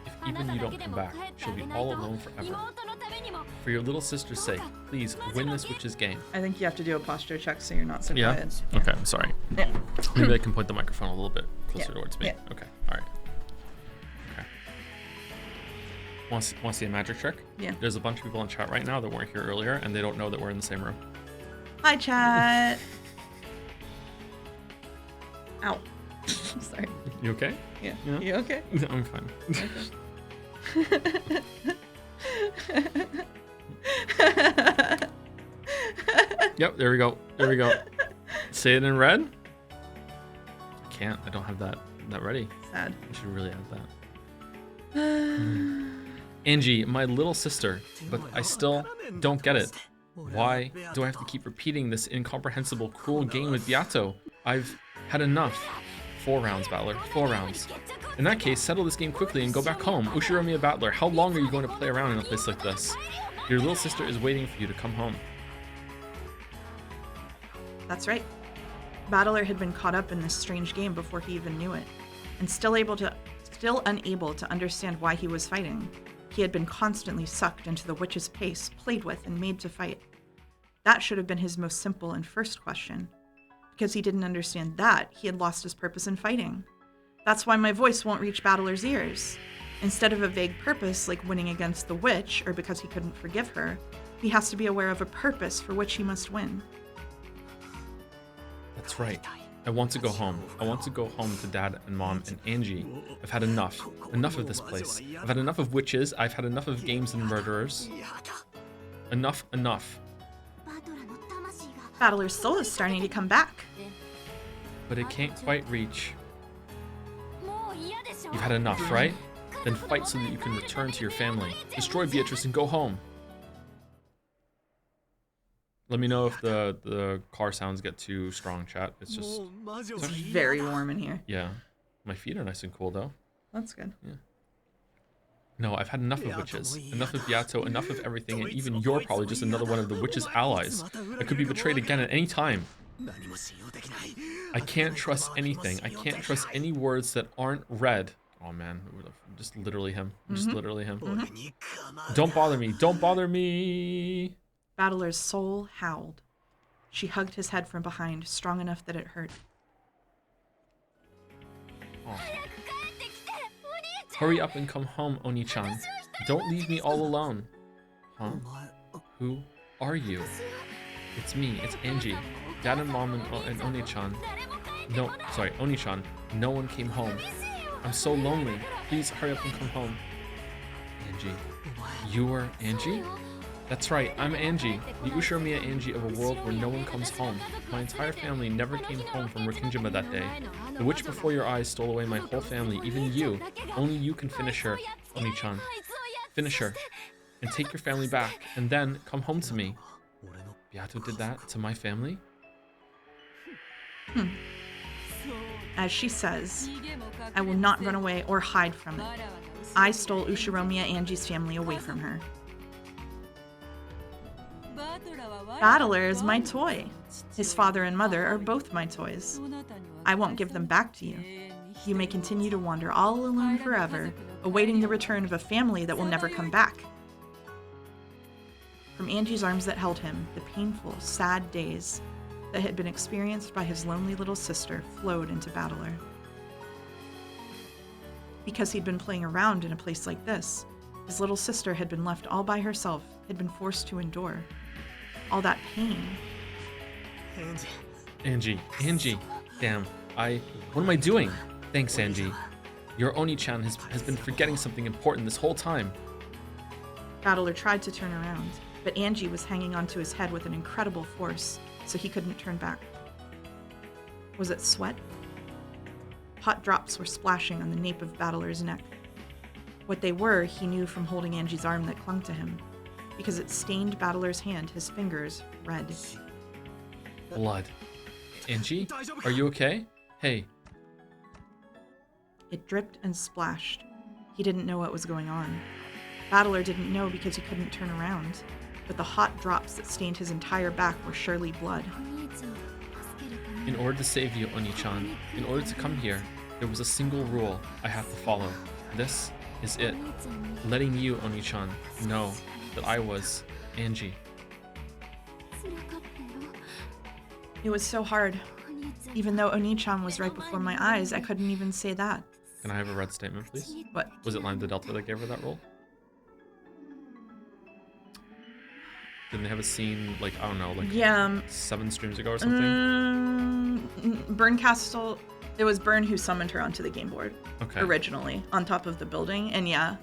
If even you don't come back, she'll be all alone forever. For your little sister's sake, please win this witch's game. I think you have to do a posture check so you're not so Yeah? quiet. Okay, I'm sorry. Yeah. Maybe I can point the microphone a little bit closer Yeah. towards me. Yeah. Okay, alright. Okay. Want to see a magic trick? Yeah. There's a bunch of people in chat right now that weren't here earlier, and they don't know that we're in the same room. Hi, chat. Ow. Sorry. You okay? Yeah. Yeah. You okay? I'm fine. Yep, there we go. There we go. Say it in red. I can't. I don't have that ready. Sad. I should really have that. Angie, my little sister, but I still don't get it. Why do I have to keep repeating this incomprehensible, cruel game with Beato? I've had enough. 4 rounds, Battler. 4 rounds. In that case, settle this game quickly and go back home. Ushiromiya Battler, how long are you going to play around in a place like this? Your little sister is waiting for you to come home. That's right. Battler had been caught up in this strange game before he even knew it, and still unable to understand why he was fighting. He had been constantly sucked into the witch's pace, played with, and made to fight. That should have been his most simple and first question. Because he didn't understand that, he had lost his purpose in fighting. That's why my voice won't reach Battler's ears. Instead of a vague purpose like winning against the witch, or because he couldn't forgive her, he has to be aware of a purpose for which he must win. That's right. I want to go home. I want to go home to Dad and Mom and Angie. I've had enough. Enough of this place. I've had enough of witches. I've had enough of games and murderers. Enough, enough. Battler's soul is starting to come back. But it can't quite reach. You've had enough, right? Then fight so that you can return to your family. Destroy Beatrice and go home. Let me know if the car sounds get too strong, chat. It's just... It's very warm in here. Yeah. My feet are nice and cool, though. That's good. Yeah. No, I've had enough of witches. Enough of Beato, enough of everything, and even you're probably just another one of the witch's allies. I could be betrayed again at any time. I can't trust anything. I can't trust any words that aren't read. Oh man, just literally him. Just literally him. Don't bother me. Don't bother me. Battler's soul howled. She hugged his head from behind, strong enough that it hurt. Oh. Hurry up and come home, Oni-chan. Don't leave me all alone. Huh? Who are you? It's me. It's Angie. Dad and Mom and Oni-chan. No, sorry, Oni-chan. No one came home. I'm so lonely. Please hurry up and come home. Angie. You are Angie? That's right, I'm Angie, the Ushiromiya Angie of a world where no one comes home. My entire family never came home from Rikkinjima that day. The witch before your eyes stole away my whole family, even you. Only you can finish her, Oni-chan. Finish her, and take your family back, and then come home to me. Beato did that to my family? As she says, I will not run away or hide from it. I stole Ushiromiya Angie's family away from her. Battler is my toy. His father and mother are both my toys. I won't give them back to you. You may continue to wander all alone forever, awaiting the return of a family that will never come back. From Angie's arms that held him, the painful, sad days that had been experienced by his lonely little sister flowed into Battler. Because he'd been playing around in a place like this, his little sister had been left all by herself, had been forced to endure. All that pain. Angie. Damn, what am I doing? Thanks, Angie. Your Oni-chan has been forgetting something important this whole time. Battler tried to turn around, but Angie was hanging onto his head with an incredible force, so he couldn't turn back. Was it sweat? Hot drops were splashing on the nape of Battler's neck. What they were, he knew from holding Angie's arm that clung to him, because it stained Battler's hand, his fingers, red. Blood. Angie, are you okay? Hey. It dripped and splashed. He didn't know what was going on. Battler didn't know because he couldn't turn around, but the hot drops that stained his entire back were surely blood. In order to save you, Oni-chan, in order to come here, there was a single rule I have to follow. This is it. Letting you, Oni-chan, know that I was Angie. It was so hard. Even though Oni-chan was right before my eyes, I couldn't even say that. Can I have a red statement, please? What? Was it Lambda Delta that gave her that role? Didn't they have a scene, like, I don't know, like Yeah. 7 streams ago or something? Burn Castle. It was Burn who summoned her onto the game board. Okay. Originally, on top of the building. And yeah,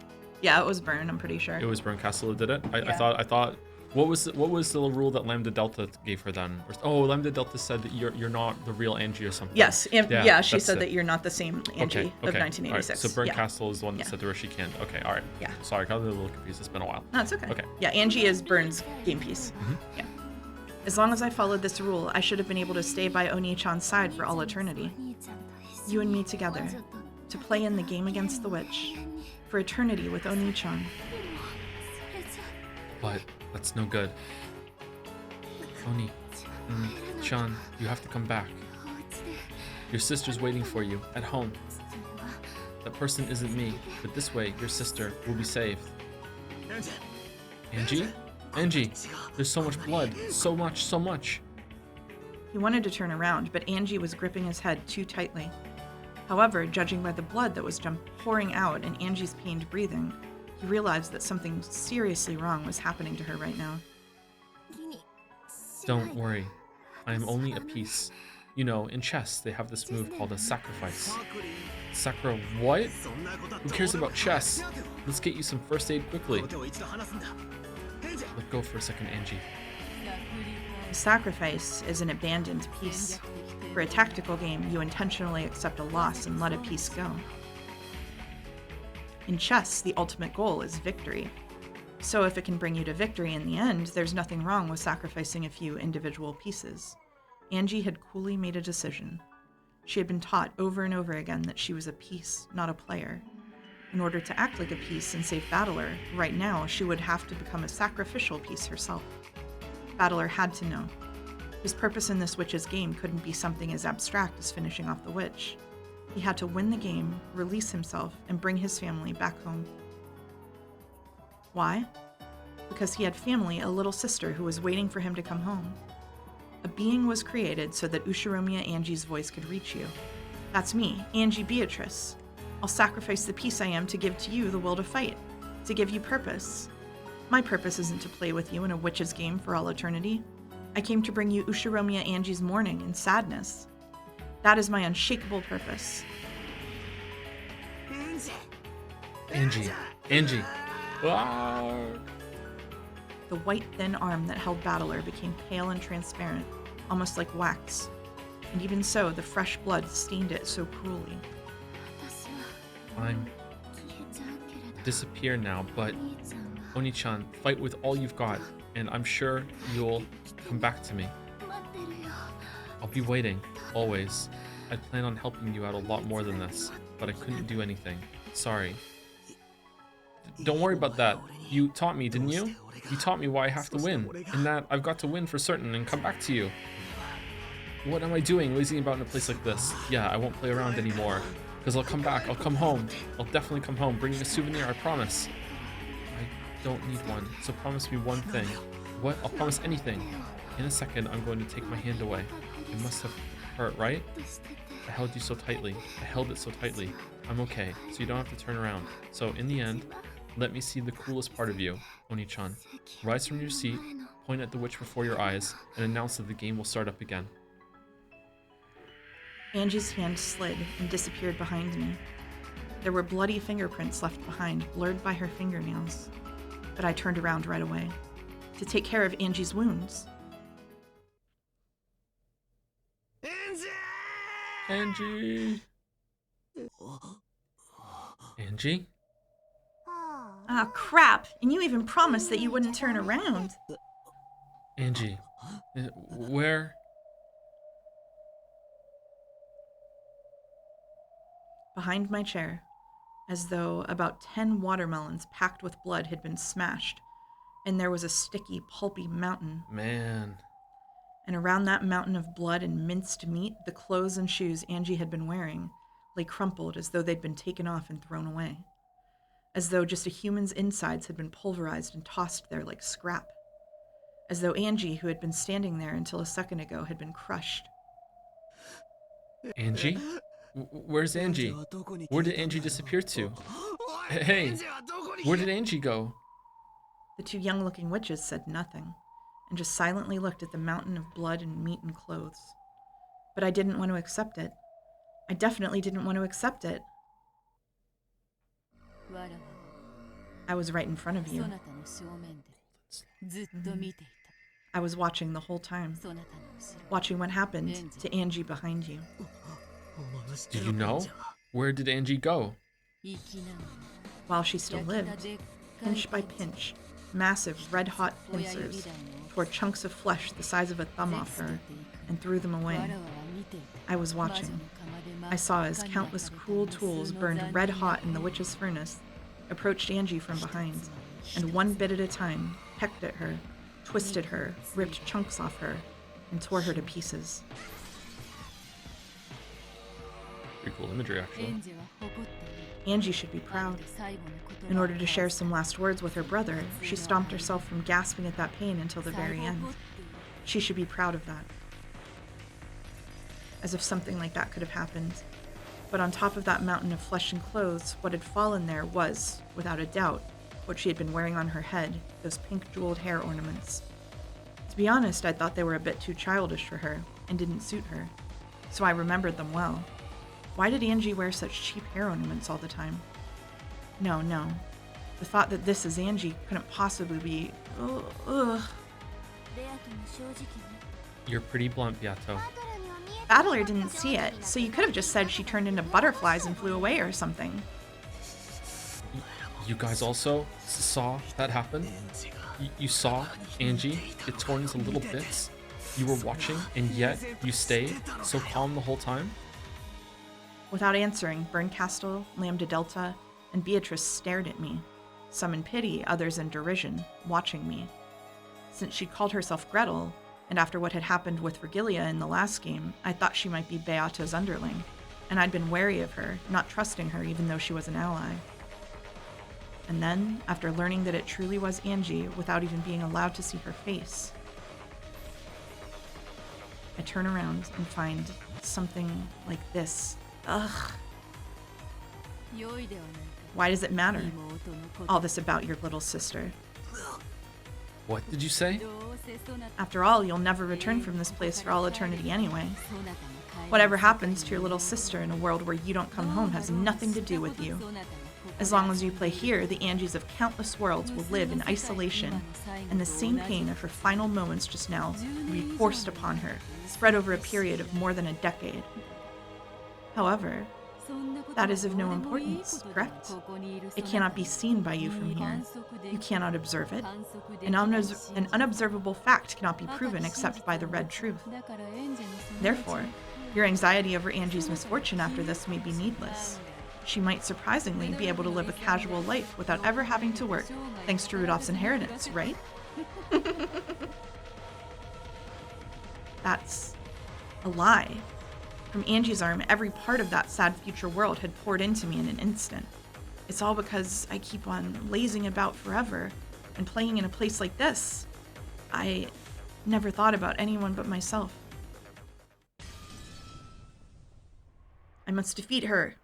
it was Burn, I'm pretty sure. It was Burn Castle that did it? I Yeah. thought, what was the rule that Lambda Delta gave her then? Oh, Lambda Delta said that you're not the real Angie or something. Yes, she that's said it. that you're not the same Angie Okay, of 1986. All right. So Burn yeah. Castle is the one that said to her she can't. Okay, all right. Yeah. Sorry, I got a little confused. It's been a while. No, it's okay. Okay. Yeah, Angie is Burn's game piece. Mhm. Yeah. As long as I followed this rule, I should have been able to stay by Oni-chan's side for all eternity. You and me together, to play in the game against the witch, for eternity with Oni-chan. But that's no good. Oni, Chan, you have to come back. Your sister's waiting for you at home. That person isn't me, but this way your sister will be saved. Angie? Angie, there's so much blood. So much. He wanted to turn around, but Angie was gripping his head too tightly. However, judging by the blood that was pouring out and Angie's pained breathing, he realized that something seriously wrong was happening to her right now. Don't worry. I am only a piece. You know, in chess, they have this move called a sacrifice. Sakura what? Who cares about chess? Let's get you some first aid quickly. Let go for a second, Angie. A sacrifice is an abandoned piece. For a tactical game, you intentionally accept a loss and let a piece go. In chess, the ultimate goal is victory. So if it can bring you to victory in the end, there's nothing wrong with sacrificing a few individual pieces. Angie had coolly made a decision. She had been taught over and over again that she was a piece, not a player. In order to act like a piece and save Battler, right now she would have to become a sacrificial piece herself. Battler had to know. His purpose in this witch's game couldn't be something as abstract as finishing off the witch. He had to win the game, release himself, and bring his family back home. Why? Because he had family, a little sister who was waiting for him to come home. A being was created so that Ushiromiya Angie's voice could reach you. That's me, Angie Beatrice. I'll sacrifice the piece I am to give to you the will to fight, to give you purpose. My purpose isn't to play with you in a witch's game for all eternity. I came to bring you Ushiromiya Angie's mourning and sadness. That is my unshakable purpose. Angie. Wow. The white, thin arm that held Battler became pale and transparent, almost like wax. And even so, the fresh blood stained it so cruelly. I'm disappear now, but Oni-chan, fight with all you've got, and I'm sure you'll come back to me. I'll be waiting, always. I plan on helping you out a lot more than this, but I couldn't do anything. Sorry. Don't worry about that. You taught me, didn't you? You taught me why I have to win, and that I've got to win for certain and come back to you. What am I doing, lazing about in a place like this? Yeah, I won't play around anymore, because I'll come back, I'll come home. I'll definitely come home, bringing a souvenir, I promise. I don't need one, so promise me one thing. What? I'll promise anything. In a second, I'm going to take my hand away. It must have hurt, right? I held you so tightly. I held it so tightly. I'm okay, so you don't have to turn around. So in the end, let me see the coolest part of you, Oni-chan. Rise from your seat, point at the witch before your eyes, and announce that the game will start up again. Angie's hand slid and disappeared behind me. There were bloody fingerprints left behind, blurred by her fingernails. But I turned around right away, to take care of Angie's wounds. Angie! Angie? Ah, crap! And you even promised that you wouldn't turn around. Angie, where? Behind my chair, as though about 10 watermelons packed with blood had been smashed, and there was a sticky, pulpy mountain. Man. and around that mountain of blood and minced meat, the clothes and shoes Angie had been wearing lay crumpled as though they'd been taken off and thrown away, as though just a human's insides had been pulverized and tossed there like scrap, as though Angie, who had been standing there until a second ago, had been crushed. Angie? Where's Angie? Where did Angie disappear to? Hey, where did Angie go? The two young-looking witches said nothing, and just silently looked at the mountain of blood and meat and clothes. But I didn't want to accept it. I definitely didn't want to accept it. I was right in front of you. I was watching the whole time, watching what happened to Angie behind you. Do you know? Where did Angie go? While she still lived, pinch by pinch, massive red-hot pincers tore chunks of flesh the size of a thumb off her and threw them away. I was watching. I saw as countless cruel tools burned red-hot in the witch's furnace approached Angie from behind, and one bit at a time pecked at her, twisted her, ripped chunks off her, and tore her to pieces. Pretty cool imagery, actually. Angie should be proud. In order to share some last words with her brother, she stomped herself from gasping at that pain until the very end. She should be proud of that. As if something like that could have happened. But on top of that mountain of flesh and clothes, what had fallen there was, without a doubt, what she had been wearing on her head, those pink jeweled hair ornaments. To be honest, I thought they were a bit too childish for her, and didn't suit her. So I remembered them well. Why did Angie wear such cheap hair ornaments all the time? No. The thought that this is Angie couldn't possibly be... Ugh. You're pretty blunt, Beato. Battler didn't see it, so you could have just said she turned into butterflies and flew away or something. You guys also saw that happen? You saw Angie get torn into little bits? You were watching, and yet you stayed so calm the whole time? Without answering, Berncastel, Lambda Delta, and Beatrice stared at me, some in pity, others in derision, watching me. Since she called herself Gretel, and after what had happened with Virgilia in the last game, I thought she might be Beata's underling, and I'd been wary of her, not trusting her even though she was an ally. And then, after learning that it truly was Angie without even being allowed to see her face, I turn around and find something like this. Ugh. Why does it matter? All this about your little sister. What did you say? After all, you'll never return from this place for all eternity anyway. Whatever happens to your little sister in a world where you don't come home has nothing to do with you. As long as you play here, the Angies of countless worlds will live in isolation, and the same pain of her final moments just now will be forced upon her, spread over a period of more than a decade. However, that is of no importance, correct? It cannot be seen by you from here. You cannot observe it. An unobservable fact cannot be proven except by the red truth. Therefore, your anxiety over Angie's misfortune after this may be needless. She might surprisingly be able to live a casual life without ever having to work, thanks to Rudolph's inheritance, right? That's a lie. From Angie's arm, every part of that sad future world had poured into me in an instant. It's all because I keep on lazing about forever and playing in a place like this. I never thought about anyone but myself. I must defeat her.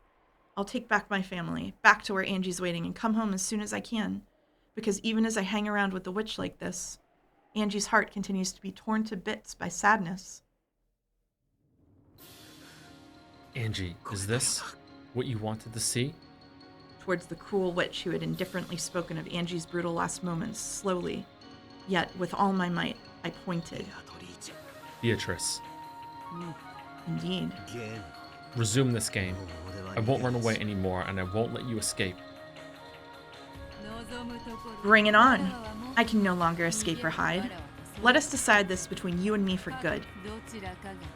I'll take back my family, back to where Angie's waiting, and come home as soon as I can. Because even as I hang around with the witch like this, Angie's heart continues to be torn to bits by sadness. Angie, is this what you wanted to see? Towards the cruel witch who had indifferently spoken of Angie's brutal last moments, slowly, yet with all my might, I pointed. Beatrice. Indeed. Resume this game. I won't run away anymore, and I won't let you escape. Bring it on. I can no longer escape or hide. Let us decide this between you and me for good.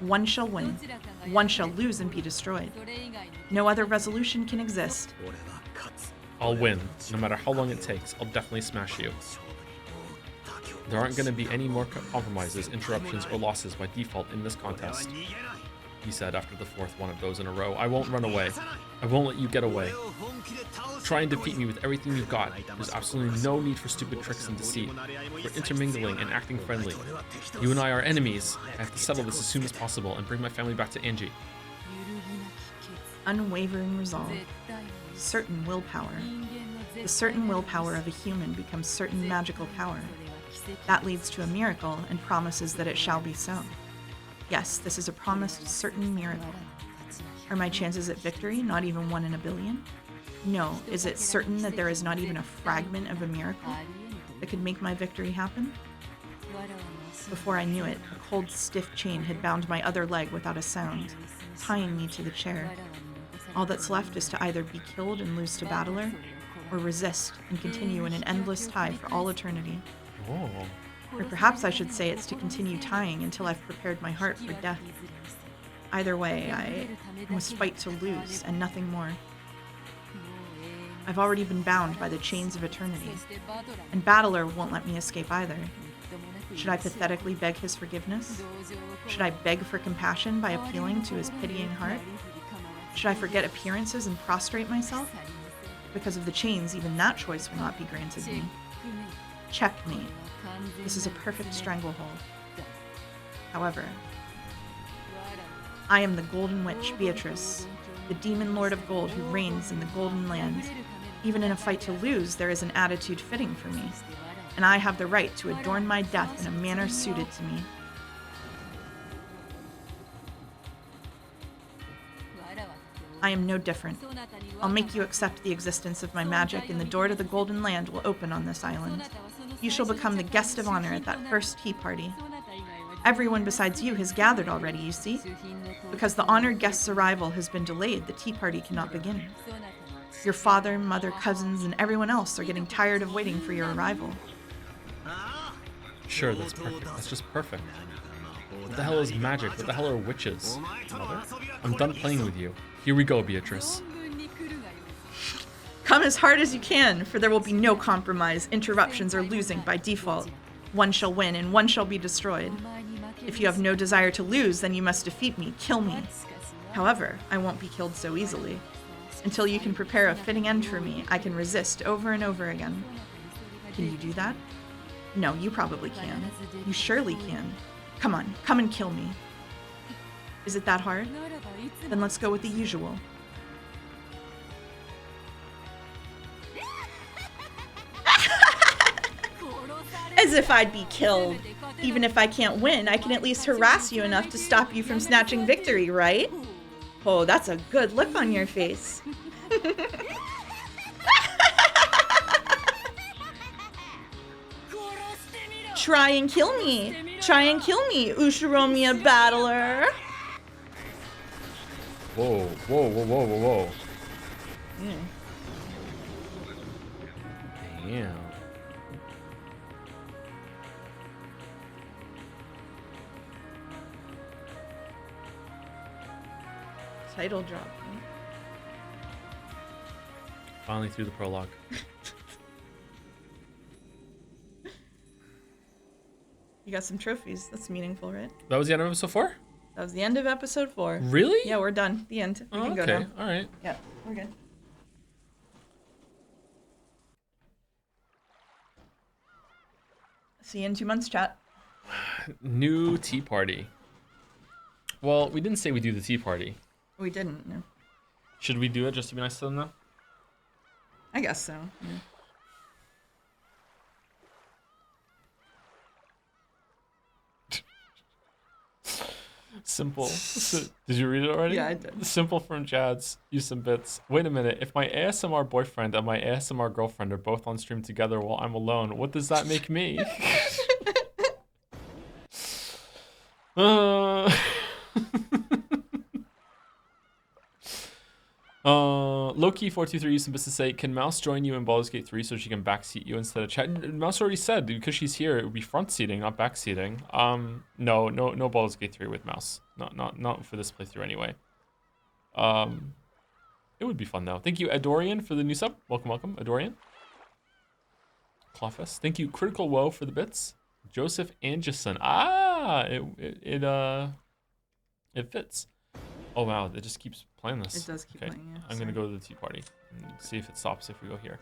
One shall win. One shall lose and be destroyed. No other resolution can exist. I'll win. No matter how long it takes, I'll definitely smash you. There aren't going to be any more compromises, interruptions, or losses by default in this contest, he said after the fourth one of those in a row. I won't run away. I won't let you get away. Try and defeat me with everything you've got. There's absolutely no need for stupid tricks and deceit. We're intermingling and acting friendly. You and I are enemies. I have to settle this as soon as possible and bring my family back to Angie. Unwavering resolve. Certain willpower. The certain willpower of a human becomes certain magical power. That leads to a miracle and promises that it shall be so. Yes, this is a promised certain miracle. Are my chances at victory not even 1 in a billion? No, is it certain that there is not even a fragment of a miracle that could make my victory happen? Before I knew it, a cold, stiff chain had bound my other leg without a sound, tying me to the chair. All that's left is to either be killed and lose to Battler, or resist and continue in an endless tie for all eternity. Oh. Or perhaps I should say it's to continue tying until I've prepared my heart for death. Either way, I must fight to lose and nothing more. I've already been bound by the chains of eternity, and Battler won't let me escape either. Should I pathetically beg his forgiveness? Should I beg for compassion by appealing to his pitying heart? Should I forget appearances and prostrate myself? Because of the chains, even that choice will not be granted me. Checkmate. This is a perfect stranglehold. However, I am the Golden Witch, Beatrice, the demon lord of gold who reigns in the Golden Land. Even in a fight to lose, there is an attitude fitting for me, and I have the right to adorn my death in a manner suited to me. I am no different. I'll make you accept the existence of my magic, and the door to the Golden Land will open on this island. You shall become the guest of honor at that first tea party. Everyone besides you has gathered already, you see. Because the honored guest's arrival has been delayed, the tea party cannot begin. Your father, mother, cousins, and everyone else are getting tired of waiting for your arrival. Sure, that's perfect. That's just perfect. What the hell is magic? What the hell are witches? Mother? I'm done playing with you. Here we go, Beatrice. Come as hard as you can, for there will be no compromise, interruptions, or losing by default. One shall win, and one shall be destroyed. If you have no desire to lose, then you must defeat me, kill me. However, I won't be killed so easily. Until you can prepare a fitting end for me, I can resist over and over again. Can you do that? No, you probably can. You surely can. Come on, come and kill me. Is it that hard? Then let's go with the usual. As if I'd be killed. Even if I can't win, I can at least harass you enough to stop you from snatching victory, right? Oh, that's a good look on your face. Try and kill me. Try and kill me, Ushiromiya Battler. Whoa, whoa, whoa, whoa, whoa, whoa. Damn. Title drop. Finally through the prologue. You got some trophies. That's meaningful, right? That was the end of episode 4? That was the end of episode 4. Really? Yeah, we're done. The end. We can go okay. now. All right. Yeah, we're good. See you in 2 months, chat. New tea party. Well, we didn't say we do the tea party. We didn't, no. Should we do it just to be nice to them though? I guess so. Yeah. Simple. Did you read it already? Yeah, I did. Simple from Jads. Use some bits. Wait a minute. If my ASMR boyfriend and my ASMR girlfriend are both on stream together while I'm alone, what does that make me? Loki423 used some bits to say, can Mouse join you in Baldur's Gate 3 so she can backseat you instead of chat? Mouse already said, because she's here, it would be front seating, not back seating. No Baldur's Gate 3 with Mouse. Not for this playthrough anyway. It would be fun though. Thank you, Adorian, for the new sub. Welcome, Adorian. Clawfest. Thank you, Critical Woe, for the bits. Joseph Anderson. It fits. Oh wow, it just keeps playing this. It does keep playing, yeah. I'm gonna go to the tea party and see if it stops if we go here.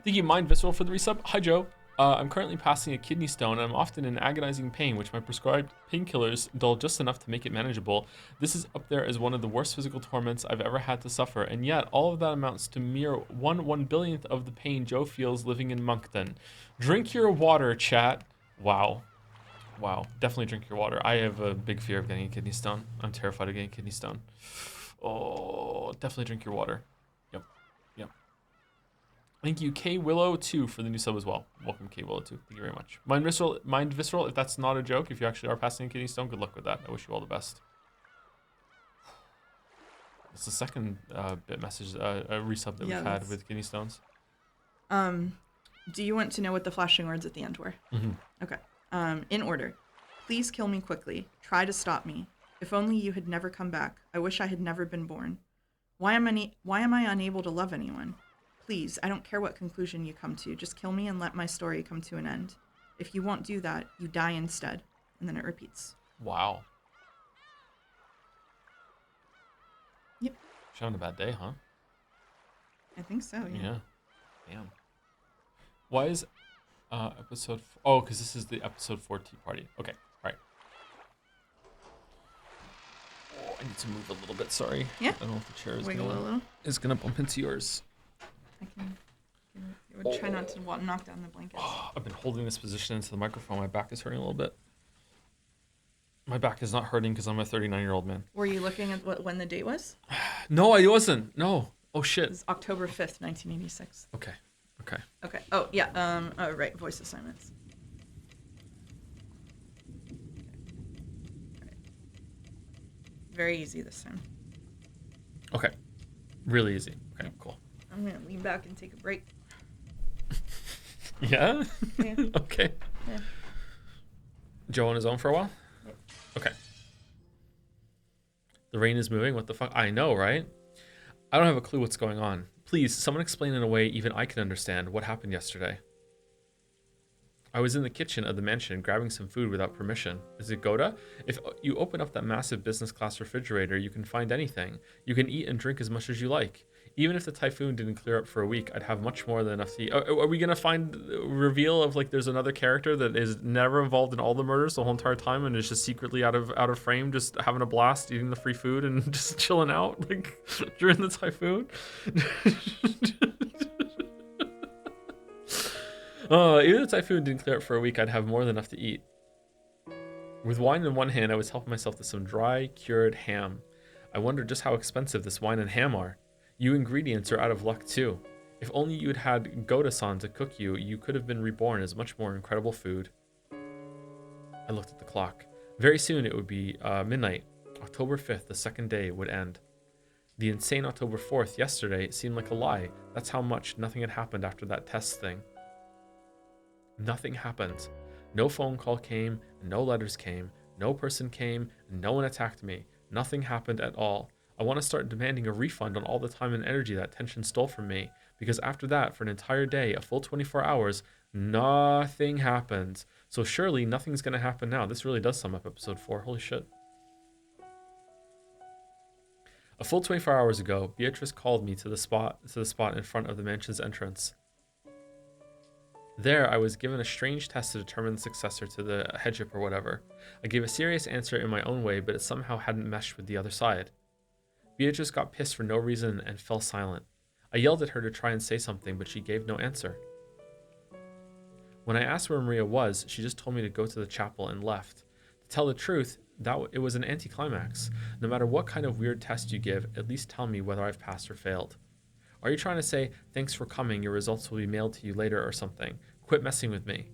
Thank you, Mind Visceral, for the resub. Hi, Joe. I'm currently passing a kidney stone, and I'm often in agonizing pain, which my prescribed painkillers dull just enough to make it manageable. This is up there as one of the worst physical torments I've ever had to suffer, and yet all of that amounts to mere 1/1 billionth of the pain Joe feels living in Moncton. Drink your water, chat. Wow. Wow. Definitely drink your water. I have a big fear of getting a kidney stone. I'm terrified of getting a kidney stone. Oh, definitely drink your water. Yep. Yep. Thank you, K Willow 2 for the new sub as well. Welcome, K Willow 2. Thank you very much. Mind Visceral, if that's not a joke, if you actually are passing a kidney stone, good luck with that. I wish you all the best. It's the second bit message, a resub that we've had with kidney stones. Do you want to know what the flashing words at the end were? Mm-hmm. Okay. In order. Please kill me quickly. Try to stop me. If only you had never come back. I wish I had never been born. Why am I unable to love anyone? Please, I don't care what conclusion you come to. Just kill me and let my story come to an end. If you won't do that, you die instead. And then it repeats. Wow. Yep. She's having a bad day, huh? I think so, yeah. Yeah. Damn. Why is episode... Oh, because this is the episode 4 tea party. Okay, all right. Oh, I need to move a little bit, sorry. Yeah. I don't know if the chair is Wiggle a little. gonna bump into yours. I would try not to knock down the blankets. Oh, I've been holding this position into the microphone. My back is hurting a little bit. My back is not hurting because I'm a 39-year-old man. Were you looking at when the date was? No, I wasn't. No. Oh, shit. It's October 5th, 1986. Okay. Okay. Oh, yeah. Oh, right. Voice assignments. Okay. Very easy this time. Okay. Really easy. Okay, cool. I'm going to lean back and take a break. Yeah? Yeah. Okay. Yeah. Joe on his own for a while? Yep. Okay. The rain is moving? What the fuck? I know, right? I don't have a clue what's going on. Please, someone explain in a way even I can understand what happened yesterday. I was in the kitchen of the mansion grabbing some food without permission. Is it Goda? If you open up that massive business class refrigerator, you can find anything. You can eat and drink as much as you like. Even if the typhoon didn't clear up for a week, I'd have much more than enough to eat. Are we gonna find a reveal of like there's another character that is never involved in all the murders the whole entire time and is just secretly out of frame, just having a blast, eating the free food and just chilling out like during the typhoon? Even if the typhoon didn't clear up for a week, I'd have more than enough to eat. With wine in one hand, I was helping myself to some dry, cured ham. I wonder just how expensive this wine and ham are. You ingredients are out of luck too. If only you had had Goda-san to cook you, you could have been reborn as much more incredible food. I looked at the clock. Very soon it would be midnight. October 5th, the second day, would end. The insane October 4th, yesterday, seemed like a lie. That's how much nothing had happened after that test thing. Nothing happened. No phone call came, and no letters came. No person came, and no one attacked me. Nothing happened at all. I want to start demanding a refund on all the time and energy that tension stole from me, because after that, for an entire day, a full 24 hours, nothing happened. So surely nothing's going to happen now. This really does sum up episode 4. Holy shit. A full 24 hours ago, Beatrice called me to the spot in front of the mansion's entrance. There, I was given a strange test to determine the successor to the headship or whatever. I gave a serious answer in my own way, but it somehow hadn't meshed with the other side. Beatrice got pissed for no reason and fell silent. I yelled at her to try and say something, but she gave no answer. When I asked where Maria was, she just told me to go to the chapel and left. To tell the truth, it was an anticlimax. No matter what kind of weird test you give, at least tell me whether I've passed or failed. Are you trying to say, thanks for coming, your results will be mailed to you later or something? Quit messing with me.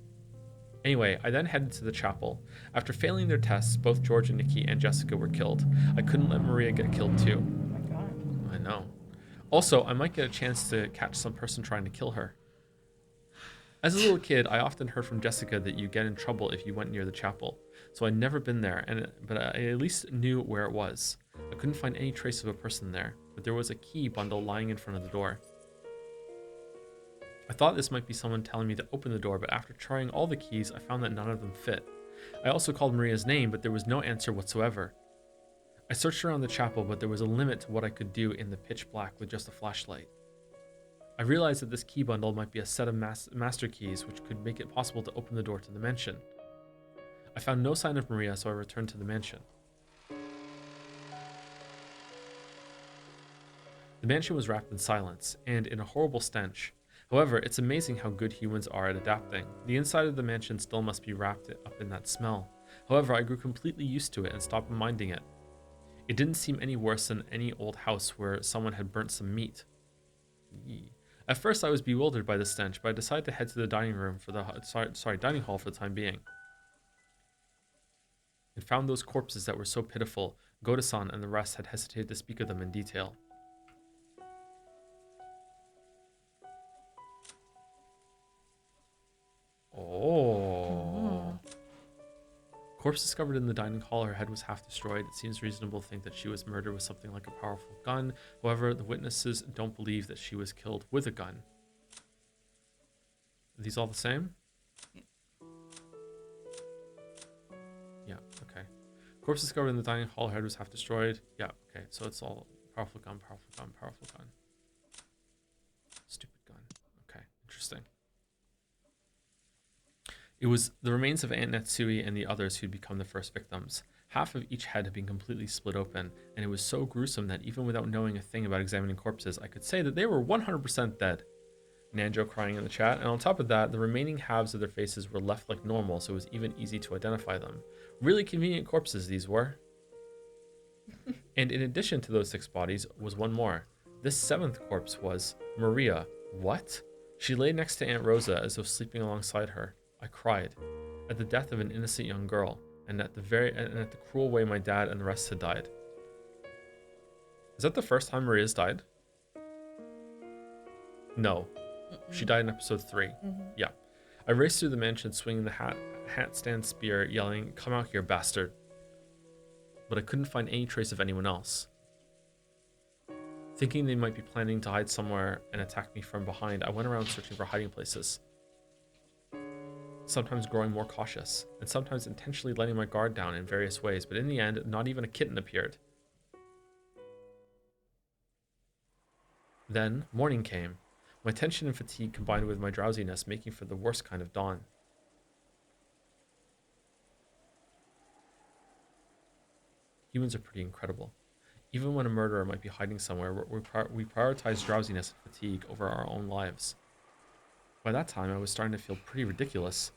Anyway, I then headed to the chapel. After failing their tests, both George and Nikki and Jessica were killed. I couldn't let Maria get killed too. Oh my god. I know. Also, I might get a chance to catch some person trying to kill her. As a little kid, I often heard from Jessica that you get in trouble if you went near the chapel. So I'd never been there, but I at least knew where it was. I couldn't find any trace of a person there, but there was a key bundle lying in front of the door. I thought this might be someone telling me to open the door, but after trying all the keys, I found that none of them fit. I also called Maria's name, but there was no answer whatsoever. I searched around the chapel, but there was a limit to what I could do in the pitch black with just a flashlight. I realized that this key bundle might be a set of master keys, which could make it possible to open the door to the mansion. I found no sign of Maria, so I returned to the mansion. The mansion was wrapped in silence, and in a horrible stench. However, it's amazing how good humans are at adapting. The inside of the mansion still must be wrapped up in that smell. However, I grew completely used to it and stopped minding it. It didn't seem any worse than any old house where someone had burnt some meat. At first, I was bewildered by the stench, but I decided to head to the dining hall for the time being. And found those corpses that were so pitiful. Goda-san and the rest had hesitated to speak of them in detail. Oh. Corpse discovered in the dining hall. Her head was half destroyed. It seems reasonable to think that she was murdered with something like a powerful gun. However, the witnesses don't believe that she was killed with a gun. Are these all the same? Yeah, okay. Corpse discovered in the dining hall. Her head was half destroyed. Yeah, okay. So it's all powerful gun, powerful gun, powerful gun. Stupid gun. Okay, interesting. It was the remains of Aunt Natsui and the others who'd become the first victims. Half of each head had been completely split open, and it was so gruesome that even without knowing a thing about examining corpses, I could say that they were 100% dead. Nanjo crying in the chat, and on top of that, the remaining halves of their faces were left like normal, so it was even easy to identify them. Really convenient corpses these were. And in addition to those 6 bodies was one more. This 7th corpse was Maria. What? She lay next to Aunt Rosa as though sleeping alongside her. I cried at the death of an innocent young girl, and at the cruel way my dad and the rest had died. Is that the first time Maria's died? No. She died in episode 3. Yeah. I raced through the mansion swinging the hat stand spear, yelling, "Come out here, bastard." But I couldn't find any trace of anyone else. Thinking they might be planning to hide somewhere and attack me from behind, I went around searching for hiding places. Sometimes growing more cautious, and sometimes intentionally letting my guard down in various ways, but in the end, not even a kitten appeared. Then, morning came. My tension and fatigue combined with my drowsiness, making for the worst kind of dawn. Humans are pretty incredible. Even when a murderer might be hiding somewhere, we prioritize drowsiness and fatigue over our own lives. By that time, I was starting to feel pretty ridiculous.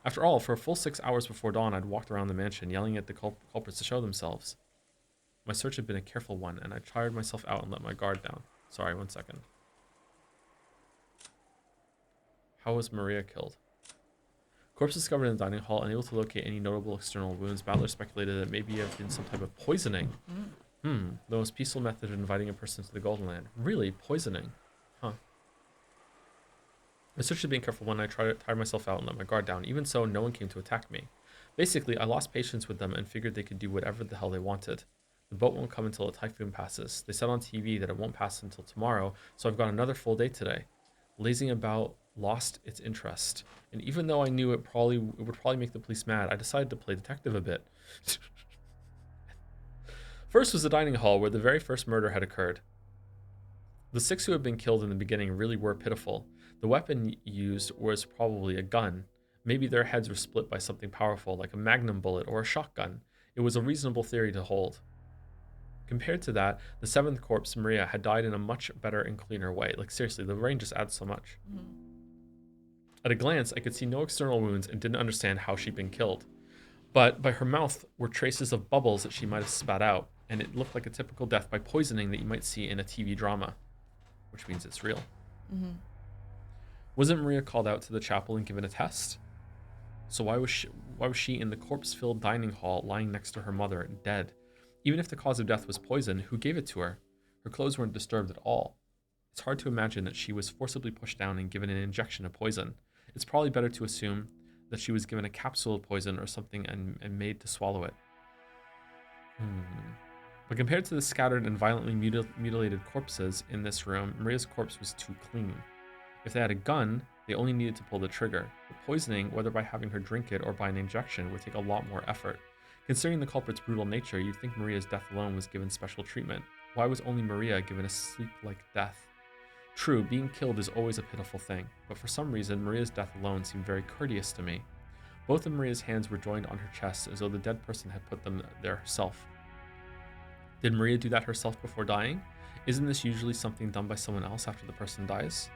After all, for a full 6 hours before dawn, I'd walked around the mansion, yelling at the culprits to show themselves. My search had been a careful one, and I tired myself out and let my guard down. Sorry, 1 second. How was Maria killed? Corpse discovered in the dining hall, unable to locate any notable external wounds. Baldur speculated that maybe it had been some type of poisoning. The most peaceful method of inviting a person to the Golden Land. Really? Poisoning? Huh. I searched to being careful when I tired myself out and let my guard down. Even so, no one came to attack me. Basically, I lost patience with them and figured they could do whatever the hell they wanted. The boat won't come until a typhoon passes. They said on TV that it won't pass until tomorrow, so I've got another full day today. Lazing about lost its interest. And even though I knew it would probably make the police mad, I decided to play detective a bit. First was the dining hall, where the very first murder had occurred. The 6 who had been killed in the beginning really were pitiful. The weapon used was probably a gun. Maybe their heads were split by something powerful, like a magnum bullet or a shotgun. It was a reasonable theory to hold. Compared to that, the 7th corpse, Maria, had died in a much better and cleaner way. Like, seriously, the rain just adds so much. At a glance, I could see no external wounds and didn't understand how she'd been killed. But by her mouth were traces of bubbles that she might have spat out, and it looked like a typical death by poisoning that you might see in a TV drama, which means it's real. Wasn't Maria called out to the chapel and given a test? So why was she in the corpse-filled dining hall lying next to her mother, dead? Even if the cause of death was poison, who gave it to her? Her clothes weren't disturbed at all. It's hard to imagine that she was forcibly pushed down and given an injection of poison. It's probably better to assume that she was given a capsule of poison or something and made to swallow it. But compared to the scattered and violently mutilated corpses in this room, Maria's corpse was too clean. If they had a gun, they only needed to pull the trigger. But poisoning, whether by having her drink it or by an injection, would take a lot more effort. Considering the culprit's brutal nature, you'd think Maria's death alone was given special treatment. Why was only Maria given a sleep-like death? True, being killed is always a pitiful thing, but for some reason, Maria's death alone seemed very courteous to me. Both of Maria's hands were joined on her chest as though the dead person had put them there herself. Did Maria do that herself before dying? Isn't this usually something done by someone else after the person dies?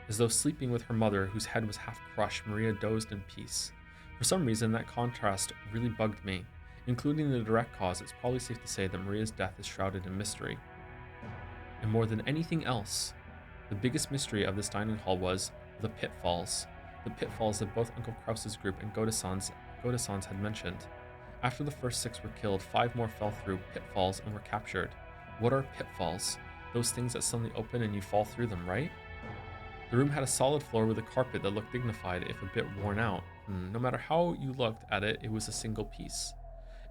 As though sleeping with her mother, whose head was half crushed, Maria dozed in peace. For some reason, that contrast really bugged me. Including the direct cause, it's probably safe to say that Maria's death is shrouded in mystery. And more than anything else, the biggest mystery of this dining hall was the pitfalls. The pitfalls that both Uncle Krause's group and Goda-san's had mentioned. After the first 6 were killed, 5 more fell through pitfalls and were captured. What are pitfalls? Those things that suddenly open and you fall through them, right? The room had a solid floor with a carpet that looked dignified, if a bit worn out. No matter how you looked at it, it was a single piece.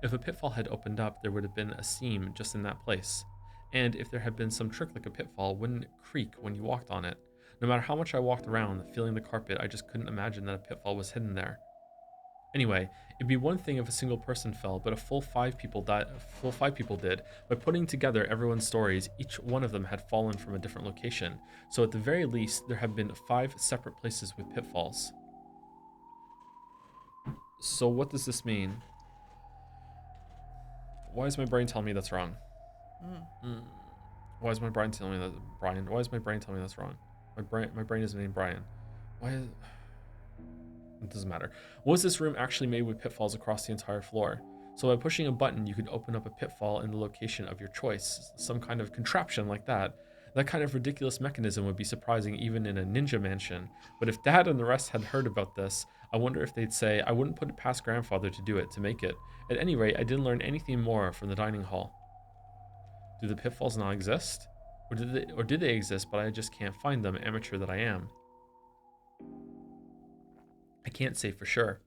If a pitfall had opened up, there would have been a seam just in that place. And if there had been some trick like a pitfall, wouldn't it creak when you walked on it? No matter how much I walked around, feeling the carpet, I just couldn't imagine that a pitfall was hidden there. Anyway, it'd be one thing if a single person fell, but a full 5 people did. By putting together everyone's stories, each one of them had fallen from a different location. So at the very least, there have been 5 separate places with pitfalls. So what does this mean? Why is my brain telling me that's wrong? Why is my brain telling me that, Brian? Why is my brain telling me that's wrong? My brain isn't named Brian. Why is... It doesn't matter. Was this room actually made with pitfalls across the entire floor? So by pushing a button, you could open up a pitfall in the location of your choice. Some kind of contraption like that. That kind of ridiculous mechanism would be surprising even in a ninja mansion. But if Dad and the rest had heard about this, I wonder if they'd say, I wouldn't put it past Grandfather to do it, to make it. At any rate, I didn't learn anything more from the dining hall. Do the pitfalls not exist? Or did they exist, but I just can't find them, amateur that I am? I can't say for sure.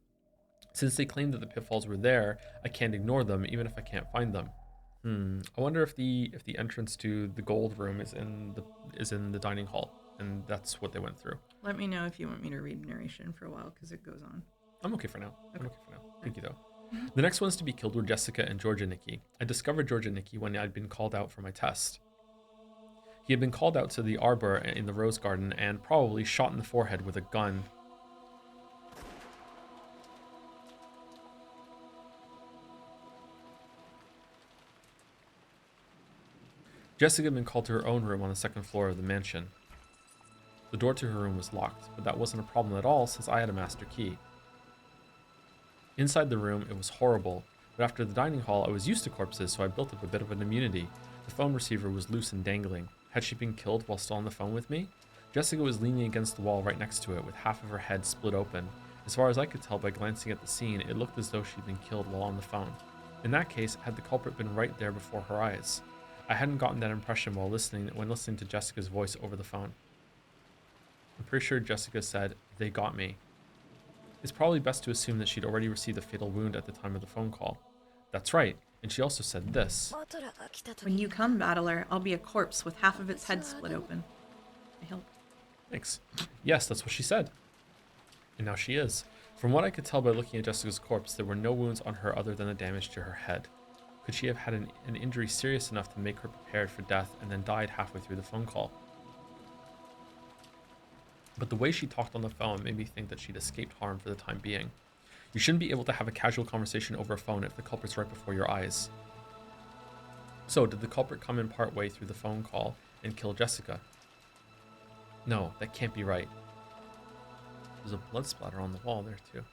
Since they claim that the pitfalls were there, I can't ignore them, even if I can't find them. I wonder if the entrance to the gold room is in the dining hall, and that's what they went through. Let me know if you want me to read narration for a while, because it goes on. I'm okay for now. Okay. I'm okay for now. Thank you, though. The next ones to be killed were Jessica and Georgia Nikki. I discovered Georgia Nikki when I'd been called out for my test. He had been called out to the arbor in the rose garden and probably shot in the forehead with a gun. Jessica had been called to her own room on the 2nd floor of the mansion. The door to her room was locked, but that wasn't a problem at all since I had a master key. Inside the room, it was horrible, but after the dining hall, I was used to corpses, so I built up a bit of an immunity. The phone receiver was loose and dangling. Had she been killed while still on the phone with me? Jessica was leaning against the wall right next to it, with half of her head split open. As far as I could tell by glancing at the scene, it looked as though she'd been killed while on the phone. In that case, had the culprit been right there before her eyes? I hadn't gotten that impression when listening to Jessica's voice over the phone. I'm pretty sure Jessica said, "They got me." It's probably best to assume that she'd already received a fatal wound at the time of the phone call. That's right, and she also said this. When you come, battler, I'll be a corpse with half of its head split open. I help. Thanks. Yes, that's what she said. And now she is. From what I could tell by looking at Jessica's corpse, there were no wounds on her other than the damage to her head. Could she have had an injury serious enough to make her prepared for death and then died halfway through the phone call? But the way she talked on the phone made me think that she'd escaped harm for the time being. You shouldn't be able to have a casual conversation over a phone if the culprit's right before your eyes. So, did the culprit come in part way through the phone call and kill Jessica? No, that can't be right. There's a blood splatter on the wall there, too.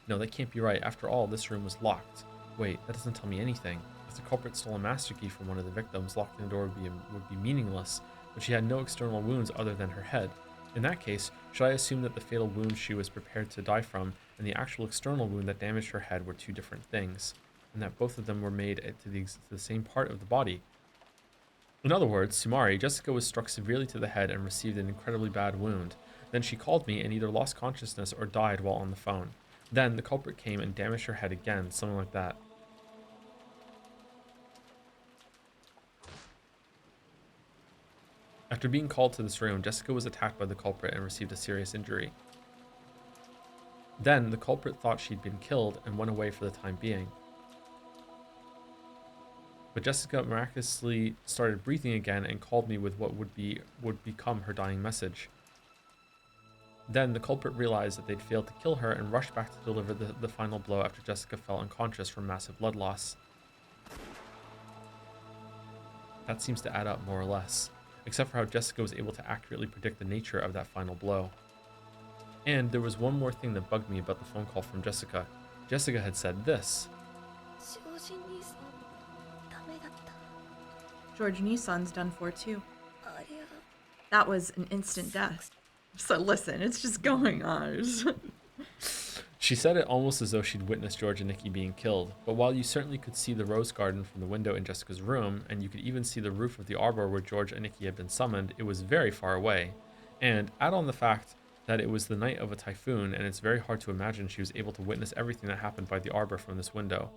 No, that can't be right. After all, this room was locked. Wait, that doesn't tell me anything. If the culprit stole a master key from one of the victims, locking the door would be meaningless, but she had no external wounds other than her head. In that case, should I assume that the fatal wound she was prepared to die from and the actual external wound that damaged her head were 2 different things, and that both of them were made to the same part of the body? In other words, Sumari, Jessica was struck severely to the head and received an incredibly bad wound. Then she called me and either lost consciousness or died while on the phone. Then the culprit came and damaged her head again, something like that. After being called to this room, Jessica was attacked by the culprit and received a serious injury. Then, the culprit thought she'd been killed and went away for the time being. But Jessica miraculously started breathing again and called me with what would become her dying message. Then, the culprit realized that they'd failed to kill her and rushed back to deliver the final blow after Jessica fell unconscious from massive blood loss. That seems to add up more or less, except for how Jessica was able to accurately predict the nature of that final blow. And there was one more thing that bugged me about the phone call from Jessica. Jessica had said this. George Nissan's done for too. That was an instant death. So listen, it's just going on. She said it almost as though she'd witnessed George and Nikki being killed, but while you certainly could see the rose garden from the window in Jessica's room, and you could even see the roof of the arbor where George and Nikki had been summoned, it was very far away. And add on the fact that it was the night of a typhoon, and it's very hard to imagine she was able to witness everything that happened by the arbor from this window.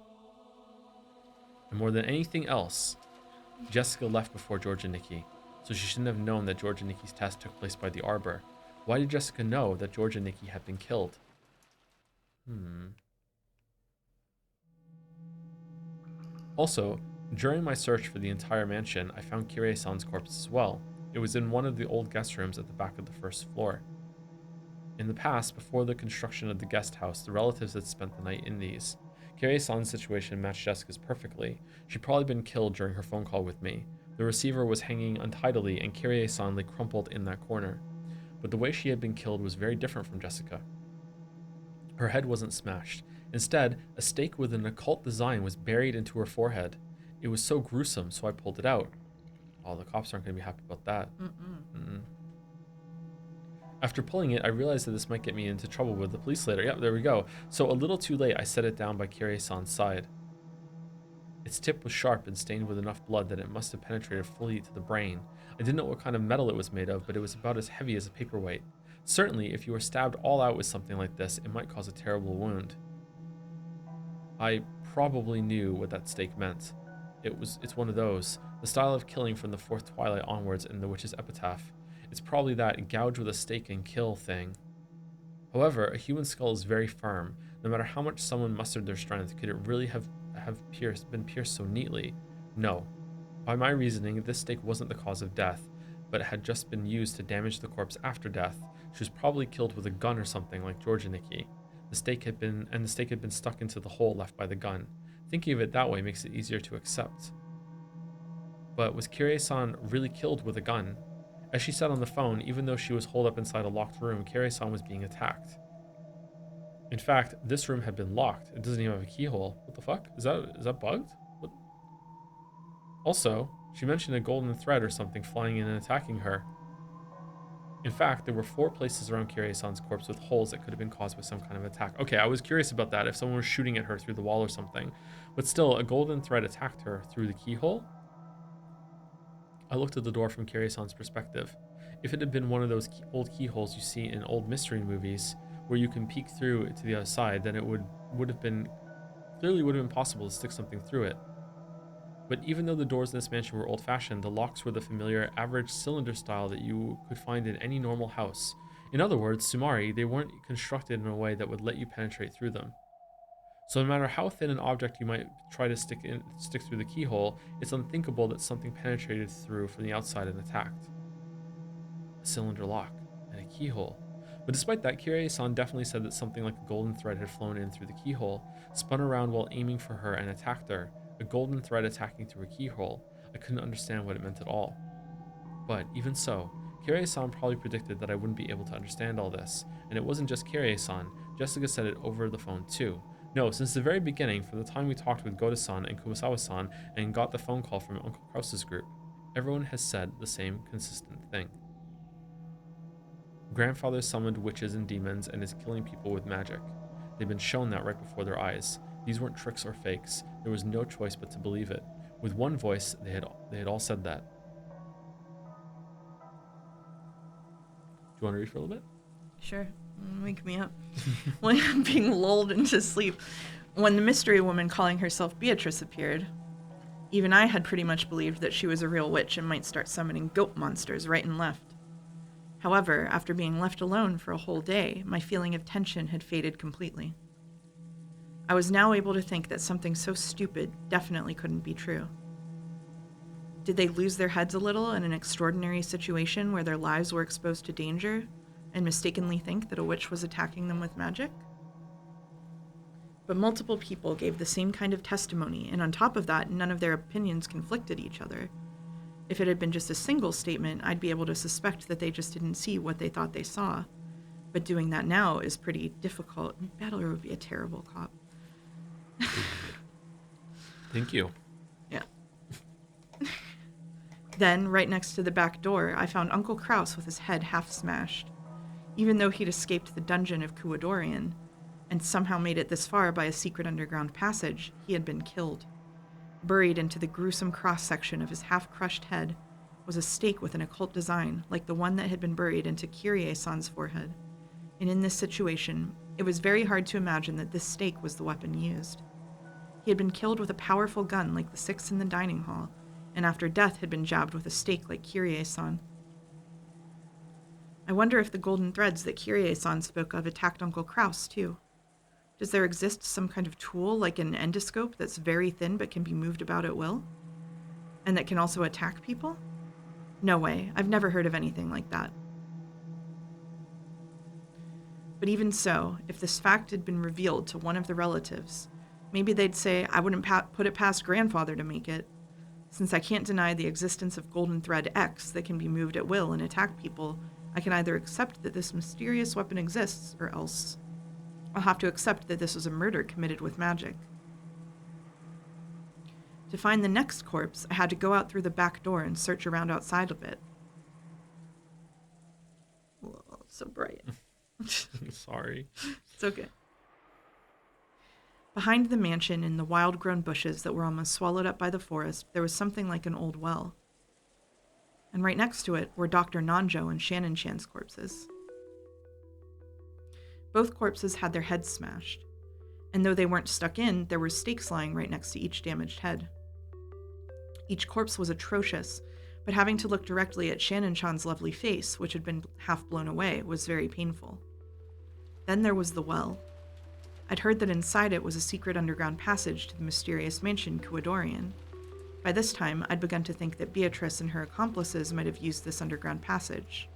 And more than anything else, Jessica left before George and Nikki, so she shouldn't have known that George and Nikki's test took place by the arbor. Why did Jessica know that George and Nikki had been killed? Also, during my search for the entire mansion, I found Kirie-san's corpse as well. It was in one of the old guest rooms at the back of the first floor. In the past, before the construction of the guest house, the relatives had spent the night in these. Kirie-san's situation matched Jessica's perfectly. She'd probably been killed during her phone call with me. The receiver was hanging untidily, and Kirie-san lay crumpled in that corner. But the way she had been killed was very different from Jessica. Her head wasn't smashed. Instead, a stake with an occult design was buried into her forehead. It was so gruesome, so I pulled it out. Oh, the cops aren't going to be happy about that. After pulling it, I realized that this might get me into trouble with the police later. Yep, there we go. So a little too late, I set it down by Kirie-san's side. Its tip was sharp and stained with enough blood that it must have penetrated fully to the brain. I didn't know what kind of metal it was made of, but it was about as heavy as a paperweight. Certainly, if you were stabbed all out with something like this, it might cause a terrible wound. I probably knew what that stake meant. It's one of those, the style of killing from the fourth Twilight onwards in the Witch's Epitaph. It's probably that gouge with a stake and kill thing. However, a human skull is very firm. No matter how much someone mustered their strength, could it really have been pierced so neatly? No. By my reasoning, this stake wasn't the cause of death, but it had just been used to damage the corpse after death. She was probably killed with a gun or something like George and Nikki. The stake had been stuck into the hole left by the gun. Thinking of it that way makes it easier to accept. But was Kirie-san really killed with a gun? As she said on the phone, even though she was holed up inside a locked room, Kirie-san was being attacked. In fact, this room had been locked. It doesn't even have a keyhole. What the fuck? Is that bugged? What? Also, she mentioned a golden thread or something flying in and attacking her. In fact, there were 4 places around Kirie-san's corpse with holes that could have been caused by some kind of attack. Okay, I was curious about that, if someone was shooting at her through the wall or something. But still, a golden thread attacked her through the keyhole? I looked at the door from Kirie-san's perspective. If it had been one of those old keyholes you see in old mystery movies, where you can peek through to the other side, then it would have been possible to stick something through it. But even though the doors in this mansion were old-fashioned, the locks were the familiar average cylinder style that you could find in any normal house. In other words, Sumari, they weren't constructed in a way that would let you penetrate through them. So no matter how thin an object you might try to stick through the keyhole, it's unthinkable that something penetrated through from the outside and attacked. A cylinder lock and a keyhole. But despite that, Kirie-san definitely said that something like a golden thread had flown in through the keyhole, spun around while aiming for her, and attacked her. A golden thread attacking through a keyhole. I couldn't understand what it meant at all. But even so, Kirie-san probably predicted that I wouldn't be able to understand all this. And it wasn't just Kirie-san. Jessica said it over the phone too. No, since the very beginning, from the time we talked with Goda-san and Kumasawa-san and got the phone call from Uncle Krause's group, everyone has said the same consistent thing. Grandfather summoned witches and demons and is killing people with magic. They've been shown that right before their eyes. These weren't tricks or fakes. There was no choice but to believe it. With one voice, they had all said that. Do you want to read for a little bit? Sure. Wake me up. When I'm being lulled into sleep, when the mystery woman calling herself Beatrice appeared, Even I had pretty much believed that she was a real witch and might start summoning goat monsters right and left. However, after being left alone for a whole day, my feeling of tension had faded completely. I was now able to think that something so stupid definitely couldn't be true. Did they lose their heads a little in an extraordinary situation where their lives were exposed to danger and mistakenly think that a witch was attacking them with magic? But multiple people gave the same kind of testimony, and on top of that, none of their opinions conflicted each other. If it had been just a single statement, I'd be able to suspect that they just didn't see what they thought they saw. But doing that now is pretty difficult. Baldur would be a terrible cop. Thank you. Yeah. Then, right next to the back door, I found Uncle Kraus with his head half smashed. Even though he'd escaped the dungeon of Kuadorian, and somehow made it this far by a secret underground passage, he had been killed. Buried into the gruesome cross-section of his half-crushed head was a stake with an occult design, like the one that had been buried into Kyrie-san's forehead. And in this situation, it was very hard to imagine that this stake was the weapon used. He had been killed with a powerful gun like the 6 in the dining hall, and after death had been jabbed with a stake like Kyrie-san. I wonder if the golden threads that Kyrie-san spoke of attacked Uncle Kraus, too. Does there exist some kind of tool like an endoscope that's very thin but can be moved about at will? And that can also attack people? No way, I've never heard of anything like that. But even so, if this fact had been revealed to one of the relatives, maybe they'd say I wouldn't put it past grandfather to make it. Since I can't deny the existence of Golden Thread X that can be moved at will and attack people, I can either accept that this mysterious weapon exists, or else I'll have to accept that this was a murder committed with magic. To find the next corpse, I had to go out through the back door and search around outside of it. Whoa, it's so bright. Sorry. It's okay. Behind the mansion, in the wild-grown bushes that were almost swallowed up by the forest, there was something like an old well. And right next to it were Dr. Nanjo and Shannon Chan's corpses. Both corpses had their heads smashed, and though they weren't stuck in, there were stakes lying right next to each damaged head. Each corpse was atrocious, but having to look directly at Shannon Chan's lovely face, which had been half blown away, was very painful. Then there was the well. I'd heard that inside it was a secret underground passage to the mysterious mansion Kuadorian. By this time, I'd begun to think that Beatrice and her accomplices might have used this underground passage,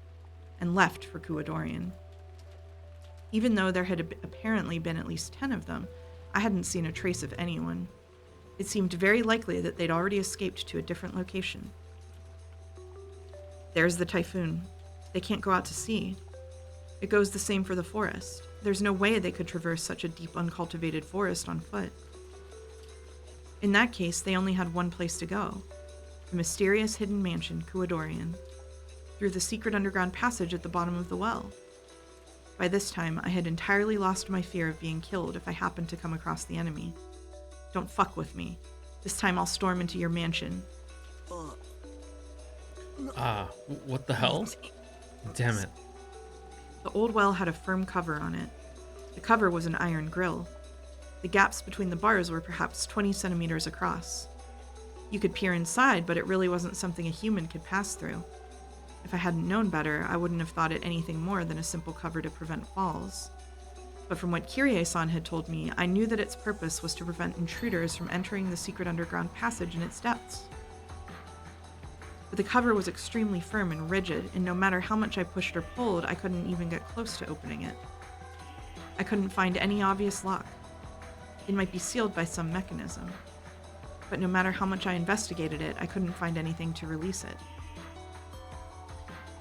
and left for Kuadorian. Even though there had apparently been at least 10 of them, I hadn't seen a trace of anyone. It seemed very likely that they'd already escaped to a different location. There's the typhoon. They can't go out to sea. It goes the same for the forest. There's no way they could traverse such a deep, uncultivated forest on foot. In that case, they only had one place to go. The mysterious hidden mansion, Kuadorian, through the secret underground passage at the bottom of the well. By this time, I had entirely lost my fear of being killed if I happened to come across the enemy. Don't fuck with me. This time I'll storm into your mansion. What the hell? Damn it. The old well had a firm cover on it. The cover was an iron grill. The gaps between the bars were perhaps 20 centimeters across. You could peer inside, but it really wasn't something a human could pass through. If I hadn't known better, I wouldn't have thought it anything more than a simple cover to prevent falls. But from what Kyrie-san had told me, I knew that its purpose was to prevent intruders from entering the secret underground passage in its depths. But the cover was extremely firm and rigid, and no matter how much I pushed or pulled, I couldn't even get close to opening it. I couldn't find any obvious lock. It might be sealed by some mechanism. But no matter how much I investigated it, I couldn't find anything to release it.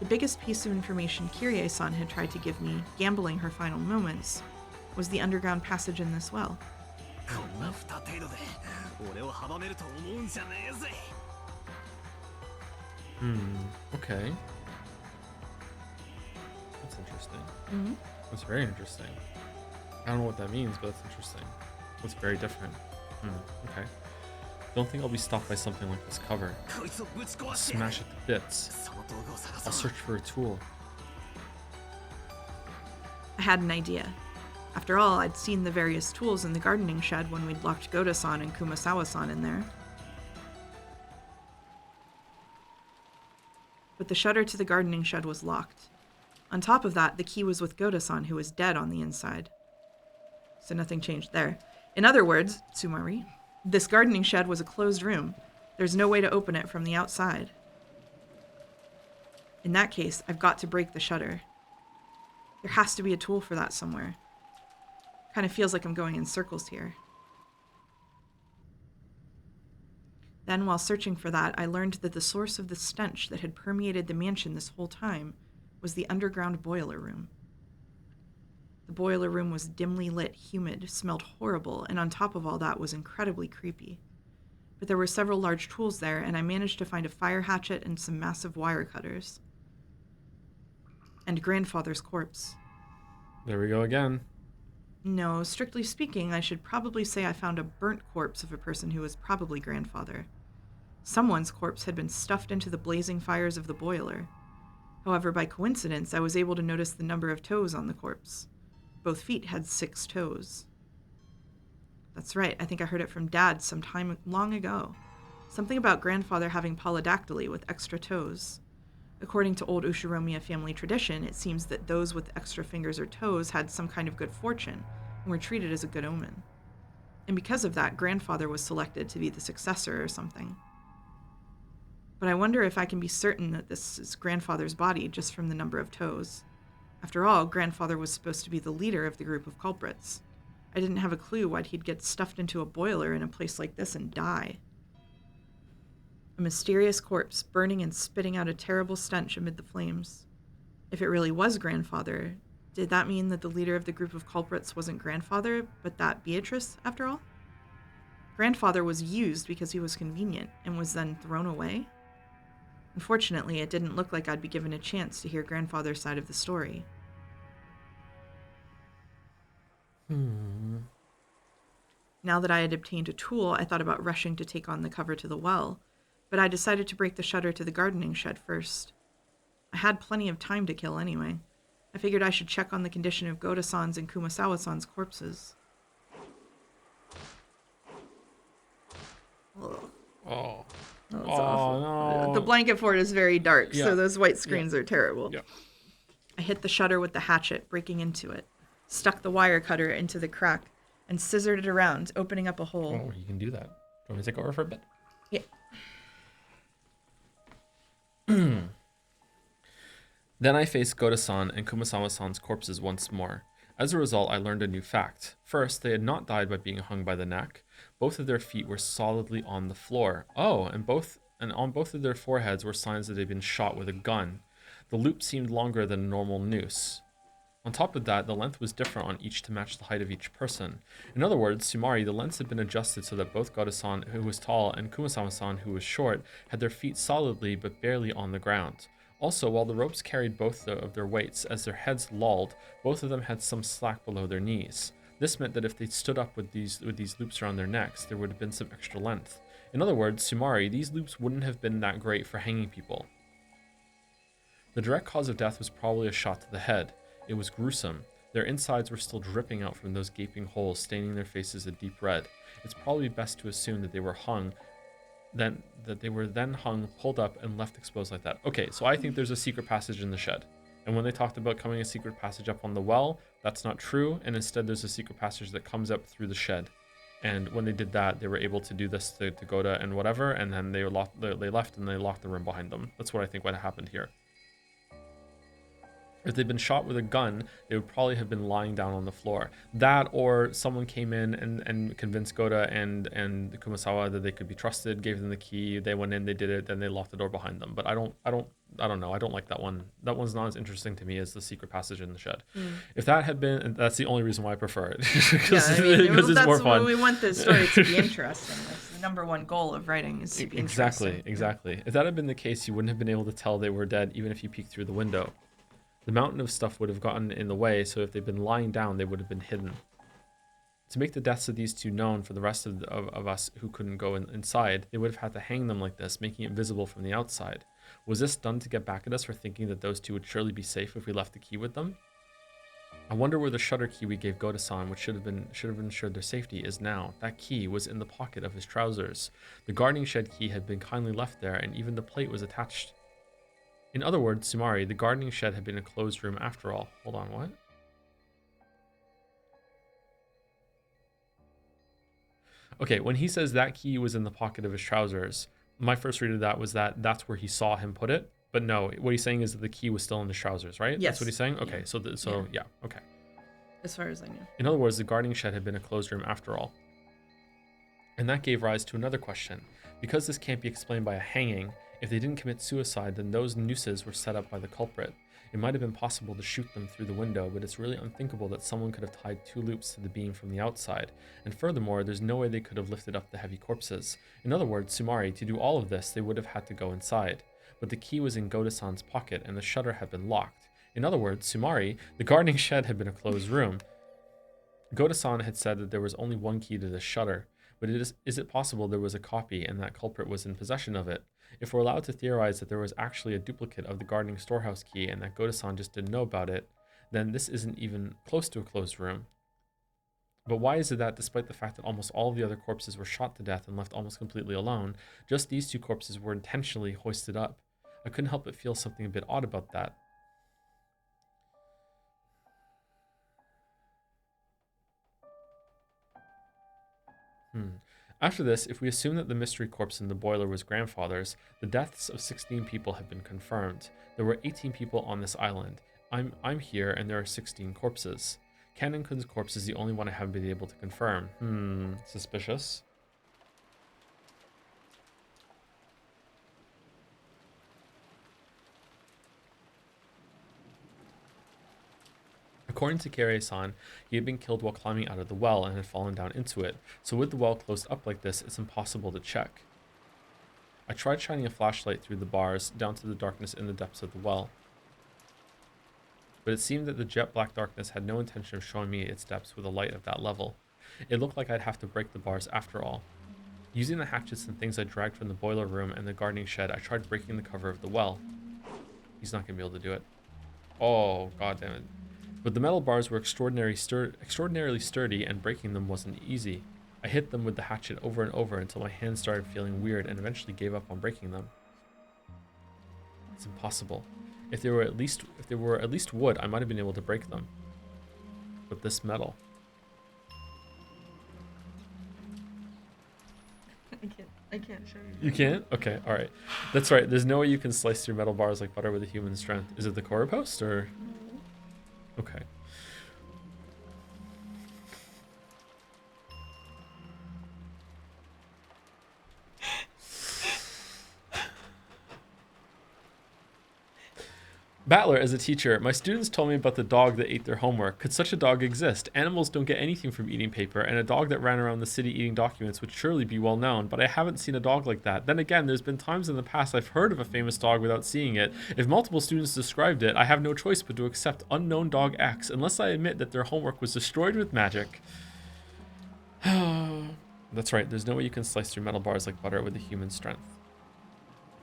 The biggest piece of information Kyrie-san had tried to give me, gambling her final moments, was the underground passage in this well. Okay. That's interesting. Mm-hmm. That's very interesting. I don't know what that means, but that's interesting. That's very different. Okay. Don't think I'll be stopped by something like this cover. I'll smash it to bits. I'll search for a tool. I had an idea. After all, I'd seen the various tools in the gardening shed when we'd locked Goda-san and Kumasawa-san in there. but the shutter to the gardening shed was locked. On top of that, the key was with Goda-san, who was dead on the inside. So nothing changed there. In other words, Tsumari, this gardening shed was a closed room. There's no way to open it from the outside. In that case, I've got to break the shutter. There has to be a tool for that somewhere. Kind of feels like I'm going in circles here. Then, while searching for that, I learned that the source of the stench that had permeated the mansion this whole time was the underground boiler room. The boiler room was dimly lit, humid, smelled horrible, and on top of all that was incredibly creepy. But there were several large tools there, and I managed to find a fire hatchet and some massive wire cutters. And grandfather's corpse. There we go again. No, strictly speaking, I should probably say I found a burnt corpse of a person who was probably grandfather. Someone's corpse had been stuffed into the blazing fires of the boiler. However, by coincidence, I was able to notice the number of toes on the corpse. Both feet had 6 toes. That's right, I think I heard it from Dad some time long ago. Something about grandfather having polydactyly with extra toes. According to old Ushiromiya family tradition, it seems that those with extra fingers or toes had some kind of good fortune and were treated as a good omen. And because of that, grandfather was selected to be the successor or something. But I wonder if I can be certain that this is grandfather's body just from the number of toes. After all, grandfather was supposed to be the leader of the group of culprits. I didn't have a clue why he'd get stuffed into a boiler in a place like this and die. A mysterious corpse, burning and spitting out a terrible stench amid the flames. If it really was grandfather, did that mean that the leader of the group of culprits wasn't grandfather, but that Beatrice, after all? Grandfather was used because he was convenient, and was then thrown away? Unfortunately, it didn't look like I'd be given a chance to hear grandfather's side of the story. Now that I had obtained a tool, I thought about rushing to take on the cover to the well, but I decided to break the shutter to the gardening shed first. I had plenty of time to kill anyway. I figured I should check on the condition of Goda-san's and Kumasawa-san's corpses. Ugh. Oh. That's awful. No. The blanket fort is very dark, Yeah. so those white screens are terrible. Yeah. I hit the shutter with the hatchet, breaking into it, stuck the wire cutter into the crack, and scissored it around, opening up a hole. Oh, you can do that. Do you want me to take over for a bit? Yeah. Then I faced Goda-san and Kumasawa-san's corpses once more. As a result, I learned a new fact. First, they had not died by being hung by the neck. Both of their feet were solidly on the floor. Oh, and on both of their foreheads were signs that they'd been shot with a gun. The loop seemed longer than a normal noose. On top of that, the length was different on each to match the height of each person. In other words, Sumari, the lengths had been adjusted so that both Goda-san, who was tall, and Kumasawa-san, who was short, had their feet solidly but barely on the ground. Also, while the ropes carried both of their weights, as their heads lolled, both of them had some slack below their knees. This meant that if they stood up with these loops around their necks, there would have been some extra length. In other words, Sumari, these loops wouldn't have been that great for hanging people. The direct cause of death was probably a shot to the head. It was gruesome. Their insides were still dripping out from those gaping holes, staining their faces a deep red. It's probably best to assume that they were then hung, pulled up, and left exposed like that. Okay, so I think there's a secret passage in the shed. And when they talked about coming a secret passage up on the well, that's not true, and instead there's a secret passage that comes up through the shed. And when they did that, they were able to do this to Goda and whatever, and then they left and they locked the room behind them. That's what I think would have happened here. If they'd been shot with a gun, they would probably have been lying down on the floor. That, or someone came in and convinced Goda and Kumasawa that they could be trusted, gave them the key, they went in, they did it, then they locked the door behind them. But I don't know. I don't like that one. That one's not as interesting to me as the secret passage in the shed. If that had been, and that's the only reason why I prefer it. because it's more fun. We want the story to be interesting. That's the number one goal of writing is to be interesting. Exactly. If that had been the case, you wouldn't have been able to tell they were dead, even if you peeked through the window. The mountain of stuff would have gotten in the way, so if they'd been lying down, they would have been hidden. To make the deaths of these two known for the rest of us who couldn't go inside, they would have had to hang them like this, making it visible from the outside. Was this done to get back at us for thinking that those two would surely be safe if we left the key with them? I wonder where the shutter key we gave Goda-san, which should have ensured their safety, is now. That key was in the pocket of his trousers. The gardening shed key had been kindly left there, and even the plate was attached. In other words, Sumari, the gardening shed had been a closed room after all. Hold on, what? Okay, when he says that key was in the pocket of his trousers, my first read of that was that that's where he saw him put it. But no, what he's saying is that the key was still in the trousers, right? Yes. That's what he's saying? Okay, so yeah, okay. As far as I know. In other words, the gardening shed had been a closed room after all. And that gave rise to another question. Because this can't be explained by a hanging, if they didn't commit suicide, then those nooses were set up by the culprit. It might have been possible to shoot them through the window, but it's really unthinkable that someone could have tied 2 loops to the beam from the outside. And furthermore, there's no way they could have lifted up the heavy corpses. In other words, Sumari, to do all of this, they would have had to go inside. But the key was in Goda-san's pocket, and the shutter had been locked. In other words, Sumari, the gardening shed had been a closed room. Goda-san had said that there was only one key to this shutter, but is it possible there was a copy and that culprit was in possession of it? If we're allowed to theorize that there was actually a duplicate of the gardening storehouse key and that Goda-san just didn't know about it, then this isn't even close to a closed room. But why is it that despite the fact that almost all of the other corpses were shot to death and left almost completely alone, just these 2 corpses were intentionally hoisted up? I couldn't help but feel something a bit odd about that. After this, if we assume that the mystery corpse in the boiler was grandfather's, the deaths of 16 people have been confirmed. There were 18 people on this island. I'm here and there are 16 corpses. Kanon-kun's corpse is the only one I haven't been able to confirm. Suspicious. According to Kirei-san, he had been killed while climbing out of the well and had fallen down into it, so with the well closed up like this, it's impossible to check. I tried shining a flashlight through the bars down to the darkness in the depths of the well, but it seemed that the jet black darkness had no intention of showing me its depths with a light of that level. It looked like I'd have to break the bars after all. Using the hatchets and things I dragged from the boiler room and the gardening shed, I tried breaking the cover of the well. He's not going to be able to do it. Oh, god damn it. But the metal bars were extraordinarily sturdy, and breaking them wasn't easy. I hit them with the hatchet over and over until my hands started feeling weird and eventually gave up on breaking them. It's impossible. If they were at least wood, I might have been able to break them. But this metal. I can't show you. You can't? Okay, alright. That's right. There's no way you can slice through metal bars like butter with a human strength. Is it the core post or? Okay. Battler, as a teacher, my students told me about the dog that ate their homework. Could such a dog exist? Animals don't get anything from eating paper, and a dog that ran around the city eating documents would surely be well known, but I haven't seen a dog like that. Then again, there's been times in the past I've heard of a famous dog without seeing it. If multiple students described it, I have no choice but to accept unknown dog X, unless I admit that their homework was destroyed with magic. That's right, there's no way you can slice through metal bars like butter with a human strength.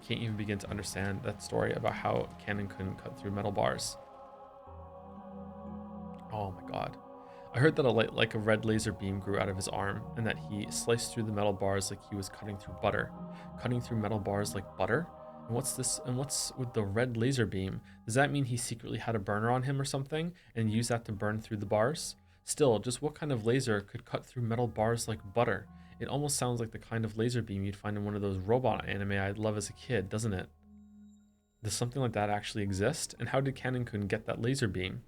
Can't even begin to understand that story about how Kanon-kun cut through metal bars. Oh my god. I heard that a light like a red laser beam grew out of his arm, and that he sliced through the metal bars like he was cutting through butter. Cutting through metal bars like butter? And what's with the red laser beam? Does that mean he secretly had a burner on him or something, and used that to burn through the bars? Still, just what kind of laser could cut through metal bars like butter? It almost sounds like the kind of laser beam you'd find in one of those robot anime I'd love as a kid, doesn't it? Does something like that actually exist? And how did Kanon-kun get that laser beam?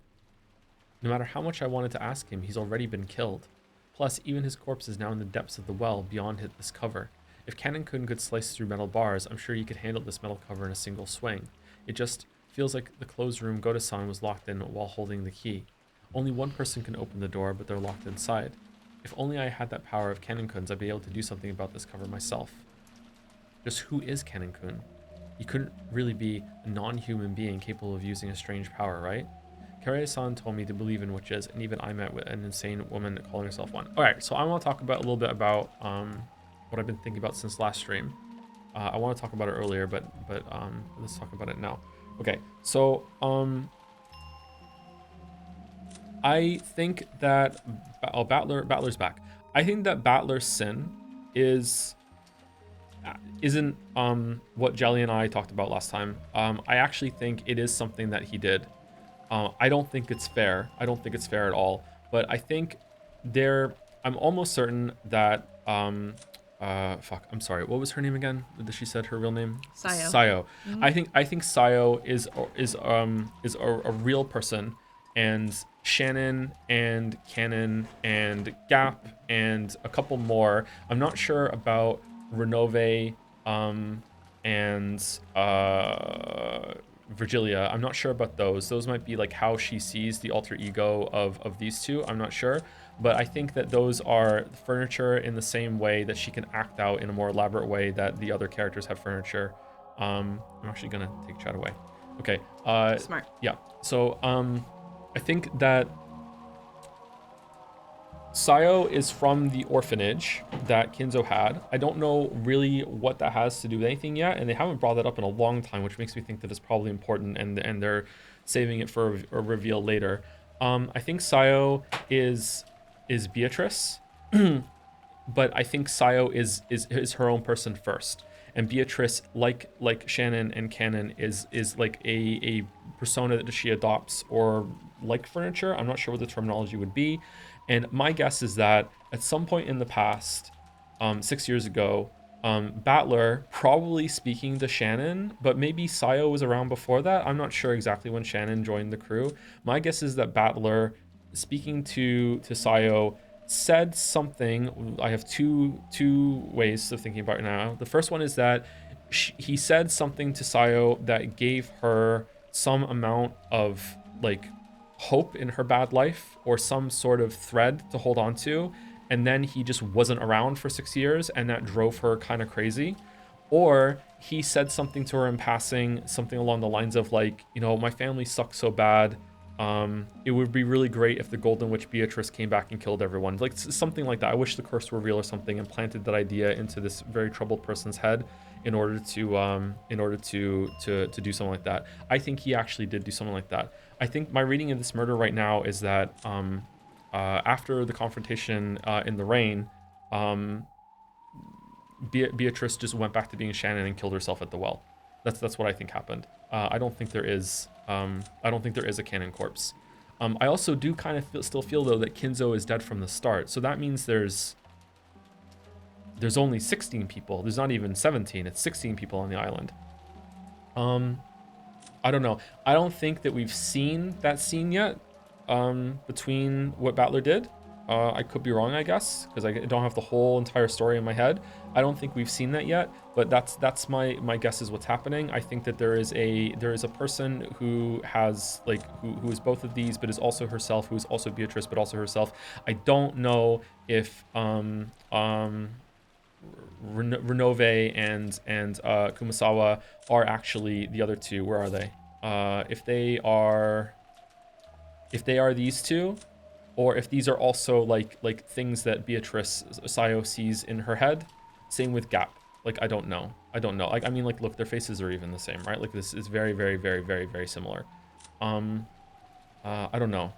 No matter how much I wanted to ask him, he's already been killed. Plus, even his corpse is now in the depths of the well beyond this cover. If Kanon-kun could slice through metal bars, I'm sure he could handle this metal cover in a single swing. It just feels like the closed room Goda-san was locked in while holding the key. Only one person can open the door, but they're locked inside. If only I had that power of Kanon-kun's, I'd be able to do something about this cover myself. Just who is Kanon-kun? He couldn't really be a non-human being capable of using a strange power, right? Kirei-san told me to believe in witches, and even I met with an insane woman calling herself one. Alright, so I want to talk about a little bit about what I've been thinking about since last stream. I want to talk about it earlier, but let's talk about it now. Okay, so I think that Battler's back. I think that Battler's sin is isn't what Jelly and I talked about last time. I actually think it is something that he did. I don't think it's fair. I don't think it's fair at all. But I think I'm almost certain that fuck. I'm sorry. What was her name again? Did she said her real name? Sayo. Sayo. Mhm. I think Sayo is a real person, and Shannon and Cannon and Gap and a couple more. I'm not sure about Renove and Virgilia. I'm not sure about those. Those might be like how she sees the alter ego of these two. I'm not sure. But I think that those are furniture in the same way that she can act out in a more elaborate way that the other characters have furniture. I'm actually gonna take chat away. Okay. Smart. Yeah. So I think that Sayo is from the orphanage that Kinzo had. I don't know really what that has to do with anything yet, and they haven't brought that up in a long time, which makes me think that it's probably important, and they're saving it for a reveal later. I think Sayo is Beatrice, but I think Sayo is her own person first, and Beatrice, like Shannon and Cannon, is like a persona that she adopts, or like furniture. I'm not sure what the terminology would be. And my guess is that at some point in the past, 6 years ago, Battler probably speaking to Shannon, but maybe Sayo was around before that. I'm not sure exactly when Shannon joined the crew. My guess is that Battler speaking to Sayo said something. I have two ways of thinking about it now. The first one is that he said something to Sayo that gave her some amount of like hope in her bad life, or some sort of thread to hold on to, and then he just wasn't around for 6 years, and that drove her kind of crazy. Or he said something to her in passing, something along the lines of like, my family sucks so bad, it would be really great if the Golden Witch Beatrice came back and killed everyone, like something like that. I wish the curse were real or something, and planted that idea into this very troubled person's head in order to do something like that. I think he actually did do something like that. I think my reading of this murder right now is that after the confrontation in the rain, Beatrice just went back to being Shannon and killed herself at the well. That's what I think happened. I don't think there is a canon corpse. I also do kind of still feel though that Kinzo is dead from the start. So that means there's only 16 people. There's not even 17. It's 16 people on the island. I don't know. I don't think that we've seen that scene yet between what Battler did. I could be wrong, I guess, because I don't have the whole entire story in my head. I don't think we've seen that yet, but that's my guess is what's happening. I think that there is a person who has like who is both of these, but is also herself, who is also Beatrice, but also herself. I don't know if Renove and Kumasawa are actually the other two. Where are they? If they are these two, or if these are also like things that Beatrice Sayo sees in her head. Same with Gap. Like I don't know. Like I mean, like look, their faces are even the same, right? Like this is very, very, very, very, very similar. I don't know.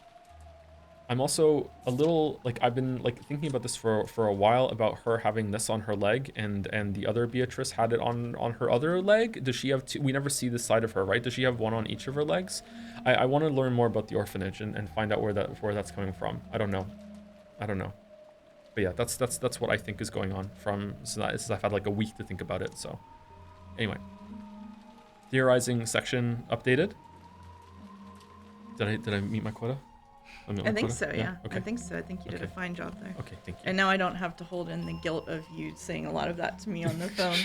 I'm also a little like I've been like thinking about this for a while, about her having this on her leg, and the other Beatrice had it on her other leg. Does she have two? We never see this side of her, right? Does she have one on each of her legs? I want to learn more about the orphanage and find out where that's coming from. I don't know. But yeah, that's what I think is going on since I've had like a week to think about it. So anyway, theorizing section updated. Did I meet my quota? I think so, yeah. Okay. I think so. I think you did a fine job there. Okay, thank you. And now I don't have to hold in the guilt of you saying a lot of that to me on the phone,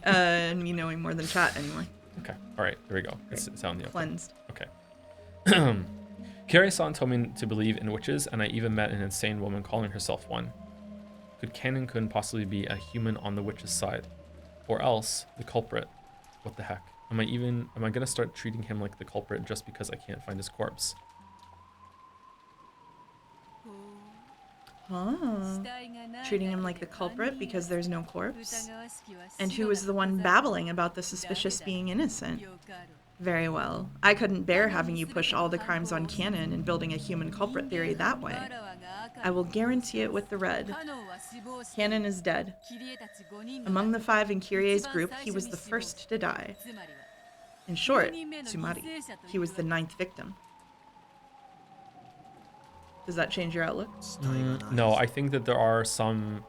and me knowing more than chat anymore. Okay, all right, there we go. It's on the cleansed. Okay. Carrie-san told me to believe in witches, and I even met an insane woman calling herself one. Could Canon-kun possibly be a human on the witch's side? Or else, the culprit? What the heck? Am I gonna start treating him like the culprit just because I can't find his corpse? Oh. Treating him like the culprit because there's no corpse? And who was the one babbling about the suspicious being innocent? Very well. I couldn't bear having you push all the crimes on Canon and building a human culprit theory that way. I will guarantee it with the red. Canon is dead. Among the 5 in Kyrie's group, he was the first to die. In short, Tsumari. He was the 9th victim. Does that change your outlook? No, I think that there are some...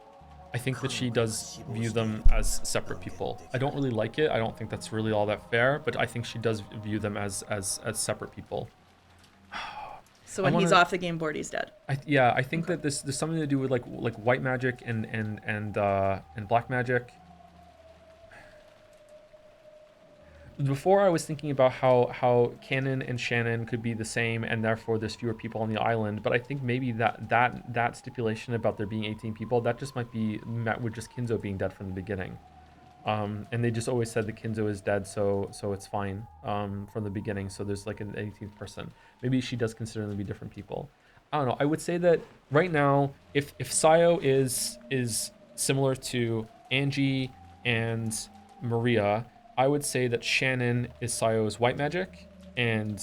I think that she does view them as separate people. I don't really like it. I don't think that's really all that fair, but I think she does view them as separate people. So when he's off the game board, he's dead. I think that there's something to do with like white magic and black magic. Before I was thinking about how Canon and Shannon could be the same and therefore there's fewer people on the island, but I think maybe that stipulation about there being 18 people, that just might be met with just Kinzo being dead from the beginning. And they just always said that Kinzo is dead, so it's fine from the beginning. So there's like an 18th person. Maybe she does consider them to be different people. I don't know. I would say that right now, if Sayo is similar to Angie and Maria, I would say that Shannon is Sayo's white magic, and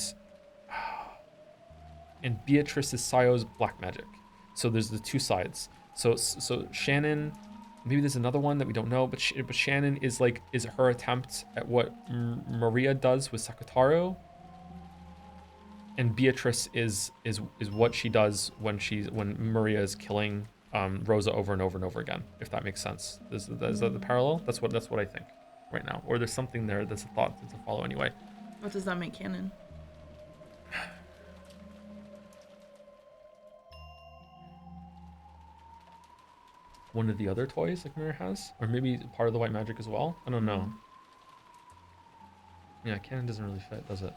Beatrice is Sayo's black magic. So there's the two sides. So Shannon, maybe there's another one that we don't know, but Shannon is her attempt at what Maria does with Sakutaro, and Beatrice is what she does when Maria is killing Rosa over and over and over again. If that makes sense, is that the parallel? That's what I think right now, or there's something there that's a thought to follow anyway. What does that make canon? One of the other toys like Mirror has, or maybe part of the white magic as well. I don't know. Yeah, canon doesn't really fit, does it?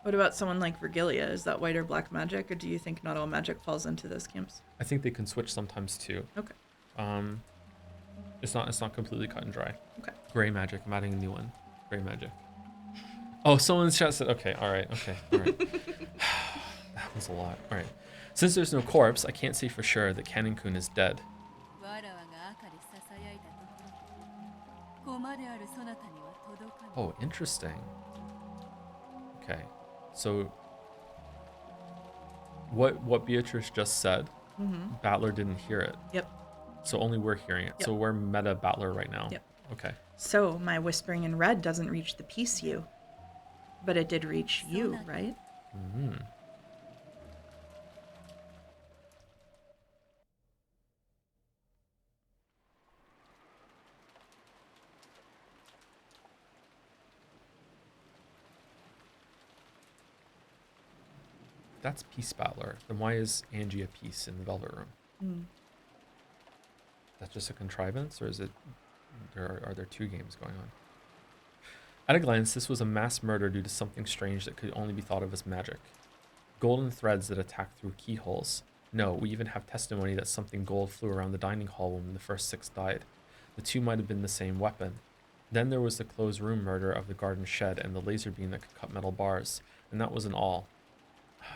What about someone like Virgilia? Is that white or black magic, or do you think not all magic falls into those camps? I think they can switch sometimes too. Okay. It's not completely cut and dry. Okay. Gray magic. I'm adding a new one. Gray magic. Oh, someone's chat said. Okay. All right. That was a lot. All right. Since there's no corpse, I can't say for sure that Canon-kun is dead. Oh, interesting. Okay. So what Beatrice just said, Battler didn't hear it. Yep. So only we're hearing it. Yep. So we're meta Battler right now. Yep. Okay. So my whispering in red doesn't reach the peace you, but it did reach you, right? Mm-hmm. That's Peace Battler. Then why is Angie a piece in the Velvet Room? That's just a contrivance, or is it? Are there two games going on? At a glance, this was a mass murder due to something strange that could only be thought of as magic. Golden threads that attacked through keyholes. No, we even have testimony that something gold flew around the dining hall when the first 6 died. The two might have been the same weapon. Then there was the closed room murder of the garden shed and the laser beam that could cut metal bars, and that wasn't all.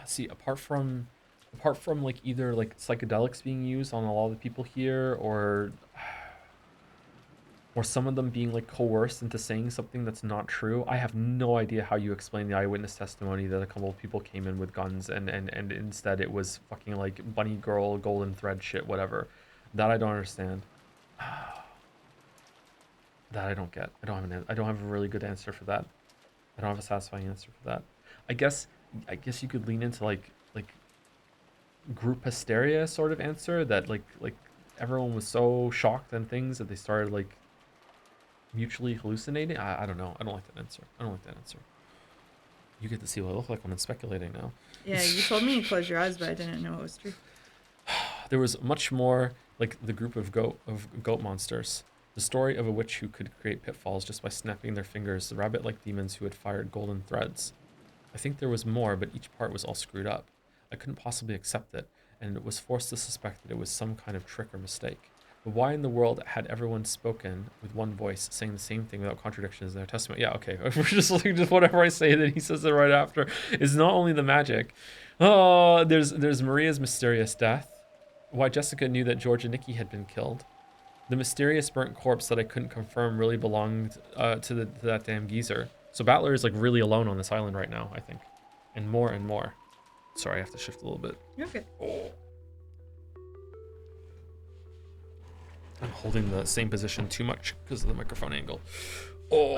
See, apart from like either like psychedelics being used on a lot of the people here, or some of them being like coerced into saying something that's not true, I have no idea how you explain the eyewitness testimony that a couple of people came in with guns and instead it was fucking like bunny girl, golden thread shit, whatever. That I don't understand. That I don't get. I don't have a really good answer for that. I don't have a satisfying answer for that. I guess you could lean into like group hysteria sort of answer, that like everyone was so shocked and things that they started like mutually hallucinating. I don't know. I don't like that answer. You get to see what I look like when I'm speculating now. Yeah, you told me to close your eyes, but I didn't know it was true. There was much more, like the group of goat monsters. The story of a witch who could create pitfalls just by snapping their fingers, the rabbit-like demons who had fired golden threads. I think there was more, but each part was all screwed up. I couldn't possibly accept it, and was forced to suspect that it was some kind of trick or mistake. But why in the world had everyone spoken with one voice, saying the same thing without contradictions in their testimony? Yeah, okay. If we're just looking, just whatever I say, then he says it right after. It's not only the magic. Oh, there's Maria's mysterious death. Why Jessica knew that George and Nikki had been killed. The mysterious burnt corpse that I couldn't confirm really belonged to that damn geezer. So Battler is like really alone on this island right now, I think. And more and more. Sorry, I have to shift a little bit. You're good. Oh. I'm holding the same position too much because of the microphone angle. Oh.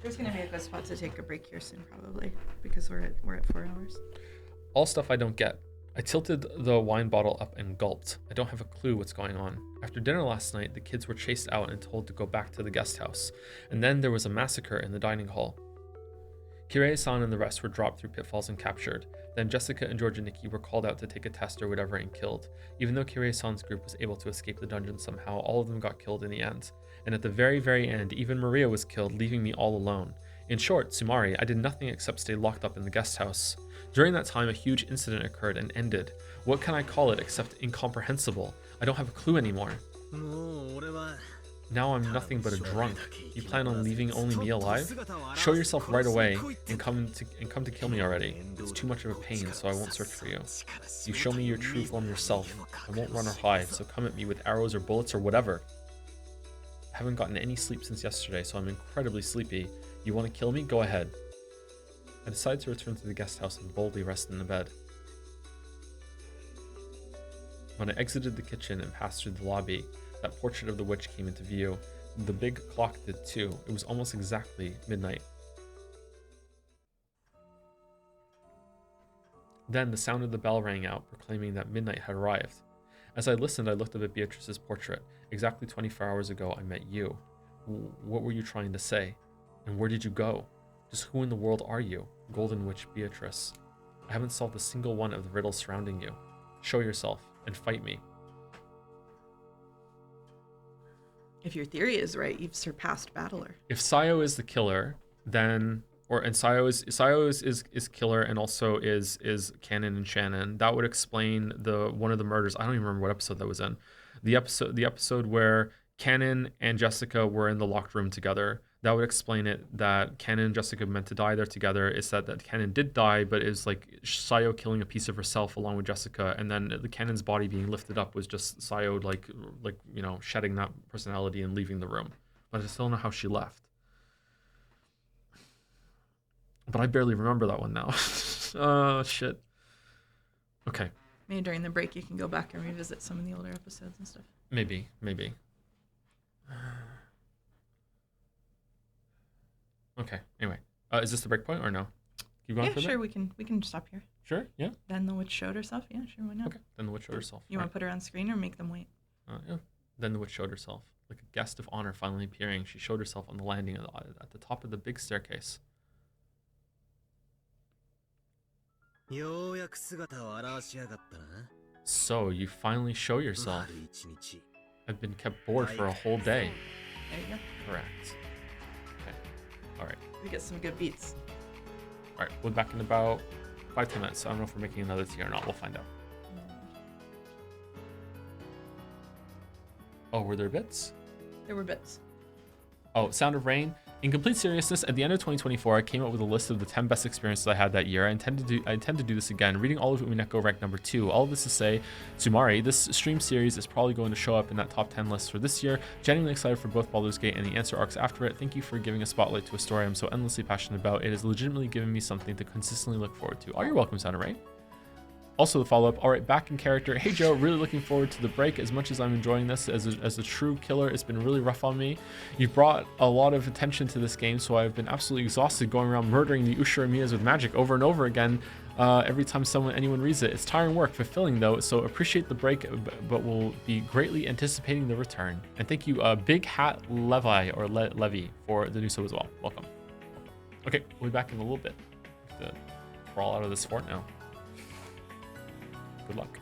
There's gonna be a good spot to take a break here soon, probably, because we're at 4 hours. All stuff I don't get. I tilted the wine bottle up and gulped. I don't have a clue what's going on. After dinner last night, the kids were chased out and told to go back to the guest house. And then there was a massacre in the dining hall. Kirei-san and the rest were dropped through pitfalls and captured. Then Jessica and George and Nikki were called out to take a test or whatever and killed. Even though Kirei-san's group was able to escape the dungeon somehow, all of them got killed in the end. And at the very, very end, even Maria was killed, leaving me all alone. In short, Sumari, I did nothing except stay locked up in the guest house. During that time, a huge incident occurred and ended. What can I call it except incomprehensible? I don't have a clue anymore. Now I'm nothing but a drunk. You plan on leaving only me alive? Show yourself right away and come to kill me already. It's too much of a pain, so I won't search for you. You show me your true form yourself. I won't run or hide, so come at me with arrows or bullets or whatever. I haven't gotten any sleep since yesterday, so I'm incredibly sleepy. You want to kill me? Go ahead. I decided to return to the guest house and boldly rest in the bed. When I exited the kitchen and passed through the lobby, that portrait of the witch came into view. The big clock did too. It was almost exactly midnight. Then the sound of the bell rang out, proclaiming that midnight had arrived. As I listened, I looked up at Beatrice's portrait. Exactly 24 hours ago, I met you. What were you trying to say? And where did you go? Just who in the world are you? Golden Witch Beatrice. I haven't solved a single one of the riddles surrounding you. Show yourself and fight me. If your theory is right, you've surpassed Battler. If Sayo is the killer, then Sayo is killer and also is Canon and Shannon. That would explain one of the murders. I don't even remember what episode that was in. The episode where Canon and Jessica were in the locked room together. That would explain it, that Canon and Jessica meant to die there together. It's that Canon did die, but it's like Sayo killing a piece of herself along with Jessica, and then the Canon's body being lifted up was just Sayo like shedding that personality and leaving the room. But I still don't know how she left. But I barely remember that one now. Oh shit. Okay. Maybe during the break you can go back and revisit some of the older episodes and stuff. Maybe. Okay. Anyway, is this the break point or no? Keep going. Yeah, sure. We can stop here. Sure. Yeah. Then the witch showed herself. Yeah, sure. Why not? Okay. Then the witch showed herself. You want to put her on screen or make them wait? Yeah. Then the witch showed herself, like a guest of honor finally appearing. She showed herself on the landing at the top of the big staircase. So you finally show yourself. I've been kept bored for a whole day. There you go. Correct. Okay. All right. We get some good beats. All right. We'll be back in about 5-10 minutes. So I don't know if we're making another tea or not. We'll find out. Oh, were there bits? There were bits. Oh, Sound of Rain. In complete seriousness, at the end of 2024, I came up with a list of the 10 best experiences I had that year. I intend to do this again. Reading all of Umineko ranked number 2. All of this to say, Sumari, this stream series is probably going to show up in that top 10 list for this year. Genuinely excited for both Baldur's Gate and the answer arcs after it. Thank you for giving a spotlight to a story I'm so endlessly passionate about. It has legitimately given me something to consistently look forward to. Oh, you're welcome, Sound of Rain. Also the follow-up, all right, back in character. Hey Joe, really looking forward to the break. As much as I'm enjoying this as a true killer, it's been really rough on me. You've brought a lot of attention to this game, so I've been absolutely exhausted going around murdering the Ushiramiyas with magic over and over again every time anyone reads it. It's tiring work, fulfilling though, so appreciate the break, but will be greatly anticipating the return. And thank you, Big Hat Levi, or Levy, for the new sub as well. Welcome. Okay, we'll be back in a little bit. I have to crawl out of this fort now. Good luck.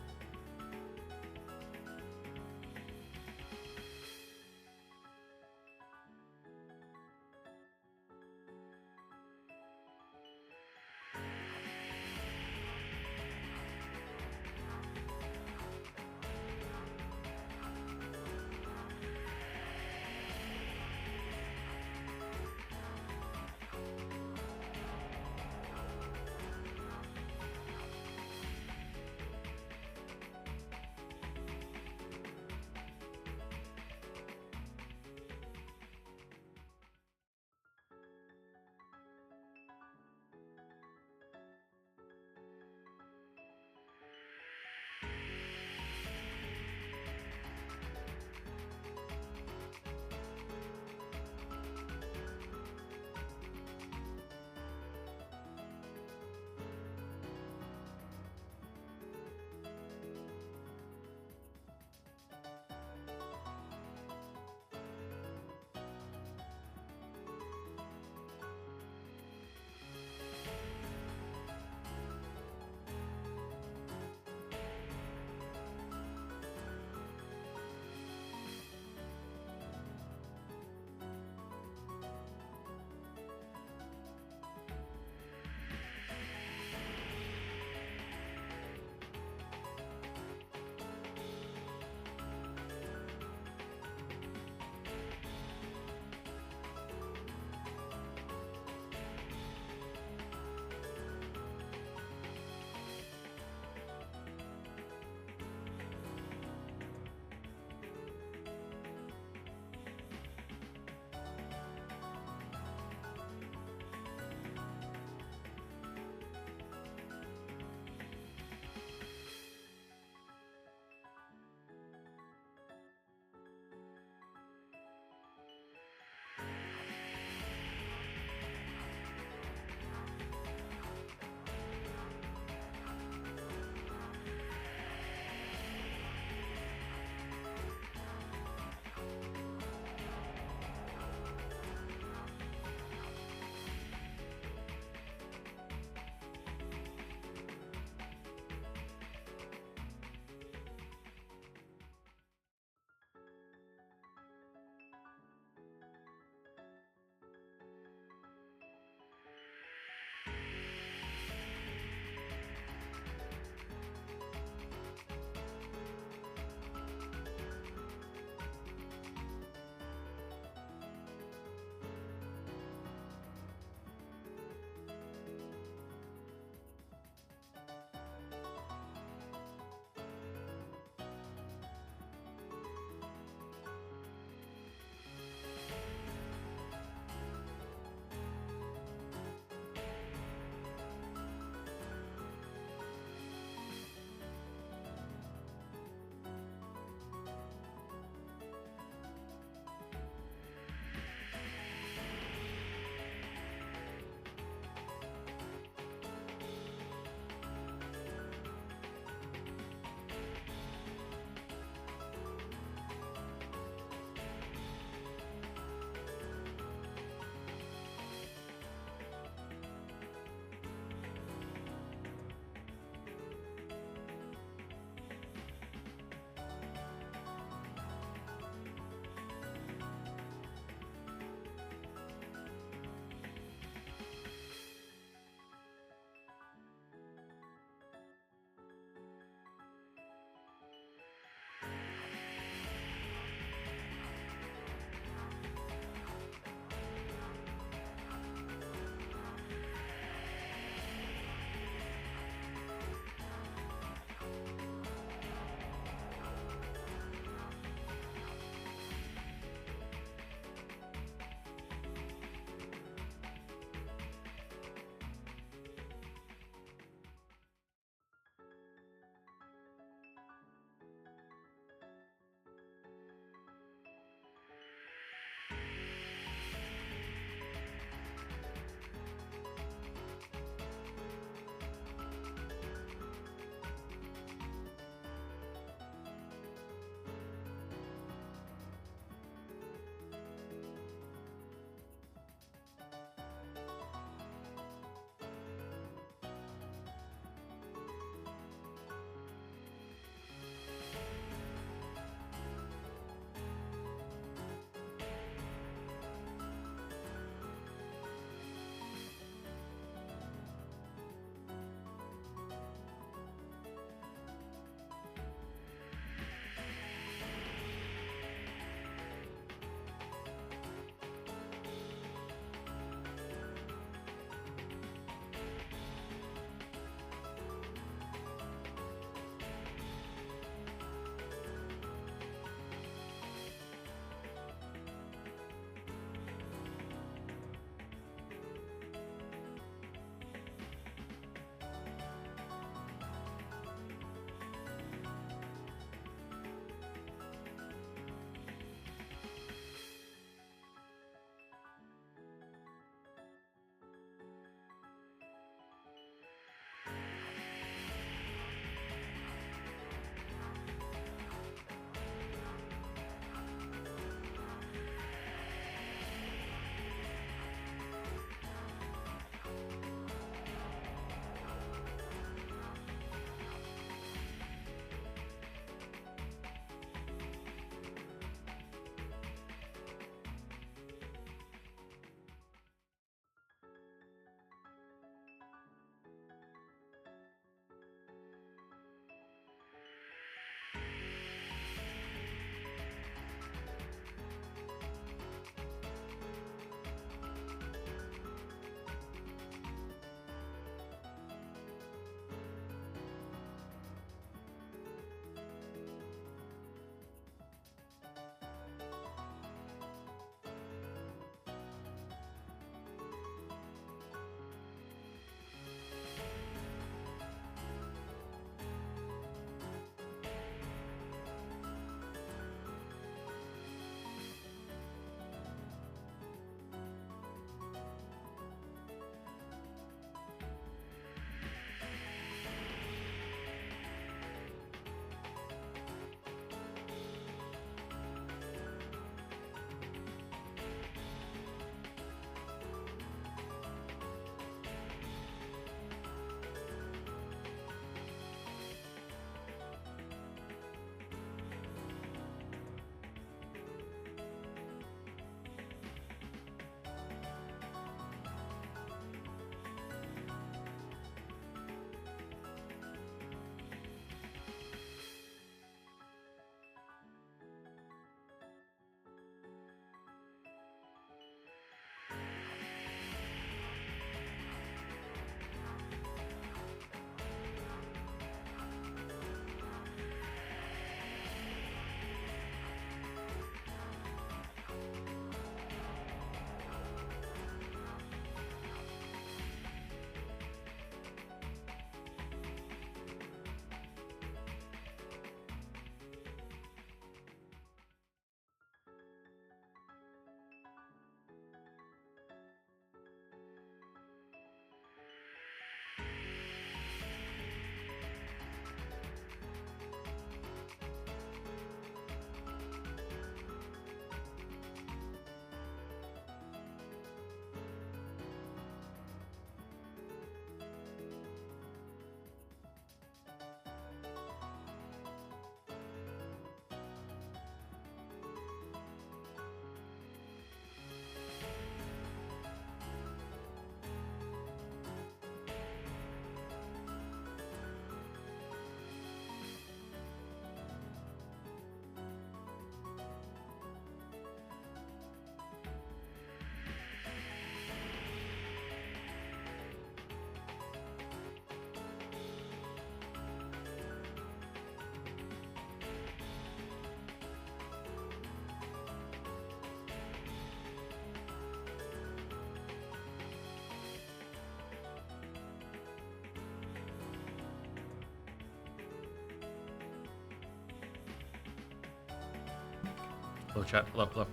Hello, chat. Hello, hello.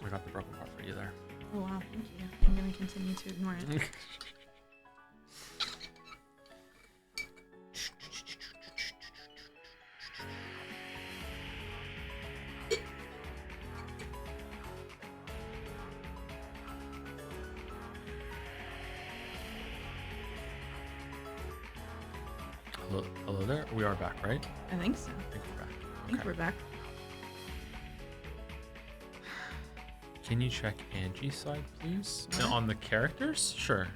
I got the broken part for you there. Oh wow, thank you. I'm gonna continue to ignore it. Hello there. We are back, right? I think so. I think we're back. I think we're back. Can you check Angie's side, please? On the characters? Sure.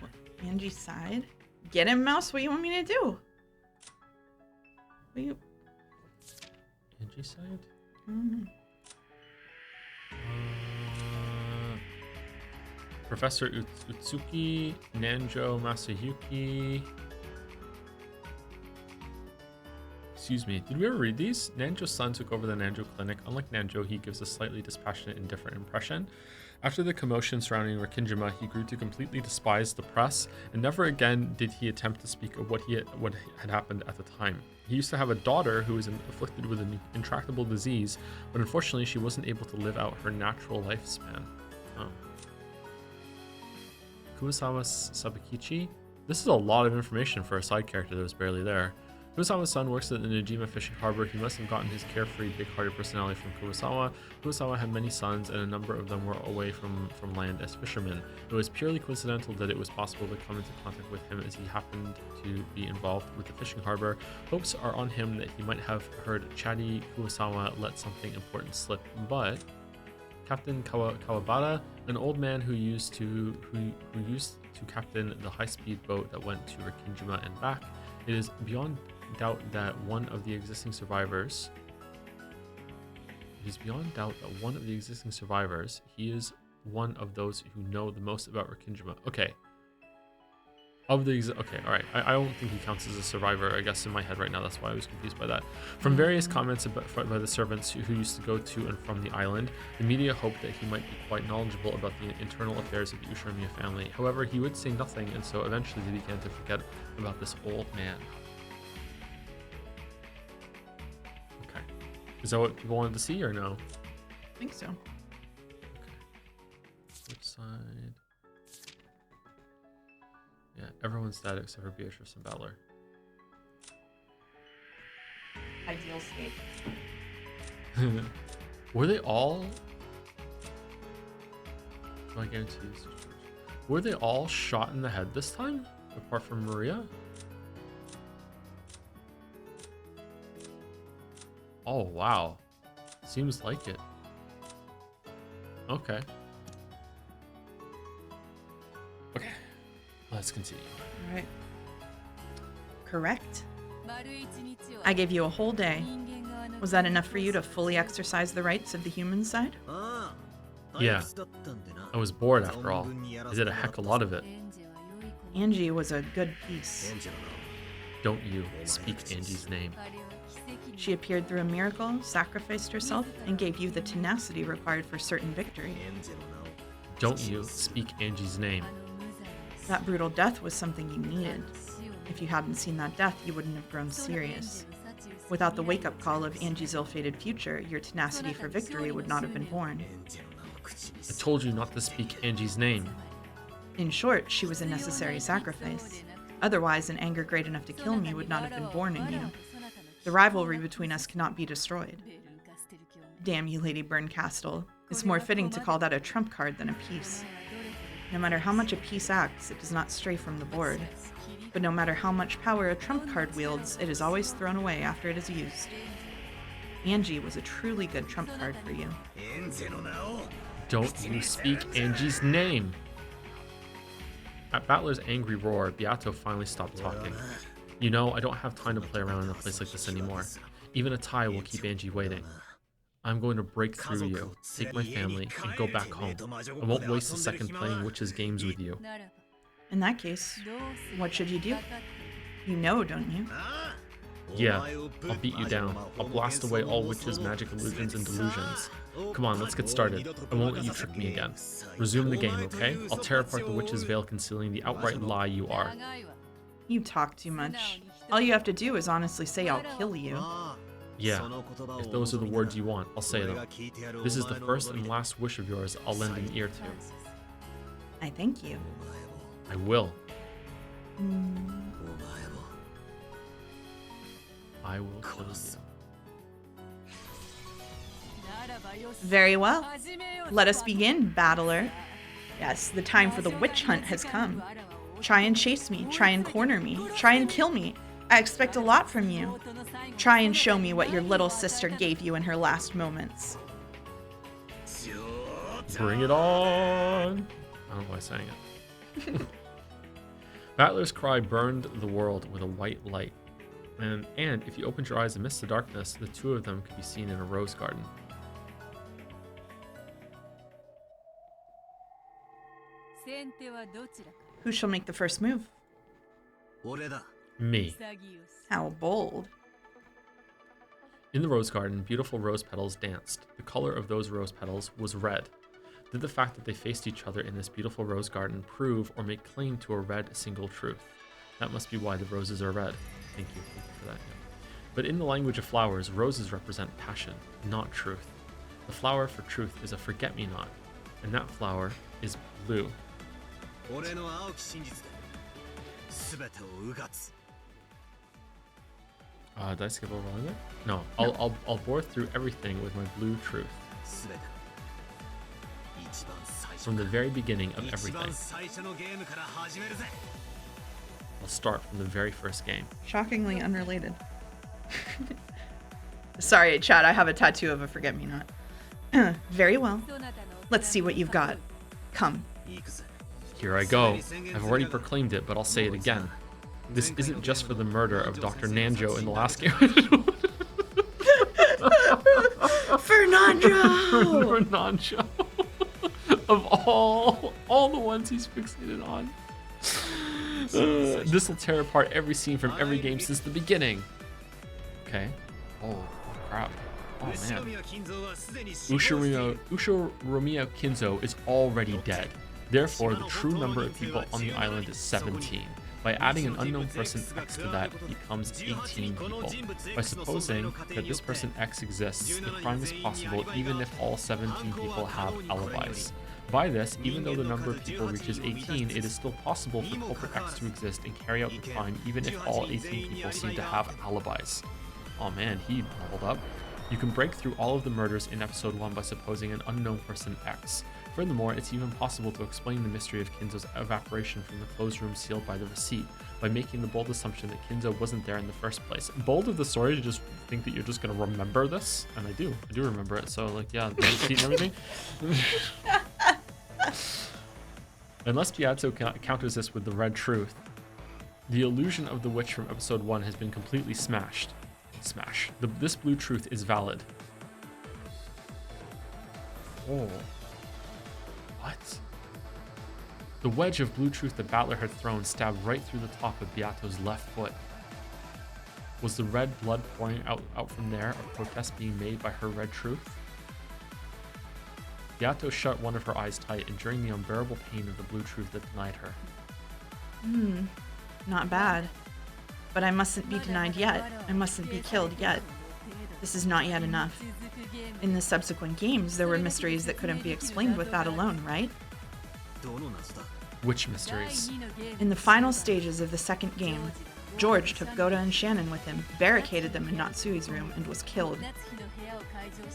Angie's side? Get him, Mouse. What do you want me to do? What you... Angie's side? Mm-hmm. Professor Utsuki, Nanjo Masayuki. Excuse me, did we ever read these? Nanjo's son took over the Nanjo clinic. Unlike Nanjo, he gives a slightly dispassionate and different impression. After the commotion surrounding Rikijima, he grew to completely despise the press, and never again did he attempt to speak of what had happened at the time. He used to have a daughter who was afflicted with an intractable disease, but unfortunately she wasn't able to live out her natural lifespan. Oh. Kurosawa Sabakichi? This is a lot of information for a side character that was barely there. Kurosawa's son works at the Najima fishing harbor. He must have gotten his carefree, big-hearted personality from Kurosawa. Kurosawa had many sons, and a number of them were away from land as fishermen. It was purely coincidental that it was possible to come into contact with him as he happened to be involved with the fishing harbor. Hopes are on him that he might have heard chatty Kurosawa let something important slip, but Captain Kawabata, an old man who used to captain the high-speed boat that went to Rikijima and back, it is beyond doubt that one of the existing survivors. He is one of those who know the most about Rikijima. Okay. Okay, all right. I don't think he counts as a survivor, I guess, in my head right now. That's why I was confused by that. From various comments by the servants who used to go to and from the island, the media hoped that he might be quite knowledgeable about the internal affairs of the Ushiromiya family. However, he would say nothing, and so eventually they began to forget about this old man. Okay. Is that what people wanted to see, or no? I think so. Okay. Which side? Yeah, everyone's dead except for Beatrice and Baldur. Ideal state. Were they all? Do I get into these? Were they all shot in the head this time, apart from Maria? Oh wow, seems like it. Okay. Okay. Let's continue. All right. Correct. I gave you a whole day. Was that enough for you to fully exercise the rights of the human side? Yeah. I was bored after all. I did a heck of a lot of it. Angie was a good piece. Don't you speak Angie's name. She appeared through a miracle, sacrificed herself, and gave you the tenacity required for certain victory. Don't you speak Angie's name. That brutal death was something you needed. If you hadn't seen that death, you wouldn't have grown serious. Without the wake-up call of Angie's ill-fated future, your tenacity for victory would not have been born. I told you not to speak Angie's name. In short, she was a necessary sacrifice. Otherwise, an anger great enough to kill me would not have been born in you. The rivalry between us cannot be destroyed. Damn you, Lady Burncastle. It's more fitting to call that a trump card than a piece. No matter how much a piece acts, it does not stray from the board. But no matter how much power a trump card wields, it is always thrown away after it is used. Angie was a truly good trump card for you. Don't you speak Angie's name. At Battler's angry roar, Beato finally stopped talking. You know, I don't have time to play around in a place like this anymore. Even a tie will keep Angie waiting. I'm going to break through you, take my family, and go back home. I won't waste a second playing witches' games with you. In that case, what should you do? You know, don't you? Yeah, I'll beat you down. I'll blast away all witches' magic illusions and delusions. Come on, let's get started. I won't let you trick me again. Resume the game, okay? I'll tear apart the witch's veil concealing the outright lie you are. You talk too much. All you have to do is honestly say I'll kill you. Yeah, if those are the words you want, I'll say them. This is the first and last wish of yours I'll lend an ear to. I thank you. I will. I will kill you. Very well. Let us begin, battler. Yes, the time for the witch hunt has come. Try and chase me, try and corner me, try and kill me. I expect a lot from you. Try and show me what your little sister gave you in her last moments. Bring it on! I don't know why I sang it. Battler's cry burned the world with a white light. And if you opened your eyes amidst the darkness, the two of them could be seen in a rose garden. Who shall make the first move? Me. How bold. In the rose garden, beautiful rose petals danced. The color of those rose petals was red. Did the fact that they faced each other in this beautiful rose garden prove or make claim to a red single truth? That must be why the roses are red. Thank you for that. Yeah. But in the language of flowers, roses represent passion, not truth. The flower for truth is a forget-me-not, and that flower is blue. Did I skip over all of it? No, I'll bore through everything with my blue truth. From the very beginning of everything. I'll start from the very first game. Shockingly unrelated. Sorry, Chad, I have a tattoo of a forget-me-not. Very well. Let's see what you've got. Come. Here I go. I've already proclaimed it, but I'll say it again. This isn't just for the murder of Dr. Nanjo in the last game. Fernando! Fernando. Of all the ones he's fixated on. This will tear apart every scene from every game since the beginning. Okay. Oh, crap. Oh, man. Ushiromiya Kinzo is already dead. Therefore, the true number of people on the island is 17. By adding an unknown person X to that, it becomes 18 people. By supposing that this person X exists, the crime is possible even if all 17 people have alibis. By this, even though the number of people reaches 18, it is still possible for culprit X to exist and carry out the crime even if all 18 people seem to have alibis. Oh man, he leveled up. You can break through all of the murders in episode 1 by supposing an unknown person X. Furthermore, it's even possible to explain the mystery of Kinzo's evaporation from the closed room sealed by the receipt by making the bold assumption that Kinzo wasn't there in the first place. Bold of the story to just think that you're just going to remember this, and I do remember it, so like, yeah, the receipt and everything. Unless Beato counters this with the red truth, the illusion of the witch from episode 1 has been completely smashed. This blue truth is valid. Oh. What? The wedge of blue truth that Battler had thrown stabbed right through the top of Beato's left foot. Was the red blood pouring out from there, a protest being made by her red truth? Beato shut one of her eyes tight, enduring the unbearable pain of the blue truth that denied her. Not bad. But I mustn't be denied yet. I mustn't be killed yet. This is not yet enough. In the subsequent games, there were mysteries that couldn't be explained with that alone, right? Which mysteries? In the final stages of the second game, George took Goda and Shannon with him, barricaded them in Natsui's room, and was killed.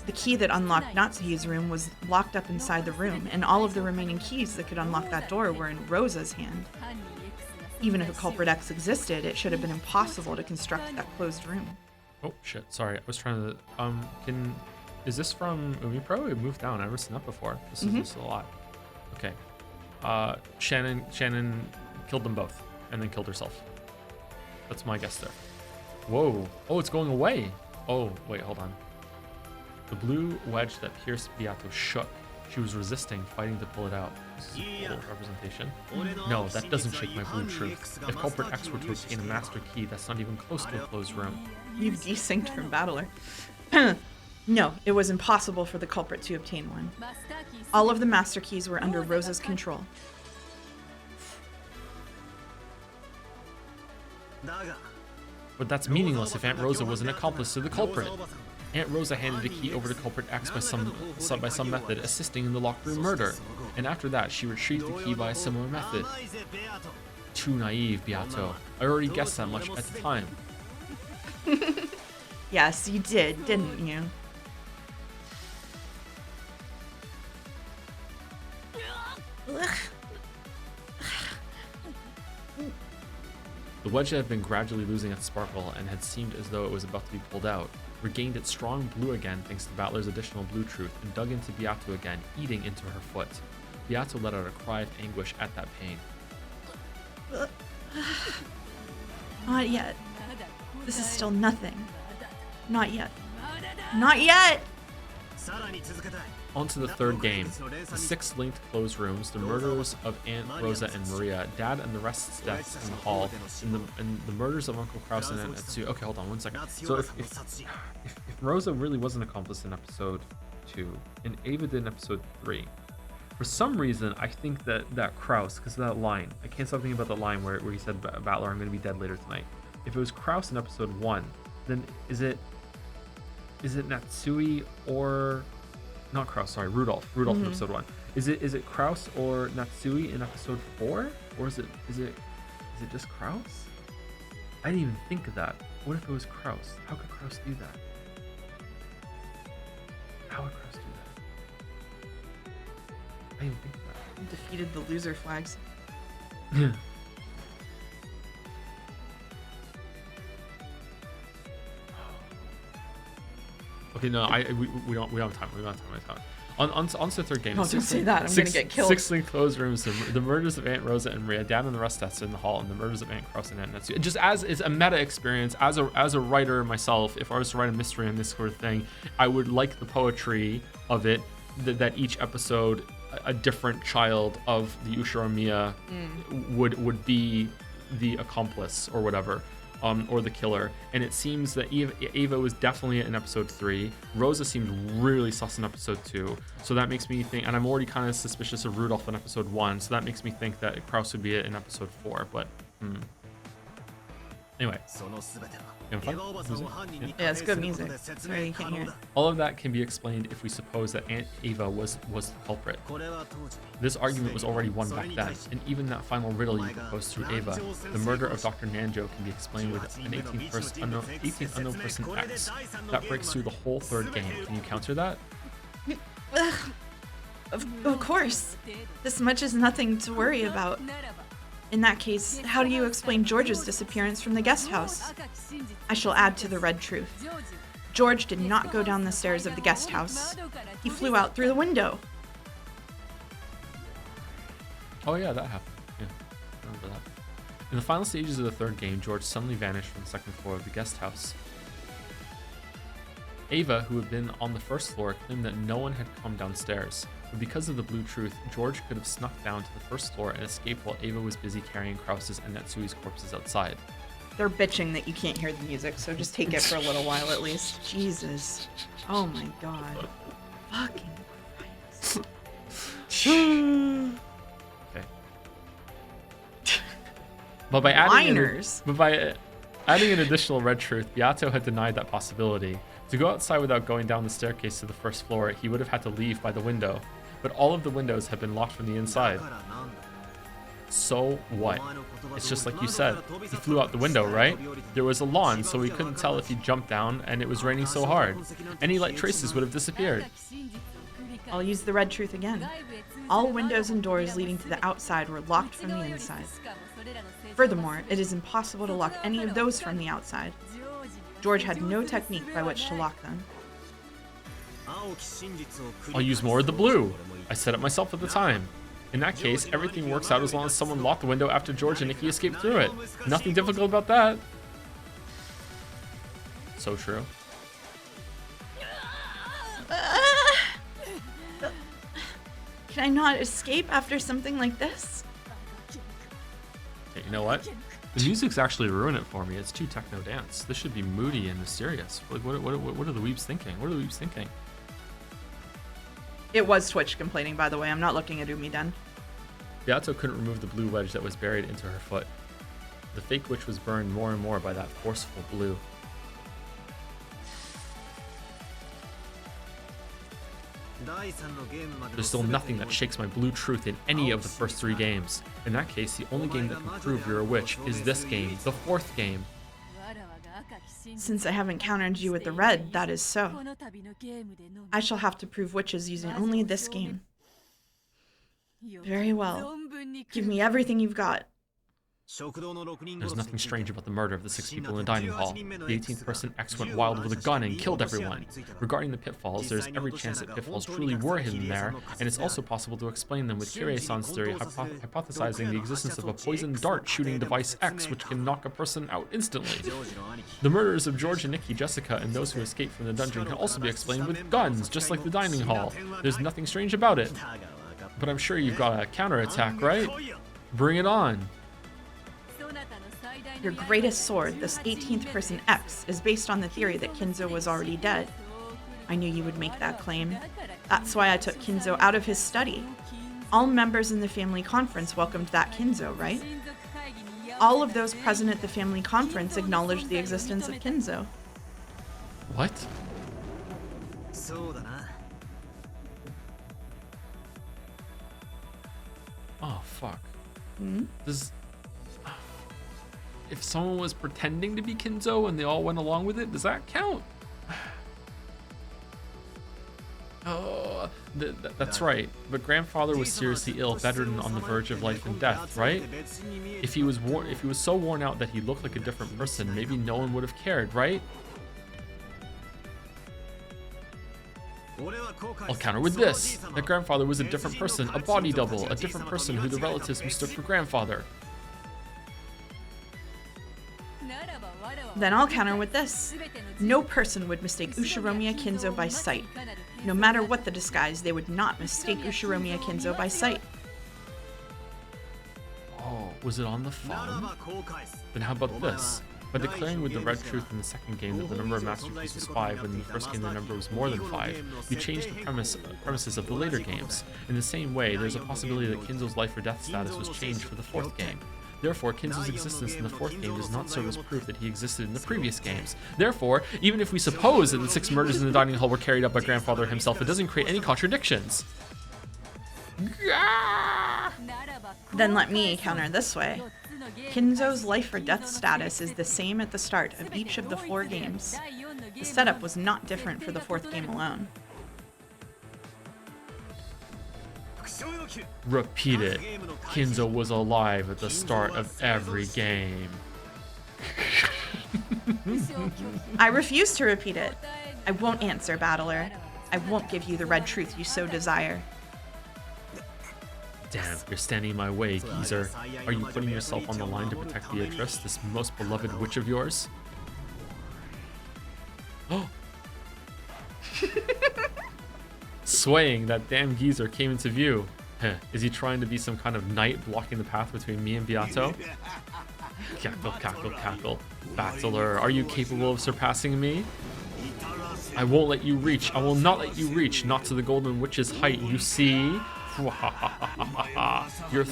The key that unlocked Natsui's room was locked up inside the room, and all of the remaining keys that could unlock that door were in Rosa's hand. Even if a culprit X existed, it should have been impossible to construct that closed room. Oh shit, sorry, I was trying to, is this from Umipro? It moved down, I've never seen that before. This is a lot. Okay. Shannon killed them both, and then killed herself. That's my guess there. Whoa, oh, it's going away. Oh, wait, hold on. The blue wedge that pierced Beato shook. She was resisting, fighting to pull it out. This is a cool representation. No, that doesn't shake my blue truth. If culprit X were to obtain a master key, that's not even close to a closed room. You've desynced from Battler. No, it was impossible for the culprit to obtain one. All of the master keys were under Rosa's control. But that's meaningless if Aunt Rosa was an accomplice to the culprit. Aunt Rosa handed the key over to culprit X by some method, assisting in the locked room murder. And after that, she retrieved the key by a similar method. Too naive, Beato. I already guessed that much at the time. Yes, you did, didn't you? The wedge had been gradually losing its sparkle and had seemed as though it was about to be pulled out, regained its strong blue again thanks to Battler's additional blue truth, and dug into Beato again, eating into her foot. Beato let out a cry of anguish at that pain. Not yet. This is still nothing. Not yet. Not yet! On to the third game. The 6 linked closed rooms, the murders of Aunt Rosa and Maria, Dad and the rest's deaths in the hall, and the murders of Uncle Kraus and Aunt Etsu. Okay, hold on 1 second. So if Rosa really was an accomplice in episode 2, and Ava did in episode 3, for some reason I think that Kraus, because of that line, I can't stop thinking about the line where he said, Battler, I'm going to be dead later tonight. If it was Kraus in episode 1, then is it Natsui or... Not Kraus, sorry, Rudolph in episode 1. Is it Kraus or Natsui in episode 4? Or is it just Kraus? I didn't even think of that. What if it was Kraus? How could Kraus do that? How would Kraus do that? I didn't think of that. Defeated the loser flags. Yeah. Okay, no, we don't have time. We don't have time. On to the third game. No, don't say that. I'm gonna get killed. 6 linked closed rooms. The murders of Aunt Rosa and Maria, Dad and the rest deaths in the hall, and the murders of Aunt Kraus and Aunt Natsu. Just as it's a meta experience, as a writer myself, if I was to write a mystery on this sort of thing, I would like the poetry of it. That each episode, a different child of the Ushiromiya would be the accomplice or whatever. Or the killer, and it seems that Ava was definitely in episode 3. Rosa seemed really sus in episode 2, so that makes me think, and I'm already kind of suspicious of Rudolph in episode 1, so that makes me think that Kraus would be in episode 4, but anyway. You having fun? Yeah, it's good music. Sorry you can't hear it. All of that can be explained if we suppose that Aunt Ava was the culprit. This argument was already won back then, and even that final riddle you proposed through Ava, the murder of Dr. Nanjo, can be explained with an 18th unknown person X. That breaks through the whole third game. Can you counter that? Of course. This much is nothing to worry about. In that case, how do you explain George's disappearance from the guest house? I shall add to the red truth. George did not go down the stairs of the guest house. He flew out through the window. Oh yeah, that happened. Yeah, I remember that. In the final stages of the third game, George suddenly vanished from the second floor of the guest house. Ava, who had been on the first floor, claimed that no one had come downstairs. But because of the blue truth, George could have snuck down to the first floor and escaped while Ava was busy carrying Kraus's and Natsui's corpses outside. They're bitching that you can't hear the music, so just take it for a little while at least. Jesus. Oh my god. Fucking Christ. Okay. But by adding an additional red truth, Beato had denied that possibility. To go outside without going down the staircase to the first floor, he would have had to leave by the window. But all of the windows had been locked from the inside. So what? It's just like you said. He flew out the window, right? There was a lawn, so we couldn't tell if he jumped down, and it was raining so hard. Any light traces would have disappeared. I'll use the red truth again. All windows and doors leading to the outside were locked from the inside. Furthermore, it is impossible to lock any of those from the outside. George had no technique by which to lock them. I'll use more of the blue. I said it myself at the time. In that case, everything works out as long as someone locked the window after George and Nikki escaped through it. Nothing difficult about that. So true. Can I not escape after something like this? Okay, you know what? The music's actually ruined it for me. It's too techno dance. This should be moody and mysterious. Like, what are the weebs thinking? What are the weebs thinking? It was Twitch complaining, by the way. I'm not looking at Umiden. Beato couldn't remove the blue wedge that was buried into her foot. The fake witch was burned more and more by that forceful blue. There's still nothing that shakes my blue truth in any of the first 3 games. In that case, the only game that can prove you're a witch is this game, the 4th game. Since I haven't countered you with the red, that is so. I shall have to prove witches using only this game. Very well. Give me everything you've got. There's nothing strange about the murder of the 6 people in the dining hall. The 18th person X went wild with a gun and killed everyone. Regarding the pitfalls, there's every chance that pitfalls truly were hidden there, and it's also possible to explain them with Kirei-san's theory hypothesizing the existence of a poison dart shooting device X which can knock a person out instantly. The murders of George and Nikki, Jessica, and those who escaped from the dungeon can also be explained with guns, just like the dining hall. There's nothing strange about it. But I'm sure you've got a counterattack, right? Bring it on. Your greatest sword, this 18th person X, is based on the theory that Kinzo was already dead. I knew you would make that claim. That's why I took Kinzo out of his study. All members in the family conference welcomed that Kinzo, right? All of those present at the family conference acknowledged the existence of Kinzo. What? Oh, fuck. If someone was pretending to be Kinzo and they all went along with it, does that count? Oh, that's right. But grandfather was seriously ill, bedridden on the verge of life and death, right? If he was so worn out that he looked like a different person, maybe no one would have cared, right? I'll counter with this. That grandfather was a different person, a body double, a different person who the relatives mistook for grandfather. Then I'll counter with this. No person would mistake Ushiromiya Kinzo by sight. No matter what the disguise, they would not mistake Ushiromiya Kinzo by sight. Oh, was it on the phone? Then how about this? By declaring with the red truth in the second game that the number of masterpieces was 5 when in the first game the number was more than 5, you changed the premises of the later games. In the same way, there's a possibility that Kinzo's life or death status was changed for the 4th game. Therefore, Kinzo's existence in the 4th game does not serve as proof that he existed in the previous games. Therefore, even if we suppose that the 6 murders in the dining hall were carried out by grandfather himself, it doesn't create any contradictions. Then let me counter this way. Kinzo's life or death status is the same at the start of each of the 4 games. The setup was not different for the 4th game alone. Repeat it. Kinzo was alive at the start of every game. I refuse to repeat it. I won't answer, Battler. I won't give you the red truth you so desire. Damn, you're standing in my way, geezer. Are you putting yourself on the line to protect Beatrice, this most beloved witch of yours? Oh! Swaying, that damn geezer came into view. Heh, is he trying to be some kind of knight blocking the path between me and Beato? Cackle, cackle, cackle. Battler, are you capable of surpassing me? I won't let you reach. I will not let you reach. Not to the Golden Witch's height, you see? Your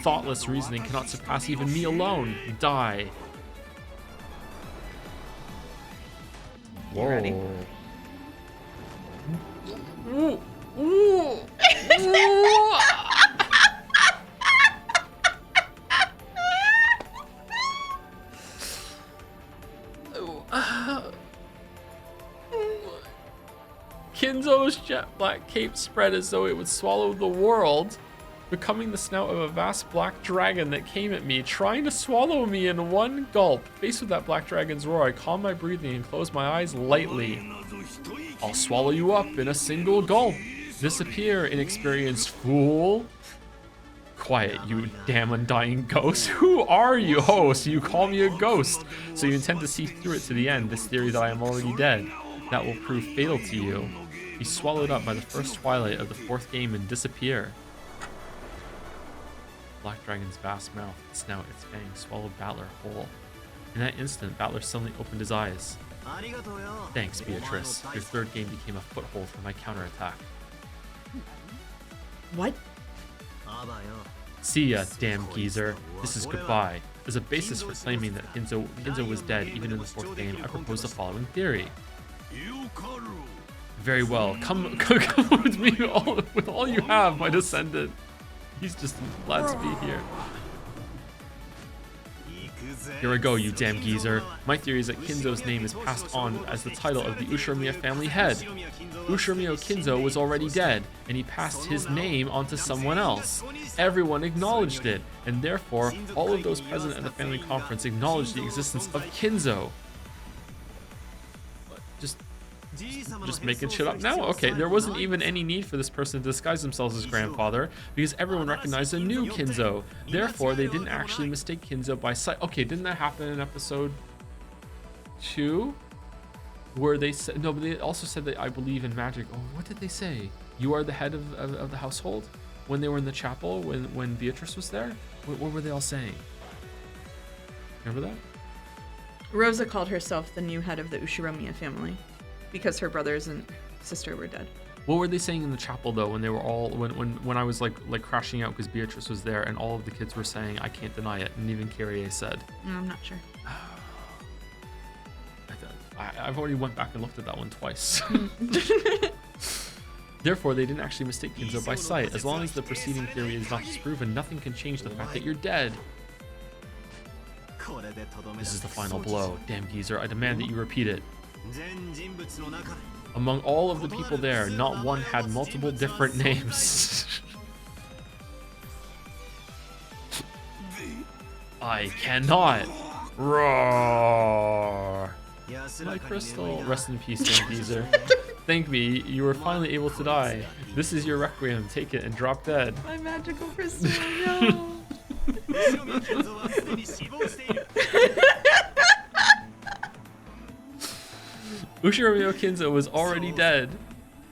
thoughtless reasoning cannot surpass even me alone. Die. Whoa. Ready? Ooh. Ooh. Ooh. Kinzo's jet black cape spread as though it would swallow the world, becoming the snout of a vast black dragon that came at me, trying to swallow me in one gulp. Faced with that black dragon's roar, I calmed my breathing and closed my eyes lightly. I'll swallow you up in a single gulp. Disappear, inexperienced fool. Quiet, you damn undying ghost. Who are you? Oh, so you call me a ghost. So you intend to see through it to the end, this theory that I am already dead. That will prove fatal to you. Be swallowed up by the first twilight of the 4th game and disappear. Black Dragon's vast mouth, its snout, its fangs swallowed Battler whole. In that instant, Battler suddenly opened his eyes. Thanks, Beatrice. Your 3rd game became a foothold for my counterattack. What? See ya, damn geezer. This is goodbye. As a basis for claiming that Kinzo was dead even in the fourth game, I propose the following theory. Very well. Come with me with all you have, my descendant. He's just glad to be here. Here I go, you damn geezer. My theory is that Kinzo's name is passed on as the title of the Ushiromiya family head. Ushiromiya Kinzo was already dead, and he passed his name on to someone else. Everyone acknowledged it, and therefore, all of those present at the family conference acknowledged the existence of Kinzo. Just making shit up now? Okay, there wasn't even any need for this person to disguise themselves as grandfather because everyone recognized a new Kinzo. Therefore, they didn't actually mistake Kinzo by sight. Okay, didn't that happen in episode 2? Where they said, no, but they also said that I believe in magic. Oh, what did they say? You are the head of the household? When they were in the chapel, when Beatrice was there? What were they all saying? Remember that? Rosa called herself the new head of the Ushiromiya family because her brothers and sister were dead. What were they saying in the chapel though when they were all when I was like crashing out because Beatrice was there and all of the kids were saying I can't deny it, and even Kyrie said. I'm not sure. I've already went back and looked at that one twice. Therefore, they didn't actually mistake Kinzo by sight. As long as the preceding theory is not disproven, nothing can change the fact that you're dead. This is the final blow. Damn geezer, I demand that you repeat it. Among all of the people there, not one had multiple different names. I cannot. Roar. My crystal. Rest in peace, damn geezer. Thank me, you were finally able to die. This is your requiem. Take it and drop dead. My magical crystal, no. Ushiromiya Kinzo was already dead.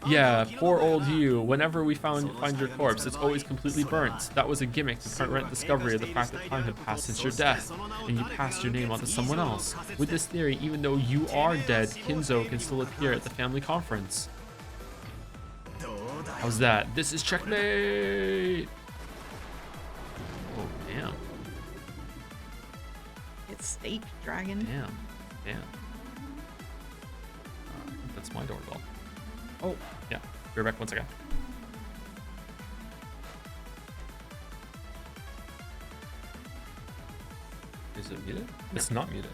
Yeah, poor old you. Whenever we find your corpse, it's always completely burnt. That was a gimmick to prevent discovery of the fact that time had passed since your death, and you passed your name on to someone else. With this theory, even though you are dead, Kinzo can still appear at the family conference. How's that? This is checkmate! Oh, damn. It's steak, dragon. Damn. I think that's my doorbell. Oh, yeah. Be right back 1 second. Is it muted? No. It's not muted.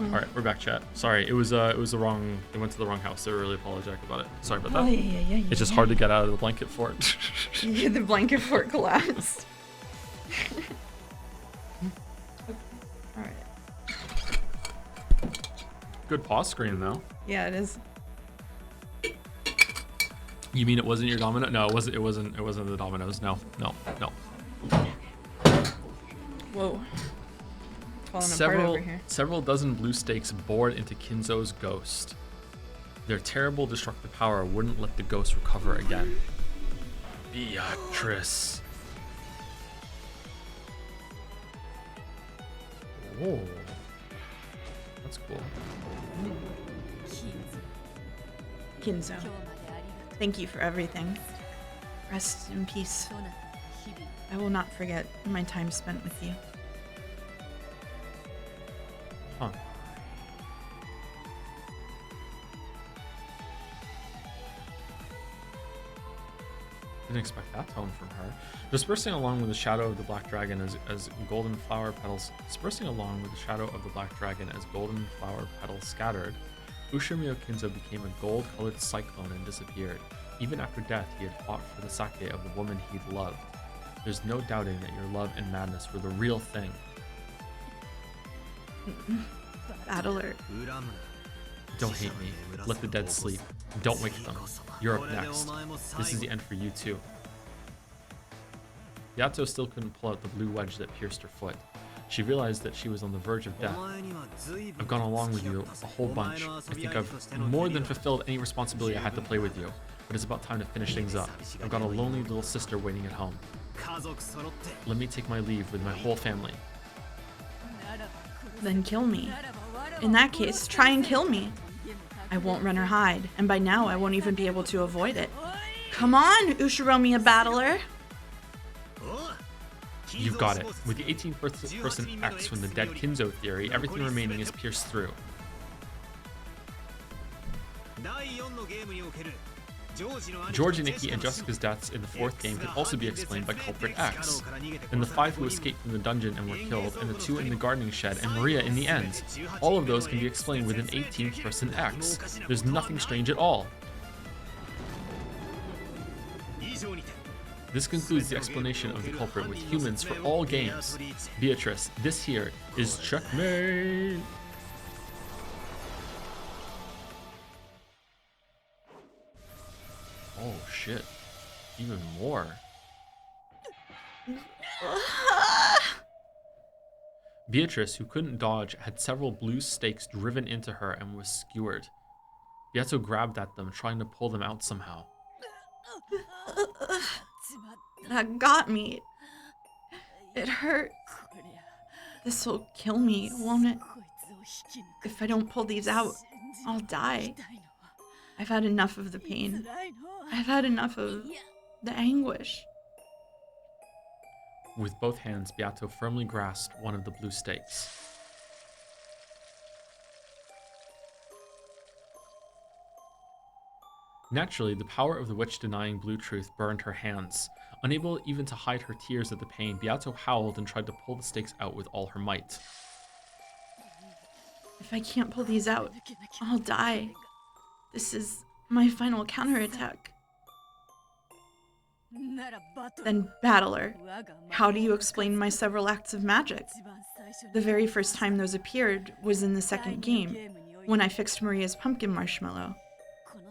All right, we're back, chat. Sorry, it was the wrong. It went to the wrong house. They were really apologetic about it. Sorry about that. Yeah. It's just hard to get out of the blanket fort. Yeah, the blanket fort collapsed. All right. Good pause screen though. Yeah, it is. You mean it wasn't your domino? No, it wasn't. It wasn't the dominoes. No. Whoa. Falling apart over here. Several dozen blue stakes bored into Kinzo's ghost. Their terrible destructive power wouldn't let the ghost recover again. Beatrice. Oh, that's cool. Kinzo, thank you for everything. Rest in peace. I will not forget my time spent with you. Huh. Didn't expect that tone from her. Dispersing along with the shadow of the black dragon as golden flower petals scattered, Ushimio Kinzo became a gold-colored cyclone and disappeared. Even after death, he had fought for the sake of the woman he'd loved. There's no doubting that your love and madness were the real thing. Battler. Don't hate me. Let the dead sleep. Don't wake them. You're up next. This is the end for you too. Yato still couldn't pull out the blue wedge that pierced her foot. She realized that she was on the verge of death. I've gone along with you a whole bunch. I think I've more than fulfilled any responsibility I had to play with you. But it's about time to finish things up. I've got a lonely little sister waiting at home. Let me take my leave with my whole family. Then kill me. In that case, try and kill me. I won't run or hide, and by now I won't even be able to avoid it. Come on, Ushiromiya Battler! You've got it. With the 18th person X from the dead Kinzo theory, everything remaining is pierced through. George and Nikki and Jessica's deaths in the 4th game could also be explained by culprit X. And the 5 who escaped from the dungeon and were killed, and the 2 in the gardening shed, and Maria in the end. All of those can be explained with an 18th person X. There's nothing strange at all. This concludes the explanation of the culprit with humans for all games. Beatrice, this here is checkmate! Oh shit, even more. Beatrice, who couldn't dodge, had several blue stakes driven into her and was skewered. Yato grabbed at them, trying to pull them out somehow. That got me. It hurt. This will kill me, won't it? If I don't pull these out, I'll die. I've had enough of the pain. I've had enough of the anguish. With both hands, Beato firmly grasped one of the blue stakes. Naturally, the power of the witch denying blue truth burned her hands. Unable even to hide her tears at the pain, Beato howled and tried to pull the stakes out with all her might. If I can't pull these out, I'll die. This is my final counterattack. Then, Battler, how do you explain my several acts of magic? The very first time those appeared was in the 2nd game, when I fixed Maria's pumpkin marshmallow.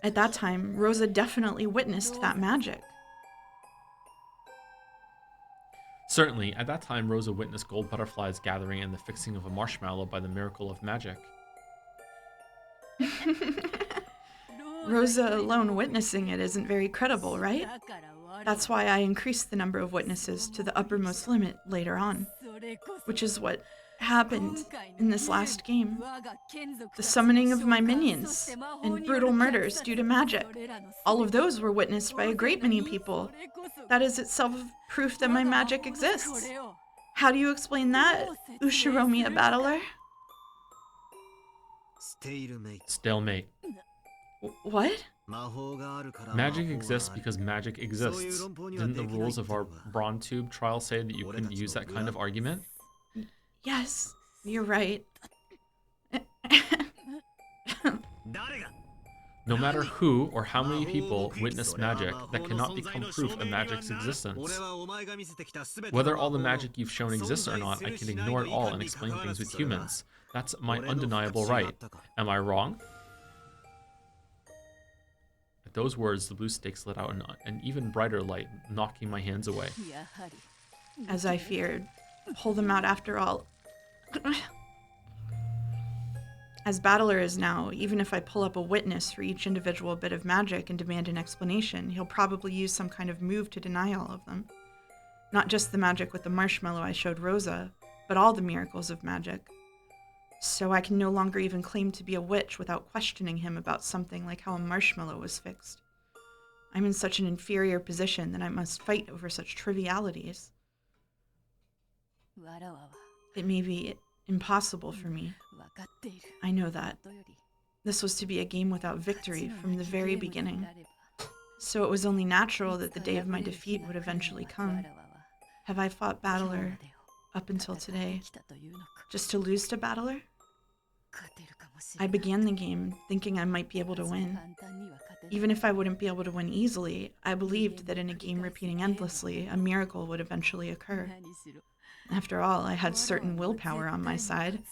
At that time, Rosa definitely witnessed that magic. Certainly, at that time, Rosa witnessed gold butterflies gathering and the fixing of a marshmallow by the miracle of magic. Rosa alone witnessing it isn't very credible, right? That's why I increased the number of witnesses to the uppermost limit later on, which is what happened in this last game. The summoning of my minions and brutal murders due to magic. All of those were witnessed by a great many people. That is itself proof that my magic exists. How do you explain that, Ushiromiya Battler? Stalemate. What? Magic exists because magic exists. Didn't the rules of our Brawn Tube trial say that you couldn't use that kind of argument? Yes, you're right. No matter who or how many people witness magic, that cannot become proof of magic's existence. Whether all the magic you've shown exists or not, I can ignore it all and explain things with humans. That's my undeniable right. Am I wrong? At those words, the blue stakes let out an even brighter light, knocking my hands away. As I feared. Pull them out after all. As Battler is now, even if I pull up a witness for each individual bit of magic and demand an explanation, he'll probably use some kind of move to deny all of them. Not just the magic with the marshmallow I showed Rosa, but all the miracles of magic. So I can no longer even claim to be a witch without questioning him about something like how a marshmallow was fixed. I'm in such an inferior position that I must fight over such trivialities. It may be impossible for me. I know that. This was to be a game without victory from the very beginning. So it was only natural that the day of my defeat would eventually come. Have I fought Battler up until today just to lose to Battler? I began the game thinking I might be able to win. Even if I wouldn't be able to win easily, I believed that in a game repeating endlessly, a miracle would eventually occur. After all, I had certain willpower on my side,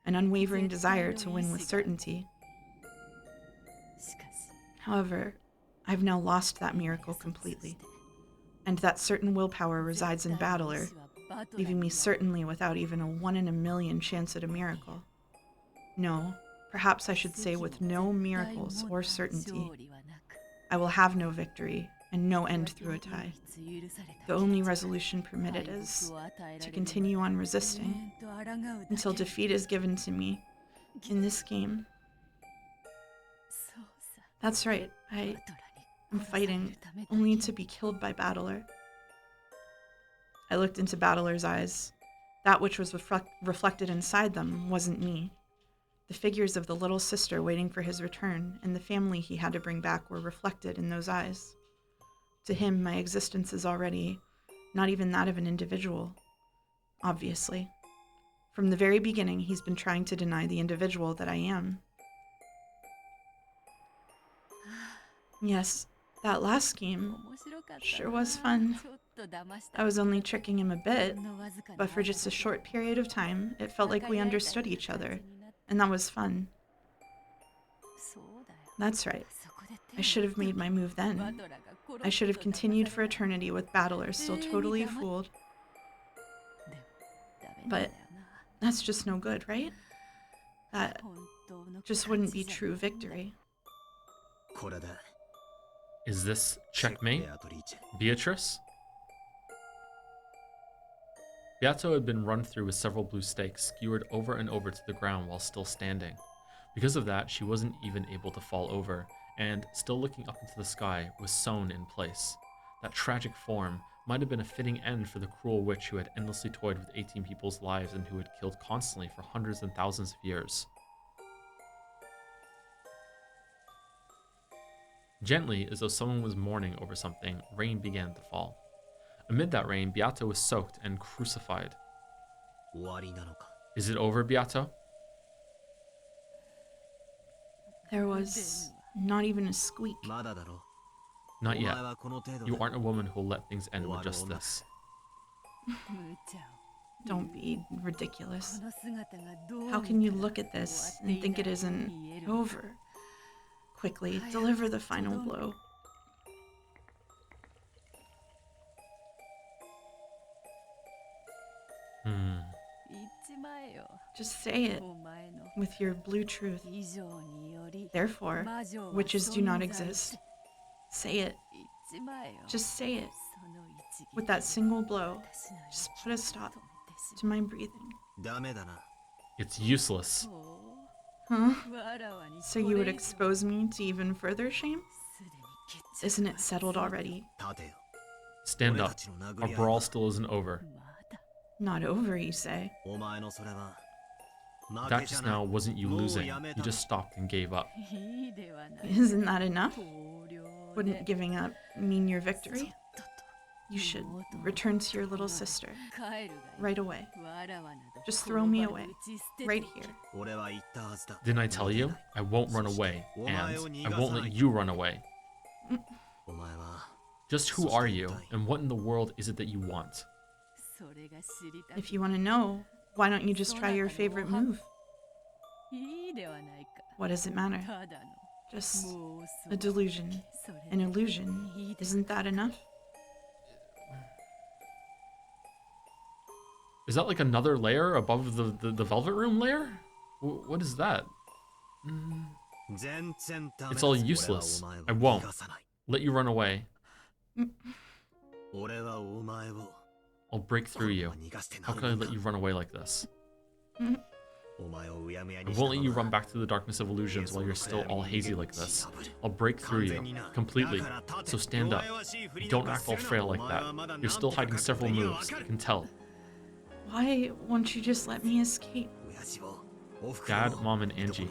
an unwavering desire to win with certainty. However, I've now lost that miracle completely, and that certain willpower resides in Battler, leaving me certainly without even a 1 in a million chance at a miracle. No, perhaps I should say with no miracles or certainty. I will have no victory and no end through a tie. The only resolution permitted is to continue on resisting until defeat is given to me in this game. That's right, I am fighting only to be killed by Battler. I looked into Battler's eyes. That which was reflected inside them wasn't me. The figures of the little sister waiting for his return and the family he had to bring back were reflected in those eyes. To him, my existence is already not even that of an individual, obviously. From the very beginning, he's been trying to deny the individual that I am. Yes, that last game sure was fun. I was only tricking him a bit, but for just a short period of time, it felt like we understood each other, and that was fun. That's right. I should have made my move then. I should have continued for eternity with Battler still totally fooled. But that's just no good, right? That just wouldn't be true victory. Is this checkmate, Beatrice? Beato had been run through with several blue stakes, skewered over and over to the ground while still standing. Because of that, she wasn't even able to fall over, and, still looking up into the sky, was sewn in place. That tragic form might have been a fitting end for the cruel witch who had endlessly toyed with 18 people's lives and who had killed constantly for hundreds and thousands of years. Gently, as though someone was mourning over something, rain began to fall. Amid that rain, Beato was soaked and crucified. Is it over, Beato? There was not even a squeak. Not yet. You aren't a woman who'll let things end with just this. Don't be ridiculous. How can you look at this and think it isn't over? Quickly, deliver the final blow. Just say it with your blue truth. Therefore, witches do not exist. Say it. Just say it. With that single blow, just put a stop to my breathing. It's useless. Huh? So you would expose me to even further shame? Isn't it settled already? Stand up. Our brawl still isn't over. Not over, you say? That just now wasn't you losing. You just stopped and gave up. Isn't that enough? Wouldn't giving up mean your victory? You should return to your little sister. Right away. Just throw me away. Right here. Didn't I tell you? I won't run away, and I won't let you run away. Just who are you, and what in the world is it that you want? If you want to know, why don't you just try your favorite move? What does it matter? Just a delusion, an illusion. Isn't that enough? Is that like another layer above the Velvet Room layer? What is that? It's all useless. I won't let you run away. I'll break through you. How can I let you run away like this? I won't let you run back to the darkness of illusions while you're still all hazy like this. I'll break through you, completely. So stand up. Don't act all frail like that. You're still hiding several moves, I can tell. Why won't you just let me escape? Dad, Mom, and Angie,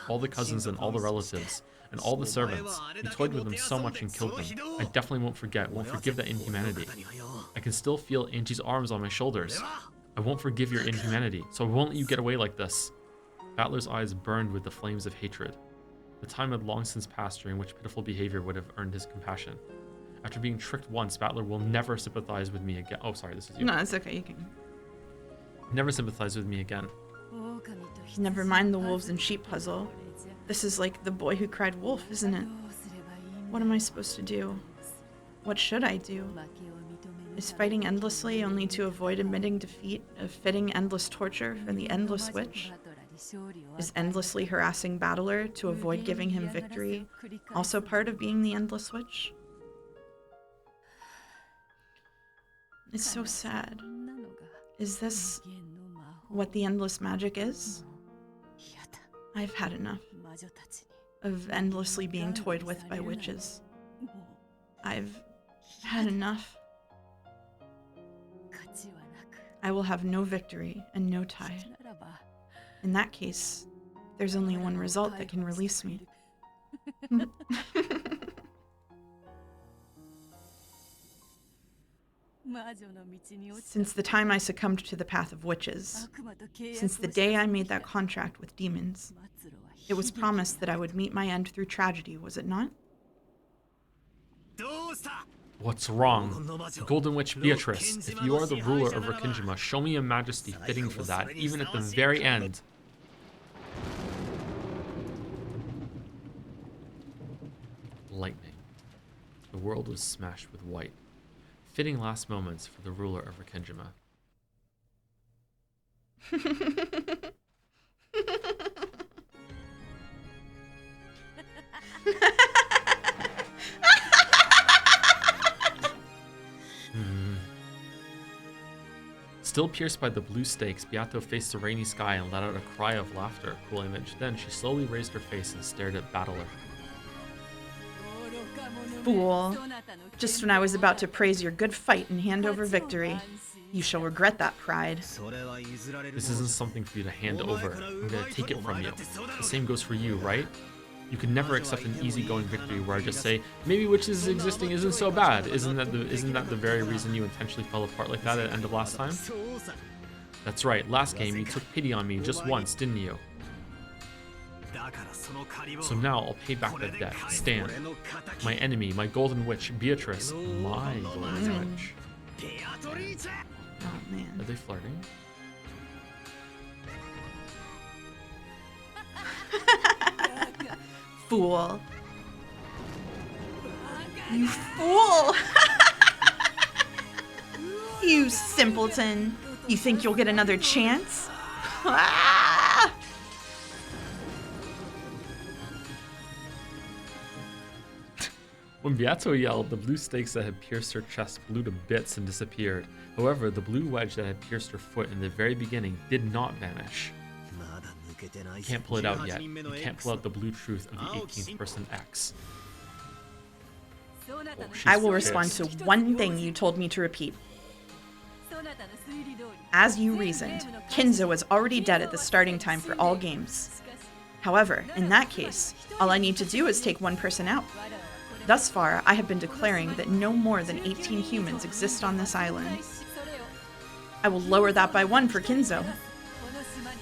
all the cousins and all the relatives, and all the servants. You toyed with them so much and killed them. I definitely won't forgive that inhumanity. I can still feel Angie's arms on my shoulders. I won't forgive your inhumanity, so I won't let you get away like this. Battler's eyes burned with the flames of hatred. The time had long since passed during which pitiful behavior would have earned his compassion. After being tricked once, Battler will never sympathize with me again. Oh, sorry, this is you. No, it's okay, you can. Never sympathize with me again. Never mind the wolves and sheep puzzle. This is like the boy who cried wolf, isn't it? What am I supposed to do? What should I do? Is fighting endlessly only to avoid admitting defeat a fitting endless torture for the endless witch? Is endlessly harassing Battler to avoid giving him victory also part of being the endless witch? It's so sad. Is this what the endless magic is? I've had enough of endlessly being toyed with by witches. I've had enough. I will have no victory and no tie. In that case, there's only one result that can release me. Since the time I succumbed to the path of witches, since the day I made that contract with demons, it was promised that I would meet my end through tragedy, was it not? What's wrong? Golden Witch Beatrice, if you are the ruler of Rokkenjima, show me a majesty fitting for that, even at the very end. Lightning. The world was smashed with white. Fitting last moments for the ruler of Rokkenjima. Still pierced by the blue stakes, Beato faced the rainy sky and let out a cry of laughter. Cool image. Then she slowly raised her face and stared at Battler. Fool. Just when I was about to praise your good fight and hand over victory, you shall regret that pride. This isn't something for you to hand over. I'm gonna take it from you. The same goes for you, right? You can never accept an easygoing victory where I just say, maybe witches existing isn't so bad. Isn't that the very reason you intentionally fell apart like that at the end of last time? That's right, last game you took pity on me just once, didn't you? So now I'll pay back that debt. Stand. My enemy, my golden witch, Beatrice. My golden witch. Oh, man. Are they flirting? Fool. You fool! You simpleton. You think you'll get another chance? Ah! When Beato yelled, the blue stakes that had pierced her chest blew to bits and disappeared. However, the blue wedge that had pierced her foot in the very beginning did not vanish. You can't pull it out yet. You can't pull out the blue truth of the 18th person X. Oh, I will respond to one thing you told me to repeat. As you reasoned, Kinzo was already dead at the starting time for all games. However, in that case, all I need to do is take one person out. Thus far, I have been declaring that no more than 18 humans exist on this island. I will lower that by 1 for Kinzo.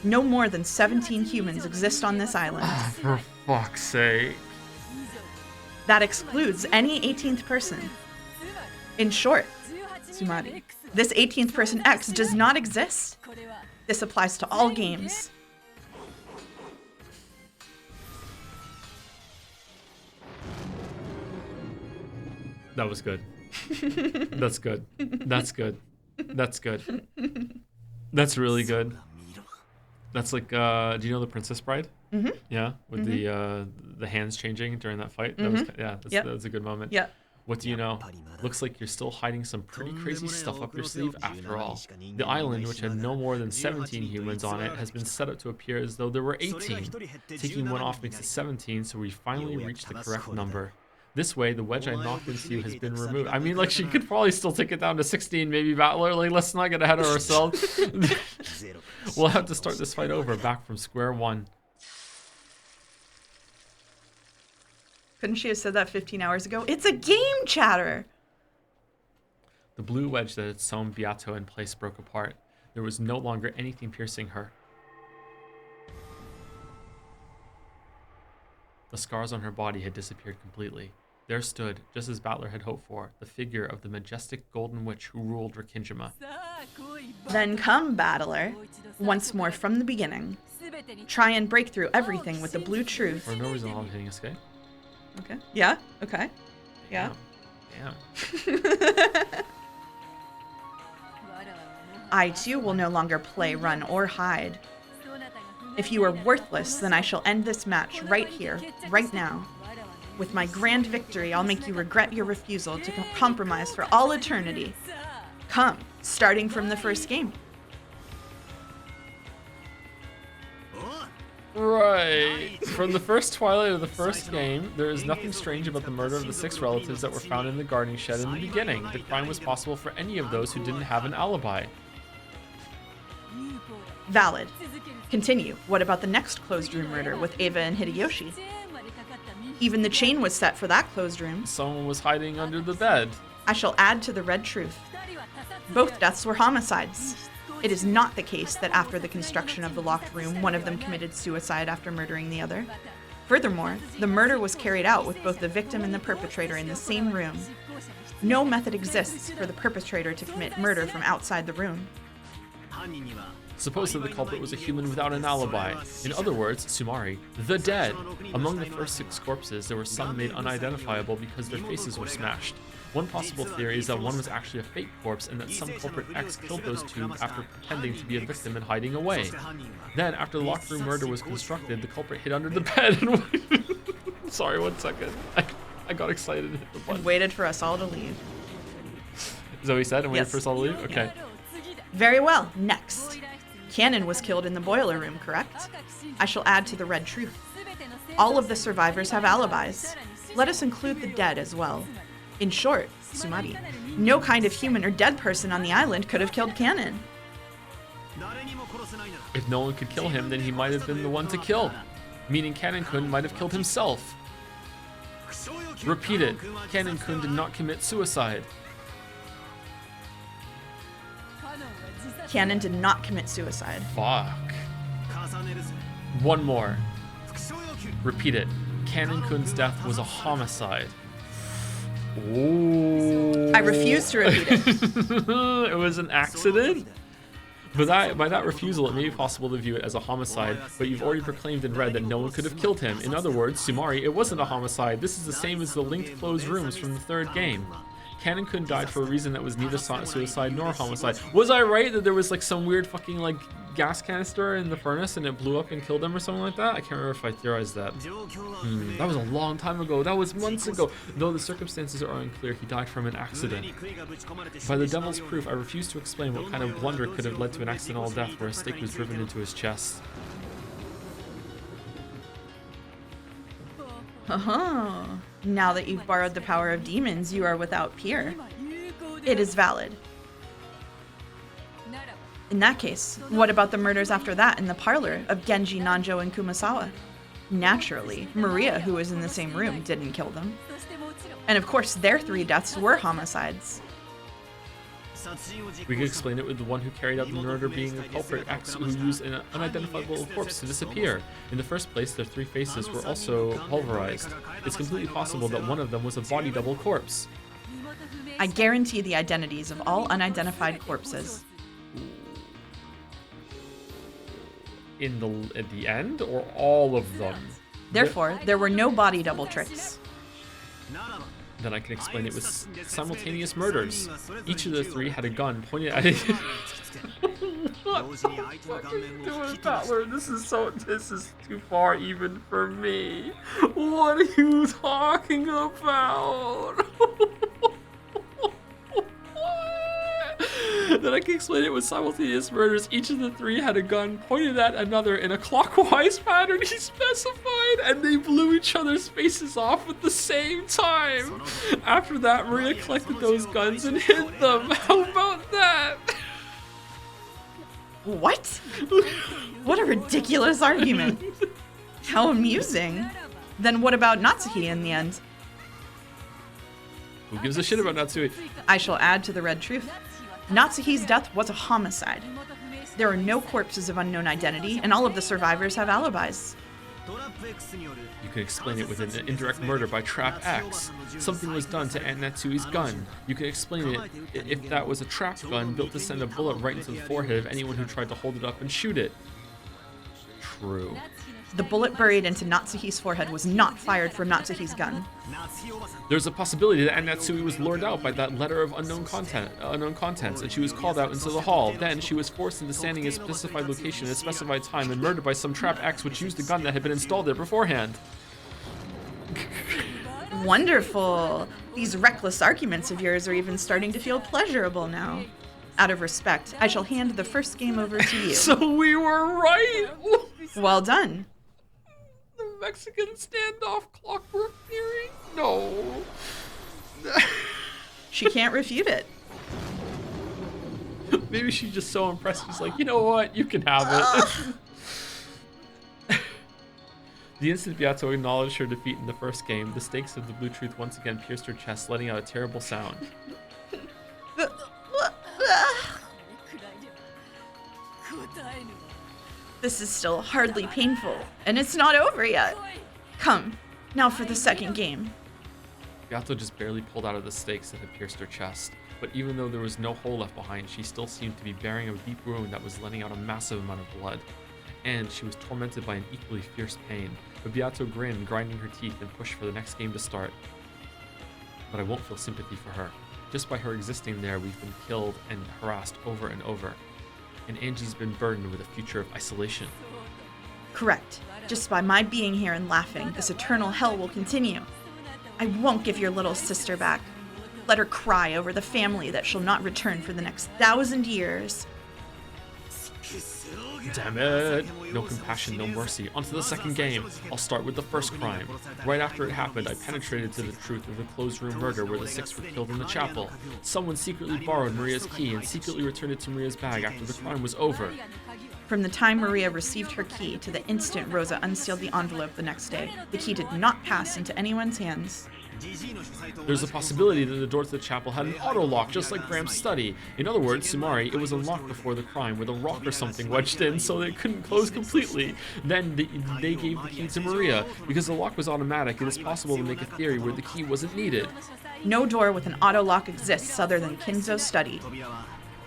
No more than 17 humans exist on this island. Oh, for fuck's sake. That excludes any 18th person. In short, Sumari, this 18th person X does not exist. This applies to all games. That was good. That's good. That's good. That's good. That's really good. That's like, do you know the Princess Bride? Mm-hmm. Yeah, with the hands changing during that fight. That was, yeah, that was a good moment. Yeah. What do you know? Looks like you're still hiding some pretty crazy stuff up your sleeve after all. The island, which had no more than 17 humans on it, has been set up to appear as though there were 18. Taking 1 off makes it 17, so we finally reached the correct number. This way, the wedge I knocked into you has been removed. I mean, like, she could probably still take it down to 16, maybe, Battler. Like, let's not get ahead of ourselves. We'll have to start this fight over, back from square one. Couldn't she have said that 15 hours ago? It's a game, chatter! The blue wedge that had sewn Beato in place broke apart. There was no longer anything piercing her. The scars on her body had disappeared completely. There stood, just as Battler had hoped for, the figure of the majestic golden witch who ruled Rikkinjima. Then come, Battler, once more from the beginning. Try and break through everything with the blue truth. For no reason, I'm hitting escape. Okay. Yeah? Okay. Yeah. Damn. I too will no longer play, run, or hide. If you are worthless, then I shall end this match right here, right now. With my grand victory, I'll make you regret your refusal to compromise for all eternity. Come, starting from the first game. Right. From the first twilight of the first game, there is nothing strange about the murder of the 6 relatives that were found in the gardening shed in the beginning. The crime was possible for any of those who didn't have an alibi. Valid. Continue. What about the next closed room murder with Eva and Hideyoshi? Even the chain was set for that closed room. Someone was hiding under the bed. I shall add to the red truth. Both deaths were homicides. It is not the case that after the construction of the locked room, one of them committed suicide after murdering the other. Furthermore, the murder was carried out with both the victim and the perpetrator in the same room. No method exists for the perpetrator to commit murder from outside the room. Suppose that the culprit was a human without an alibi. In other words, Sumari, the dead. Among the first 6 corpses, there were some made unidentifiable because their faces were smashed. One possible theory is that one was actually a fake corpse and that some culprit X killed those 2 after pretending to be a victim and hiding away. Then, after the locked room murder was constructed, the culprit hid under the bed and Sorry, 1 second. I got excited and hit the button. And waited for us all to leave. Is that what he said? And waited Yes. for us all to leave? Okay. Very well. Next. Cannon was killed in the boiler room, correct? I shall add to the red truth. All of the survivors have alibis. Let us include the dead as well. In short, Sumari, no kind of human or dead person on the island could have killed Cannon. If no one could kill him, then he might have been the one to kill. Meaning Cannon-kun might have killed himself. Repeat it. Cannon-kun did not commit suicide. Cannon did not commit suicide. Fuck. 1 more. Repeat it. Cannon-kun's death was a homicide. Ooh. I refuse to repeat it. It was an accident? But by that refusal, it may be possible to view it as a homicide, but you've already proclaimed in red that no one could have killed him. In other words, Sumari, it wasn't a homicide. This is the same as the linked closed rooms from the 3rd game. Cannon-kun died for a reason that was neither suicide nor homicide. Was I right that there was like some weird fucking like gas canister in the furnace and it blew up and killed him or something like that? I can't remember if I theorized that. That was a long time ago. That was months ago. Though the circumstances are unclear, he died from an accident. By the devil's proof, I refuse to explain what kind of blunder could have led to an accidental death where a stake was driven into his chest. Now that you've borrowed the power of demons, you are without peer. It is valid. In that case, what about the murders after that in the parlor of Genji, Nanjo, and Kumasawa? Naturally, Maria, who was in the same room, didn't kill them. And of course, their 3 deaths were homicides. We could explain it with the one who carried out the murder being a culprit X who used an unidentifiable corpse to disappear. In the first place, their 3 faces were also pulverized. It's completely possible that one of them was a body double corpse. I guarantee the identities of all unidentified corpses. At the end, or all of them? Therefore, there were no body double tricks. Then I can explain it with simultaneous murders. Each of the 3 had a gun pointed at it. What the fuck are you doing, Baldur? This is too far even for me. What are you talking about? Then I can explain it with simultaneous murders. Each of the 3 had a gun pointed at another in a clockwise pattern he specified, and they blew each other's faces off at the same time. After that, Maria collected those guns and hid them. How about that? What? What a ridiculous argument. How amusing. Then what about Natsuki in the end? Who gives a shit about Natsui? I shall add to the red truth. Natsuki's death was a homicide. There are no corpses of unknown identity, and all of the survivors have alibis. You can explain it with an indirect murder by Trap X. Something was done to Aunt Natsui's gun. You can explain it if that was a trap gun built to send a bullet right into the forehead of anyone who tried to hold it up and shoot it. True. The bullet buried into Natsuki's forehead was not fired from Natsuki's gun. There's a possibility that Aunt Natsui was lured out by that letter of unknown contents, and she was called out into the hall. Then she was forced into standing in a specified location at a specified time and murdered by some trap X which used a gun that had been installed there beforehand. Wonderful. These reckless arguments of yours are even starting to feel pleasurable now. Out of respect, I shall hand the first game over to you. So we were right! Well done. The Mexican standoff clockwork theory? No. She can't refute it. Maybe she's just so impressed. She's like, you know what? You can have it. The instant Beato acknowledged her defeat in the first game, the stakes of the blue truth once again pierced her chest, letting out a terrible sound. This is still hardly painful, and it's not over yet. Come, now for the second game. Beato just barely pulled out of the stakes that had pierced her chest, but even though there was no hole left behind, she still seemed to be bearing a deep wound that was letting out a massive amount of blood. And she was tormented by an equally fierce pain, but Beato grinned, grinding her teeth, and pushed for the next game to start. But I won't feel sympathy for her. Just by her existing there, we've been killed and harassed over and over. And Angie's been burdened with a future of isolation. Correct. Just by my being here and laughing, this eternal hell will continue. I won't give your little sister back. Let her cry over the family that shall not return for the next 1,000 years. Damn it! No compassion, no mercy. On to the second game. I'll start with the first crime. Right after it happened, I penetrated to the truth of the closed room murder where the 6 were killed in the chapel. Someone secretly borrowed Maria's key and secretly returned it to Maria's bag after the crime was over. From the time Maria received her key to the instant Rosa unsealed the envelope the next day, the key did not pass into anyone's hands. There's a possibility that the door to the chapel had an auto lock, just like Graham's study. In other words, Sumari, it was unlocked before the crime with a rock or something wedged in so that it couldn't close completely. Then they gave the key to Maria. Because the lock was automatic, it is possible to make a theory where the key wasn't needed. No door with an auto lock exists other than Kinzo's study.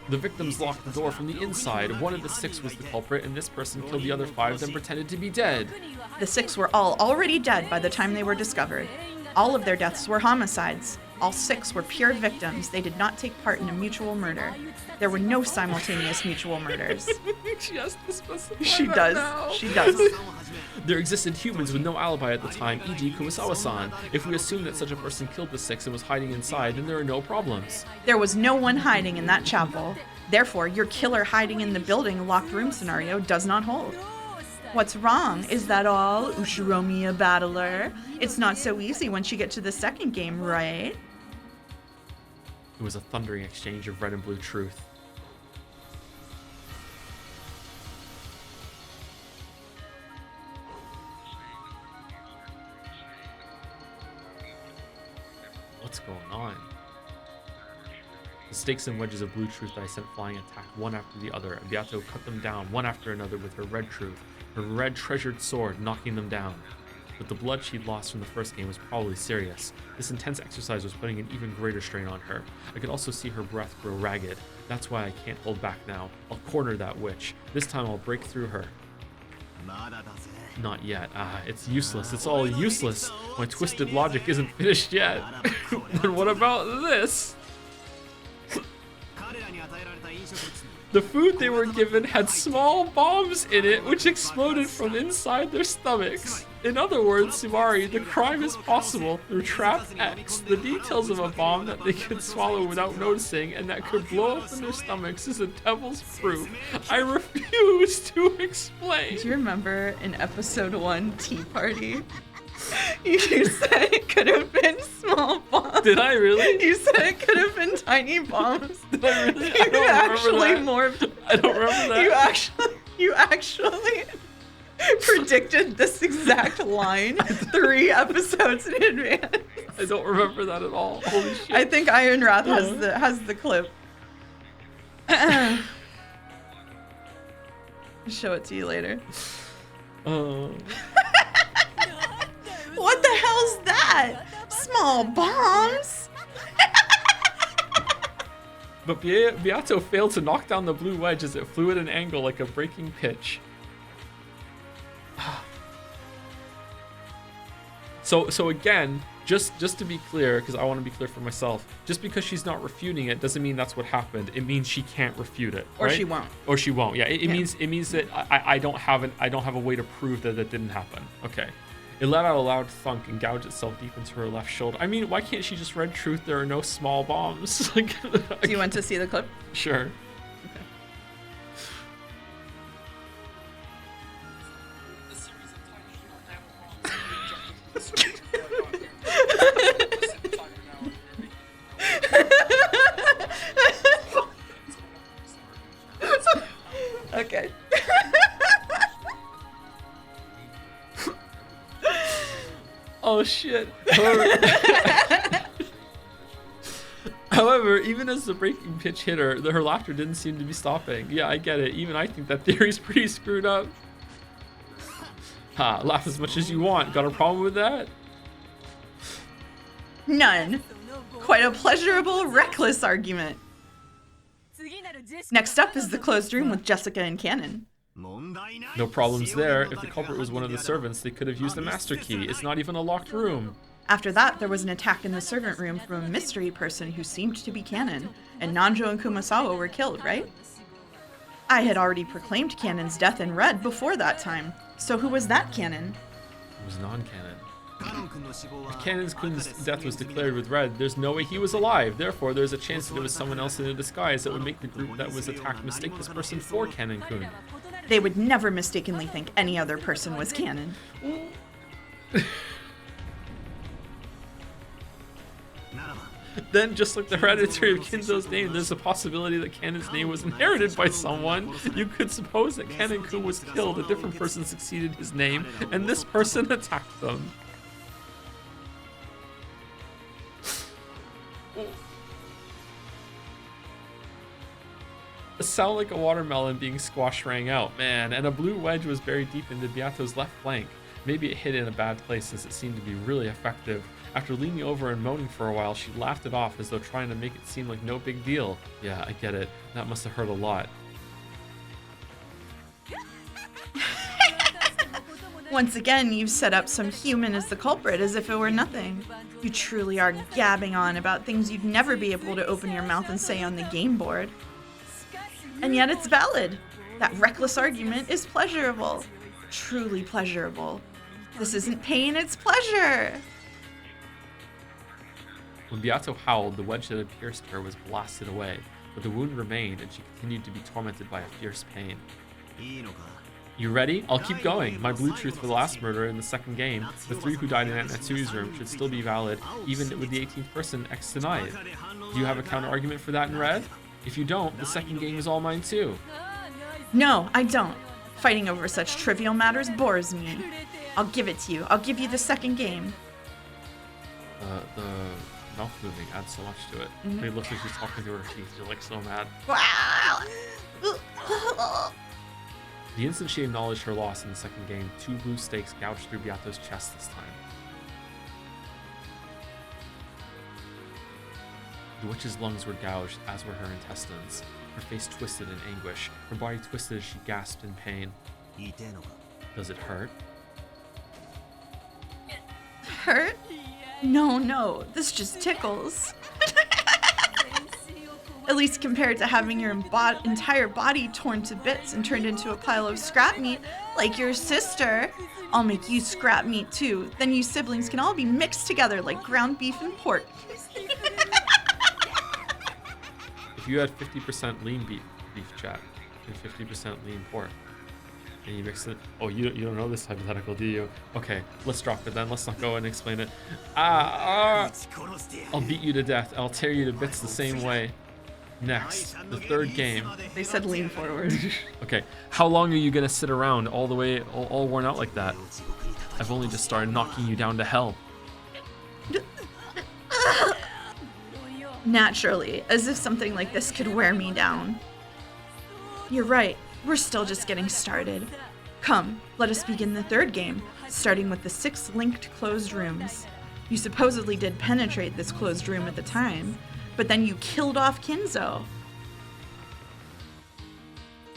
The victims locked the door from the inside. One of the 6 was the culprit, and this person killed the other 5, then pretended to be dead. The 6 were all already dead by the time they were discovered. All of their deaths were homicides. All 6 were pure victims. They did not take part in a mutual murder. There were no simultaneous mutual murders. She has to specify She that does. now. She does. There existed humans with no alibi at the time, e.g. Kumasawa-san. If we assume that such a person killed the 6 and was hiding inside, then there are no problems. There was no one hiding in that chapel. Therefore, your killer hiding in the building locked room scenario does not hold. What's wrong? Is that all, Ushiromiya battler? It's not so easy once you get to the second game, right? It was a thundering exchange of red and blue truth. What's going on? The stakes and wedges of blue truth that I sent flying attacked one after the other, and Beato cut them down one after another with her red truth, her red treasured sword, knocking them down. But the blood she'd lost from the first game was probably serious. This intense exercise was putting an even greater strain on her. I could also see her breath grow ragged. That's why I can't hold back now. I'll corner that witch. This time I'll break through her. Not yet. It's useless. It's all useless. My twisted logic isn't finished yet. Then what about this? The food they were given had small bombs in it which exploded from inside their stomachs. In other words, Sumari, the crime is possible through Trap X. The details of a bomb that they could swallow without noticing and that could blow up in their stomachs is a devil's proof. I refuse to explain. Do you remember in episode 1, Tea Party? You said it could have been small bombs. Did I really? You said it could have been tiny bombs. Did I really? I don't remember that. I don't remember that. You actually predicted this exact line 3 episodes in advance. I don't remember that at all. Holy shit. I think Iron Wrath has the clip. Show it to you later. What the hell's that? Small bombs? But Beato failed to knock down the blue wedge as it flew at an angle like a breaking pitch. So again, just to be clear, because I want to be clear for myself, just because she's not refuting it doesn't mean that's what happened. It means she can't refute it, or right? she won't. Or she won't. Yeah, it means that I don't have a way to prove that didn't happen. Okay. It let out a loud thunk and gouged itself deep into her left shoulder. I mean, why can't she just red truth there are no small bombs? Do you want to see the clip? Sure. Okay. Oh shit. However, even as the breaking pitch hit her, her laughter didn't seem to be stopping. Yeah, I get it. Even I think that theory's pretty screwed up. Ha, laugh as much as you want. Got a problem with that? None. Quite a pleasurable, reckless argument. Next up is the closed room with Jessica and Cannon. No problems there. If the culprit was one of the servants, they could have used the master key. It's not even a locked room. After that, there was an attack in the servant room from a mystery person who seemed to be Cannon, and Nanjo and Kumasawa were killed, right? I had already proclaimed Cannon's death in red before that time, so who was that Cannon? It was non-Cannon. If Cannon-kun's death was declared with red, there's no way he was alive. Therefore, there's a chance that it was someone else in a disguise that would make the group that was attacked mistake this person for Cannon-kun. They would never mistakenly think any other person was Cannon. Then, just like the hereditary of Kinzo's name, there's a possibility that Cannon's name was inherited by someone. You could suppose that Cannon-kun was killed, a different person succeeded his name, and this person attacked them. A sound like a watermelon being squashed rang out, man, and a blue wedge was buried deep into Beato's left flank. Maybe it hit in a bad place since it seemed to be really effective. After leaning over and moaning for a while, she laughed it off as though trying to make it seem like no big deal. Yeah, I get it. That must have hurt a lot. Once again, you've set up some human as the culprit as if it were nothing. You truly are gabbing on about things you'd never be able to open your mouth and say on the game board. And yet it's valid. That reckless argument is pleasurable. Truly pleasurable. This isn't pain, it's pleasure. When Beato howled, the wedge that had pierced her was blasted away, but the wound remained and she continued to be tormented by a fierce pain. You ready? I'll keep going. My blue truth for the last murder in the second game, the 3 who died in Aunt Natsui's room, should still be valid, even with the 18th person X denied. Do you have a counter argument for that in red? If you don't, the second game is all mine too. No, I don't. Fighting over such trivial matters bores me. I'll give it to you. I'll give you the second game. mouth moving adds so much to it. When it looks like she's talking through her teeth, you're like so mad. The instant she acknowledged her loss in the second game, 2 blue stakes gouged through Beato's chest this time. The witch's lungs were gouged, as were her intestines. Her face twisted in anguish. Her body twisted as she gasped in pain. Does it hurt? Hurt? No, this just tickles. At least compared to having your entire body torn to bits and turned into a pile of scrap meat like your sister. I'll make you scrap meat too. Then you siblings can all be mixed together like ground beef and pork. If you had 50% lean beef chat and 50% lean pork, and you mix it, oh, you don't know this hypothetical, do you? Okay, let's drop it then. Let's not go and explain it. I'll beat you to death. I'll tear you to bits the same way. Next, the third game. They said lean forward. Okay, how long are you gonna sit around all the way, all worn out like that? I've only just started knocking you down to hell. Naturally, as if something like this could wear me down. You're right, we're still just getting started. Come, let us begin the third game, starting with the 6 linked closed rooms. You supposedly did penetrate this closed room at the time, but then you killed off Kinzo.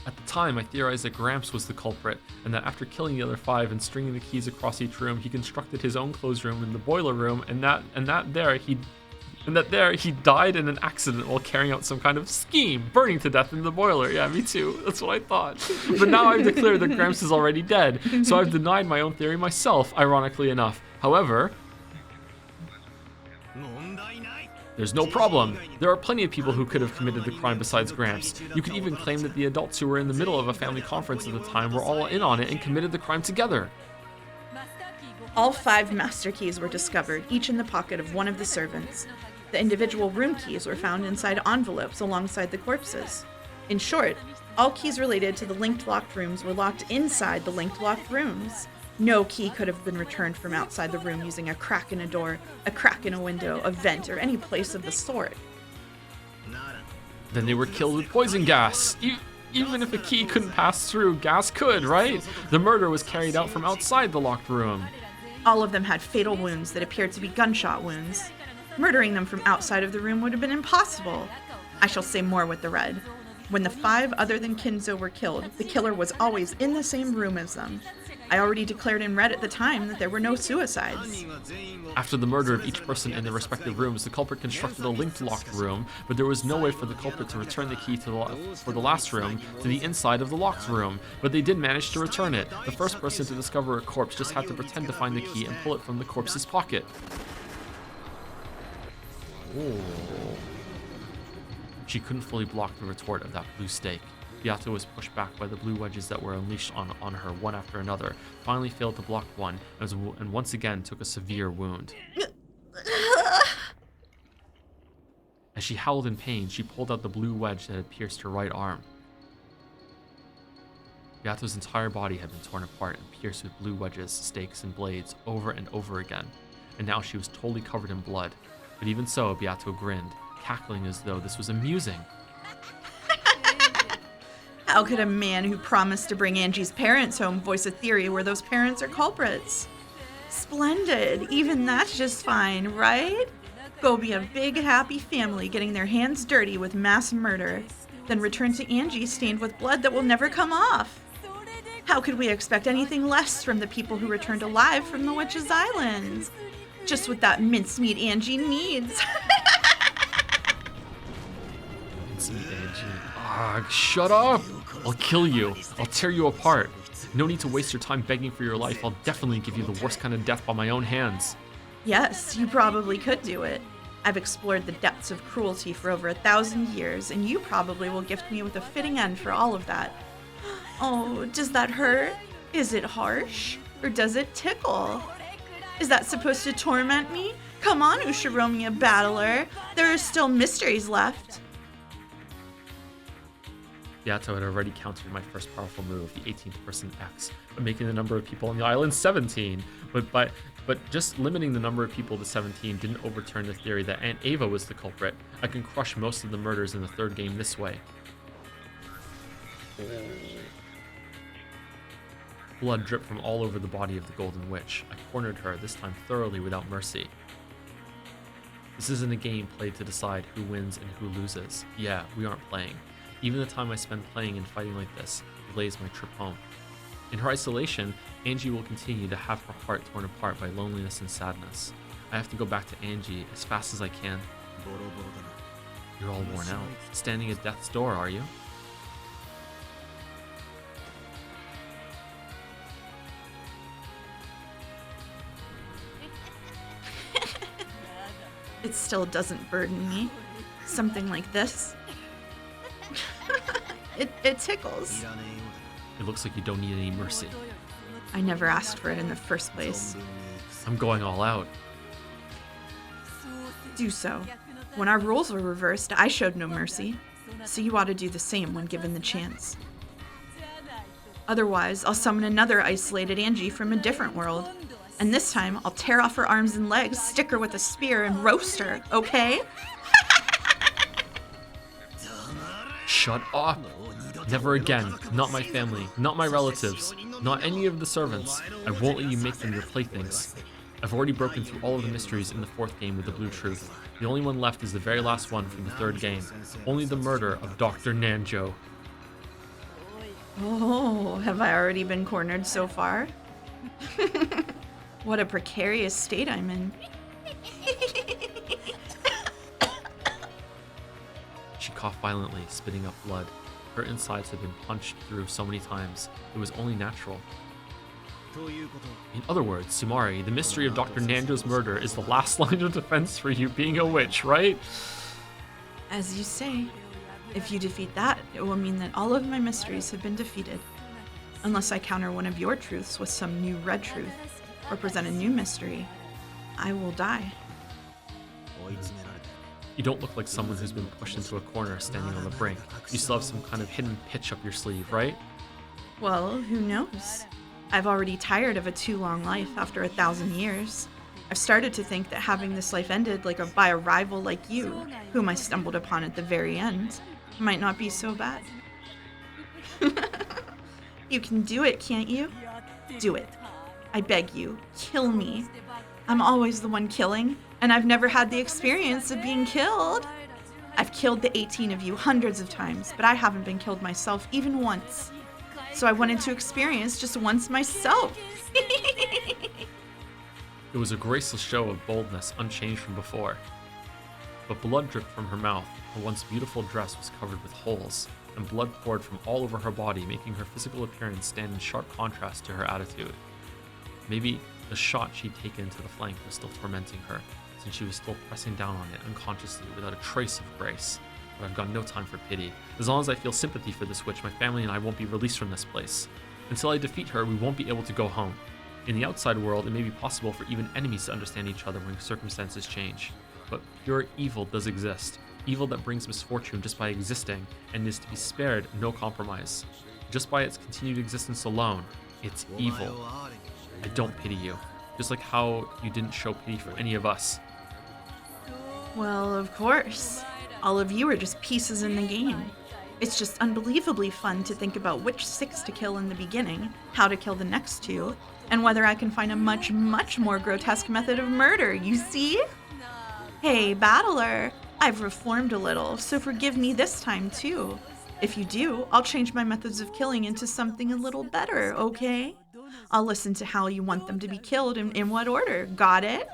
At the time, I theorized that Gramps was the culprit, and that after killing the other 5 and stringing the keys across each room, he constructed his own closed room in the boiler room, and that there he died in an accident while carrying out some kind of scheme, burning to death in the boiler. Yeah, me too. That's what I thought. But now I've declared that Gramps is already dead, so I've denied my own theory myself, ironically enough. However, there's no problem. There are plenty of people who could have committed the crime besides Gramps. You could even claim that the adults who were in the middle of a family conference at the time were all in on it and committed the crime together. All 5 master keys were discovered, each in the pocket of one of the servants. The individual room keys were found inside envelopes alongside the corpses. In short, all keys related to the linked locked rooms were locked inside the linked locked rooms. No key could have been returned from outside the room using a crack in a door, a crack in a window, a vent, or any place of the sort. Then they were killed with poison gas. Even if a key couldn't pass through, gas could, right? The murder was carried out from outside the locked room. All of them had fatal wounds that appeared to be gunshot wounds. Murdering them from outside of the room would have been impossible. I shall say more with the red. When the 5 other than Kinzo were killed, the killer was always in the same room as them. I already declared in red at the time that there were no suicides. After the murder of each person in their respective rooms, the culprit constructed a linked locked room, but there was no way for the culprit to return the key for the last room to the inside of the locked room, but they did manage to return it. The first person to discover a corpse just had to pretend to find the key and pull it from the corpse's pocket. Oh. She couldn't fully block the retort of that blue stake. Beato was pushed back by the blue wedges that were unleashed on her one after another, finally failed to block one, and once again took a severe wound. As she howled in pain, she pulled out the blue wedge that had pierced her right arm. Beato's entire body had been torn apart and pierced with blue wedges, stakes, and blades over and over again, and now she was totally covered in blood. But even so, Beato grinned, cackling as though this was amusing. How could a man who promised to bring Angie's parents home voice a theory where those parents are culprits? Splendid. Even that's just fine, right? Go be a big, happy family getting their hands dirty with mass murder, then return to Angie stained with blood that will never come off. How could we expect anything less from the people who returned alive from the Witch's Island? Just what that mincemeat Angie needs. Mincemeat Angie. Ah, shut up! I'll kill you. I'll tear you apart. No need to waste your time begging for your life. I'll definitely give you the worst kind of death by my own hands. Yes, you probably could do it. I've explored the depths of cruelty for over 1,000 years, and you probably will gift me with a fitting end for all of that. Oh, does that hurt? Is it harsh? Or does it tickle? Is that supposed to torment me? Come on, Ushiromiya Battler. There are still mysteries left. Beato had already countered my first powerful move, the 18th person X, by making the number of people on the island 17. But But just limiting the number of people to 17 didn't overturn the theory that Aunt Ava was the culprit. I can crush most of the murders in the third game this way. Blood dripped from all over the body of the Golden Witch. I cornered her, this time thoroughly without mercy. This isn't a game played to decide who wins and who loses. Yeah, we aren't playing. Even the time I spend playing and fighting like this delays my trip home. In her isolation, Angie will continue to have her heart torn apart by loneliness and sadness. I have to go back to Angie as fast as I can. You're all worn out. Standing at death's door, are you? It still doesn't burden me. Something like this. It tickles. It looks like you don't need any mercy. I never asked for it in the first place. I'm going all out. Do so. When our roles were reversed, I showed no mercy. So you ought to do the same when given the chance. Otherwise, I'll summon another isolated Angie from a different world. And this time, I'll tear off her arms and legs, stick her with a spear, and roast her, okay? Shut up! Never again. Not my family. Not my relatives. Not any of the servants. I won't let you make them your playthings. I've already broken through all of the mysteries in the fourth game with the blue truth. The only one left is the very last one from the third game. Only the murder of Dr. Nanjo. Oh, have I already been cornered so far? What a precarious state I'm in. She coughed violently, spitting up blood. Her insides had been punched through so many times, it was only natural. In other words, Sumari, the mystery of Dr. Nanjo's murder is the last line of defense for you being a witch, right? As you say, if you defeat that, it will mean that all of my mysteries have been defeated. Unless I counter one of your truths with some new red truth, or present a new mystery, I will die. You don't look like someone who's been pushed into a corner standing on the brink. You still have some kind of hidden pitch up your sleeve, right? Well, who knows? I've already tired of a too long life after 1,000 years. I've started to think that having this life ended by a rival like you, whom I stumbled upon at the very end, might not be so bad. You can do it, can't you? Do it. I beg you, kill me. I'm always the one killing, and I've never had the experience of being killed. I've killed the 18 of you hundreds of times, but I haven't been killed myself even once. So I wanted to experience just once myself. It was a graceless show of boldness, unchanged from before. But blood dripped from her mouth. Her once beautiful dress was covered with holes, and blood poured from all over her body, making her physical appearance stand in sharp contrast to her attitude. Maybe the shot she'd taken to the flank was still tormenting her, since she was still pressing down on it unconsciously without a trace of grace. But I've got no time for pity. As long as I feel sympathy for this witch, my family and I won't be released from this place. Until I defeat her, we won't be able to go home. In the outside world, it may be possible for even enemies to understand each other when circumstances change. But pure evil does exist. Evil that brings misfortune just by existing, and is to be spared no compromise. Just by its continued existence alone, it's evil. I don't pity you, just like how you didn't show pity for any of us. Well, of course. All of you are just pieces in the game. It's just unbelievably fun to think about which 6 to kill in the beginning, how to kill the next 2, and whether I can find a much, much more grotesque method of murder, you see? Hey, Battler, I've reformed a little, so forgive me this time too. If you do, I'll change my methods of killing into something a little better, okay? I'll listen to how you want them to be killed and in what order, got it?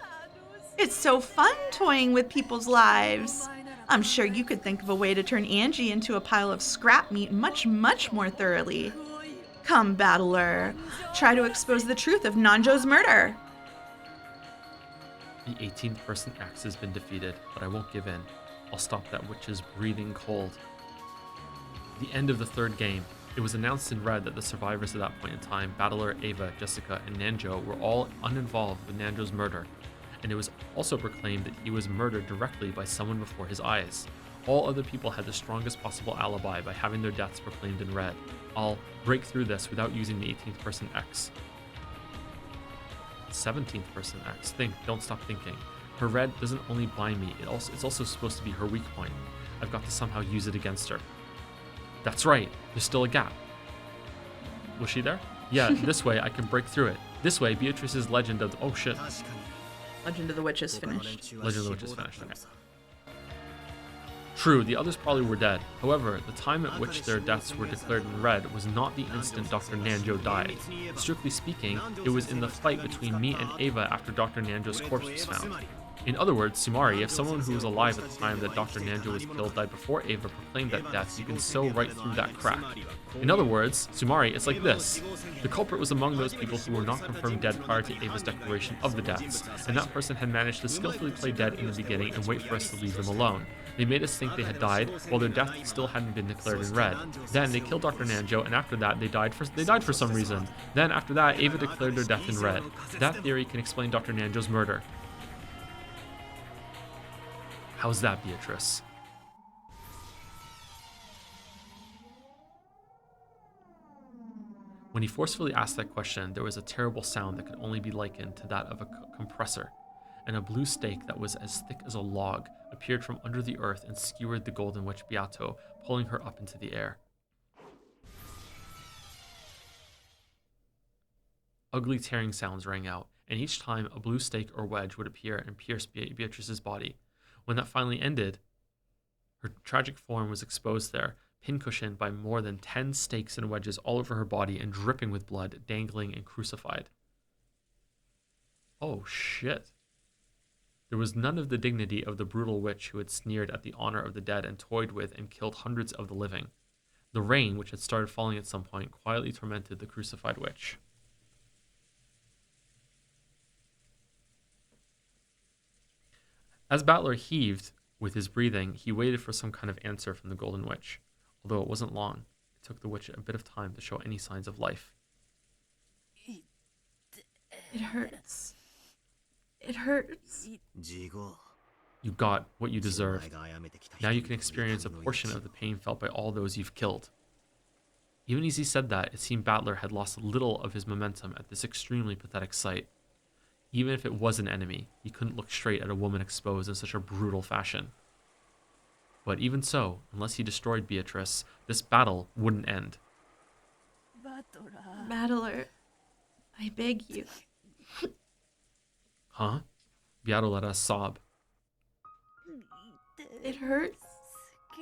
It's so fun toying with people's lives. I'm sure you could think of a way to turn Angie into a pile of scrap meat much, much more thoroughly. Come, Battler, try to expose the truth of Nanjo's murder. The 18th person X has been defeated, but I won't give in. I'll stop that witch's breathing cold. The end of the third game. It was announced in red that the survivors at that point in time, Battler, Ava, Jessica, and Nanjo, were all uninvolved with Nanjo's murder. And it was also proclaimed that he was murdered directly by someone before his eyes. All other people had the strongest possible alibi by having their deaths proclaimed in red. I'll break through this without using the 18th person X. 17th person acts. Think, don't stop thinking. Her red doesn't only blind me, it's also supposed to be her weak point. I've got to somehow use it against her. That's right, there's still a gap. Was she there? Yeah, this way I can break through it. This way, Beatrice's legend of... Oh shit. Legend of the Witch is finished. Legend of the Witch is finished, okay. True, the others probably were dead. However, the time at which their deaths were declared in red was not the instant Dr. Nanjo died. Strictly speaking, it was in the fight between me and Ava after Dr. Nanjo's corpse was found. In other words, Sumari, if someone who was alive at the time that Dr. Nanjo was killed died before Ava proclaimed that death, you can sew right through that crack. In other words, Sumari, it's like this. The culprit was among those people who were not confirmed dead prior to Ava's declaration of the deaths, and that person had managed to skillfully play dead in the beginning and wait for us to leave them alone. They made us think they had died, while their death still hadn't been declared in red. Then they killed Dr. Nanjo, and after that they died for some reason. Then after that, Ava declared their death in red. That theory can explain Dr. Nanjo's murder. How's that, Beatrice? When he forcefully asked that question, there was a terrible sound that could only be likened to that of a compressor, and a blue stake that was as thick as a log appeared from under the earth and skewered the Golden Witch Beato, pulling her up into the air. Ugly tearing sounds rang out, and each time a blue stake or wedge would appear and pierce Beatrice's body. When that finally ended, her tragic form was exposed there, pincushioned by more than 10 stakes and wedges all over her body and dripping with blood, dangling and crucified. Oh shit. There was none of the dignity of the brutal witch who had sneered at the honor of the dead and toyed with and killed hundreds of the living. The rain, which had started falling at some point, quietly tormented the crucified witch. As Baldur heaved with his breathing, he waited for some kind of answer from the Golden Witch. Although it wasn't long, it took the witch a bit of time to show any signs of life. It hurts. It hurts. You got what you deserved. Now you can experience a portion of the pain felt by all those you've killed. Even as he said that, it seemed Baldur had lost little of his momentum at this extremely pathetic sight. Even if it was an enemy, he couldn't look straight at a woman exposed in such a brutal fashion. But even so, unless he destroyed Beatrice, this battle wouldn't end. Battler, I beg you. Huh? Beato let us sob. It hurts.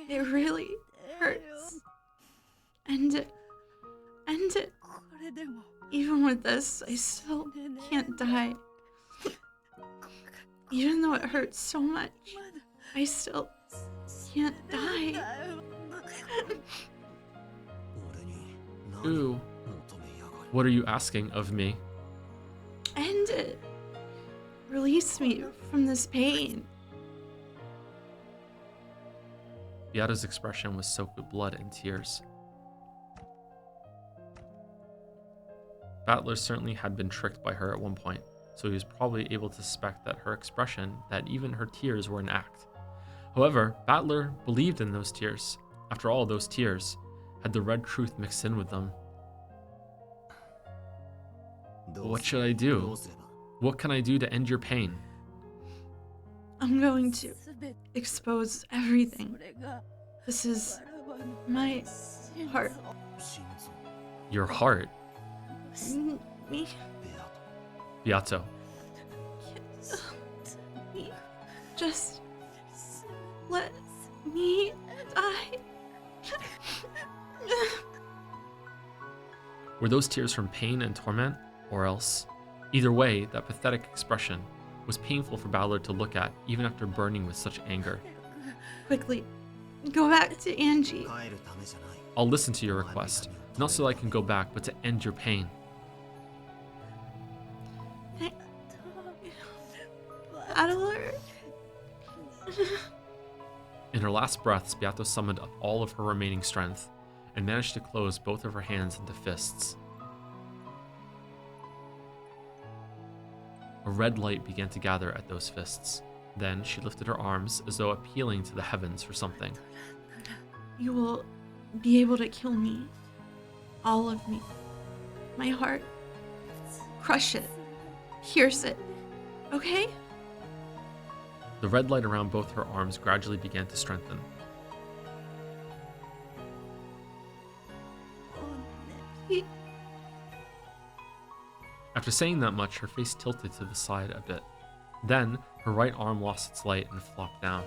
It really hurts. And even with this, I still can't die. Even though it hurts so much, I still can't die. Ooh. What are you asking of me? End it. Release me from this pain. Beato's expression was soaked with blood and tears. Baldur certainly had been tricked by her at one point, so he was probably able to suspect that her expression, that even her tears were an act. However, Baldur believed in those tears. After all, those tears had the red truth mixed in with them. What should I do? What can I do to end your pain? I'm going to expose everything. This is my heart. Your heart? Me? Beato. Me. Just let me die. Were those tears from pain and torment, or else? Either way, that pathetic expression was painful for Baldur to look at, even after burning with such anger. Quickly, go back to Angie. I'll listen to your request, not so I can go back, but to end your pain. Adler. In her last breaths, Beato summoned up all of her remaining strength and managed to close both of her hands into fists. A red light began to gather at those fists. Then she lifted her arms as though appealing to the heavens for something. You will be able to kill me. All of me. My heart. Crush it. Here, sit. Okay? The red light around both her arms gradually began to strengthen. After saying that much, her face tilted to the side a bit. Then, her right arm lost its light and flopped down.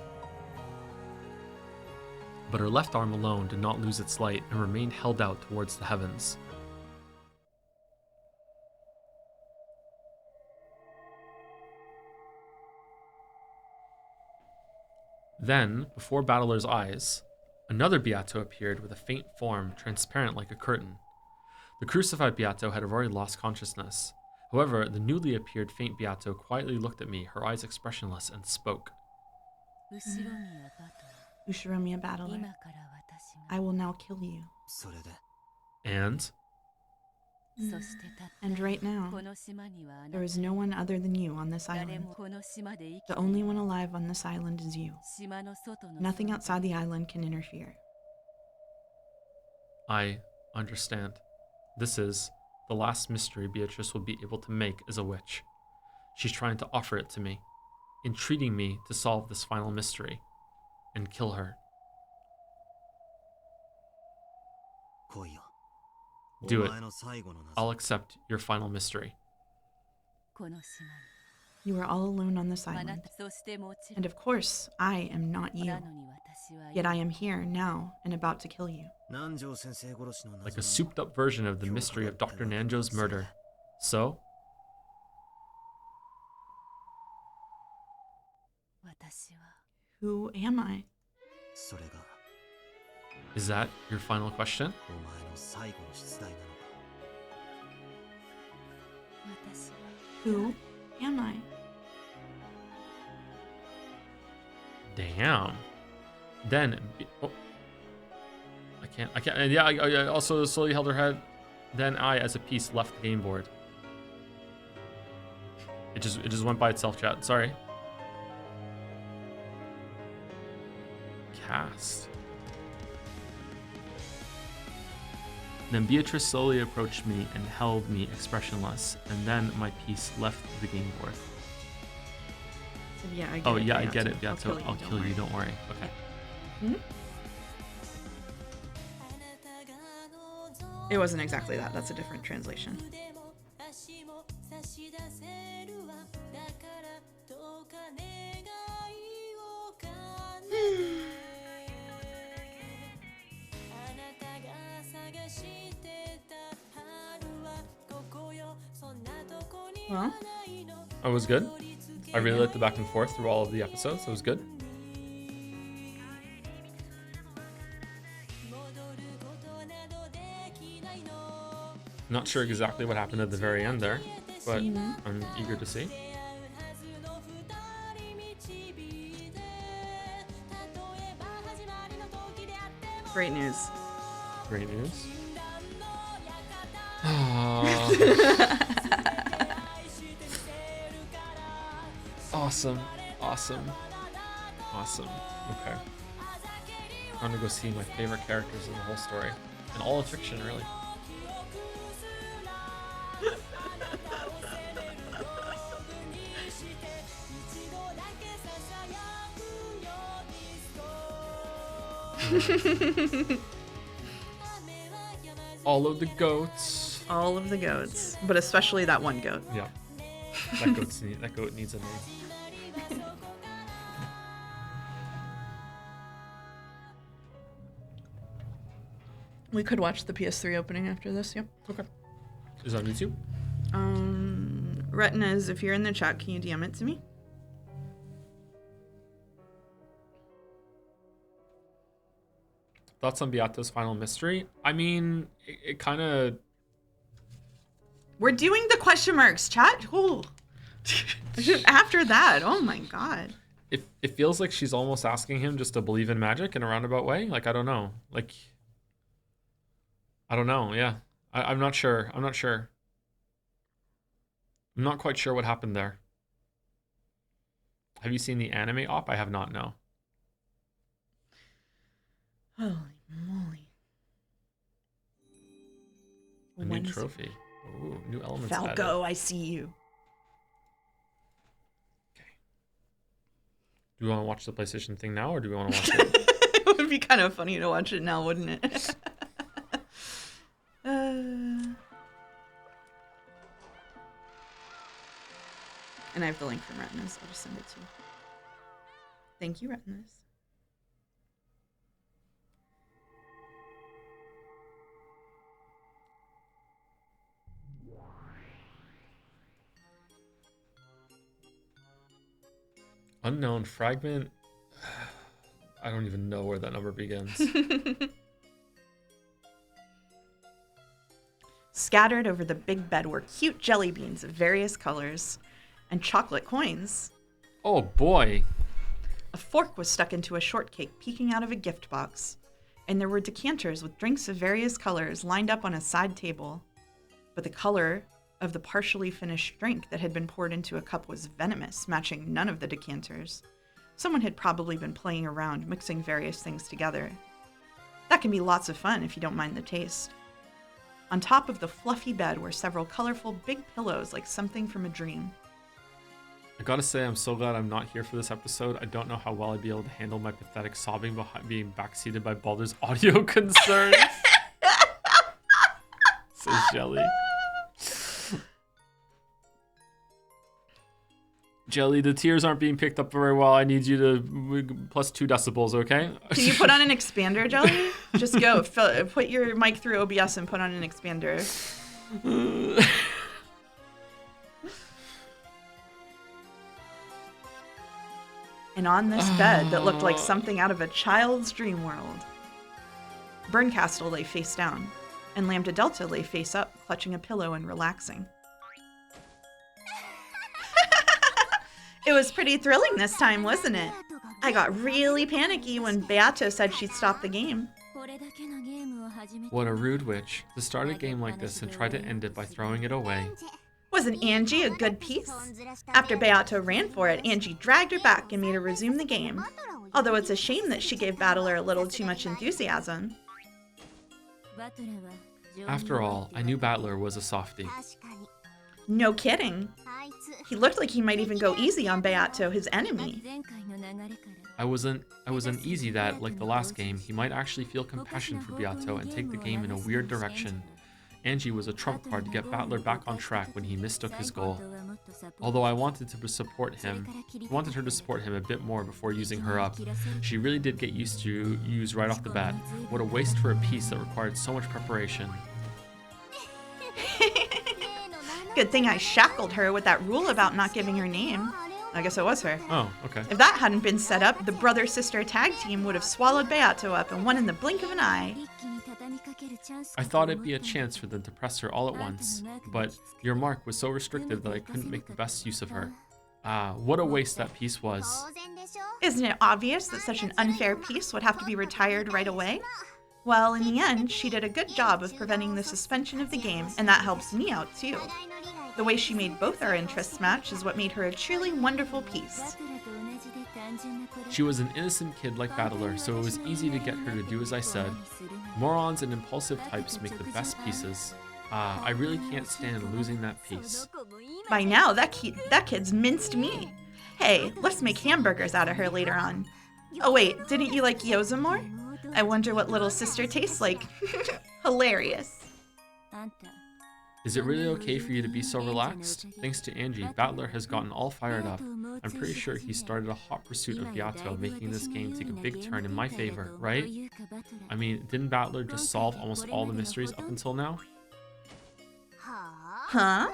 But her left arm alone did not lose its light and remained held out towards the heavens. Then, before Battler's eyes, another Beato appeared with a faint form, transparent like a curtain. The crucified Beato had already lost consciousness. However, the newly appeared faint Beato quietly looked at me, her eyes expressionless, and spoke. Ushiromiya Battler, I will now kill you. And And right now, there is no one other than you on this island. The only one alive on this island is you. Nothing outside the island can interfere. I understand. This is the last mystery Beatrice will be able to make as a witch. She's trying to offer it to me, entreating me to solve this final mystery and kill her. Do it. I'll accept your final mystery. You are all alone on this island. And of course, I am not you. Yet I am here now and about to kill you. Like a souped up version of the mystery of Dr. Nanjo's murder. So? Who am I? Is that your final question? Who am I? Damn. Then, I can't. Yeah, I also slowly held her head. Then I, as a piece, left the game board. It just went by itself, chat. Sorry. Cast. Then Beatrice slowly approached me and held me expressionless, and then my piece left the game board. Yeah, I get oh, it. yeah, I get it, Beato. I'll kill you, don't worry. Okay. Hmm? It wasn't exactly that. That's a different translation. Well, It was good. I really liked the back and forth through all of the episodes. It was good. Not sure exactly what happened at the very end there, but I'm eager to see. great news. Great news. Awesome. Awesome. Awesome. Okay. I'm gonna go see my favorite characters in the whole story. And all of fiction, really. All of the goats. All of the goats, but especially that one goat. Yeah. That goat needs a name. We could watch the PS3 opening after this, yep. Okay. Is it on YouTube? Retinas, if you're in the chat, can you DM it to me? Thoughts on Beato's final mystery? I mean, it kind of... We're doing the question marks, chat. Ooh. After that, oh my god. It feels like she's almost asking him just to believe in magic in a roundabout way. Like, I don't know. Like, I don't know. Yeah. I'm not sure. I'm not quite sure what happened there. Have you seen the anime op? I have not, no. Holy moly. A new trophy. Ooh, new elements added. Falco, I see you. Do we want to watch the PlayStation thing now, or do we want to watch it? It would be kind of funny to watch it now, wouldn't it? And I have the link from Retinas. I'll just send it to you. Thank you, Retinas. Unknown fragment. I don't even know where that number begins. Scattered over the big bed were cute jelly beans of various colors and chocolate coins. Oh boy. A fork was stuck into a shortcake peeking out of a gift box, and there were decanters with drinks of various colors lined up on a side table. But the color of the partially finished drink that had been poured into a cup was venomous, matching none of the decanters. Someone had probably been playing around, mixing various things together. That can be lots of fun if you don't mind the taste. On top of the fluffy bed were several colorful big pillows like something from a dream. I gotta say, I'm so glad I'm not here for this episode. I don't know how well I'd be able to handle my pathetic sobbing behind being backseated by Baldur's audio concerns. Says Jelly. Jelly, the tears aren't being picked up very well. I need you to plus 2 decibels, okay? Can you put on an expander, Jelly? Just go. Put your mic through OBS and put on an expander. And on this bed that looked like something out of a child's dream world, Burncastle lay face down, and Lambda Delta lay face up, clutching a pillow and relaxing. It was pretty thrilling this time, wasn't it? I got really panicky when Beato said she'd stop the game. What a rude witch to start a game like this and try to end it by throwing it away. Wasn't Angie a good piece? After Beato ran for it, Angie dragged her back and made her resume the game. Although it's a shame that she gave Battler a little too much enthusiasm. After all, I knew Battler was a softie. No kidding. He looked like he might even go easy on Beato, his enemy. I was uneasy that, like the last game, he might actually feel compassion for Beato and take the game in a weird direction. Angie was a trump card to get Battler back on track when he mistook his goal. Although I wanted her to support him a bit more before using her up. She really did get used to use right off the bat. What a waste for a piece that required so much preparation. Good thing I shackled her with that rule about not giving her name. I guess it was her. Oh, okay. If that hadn't been set up, the brother-sister tag team would have swallowed Beato up and won in the blink of an eye. I thought it'd be a chance for them to press her all at once, but your mark was so restrictive that I couldn't make the best use of her. Ah, what a waste that piece was. Isn't it obvious that such an unfair piece would have to be retired right away? Well, in the end, she did a good job of preventing the suspension of the game, and that helps me out too. The way she made both our interests match is what made her a truly wonderful piece. She was an innocent kid like Battler, so it was easy to get her to do as I said. Morons and impulsive types make the best pieces. I really can't stand losing that piece. By now, that kid's minced meat. Hey, let's make hamburgers out of her later on. Oh wait, didn't you like gyoza more? I wonder what little sister tastes like. Hilarious. Is it really okay for you to be so relaxed? Thanks to Angie, Battler has gotten all fired up. I'm pretty sure he started a hot pursuit of Beato, making this game take a big turn in my favor, right? I mean, didn't Battler just solve almost all the mysteries up until now? Huh?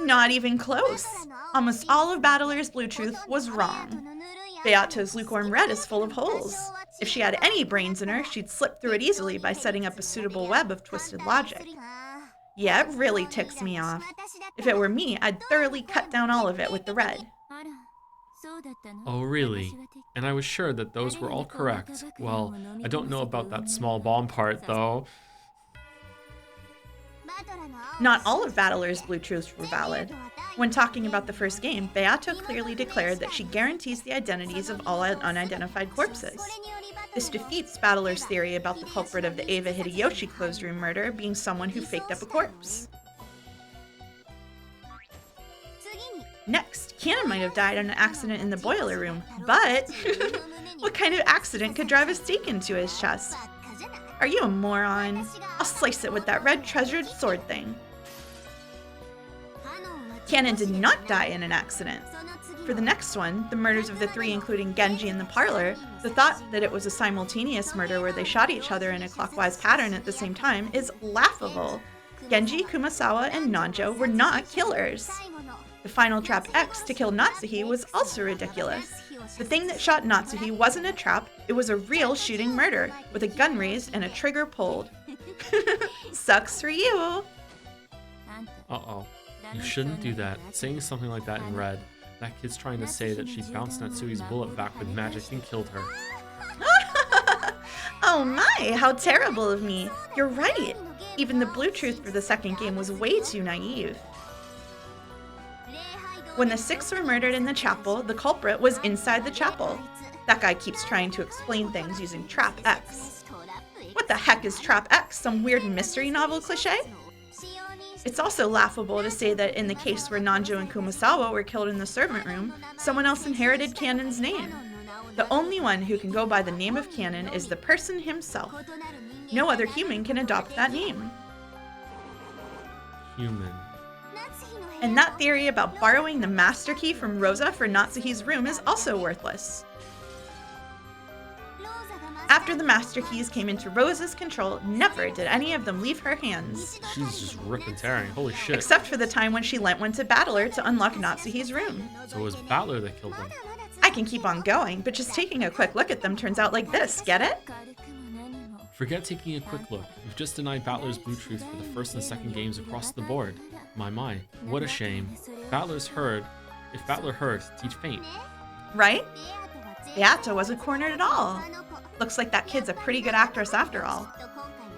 Not even close. Almost all of Battler's Blue Truth was wrong. Beato's lukewarm red is full of holes. If she had any brains in her, she'd slip through it easily by setting up a suitable web of twisted logic. Yeah, it really ticks me off. If it were me, I'd thoroughly cut down all of it with the red. Oh, really? And I was sure that those were all correct. Well, I don't know about that small bomb part, though. Not all of Battler's Blue Truths were valid. When talking about the first game, Beato clearly declared that she guarantees the identities of all unidentified corpses. This defeats Battler's theory about the culprit of the Eva Hideyoshi closed room murder being someone who faked up a corpse. Next, Cannon might have died in an accident in the boiler room, but what kind of accident could drive a stake into his chest? Are you a moron? I'll slice it with that red treasured sword thing. Cannon did not die in an accident. For the next one, the murders of the three, including Genji in the parlor, the thought that it was a simultaneous murder where they shot each other in a clockwise pattern at the same time is laughable. Genji, Kumasawa, and Nanjo were not killers. The final trap X to kill Natsuhi was also ridiculous. The thing that shot Natsuhi wasn't a trap, it was a real shooting murder, with a gun raised and a trigger pulled. Sucks for you! Uh-oh. You shouldn't do that. Saying something like that in red. That kid's trying to say that she bounced Natsuhi's bullet back with magic and killed her. Oh my, how terrible of me. You're right. Even the blue truth for the second game was way too naive. When the six were murdered in the chapel, the culprit was inside the chapel. That guy keeps trying to explain things using Trap X. What the heck is Trap X? Some weird mystery novel cliche? It's also laughable to say that in the case where Nanjo and Kumasawa were killed in the servant room, someone else inherited Cannon's name. The only one who can go by the name of Cannon is the person himself. No other human can adopt that name. Human. And that theory about borrowing the master key from Rosa for Natsuhi's room is also worthless. After the master keys came into Rosa's control, never did any of them leave her hands. She's just rip and tearing. Holy shit. Except for the time when she lent one to Baldur to unlock Natsuhi's room. So it was Baldur that killed him. I can keep on going, but just taking a quick look at them turns out like this, get it? Forget taking a quick look. You've just denied Balor's blue truth for the first and second games across the board. My, what a shame. If Balor heard, he'd faint. Right? Beato wasn't cornered at all. Looks like that kid's a pretty good actress after all.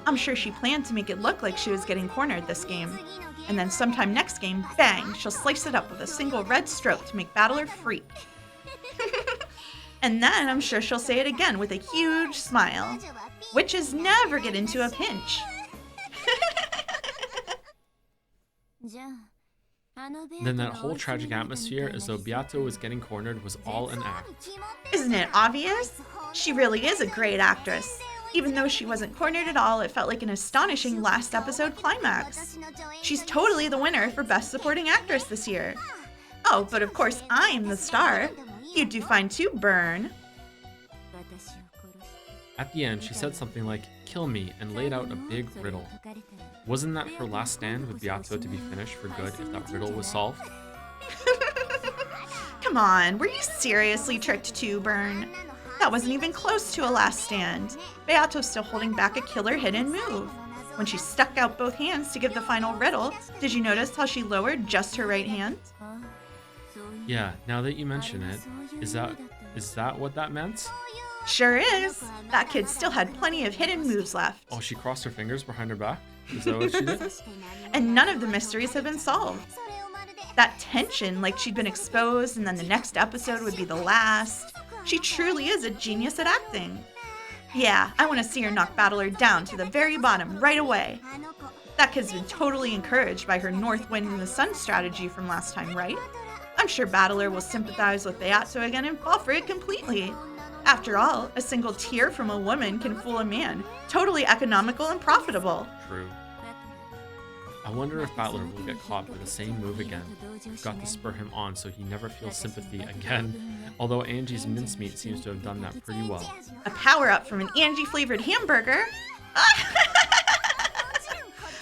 I'm sure she planned to make it look like she was getting cornered this game. And then sometime next game, bang, she'll slice it up with a single red stroke to make Balor freak. And then I'm sure she'll say it again with a huge smile. Witches never get into a pinch. Then that whole tragic atmosphere as though Beato was getting cornered was all an act. Isn't it obvious? She really is a great actress. Even though she wasn't cornered at all, it felt like an astonishing last episode climax. She's totally the winner for Best Supporting Actress this year. Oh, but of course I'm the star. You do fine too, Burn. At the end, she said something like, "Kill me," and laid out a big riddle. Wasn't that her last stand with Beato to be finished for good if that riddle was solved? Come on, were you seriously tricked too, Burn? That wasn't even close to a last stand. Beato's still holding back a killer hidden move. When she stuck out both hands to give the final riddle, did you notice how she lowered just her right hand? Yeah, now that you mention it, is that what that meant? Sure is. That kid still had plenty of hidden moves left. Oh, she crossed her fingers behind her back? Is that what she did? And none of the mysteries have been solved. That tension, like she'd been exposed and then the next episode would be the last. She truly is a genius at acting. Yeah, I want to see her knock Baldur down to the very bottom right away. That kid's been totally encouraged by her North Wind and the Sun strategy from last time, right? I'm sure Baldur will sympathize with Beato again and fall for it completely. After all, a single tear from a woman can fool a man. Totally economical and profitable. True. I wonder if Baldur will get caught by the same move again. We've got to spur him on so he never feels sympathy again. Although Angie's mincemeat seems to have done that pretty well. A power-up from an Angie-flavored hamburger?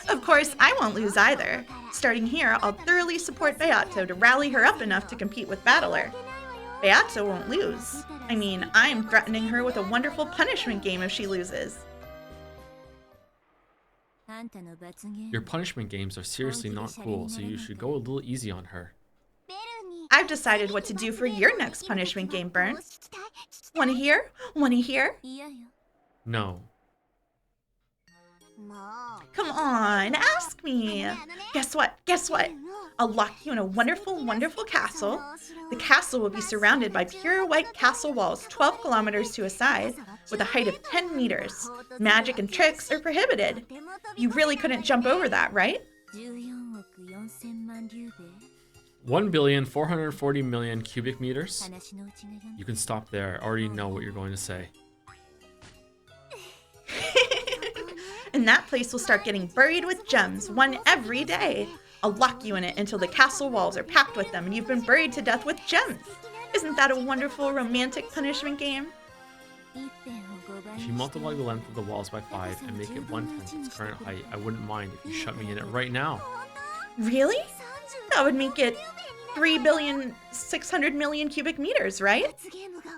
Of course, I won't lose either. Starting here, I'll thoroughly support Beato to rally her up enough to compete with Baldur. Beato won't lose. I mean, I'm threatening her with a wonderful punishment game if she loses. Your punishment games are seriously not cool, so you should go a little easy on her. I've decided what to do for your next punishment game, Burn. Wanna hear? Wanna hear? No. Come on, ask me. Guess what? Guess what? I'll lock you in a wonderful, wonderful castle. The castle will be surrounded by pure white castle walls 12 kilometers to a side with a height of 10 meters. Magic and tricks are prohibited. You really couldn't jump over that, right? 1,440,000,000 cubic meters. You can stop there. I already know what you're going to say. And that place will start getting buried with gems, one every day. I'll lock you in it until the castle walls are packed with them and you've been buried to death with gems. Isn't that a wonderful romantic punishment game? If you multiply the length of the walls by 5 and make it 1/10 its current height, I wouldn't mind if you shut me in it right now. Really? That would make it 3,600,000,000 cubic meters, right?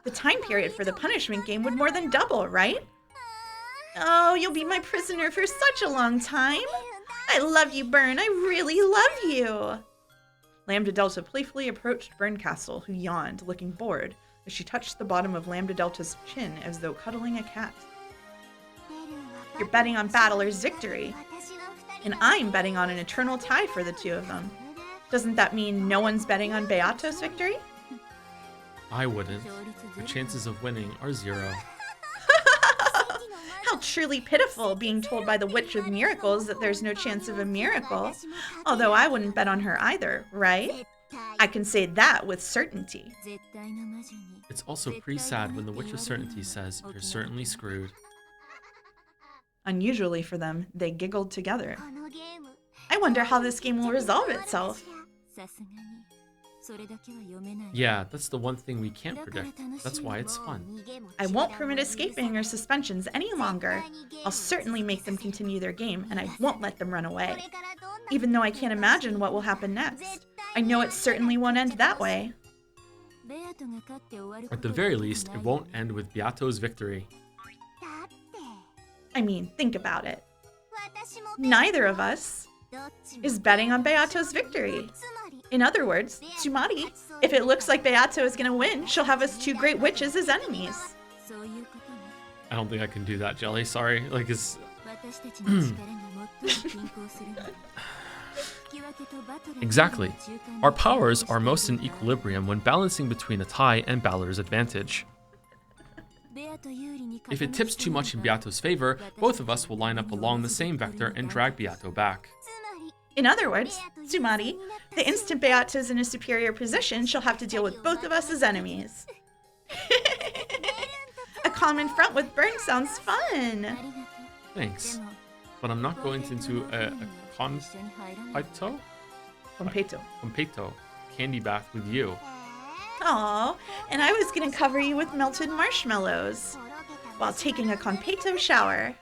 The time period for the punishment game would more than double, right? Oh, you'll be my prisoner for such a long time. I love you, Byrne. I really love you. Lambda Delta playfully approached Byrne Castle, who yawned, looking bored, as she touched the bottom of Lambda Delta's chin as though cuddling a cat. You're betting on Battler's victory, and I'm betting on an eternal tie for the two of them. Doesn't that mean no one's betting on Beato's victory? I wouldn't. The chances of winning are 0. How truly pitiful, being told by the Witch of Miracles that there's no chance of a miracle. Although I wouldn't bet on her either, right? I can say that with certainty. It's also pretty sad when the Witch of Certainty says, "You're certainly screwed." Unusually for them, they giggled together. I wonder how this game will resolve itself. Yeah, that's the one thing we can't predict. That's why it's fun. I won't permit escaping or suspensions any longer. I'll certainly make them continue their game, and I won't let them run away. Even though I can't imagine what will happen next, I know it certainly won't end that way. At the very least, it won't end with Beato's victory. I mean, think about it. Neither of us is betting on Beato's victory. In other words, Tsumari, if it looks like Beato is going to win, she'll have us two great witches as enemies. I don't think I can do that, Jelly. Sorry. Like, it's... Exactly. Our powers are most in equilibrium when balancing between a tie and Balor's advantage. If it tips too much in Beato's favor, both of us will line up along the same vector and drag Beato back. In other words, Tsumari, the instant Beato is in a superior position, she'll have to deal with both of us as enemies. A common front with Byrne sounds fun. Thanks. But I'm not going into a Competo candy bath with you. Aw, and I was gonna cover you with melted marshmallows while taking a Competo shower.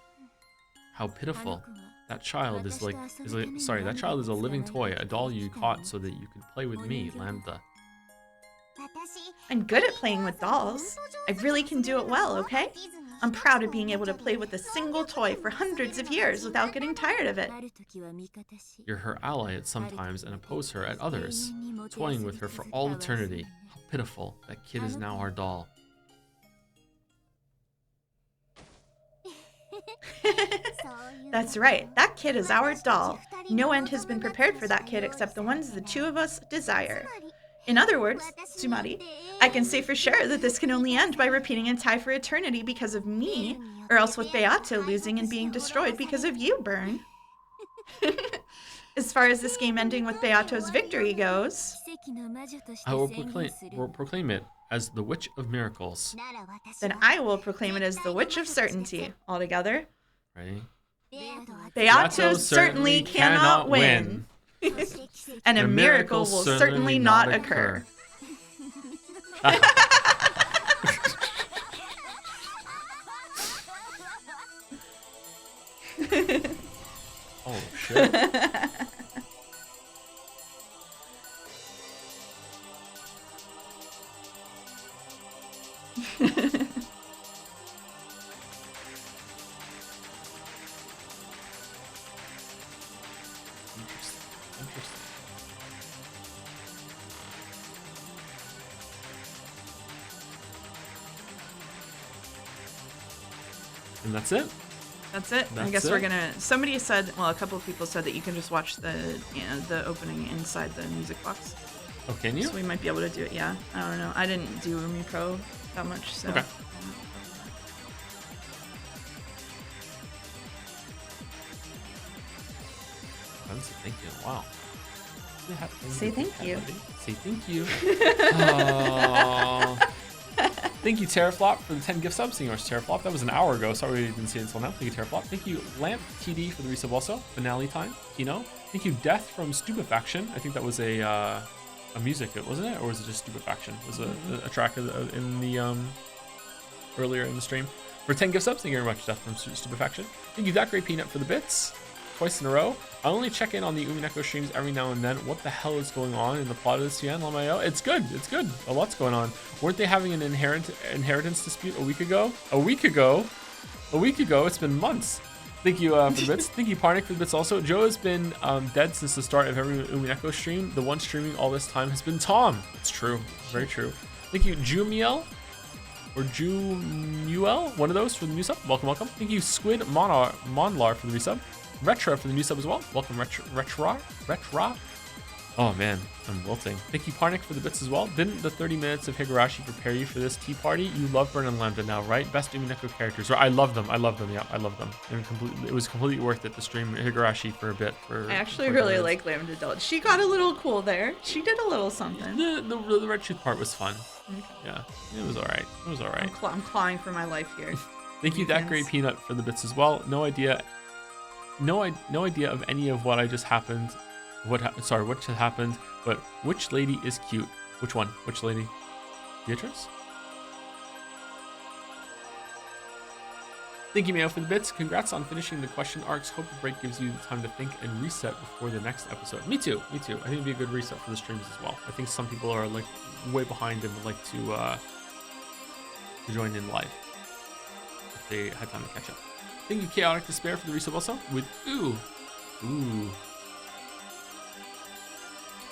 How pitiful. That child is that child is a living toy, a doll you caught so that you could play with me, Lambda. I'm good at playing with dolls. I really can do it well, okay? I'm proud of being able to play with a single toy for hundreds of years without getting tired of it. You're her ally at some times and oppose her at others, toying with her for all eternity. How pitiful. That kid is now our doll. That's right. That kid is our doll. No end has been prepared for that kid except the ones the two of us desire. In other words, Tsumari, I can say for sure that this can only end by repeating a tie for eternity because of me, or else with Beato losing and being destroyed because of you, Byrne. As far as this game ending with Beato's victory goes, I will proclaim it as the Witch of Miracles. Then I will proclaim it as the Witch of Certainty. All together. Ready? Beato certainly cannot win. And a miracle will certainly not occur. Oh, shit. And that's it. That's it. I guess we're gonna. Somebody said, well, a couple of people said that you can just watch the opening inside the music box. Oh, can you? So we might be able to do it. Yeah. I don't know. I didn't do Umi Pro that much, so. Okay. I haven't said thank you in a while. Say thank you. Say thank you. Aww. Thank you, Terraflop, for the 10 gift subs. Thank you much, Terraflop. That was an hour ago. Sorry we didn't see it until now. Thank you, Terraflop. Thank you, Lamp TD, for the resub also. Finale time, Kino. Thank you, Death from Stupefaction. I think that was a music, wasn't it? Or was it just Stupefaction? Was it a track in the earlier in the stream? For 10 gift subs, thank you very much, Death from Stupefaction. Thank you, That Great Peanut, for the bits. Twice in a row. I only check in on the Umineko streams every now and then. What the hell is going on in the plot of this CN? LMAO? It's good. It's good. A lot's going on. Weren't they having an inheritance dispute a week ago? A week ago? It's been months. Thank you for the bits. Thank you, Parnik, for the bits also. Joe has been dead since the start of every Umineko stream. The one streaming all this time has been Tom. It's true. Very true. Thank you, Jumiel. Or Jumuel. One of those for the new sub. Welcome, welcome. Thank you, Squid Monlar, for the resub. Retro for the new sub as well. Welcome, Retro. Oh man, I'm wilting. Thank you, Parnik, for the bits as well. Didn't the 30 minutes of Higurashi prepare you for this tea party? You love Burn and Lambda now, right? Best Umineko characters. I love them. Yeah, I love them. It was completely worth it to stream Higurashi for a bit. I actually really like Lambda Delt. She got a little cool there. She did a little something. The Red Truth part was fun. Okay. Yeah, it was alright. I'm clawing for my life here. Thank you, That Great Peanut, for the bits as well. No idea of any of what I just happened. What just happened? But which lady is cute? Which one? Which lady? Beatrice? Thank you, Mayo, for the bits. Congrats on finishing the question arcs. Hope the break gives you the time to think and reset before the next episode. Me too. I think it'd be a good reset for the streams as well. I think some people are like way behind and would like to join in live if they had time to catch up. Thank you, Chaotic Despair, for the resub also with ooh.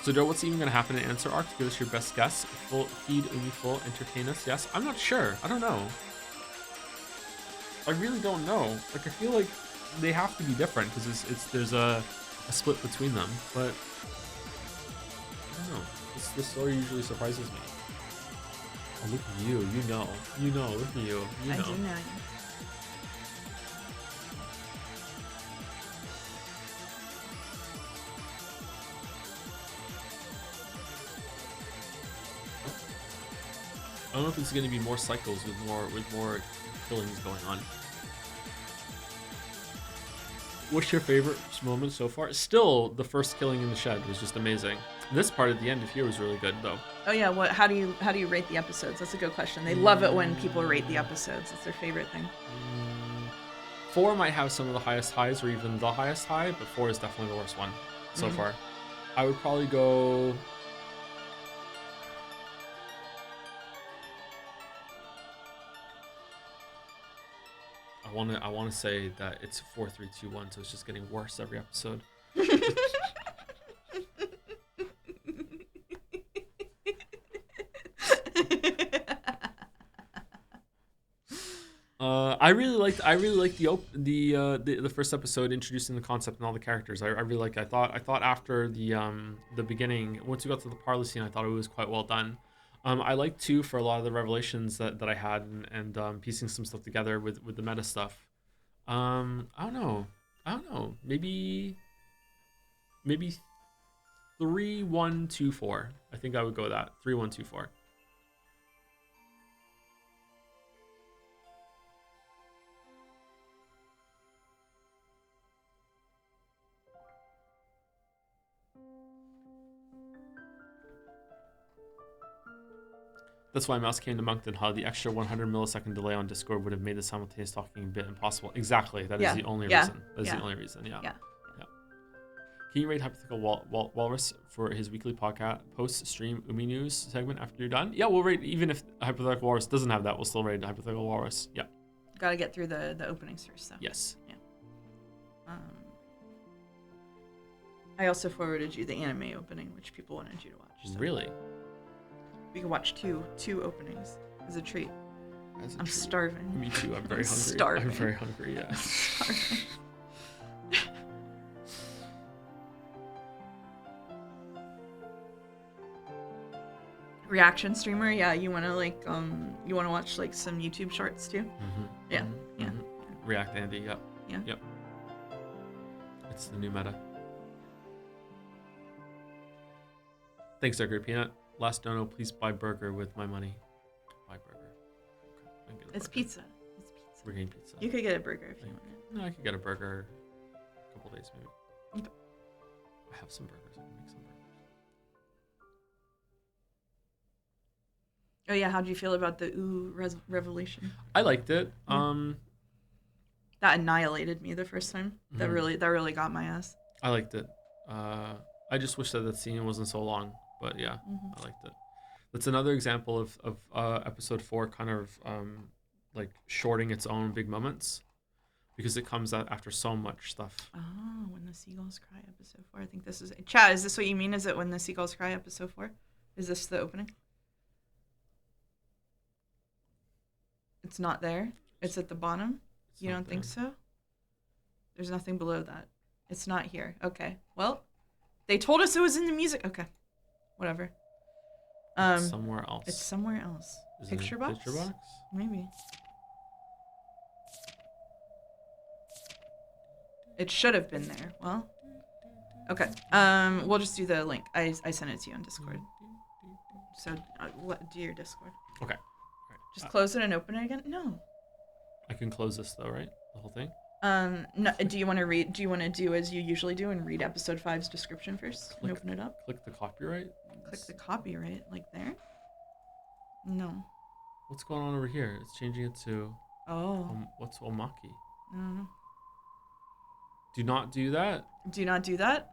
So Joe, what's even gonna happen in Answer Arc? Give us your best guess. Full feed, Umi full, entertain us. Yes, I'm not sure. I don't know. I really don't know. Like, I feel like they have to be different because there's a split between them. But I don't know. This story usually surprises me. Oh, look at you. You know. Look at you. You know. I do know. I don't know if it's going to be more cycles with more killings going on. What's your favorite moment so far? Still, the first killing in the shed was just amazing. This part at the end of here was really good, though. Oh yeah, how do you rate the episodes? That's a good question. They love it when people rate the episodes. It's their favorite thing. 4 might have some of the highest highs, or even the highest high, but 4 is definitely the worst one so far. I would probably go. I want to say that it's 4, 3, 2, 1, so it's just getting worse every episode. I really liked the first episode introducing the concept and all the characters. I really liked it. I thought after the beginning, once we got to the parlor scene, I thought it was quite well done. I liked too for a lot of the revelations that I had and piecing some stuff together with the meta stuff. I don't know. Maybe 3, 1, 2, 4. I think I would go with that. 3, 1, 2, 4. That's why Mouse came to Moncton. How the extra 100 millisecond delay on Discord would have made the simultaneous talking a bit impossible. Exactly. That is the only reason. That is the only reason. Yeah. Can you rate Hypothetical Walrus for his weekly podcast post-stream Umi News segment after you're done? Yeah, we'll rate, even if Hypothetical Walrus doesn't have that, we'll still rate Hypothetical Walrus. Yeah. Got to get through the openings first, though. Yes. Yeah. I also forwarded you the anime opening, which people wanted you to watch. So. Really? We can watch two openings as a treat. I'm starving. Me too. I'm very hungry. Starving. I'm very hungry. Yeah. Starving. Reaction streamer, yeah. You wanna watch like some YouTube shorts too? Yeah. React Andy. Yep. Yeah. Yep. It's the new meta. Thanks, Duggar Peanut. Last dono, please buy burger with my money. Buy burger. Okay, I can get a It's burger. pizza. It's pizza. We're getting pizza. You could get a burger if you wanted. No, I could get a burger a couple days maybe. Okay. I have some burgers. I can make some burgers. Oh yeah, how do you feel about the revelation? I liked it. That annihilated me the first time. That really got my ass. I liked it. I just wish that that scene wasn't so long, but yeah, I liked it. That's another example of episode 4 kind of like shorting its own big moments because it comes out after so much stuff. Oh, When the Seagulls Cry, episode 4. I think this is Chad. Is this what you mean? Is it When the Seagulls Cry, episode 4? Is this the opening? It's not there. It's at the bottom. You don't think so? There's nothing below that. It's not here. Okay. Well, they told us it was in the music. Okay. Whatever. It's somewhere else. It's somewhere else. Is Picture it box? Picture box? Maybe. It should have been there. Well. Okay. We'll just do the link. I sent it to you on Discord. So, do your Discord. Okay. Just close it and open it again? No. I can close this though, right? The whole thing? No, do you want to read? Do you want to do as you usually do and read episode 5's description first and open it up? Click the copyright? Click the copyright, like there? No. What's going on over here? It's changing it to... Oh. What's Omaki? I don't know. Do not do that? Do not do that?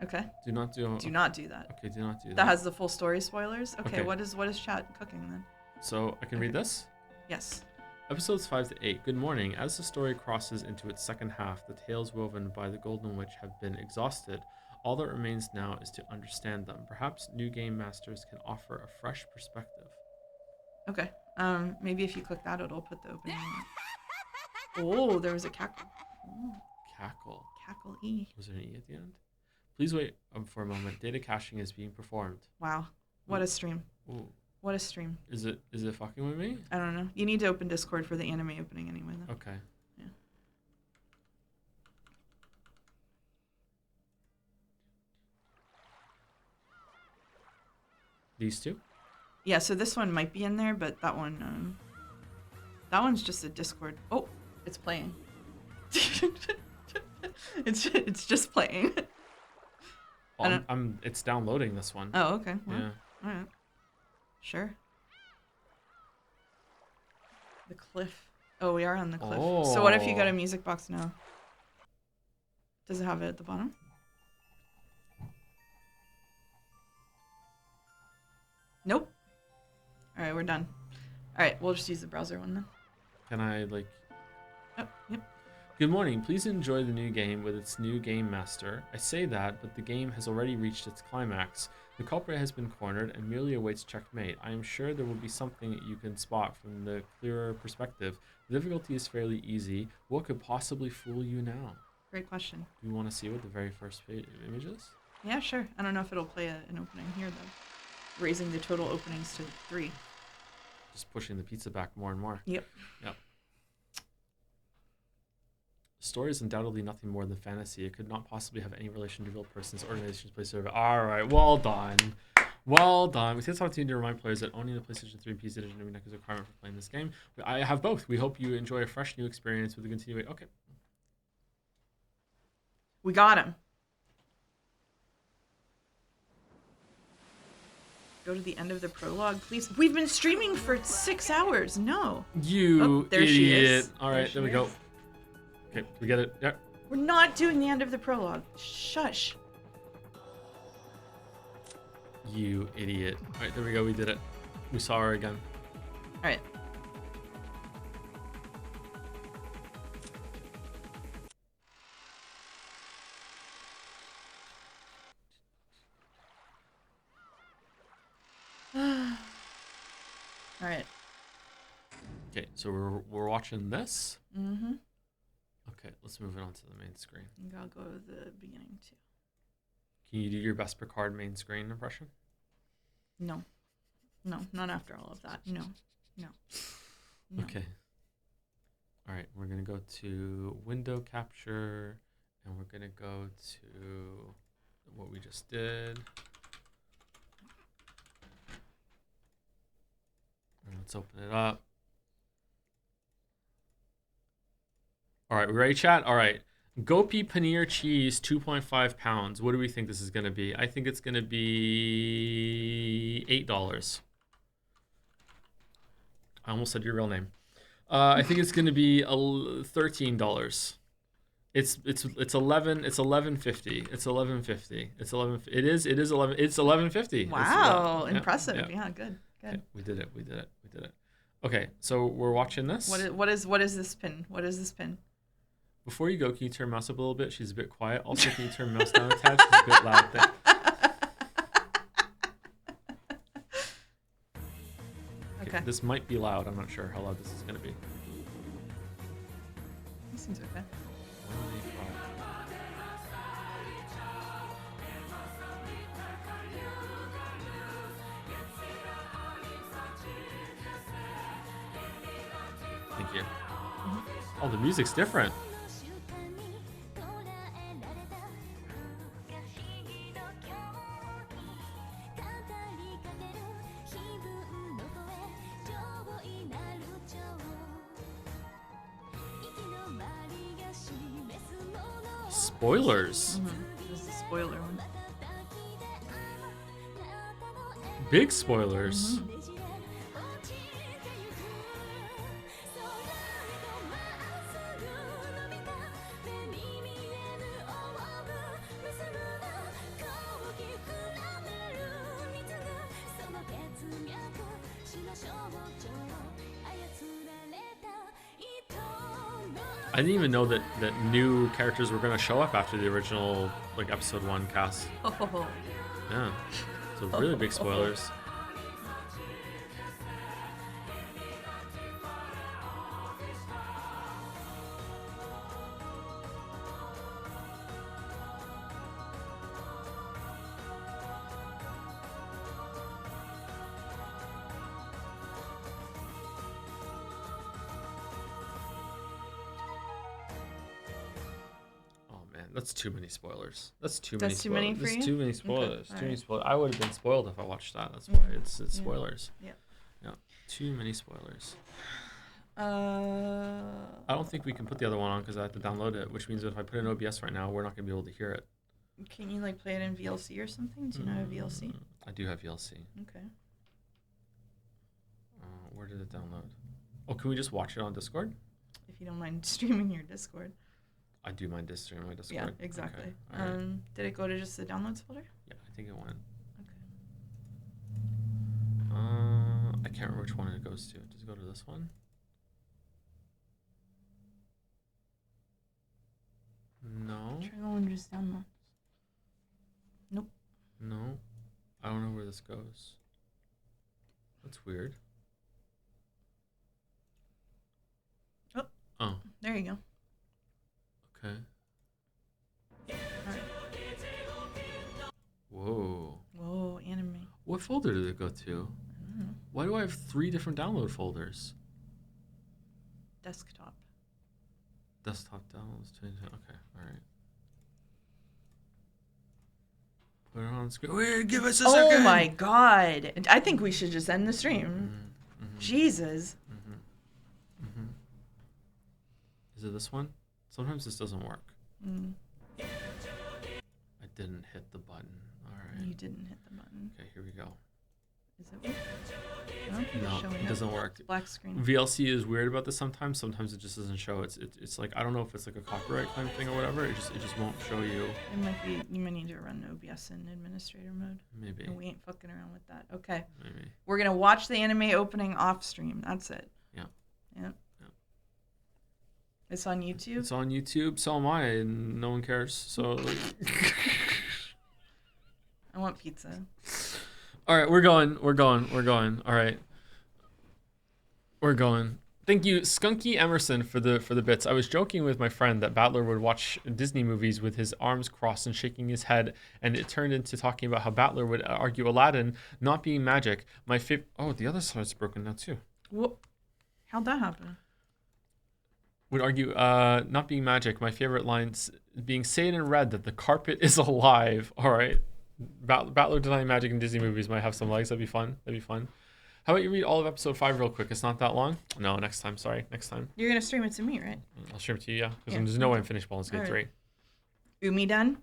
Okay. Do not do... Do not do that. Okay, do not do that. That has the full story spoilers? Okay, Okay. what is chat cooking then? So, I can read this? Yes. Episodes 5 to 8. Good morning. As the story crosses into its second half, the tales woven by the Golden Witch have been exhausted. All that remains now is to understand them. Perhaps new game masters can offer a fresh perspective. Okay. Maybe if you click that, it'll put the opening. Oh, there was a cackle. Oh, Cackle. cackle E. Was there an E at the end? Please wait for a moment. Data caching is being performed. Wow. What a stream. Ooh. What a stream. Is it fucking with me? I don't know. You need to open Discord for the anime opening anyway, though. Okay. Yeah. These two? Yeah, so this one might be in there, but that that one's just a Discord. Oh, it's playing. it's just playing. Oh, it's downloading this one. Oh, okay. Well, Yeah. all right. Sure. The cliff. Oh, we are on the cliff. So what if you go to music box now? Does it have it at the bottom? Nope. All right, we're done. All right, we'll just use the browser one then. Can I like... Oh, yep. Good morning. Please enjoy the new game with its new game master. I say that, but the game has already reached its climax. The culprit has been cornered and merely awaits checkmate. I am sure there will be something that you can spot from the clearer perspective. The difficulty is fairly easy. What could possibly fool you now? Great question. Do you want to see what the very first image is? Yeah, sure. I don't know if it'll play an opening here, though. Raising the total openings to 3. Just pushing the pizza back more and more. Yep. Yep. The story is undoubtedly nothing more than fantasy. It could not possibly have any relation to real persons, organizations, place, or... All right, well done. Well done. We take this opportunity to remind players that owning the PlayStation 3 PC edition of Umineko is a requirement for playing this game. I have both. We hope you enjoy a fresh new experience with the continuation. Okay. We got him. Go to the end of the prologue, please. We've been streaming for 6 hours. No. You there idiot. she is. All right, there we go. Okay, we get it. Yep. We're not doing the end of the prologue. Shush. You idiot. All right, there we go. We did it. We saw her again. All right. All right. Okay, so we're watching this. Mm-hmm. Okay, let's move it on to the main screen. I think I'll go to the beginning too. Can you do your best Picard main screen impression? No. No, not after all of that. No. No. No. Okay. All right, we're going to go to window capture, and we're going to go to what we just did. Let's open it up. All right, we ready, chat? All right. Gopi paneer cheese, 2.5 pounds. What do we think this is going to be? I think it's going to be $8. I almost said your real name. I think it's going to be $13. It's 11. It's 11.50. It's 11.50. It's 11. It is 11. It's 11.50. Wow, It's, impressive. Yeah, good. Okay, we did it. Okay, so we're watching this. What is this pin? What is this pin? Before you go, can you turn mouse up a little bit? She's a bit quiet. Also, can you turn mouse down a tad? She's a bit loud there. Okay. This might be loud. I'm not sure how loud this is going to be. This seems okay. Thank you. Oh, the music's different. Spoilers. This is a spoiler one. Big spoilers. I didn't even know that new characters were going to show up after the original episode 1 cast. Oh. Yeah. So really big spoilers. That's too many spoilers. That's too many spoilers. That's too many spoilers. Okay, too many spoilers. I would have been spoiled if I watched that. That's why it's spoilers. Yeah. Yeah. Too many spoilers. I don't think we can put the other one on because I have to download it, which means if I put in OBS right now, we're not going to be able to hear it. Can you play it in VLC or something? Do you know how VLC? I do have VLC. Okay. Where did it download? Oh, can we just watch it on Discord? If you don't mind streaming your Discord. I do mind streaming my Discord. Yeah, exactly. Okay. Right. Did it go to just the downloads folder? Yeah, I think it went. Okay. I can't remember which one it goes to. Does it go to this one? No. Try the one just downloads. Nope. No. I don't know where this goes. That's weird. Oh. There you go. Okay. Alright. Whoa, anime. What folder did it go to? I don't know. Why do I have 3 different download folders? Desktop. Desktop downloads. Okay, alright. Put it on screen. Wait, give us a second! Oh my god! I think we should just end the stream. Jesus. Is it this one? Sometimes this doesn't work. I didn't hit the button. Alright. You didn't hit the button. Okay, here we go. Is it working? No, it doesn't work. It's black screen. VLC is weird about this sometimes. Sometimes it just doesn't show. It's I don't know if it's a copyright claim thing or whatever. It just won't show you. It might be. You might need to run OBS in administrator mode. Maybe. And we ain't fucking around with that. Okay. Maybe. We're gonna watch the anime opening off stream. That's it. Yeah. Yep. It's on YouTube. It's on YouTube. So am I, and no one cares. So. I want pizza. All right, we're going. All right. We're going. Thank you, Skunky Emerson, for the bits. I was joking with my friend that Baldur would watch Disney movies with his arms crossed and shaking his head, and it turned into talking about how Baldur would argue Aladdin not being magic. Oh, the other side's broken now too. What? How'd that happen? Would argue not being magic. My favorite lines being saying in red that the carpet is alive. All right. Baldur denying magic in Disney movies might have some legs. That'd be fun. How about you read all of episode 5 real quick? It's not that long. No, next time. Sorry, next time. You're gonna stream it to me, right? I'll stream it to you, yeah. Because Yeah, there's no way okay. I'm finished Baldur's Gate All 3. right. Umi done.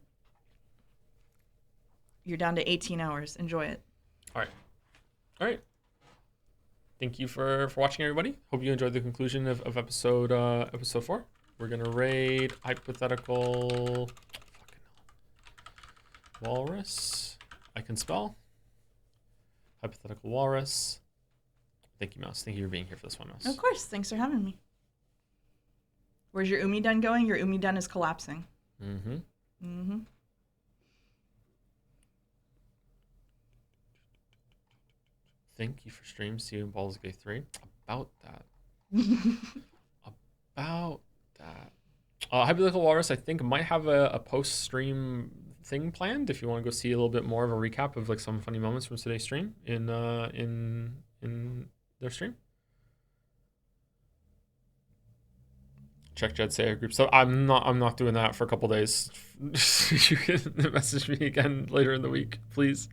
You're down to 18 hours. Enjoy it. All right. Thank you for watching, everybody. Hope you enjoyed the conclusion of episode 4. We're gonna raid hypothetical walrus. I can spell hypothetical walrus. Thank you, Mouse. Thank you for being here for this one, Mouse. Of course. Thanks for having me. Where's your Umi done going? Your Umi done is collapsing. Mm-hmm. Thank you for stream. See you in Baldur's Gate 3. About that. Hypothetical Walrus, I think, might have a post-stream thing planned. If you want to go see a little bit more of a recap of like some funny moments from today's stream in their stream. Check Jed Sayer group stuff. I'm not doing that for a couple days. You can message me again later in the week, please.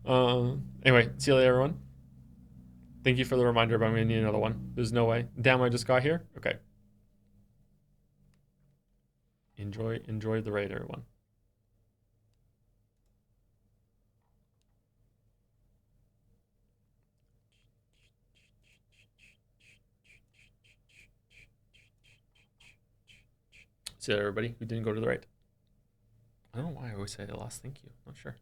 Anyway, see you later, everyone. Thank you for the reminder, but I'm gonna need another one. There's no way. Damn, I just got here. Okay. Enjoy the raid, everyone. See you later, everybody who didn't go to the raid. I don't know why I always say the last thank you. Not sure.